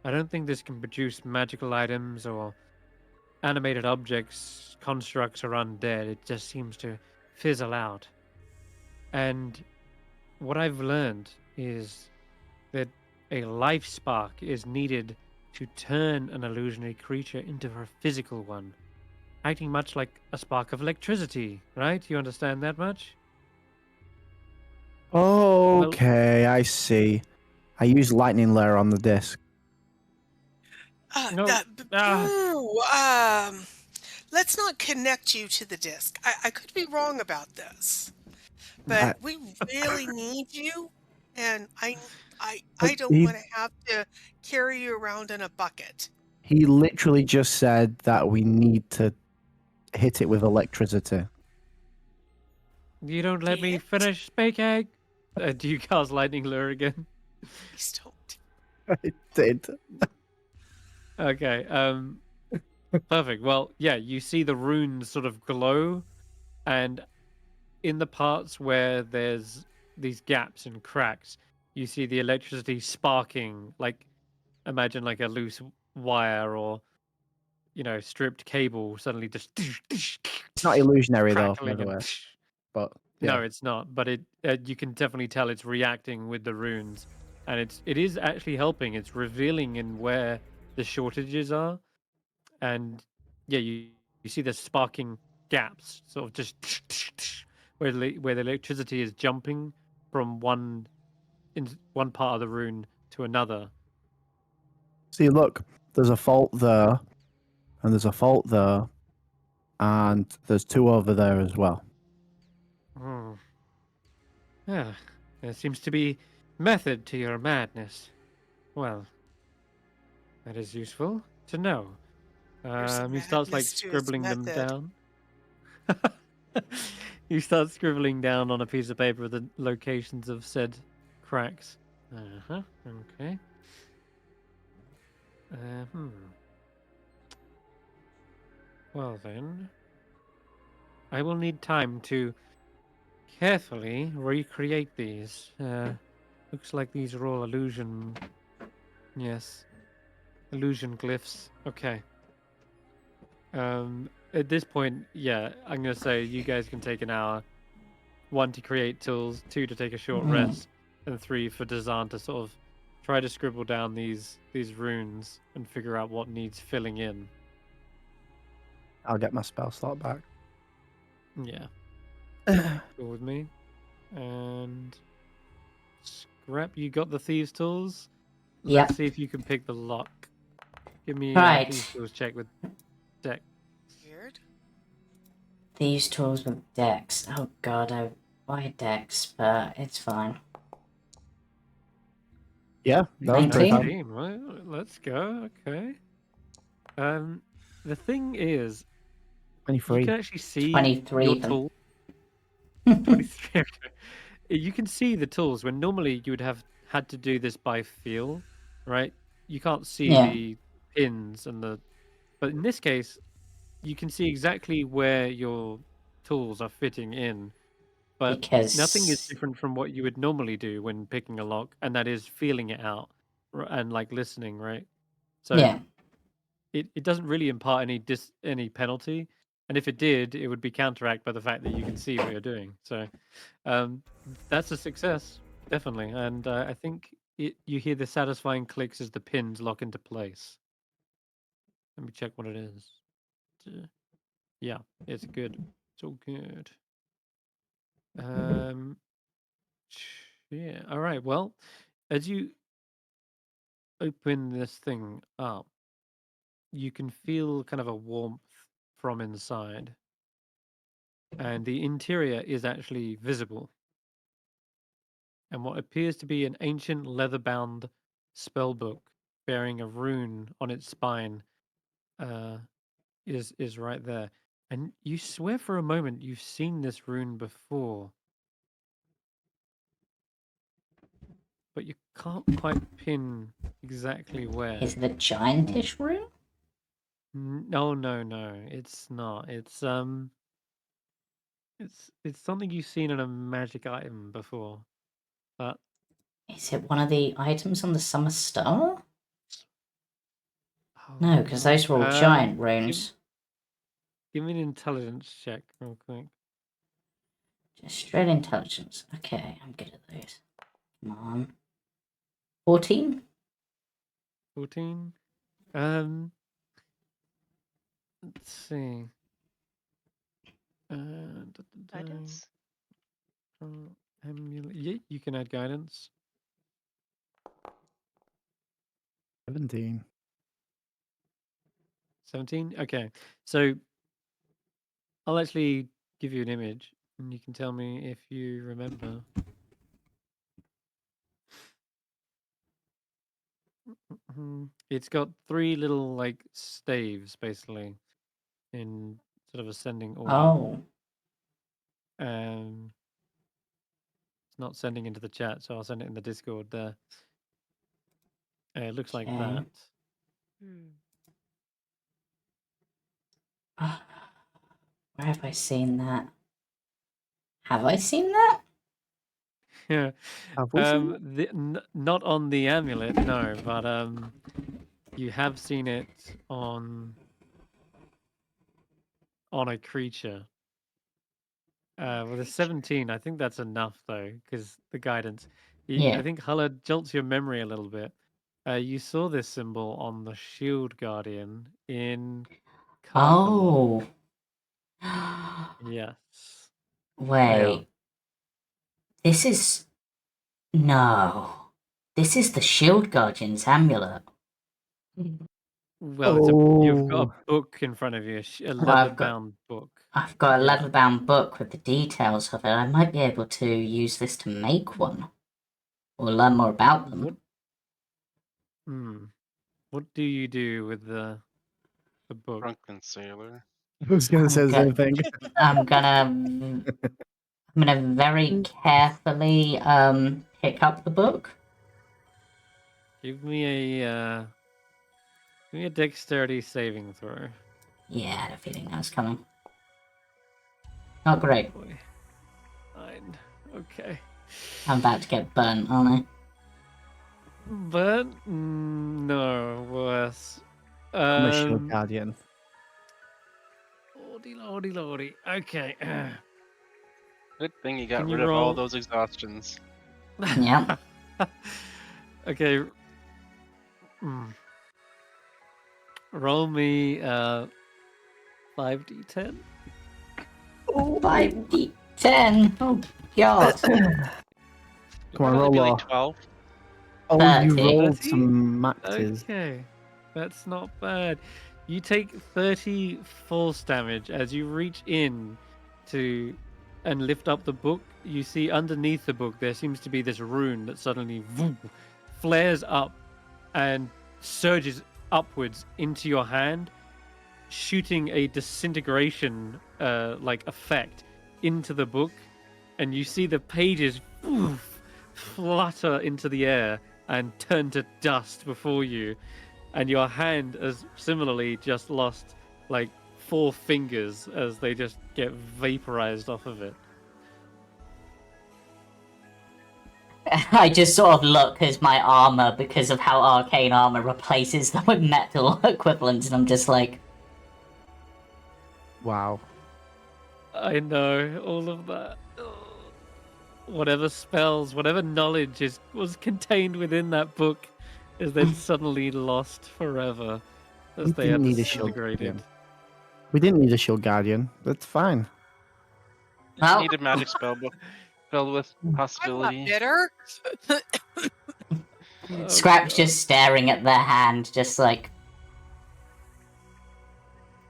I don't think this can produce magical items or animated objects, constructs, or undead. It just seems to fizzle out. And what I've learned is that a life spark is needed to turn an illusionary creature into a physical one, acting much like a spark of electricity, right? You understand that much? Okay, I see. I use lightning layer on the disc. No. Let's not connect you to the disc. I could be wrong about this, but we really need you, and I don't want to have to carry you around in a bucket. He literally just said that we need to hit it with electricity. You don't let me Can't. finish speaking. Do you cast lightning lure again? Please don't. I did. Okay. Perfect. Well, yeah, you see the runes sort of glow, and in the parts where there's these gaps and cracks, you see the electricity sparking. Like, imagine like a loose wire or stripped cable suddenly just It's not illusionary though, by crackling the way. and But no, yeah. it's not. But you can definitely tell it's reacting with the runes, and it is actually helping. It's revealing in where the shortages are, and yeah, you see the sparking gaps, sort of just where the electricity is jumping from one part of the rune to another. See, look, there's a fault there, and there's a fault there, and there's two over there as well. Hmm. Yeah, there seems to be method to your madness. Well, that is useful to know. There's a He starts like madness to his scribbling them method. down. You start scribbling down on a piece of paper the locations of said cracks. Okay. Hmm. Well then, I will need time to carefully recreate these. Looks like these are all illusion. Yes. illusion glyphs. Okay. At this point, yeah, I'm gonna say you guys can take an hour. 1 to create tools, 2 to take a short rest, and 3 for Dazan to sort of try to scribble down these runes and figure out what needs filling in. I'll get my spell slot back. Yeah. Cool with me. And Skrapp, you got the thieves' tools? Let's Yep. see if you can pick the lock. Give me Right. thieves' tools check with deck. Weird. These tools with decks. Oh god, why decks? But it's fine. Yeah, that was pretty 19? fun. 19, right? Let's go. Okay. The thing is, you 23. can actually see 23 your then. tool. 23. Okay. You can see the tools when normally you would have had to do this by feel, right? You can't see Yeah. the pins and the, but in this case, you can see exactly where your tools are fitting in. But nothing is Because different from what you would normally do when picking a lock, and that is feeling it out and like listening, right? So yeah, it doesn't really impart any penalty, and if it did, it would be counteracted by the fact that you can see what you're doing. So um, that's a success, definitely, and I think you hear the satisfying clicks as the pins lock into place. Let me check what it is. Yeah, it's good. It's all good. Yeah. All right. Well, as you open this thing up, you can feel kind of a warmth from inside, and the interior is actually visible. And what appears to be an ancient leather-bound spell book bearing a rune on its spine uh, is right there. And you swear for a moment you've seen this rune before, but you can't quite pin exactly where. is it a giantish room? No, no, no. It's not. It's something you've seen in a magic item before. But Is it one of the items on the Summer Star? oh, No, because those were all giant runes. give me an intelligence check real quick. Just straight intelligence. Okay, I'm good at those. Come on. 14? 14. Let's see. Guidance? Yeah, you can add guidance. 17. 17. Okay, so I'll actually give you an image, and you can tell me if you remember. It's got 3 little like staves, basically, in sort of ascending order. Oh. It's not sending into the chat, so I'll send it in the Discord there. It looks like Okay. that. Where have I seen that? Have I seen that? Yeah. Have we seen it? Not on the amulet, no, but you have seen it on a creature. With a 17, I think that's enough though, because the guidance. Yeah. I think Hulla jolts your memory a little bit. You saw this symbol on the Shield Guardian in Carcamal. Oh. Yes. Wait. This is... No. This is the Shield Guardian's amulet. Well, you've got a book in front of you, a leather-bound book. I've got a Yeah. leather-bound book with the details of it. I might be able to use this to make one. Or learn more about them. What do you do with the book? Drunken sailor. I was going to say the same thing. I'm gonna very carefully pick up the book. Give me a dexterity saving throw. Yeah, I had a feeling that was coming. Not great. Boy. 9. Okay. I'm about to get burnt, aren't but no, worse. I'm a shield guardian. Lordy, lordy. Okay. Good thing you got Can you rid of all roll? those exhaustions. Yeah. Okay. Roll me 5d10. 5d10. Oh, God. Come on, It'd roll be low. like 12. Oh, you 30. rolled 30? some maxes. Okay. That's not bad. You take 30 force damage as you reach in to and lift up the book. You see underneath the book there seems to be this rune that suddenly flares up and surges upwards into your hand, shooting a disintegration like effect into the book, and you see the pages flutter into the air and turn to dust before you, and your hand has similarly just lost like 4 fingers as they just get vaporized off of it. I just sort of look as my armor, because of how arcane armor replaces them with metal equivalents, and I'm just like, Wow. I know all of that. Whatever spells, whatever knowledge was contained within that book is then suddenly lost forever as We they have didn't need a shield disintegrated. guardian. We didn't need a shield guardian. That's fine. Just well, need a magic spell book filled with I'm not possibility. bitter. Oh, Skrapp's God. just staring at their hand, just like,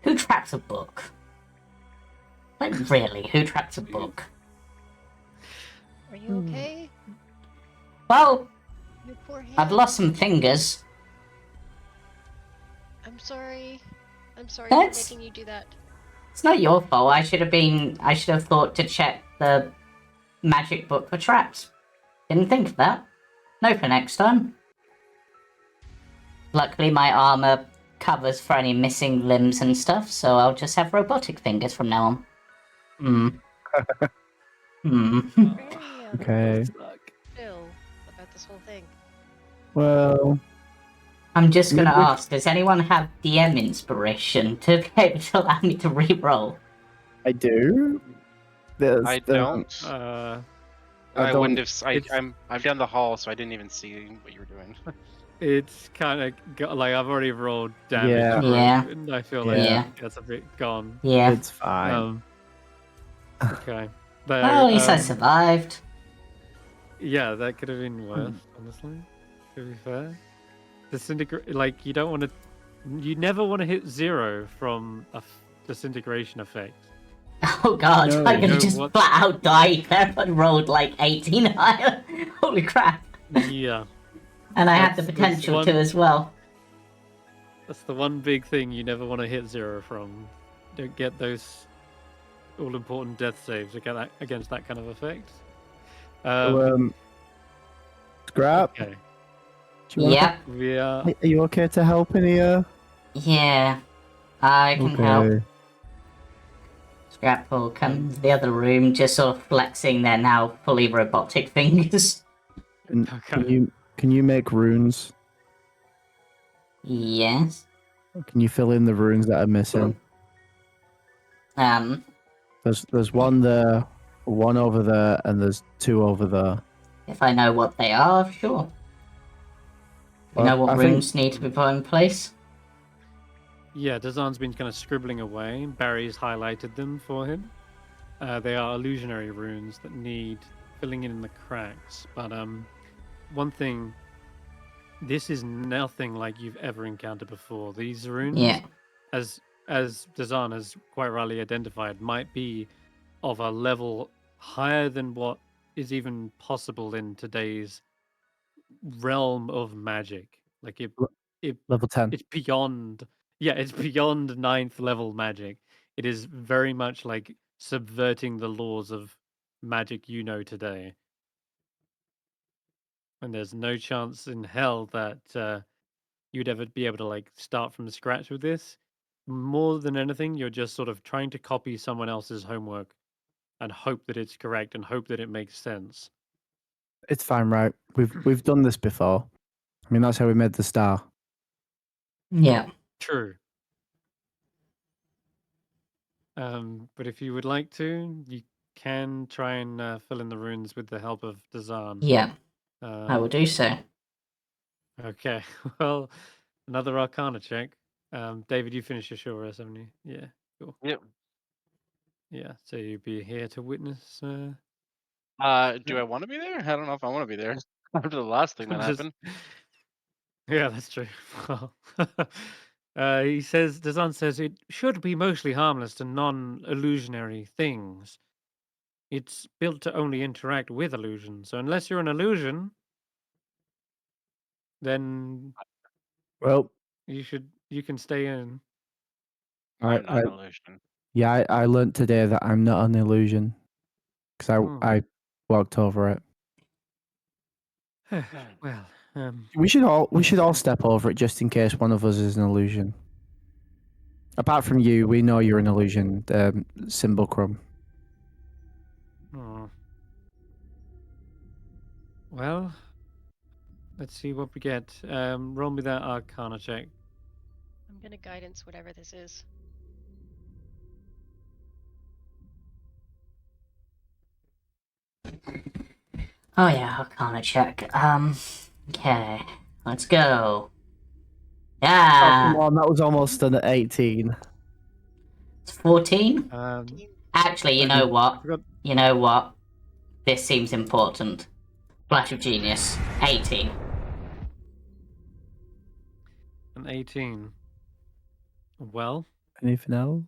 who traps a book? Like, really, who traps a book? Are you okay? Well, Your poor hand. I've lost some fingers. I'm sorry. I'm sorry That's- for making you do that. It's not your fault. I should have thought to check the magic book for traps. Didn't think of that. No for next time. Luckily, my armor covers for any missing limbs and stuff, so I'll just have robotic fingers from now on. Very Okay. chill about this whole thing. Well, I'm just gonna Maybe we- ask, does anyone have DM inspiration to be able to allow me to re-roll? I do. I don't. I I wouldn't don't- have. I've done the hall, so I didn't even see what you were doing. It's kind of like I've already rolled damage. Yeah. for it, Yeah. and I feel like Yeah. that's a bit gone. Yeah. It's fine. Okay. But, Well, at least I survived. yeah, that could have been worse, honestly. To be fair, like you don't want to. You never want to hit 0 from a disintegration effect. Oh god, No. I'm gonna No, just what- flat out die there and rolled like 18 higher. Holy crap. Yeah, And I had the That's potential one- to as well. that's the one big thing you never want to hit 0 from. Don't get those all-important death saves against that kind of effect. So, Skrapp, Okay. do you want Yeah, Yeah. are you okay to help in here? yeah. I can help. Okay. Scrap will come to the other room, just sort of flexing their now fully robotic fingers. Can Okay. you make runes? Yes. Can you fill in the runes that are missing? There's one there, one over there, and there's 2 over there. If I know what they are, sure. You know what I think- runes need to be put in place? Yeah, Dazan's been kind of scribbling away. Barry's highlighted them for him. They are illusionary runes that need filling in the cracks. But one thing, this is nothing like you've ever encountered before. These runes, Yeah. as Dazan has quite rightly identified, might be of a level higher than what is even possible in today's realm of magic. Like Level 10. it's beyond, yeah, it's beyond 9th level magic. It is very much like subverting the laws of magic you know today, and there's no chance in hell that you'd ever be able to like start from scratch with this. More than anything, you're just sort of trying to copy someone else's homework and hope that it's correct and hope that it makes sense. It's fine, right? We've done this before. I mean, that's how we made the star. Yeah. True. But if you would like to, you can try and fill in the runes with the help of Dazan. Yeah. I will do so. Okay. Well, another Arcana check. David, you finished your short rest, haven't you? Yeah. Cool. Yep. Yeah. So you'd be here to witness. Do I want to be there? I don't know if I want to be there after the last thing that Just- happened. Yeah, that's true. Well, he says, Dazan says it should be mostly harmless to non-illusionary things. It's built to only interact with illusions. So unless you're an illusion, then Well, you can stay in. I'm not an illusion. yeah, I learned today that I'm not an illusion because Hmm. I walked over it. Well, We should all step over it just in case one of us is an illusion. Apart from you, we know you're an illusion, Simulacrum. oh. Well, let's see what we get. Roll me that Arcana check. I'm gonna guidance whatever this is. Oh yeah, Arcana check. Okay. Let's go. Oh, Yeah. come on, that was almost an 18. It's 14? Actually, you I know did- I what? forgot. You know what? This seems important. Flash of genius. 18. An 18. Well, Anything else?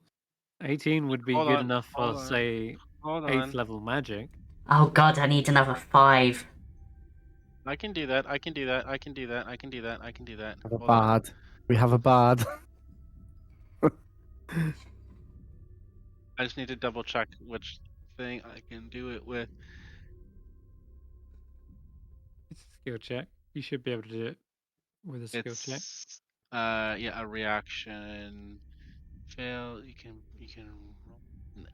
18 would be Hold good on, enough for, hold on, say, Hold 8th on. level magic. Oh god, I need another 5. I can do that. I can do that. I can do that. I can do that. I can do that. Have a Hold on. bard. We have a bard. I just need to double check which thing I can do it with. It's a skill check. You should be able to do it with a skill check. It's yeah, a reaction. Fail. You can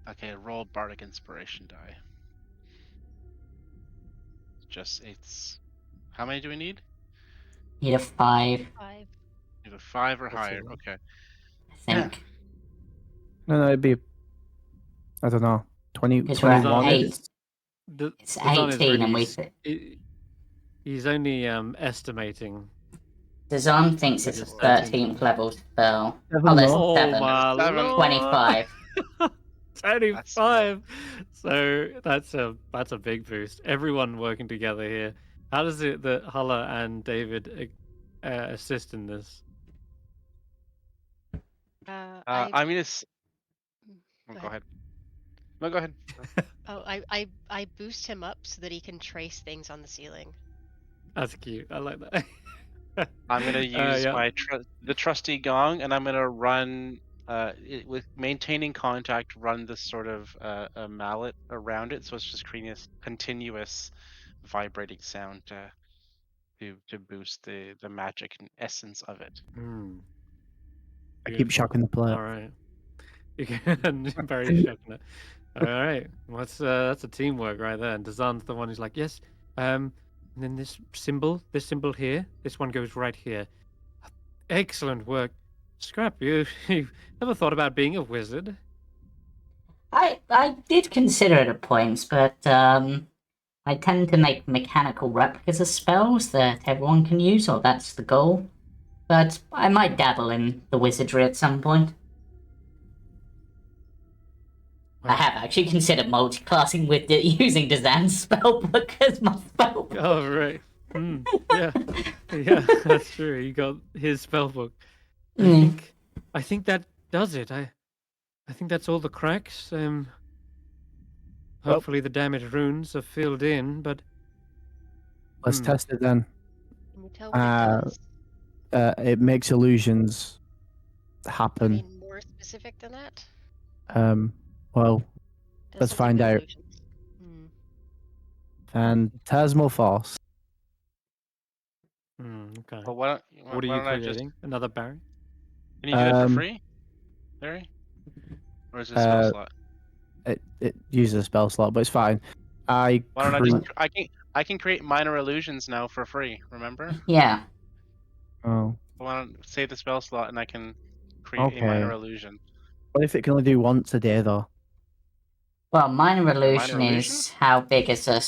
okay, roll bardic inspiration die. It's how many do we need? Need a 5, 5. Either 5 or That's higher. all. Okay. I think. No, it'd be, I don't know, 20, Because we're at 21. 8. D- It's Dazan is 18 and really we... he's only estimating. Dazan thinks it's a With his 13th level spell. Seven Oh, there's more. 7. my 7. lord! 25. 25. So that's a big boost. Everyone working together here. How does it that Hulla and David assist in this? I'm gonna. Oh, Go go ahead. No, go ahead. Oh, I boost him up so that he can trace things on the ceiling. That's cute. I like that. I'm gonna use yeah. my the trusty gong, and I'm gonna run with maintaining contact. Run this sort of a mallet around it, so it's just creating a continuous vibrating sound to boost the magic and essence of it. I keep shocking the player. All right. You can very shocking it. All right. Well, that's a teamwork right there. And Dazan's the one who's like, yes. And then this symbol here, this one goes right here. Excellent work. Skrapp, you've never thought about being a wizard? I did consider it at points, but I tend to make mechanical replicas of spells that everyone can use, or that's the goal. But I might dabble in the wizardry at some point. I have actually considered multi-classing with using Dazan's spellbook as my spellbook. Oh, right. Yeah. Yeah, that's true. You got his spellbook. I think that does it. I think that's all the cracks. Hopefully the damaged runes are filled in, but Let's test it then. Can you tell what it does? It makes illusions happen. I mean, more specific than that? Well, Does let's something find with out. illusions. Phantasmal Force. okay. Well, What are you I just creating? Another Barry? can you do that for free, Barry? Or is it a spell slot? It uses a spell slot, but it's fine. Why don't I can create minor illusions now for free? Remember? Yeah. Oh. I want to save the spell slot, and I can create a minor Okay. illusion. What if it can only do once a day, though? Well, minor minor illusion illusion? is how big is a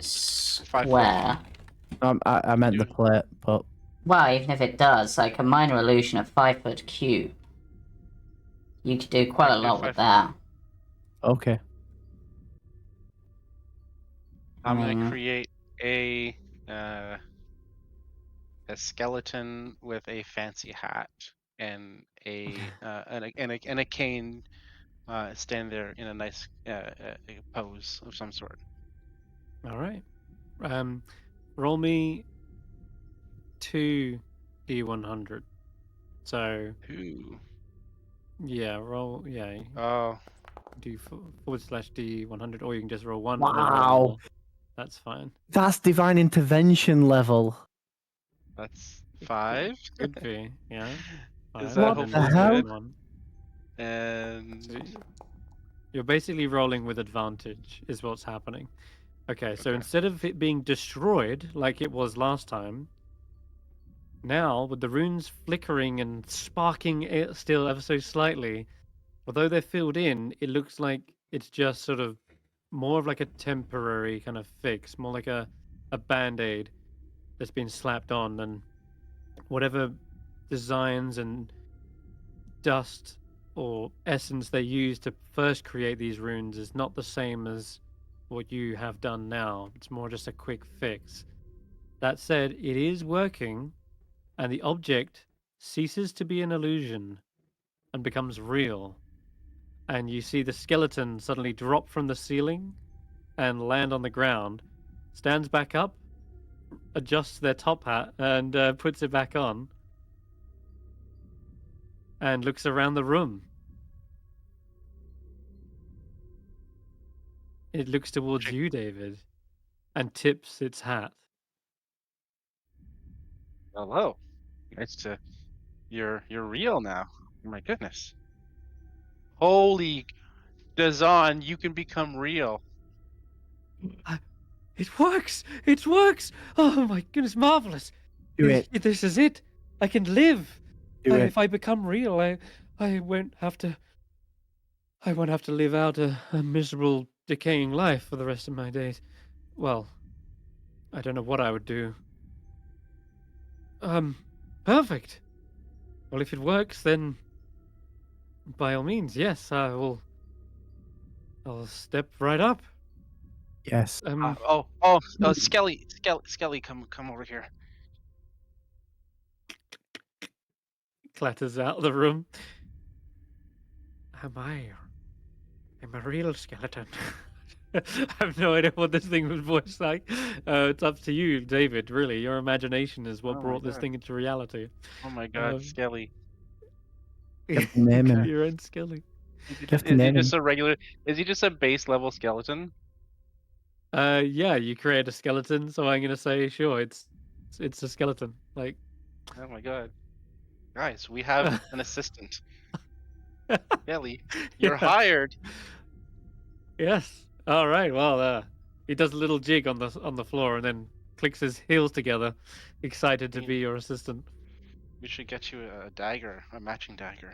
square? I meant the Do- plate, but Well, even if it does, like a minor illusion of 5-foot cube, you could do quite I a can do lot with 5 foot. that. okay. I'm gonna mean- create a skeleton with a fancy hat and and a cane, stand there in a nice pose of some sort. All right. Roll me 2 D100. So Ooh. yeah, roll Oh, do /D100, or you can just roll 1 and then roll Wow. more. That's fine. That's divine intervention level. that's 5. Could be, yeah. Is 5, that What and then the hopefully just roll hell? good? 1. And So you're basically rolling with advantage, is what's happening. Okay, so Okay. instead of it being destroyed like it was last time, now with the runes flickering and sparking it still ever so slightly, although they're filled in, it looks like it's just sort of more of like a temporary kind of fix, more like a band-aid that's been slapped on, and whatever designs and dust or essence they used to first create these runes is not the same as what you have done now. It's more just a quick fix. That said, it is working, and the object ceases to be an illusion and becomes real. And you see the skeleton suddenly drop from the ceiling and land on the ground, stands back up, adjusts their top hat, and puts it back on, and looks around the room. It looks towards you, David, and tips its hat. hello. Nice to you're real now. Oh my goodness. Holy Dazan, you can become real. It works! It works! Oh my goodness, marvelous! Do it. This is it. I can live. Do it. If I become real, I won't have to. I won't have to live out a miserable, decaying life for the rest of my days. Well, I don't know what I would do. Perfect. Well, if it works, then by all means, yes, I will. I'll step right up. Yes. Skelly, come over here. Clatters out of the room. I'm a real skeleton. I have no idea what this thing was voiced like. It's up to you, David. Really, your imagination is what Oh my brought this God. thing into reality. Oh my God, Um, Skelly. You have to name him. Your own Skelly. have to Is he name just him. a regular? Is he just a base level skeleton? Yeah, you create a skeleton, so I'm gonna say sure, it's a skeleton. Like, Oh my God, guys, we have an assistant. Skelly, you're Yeah. hired. Yes. All right. Well, he does a little jig on the floor and then clicks his heels together, excited to be your assistant. We should get you a dagger, a matching dagger.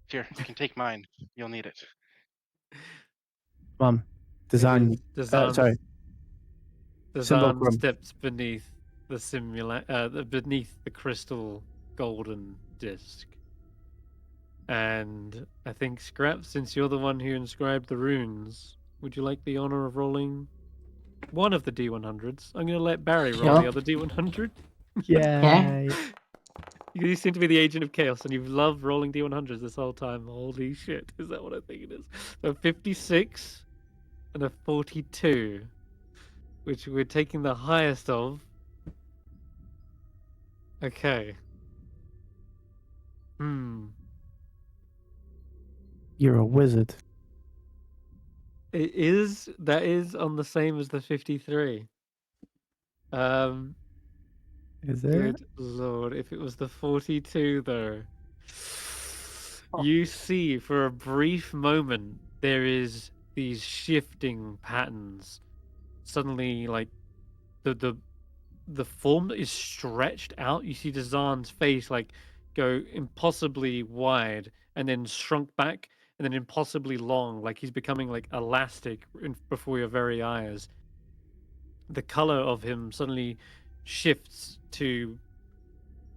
Here, you can take mine. You'll need it. Mom. Design. Sorry. Dazan Simulacrum. steps beneath beneath the crystal golden disc. And I think Skrapp, since you're the one who inscribed the runes, would you like the honor of rolling one of the D100s? I'm going to let Barry roll the Sure. other D100. Yay. You seem to be the agent of chaos, and you've loved rolling D100s this whole time. Holy shit, is that what I think it is? So 56 and a 42, which we're taking the highest of. Okay. You're a wizard. That is on the same as the 53. Is it? Good lord, if it was the 42 though. You see for a brief moment there is these shifting patterns. Suddenly, like the the form is stretched out. You see Dazan's face like go impossibly wide and then shrunk back and then impossibly long, like he's becoming like elastic before your very eyes. The color of him suddenly shifts to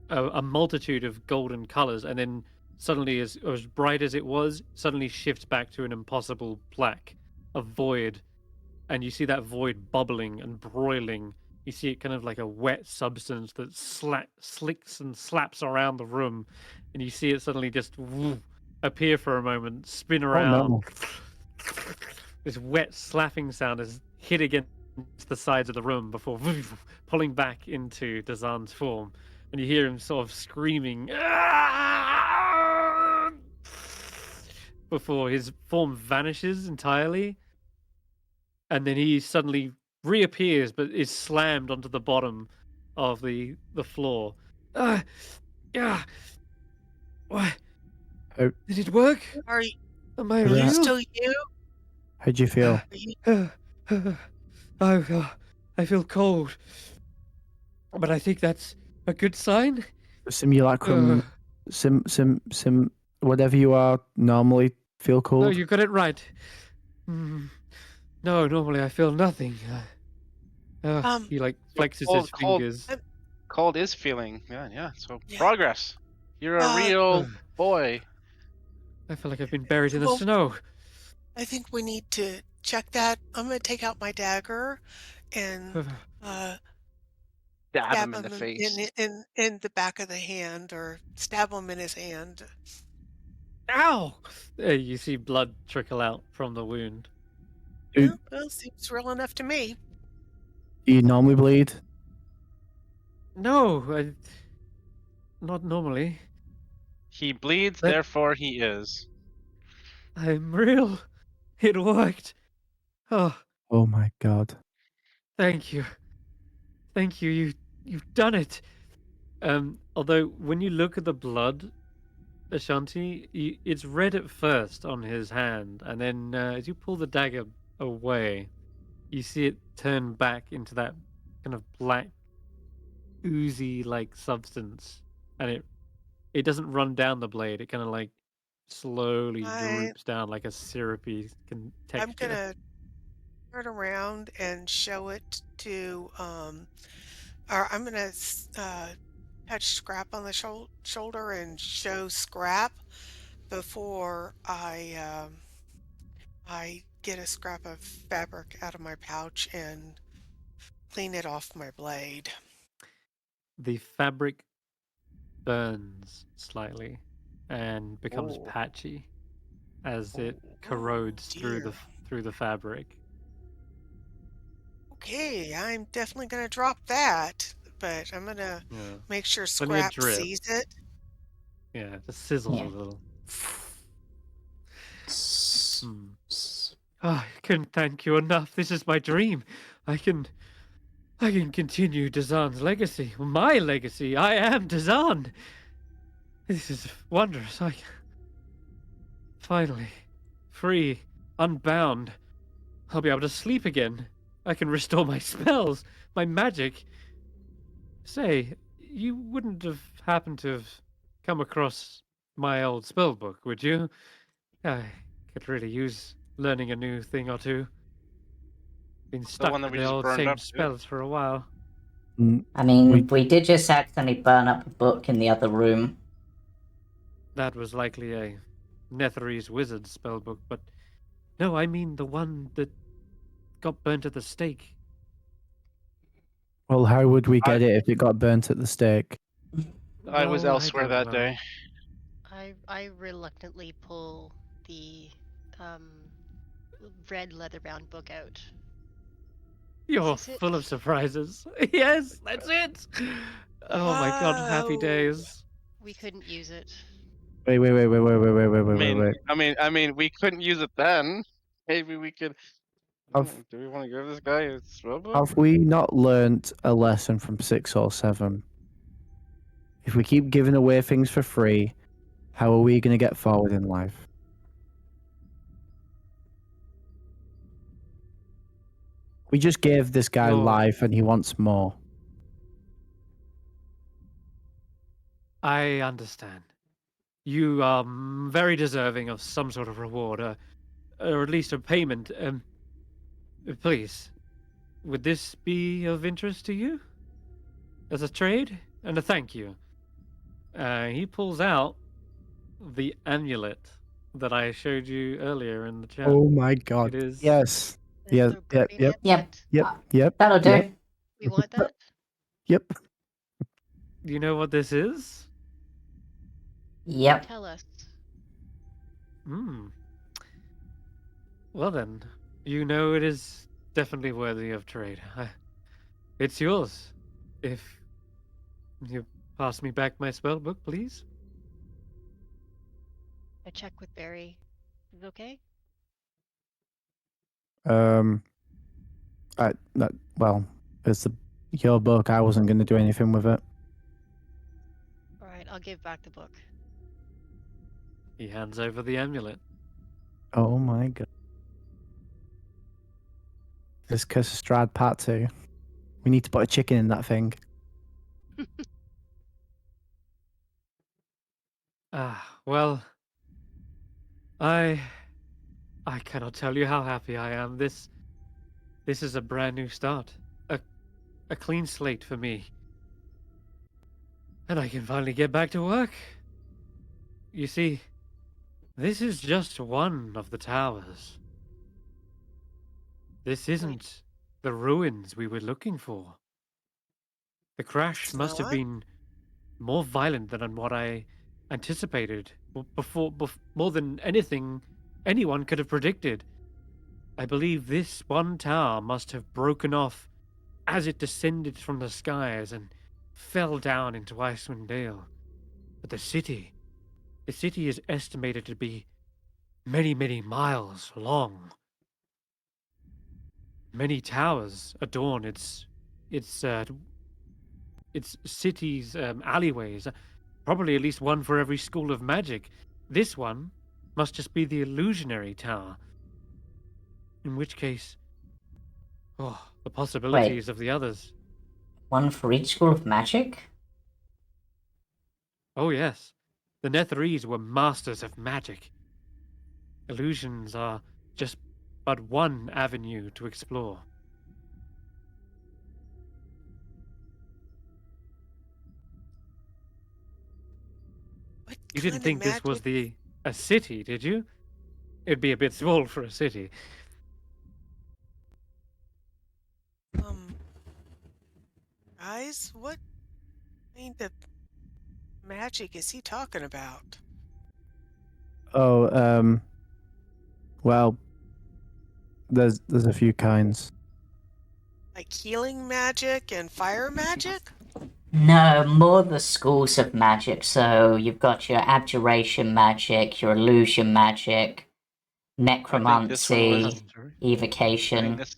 a multitude of golden colors, and then suddenly, as bright as it was, suddenly shifts back to an impossible black, a void, and you see that void bubbling and broiling. You see it kind of like a wet substance that slicks and slaps around the room, and you see it suddenly just appear for a moment, spin Oh around. no. This wet slapping sound is hit against the sides of the room before pulling back into Dazan's form, and you hear him sort of screaming before his form vanishes entirely, and then he suddenly reappears but is slammed onto the bottom of the floor. Yeah. What? Oh. Did it work? Are you, Am I Are are you real? still you? How'd you feel? I feel cold, but I think that's a good sign. Simulacrum, whatever you are normally feel No, cold. you got it right. No, normally I feel nothing. He like flexes his fingers. Cold is feeling. Yeah. So Yeah. progress. You're a real boy. I feel like I've been buried in the Well- snow. I think we need to check that. I'm going to take out my dagger and Dab stab him in the him face. in the back of the hand, or stab him in his hand. Ow! You see blood trickle out from the wound. Yeah, well, seems real enough to me. Do you normally bleed? No, not normally. He bleeds, But- therefore he is. I'm real. It worked. Oh, Oh my god. thank you. Thank you. You've done it. Although when you look at the blood, Ashanti, it's red at first on his hand, and then as you pull the dagger away, you see it turn back into that kind of black, oozy like substance, and it doesn't run down the blade. It kind of like slowly droops down like a syrupy texture. I'm going to turn around and show it to, or I'm going to touch Skrapp on the shoulder and show Skrapp before I get a scrap of fabric out of my pouch and clean it off my blade. The fabric burns slightly and becomes Oh. patchy as it corrodes through dear. the fabric. Okay, I'm definitely going to drop that, but I'm going to Yeah, make sure Only a Skrapp drip. sees it. yeah, it just sizzles Yeah. a little. S- Hmm. s- Oh, I couldn't thank you enough. This is my dream. I can continue Dazan's legacy. My legacy. I am Dazan. This is wondrous. Finally, free, unbound. I'll be able to sleep again. I can restore my spells, my magic. Say, you wouldn't have happened to have come across my old spell book, would you? I could really use learning a new thing or two. Been stuck one that with we the just old burned same up, too. spells for a while. I mean, we did just accidentally burn up a book in the other room. That was likely a Netherese wizard spellbook, but no, I mean the one that got burnt at the stake. Well, how would we get it if it got burnt at the stake? I was Well, elsewhere don't that know. day. I reluctantly pull the red leather-bound book out. You're this it? full of surprises. Yes, that's it. Oh my god, happy Wow. days. We couldn't use it. Wait. I mean, we couldn't use it then. Maybe we could. Have- Do we want to give this guy a spellbook? Have we not learnt a lesson from 6 or 7? If we keep giving away things for free, how are we going to get forward in life? We just gave this guy Lord. life and he wants more. I understand. You are very deserving of some sort of reward, or at least a payment. Please, would this be of interest to you? As a trade and a thank you. He pulls out the amulet that I showed you earlier in the chat. Oh my god. It is. Yes. It's Yeah. the Yep. burning Yep. amulet. Yep. Yep. That'll do. Yep. We want that? Yep. Do you know what this is? Yep. Tell us. Hmm. Well then, you know it is definitely worthy of trade. It's yours. If you pass me back my spell book, please. I check with Barry. Is it okay? Well, it's your book. I wasn't going to do anything with it. All right, I'll give back the book. He hands over the amulet. Oh my god. This Curse of Strahd Part 2. We need to put a chicken in that thing. Well, I cannot tell you how happy I am. This is a brand new start. A clean slate for me. And I can finally get back to work. You see, this is just one of the towers. This isn't the ruins we were looking for. The crash It's must have not? been more violent than what I anticipated. More than anything anyone could have predicted. I believe this one tower must have broken off as it descended from the skies and fell down into Icewindale. But the city is estimated to be many, many miles long. Many towers adorn its city's alleyways. Probably at least one for every school of magic. This one must just be the illusionary tower. In which case, the possibilities of the others. One for each school of magic? Oh yes, the Netherese were masters of magic. Illusions are just but one avenue to explore. What You kind didn't of think this was magic? a city, did you? It'd be a bit small for a city. Guys, what kind of magic is he talking about? Oh, well, there's a few kinds. Like healing magic and fire magic? No, more the schools of magic. So you've got your abjuration magic, your illusion magic, necromancy, I evocation. think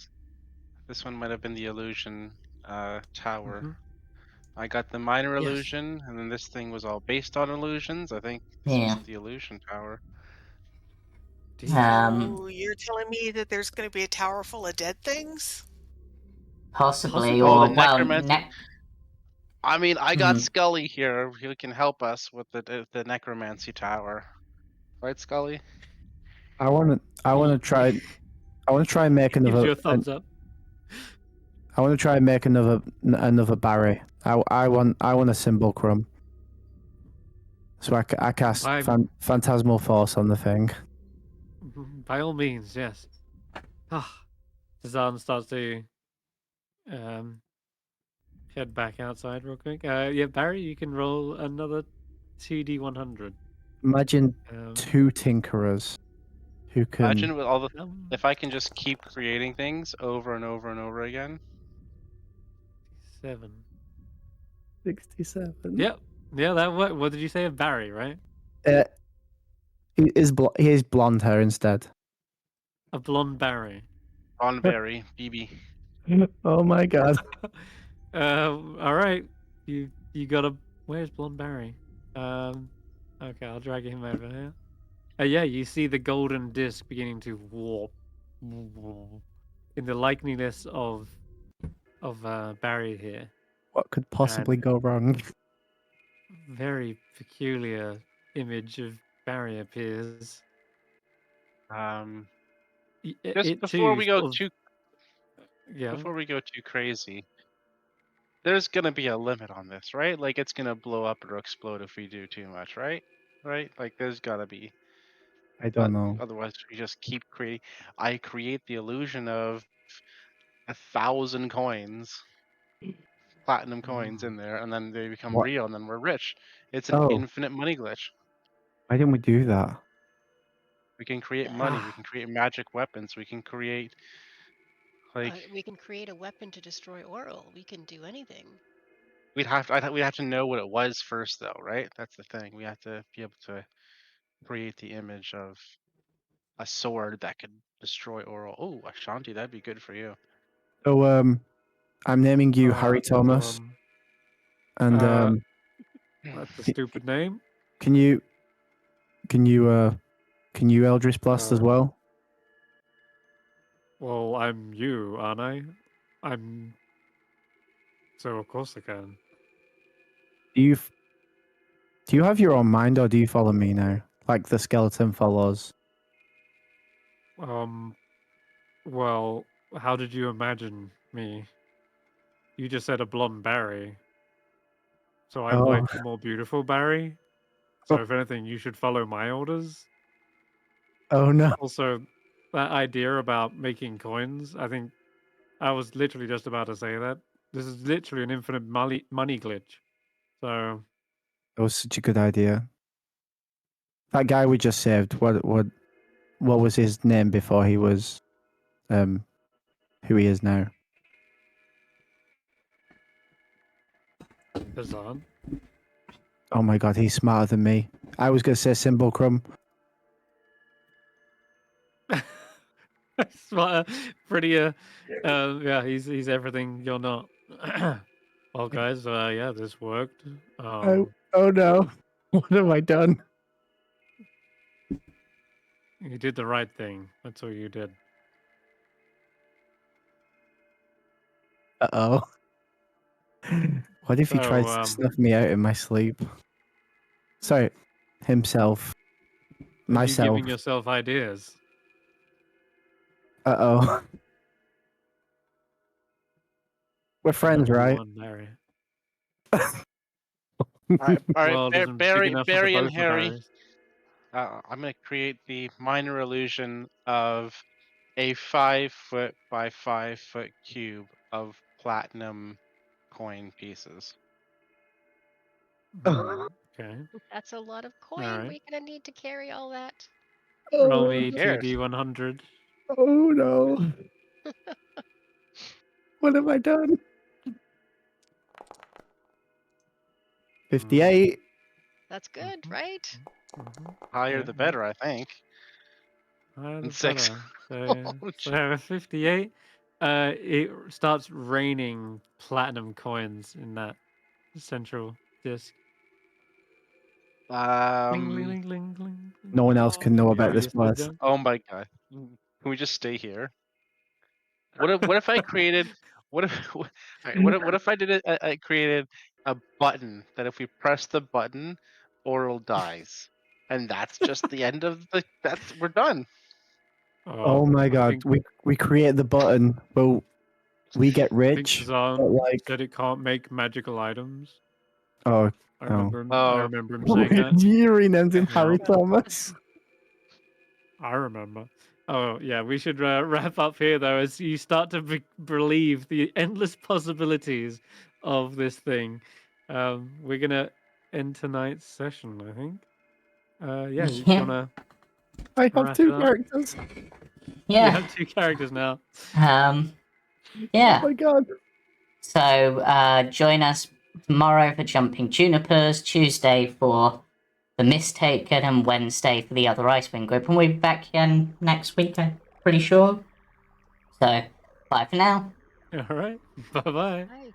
this one might have been the illusion tower. Mhm. I got the minor Yes. illusion, and then this thing was all based on illusions. I think this Yeah. was the illusion tower. So you're telling me that there's going to be a tower full of dead things? Possibly, Oh, or the well, necromancy. I mean, I got Hmm. Scully here who can help us with the necromancy tower, right, Scully? I want to try and make Gives another. you a thumbs up. I want to try and make another Barry. I want a Symbolcrum. So I cast Phantasmal Force on the thing. By all means, yes. Zan starts to head back outside real quick. Yeah, Barry, you can roll another 2d100. Imagine two Tinkerers who can. Imagine with all the if I can just keep creating things over and over and over again. 67. Yep. Yeah, that what did you say of Barry, right? He is blonde hair instead. A blonde Barry. On Barry, BB. Oh my god. All right. You got a. Where's blonde Barry? Okay, I'll drag him over here. Yeah, you see the golden disc beginning to warp in the likeliness of Barry here. What could possibly go wrong? very peculiar image of Barry appears. Just It before too we go sort of, too yeah. before we go too crazy, there's gonna be a limit on this, right? Like it's gonna blow up or explode if we do too much, right? Right? Like there's gotta be. I don't know. Otherwise, we just keep creating. I create the illusion of 1,000 coins, platinum coins in there, and then they become What? real, and then we're rich. It's an Oh, infinite money glitch. why didn't we do that? We can create money. We can create magic weapons. We can create like We can create a weapon to destroy Oral. We can do anything. we'd have to know what it was first, though, right? That's the thing. We have to be able to create the image of a sword that could destroy Oral. Oh, Ashanti, that'd be good for you. So I'm naming you Harry Thomas, and That's a stupid name. can you Eldritch Blast as well? Well, I'm you, aren't I? So of course I can. Do you have your own mind, or do you follow me now, like the skeleton follows? Well, how did you imagine me? You just said a blonde Barry. So I'm like the more beautiful Barry. So if anything, you should follow my orders. Oh no! Also, that idea about making coins, I think I was literally just about to say that. This is literally an infinite money glitch. So That was such a good idea. That guy we just saved. What was his name before he was who he is now? Hazan. Oh my god, he's smarter than me. I was gonna say Simulacrum. Smarter, prettier. Yeah, he's everything you're not. Well, guys, yeah, this worked. Oh no! What have I done? You did the right thing. That's all you did. Uh-oh. What if he tried So, to snuff me out in my sleep? Sorry, himself. are you Myself. giving yourself ideas? Uh-oh. We're friends, Number right? one, Barry. All right, World isn't big enough for the Barry and both of Harry. Barrys. I'm gonna create the minor illusion of a 5 foot by 5 foot cube of platinum coin pieces. Okay. That's a lot of coin. All right. We're gonna need to carry all that. Roll Oh, me cares? 2d100. oh no. What have I done? 58. That's good, right? Higher Yeah, the better, I think. higher the And 6. better. So 58. It starts raining platinum coins in that central disc. Ling, ling, ling, ling, ling, No one else can know about Barry, this you still place. going? Oh my god. Can we just stay here? What if I created what if what if I I created a button that if we press the button, Oral dies. And that's just the end of we're done. Oh my I god. think, We create the button. Well, we get I think rich. Zahn But like, said it can't make magical items. oh, I oh. remember him saying that. You renamed him Yeah. Harry Thomas. I remember. Oh, yeah, we should wrap up here, though, as you start to believe the endless possibilities of this thing. We're going to end tonight's session, I think. Yeah, you Yeah. want to I have wrap two it up? characters. You Yeah. have two characters now. Oh Yeah. my god. So join us tomorrow for Jumping Junipers, Tuesday for the Mistaken, and Wednesday for the other Icewind group. And we'll be back again next week, I'm pretty sure. So, bye for now. All right. Bye-bye. Bye.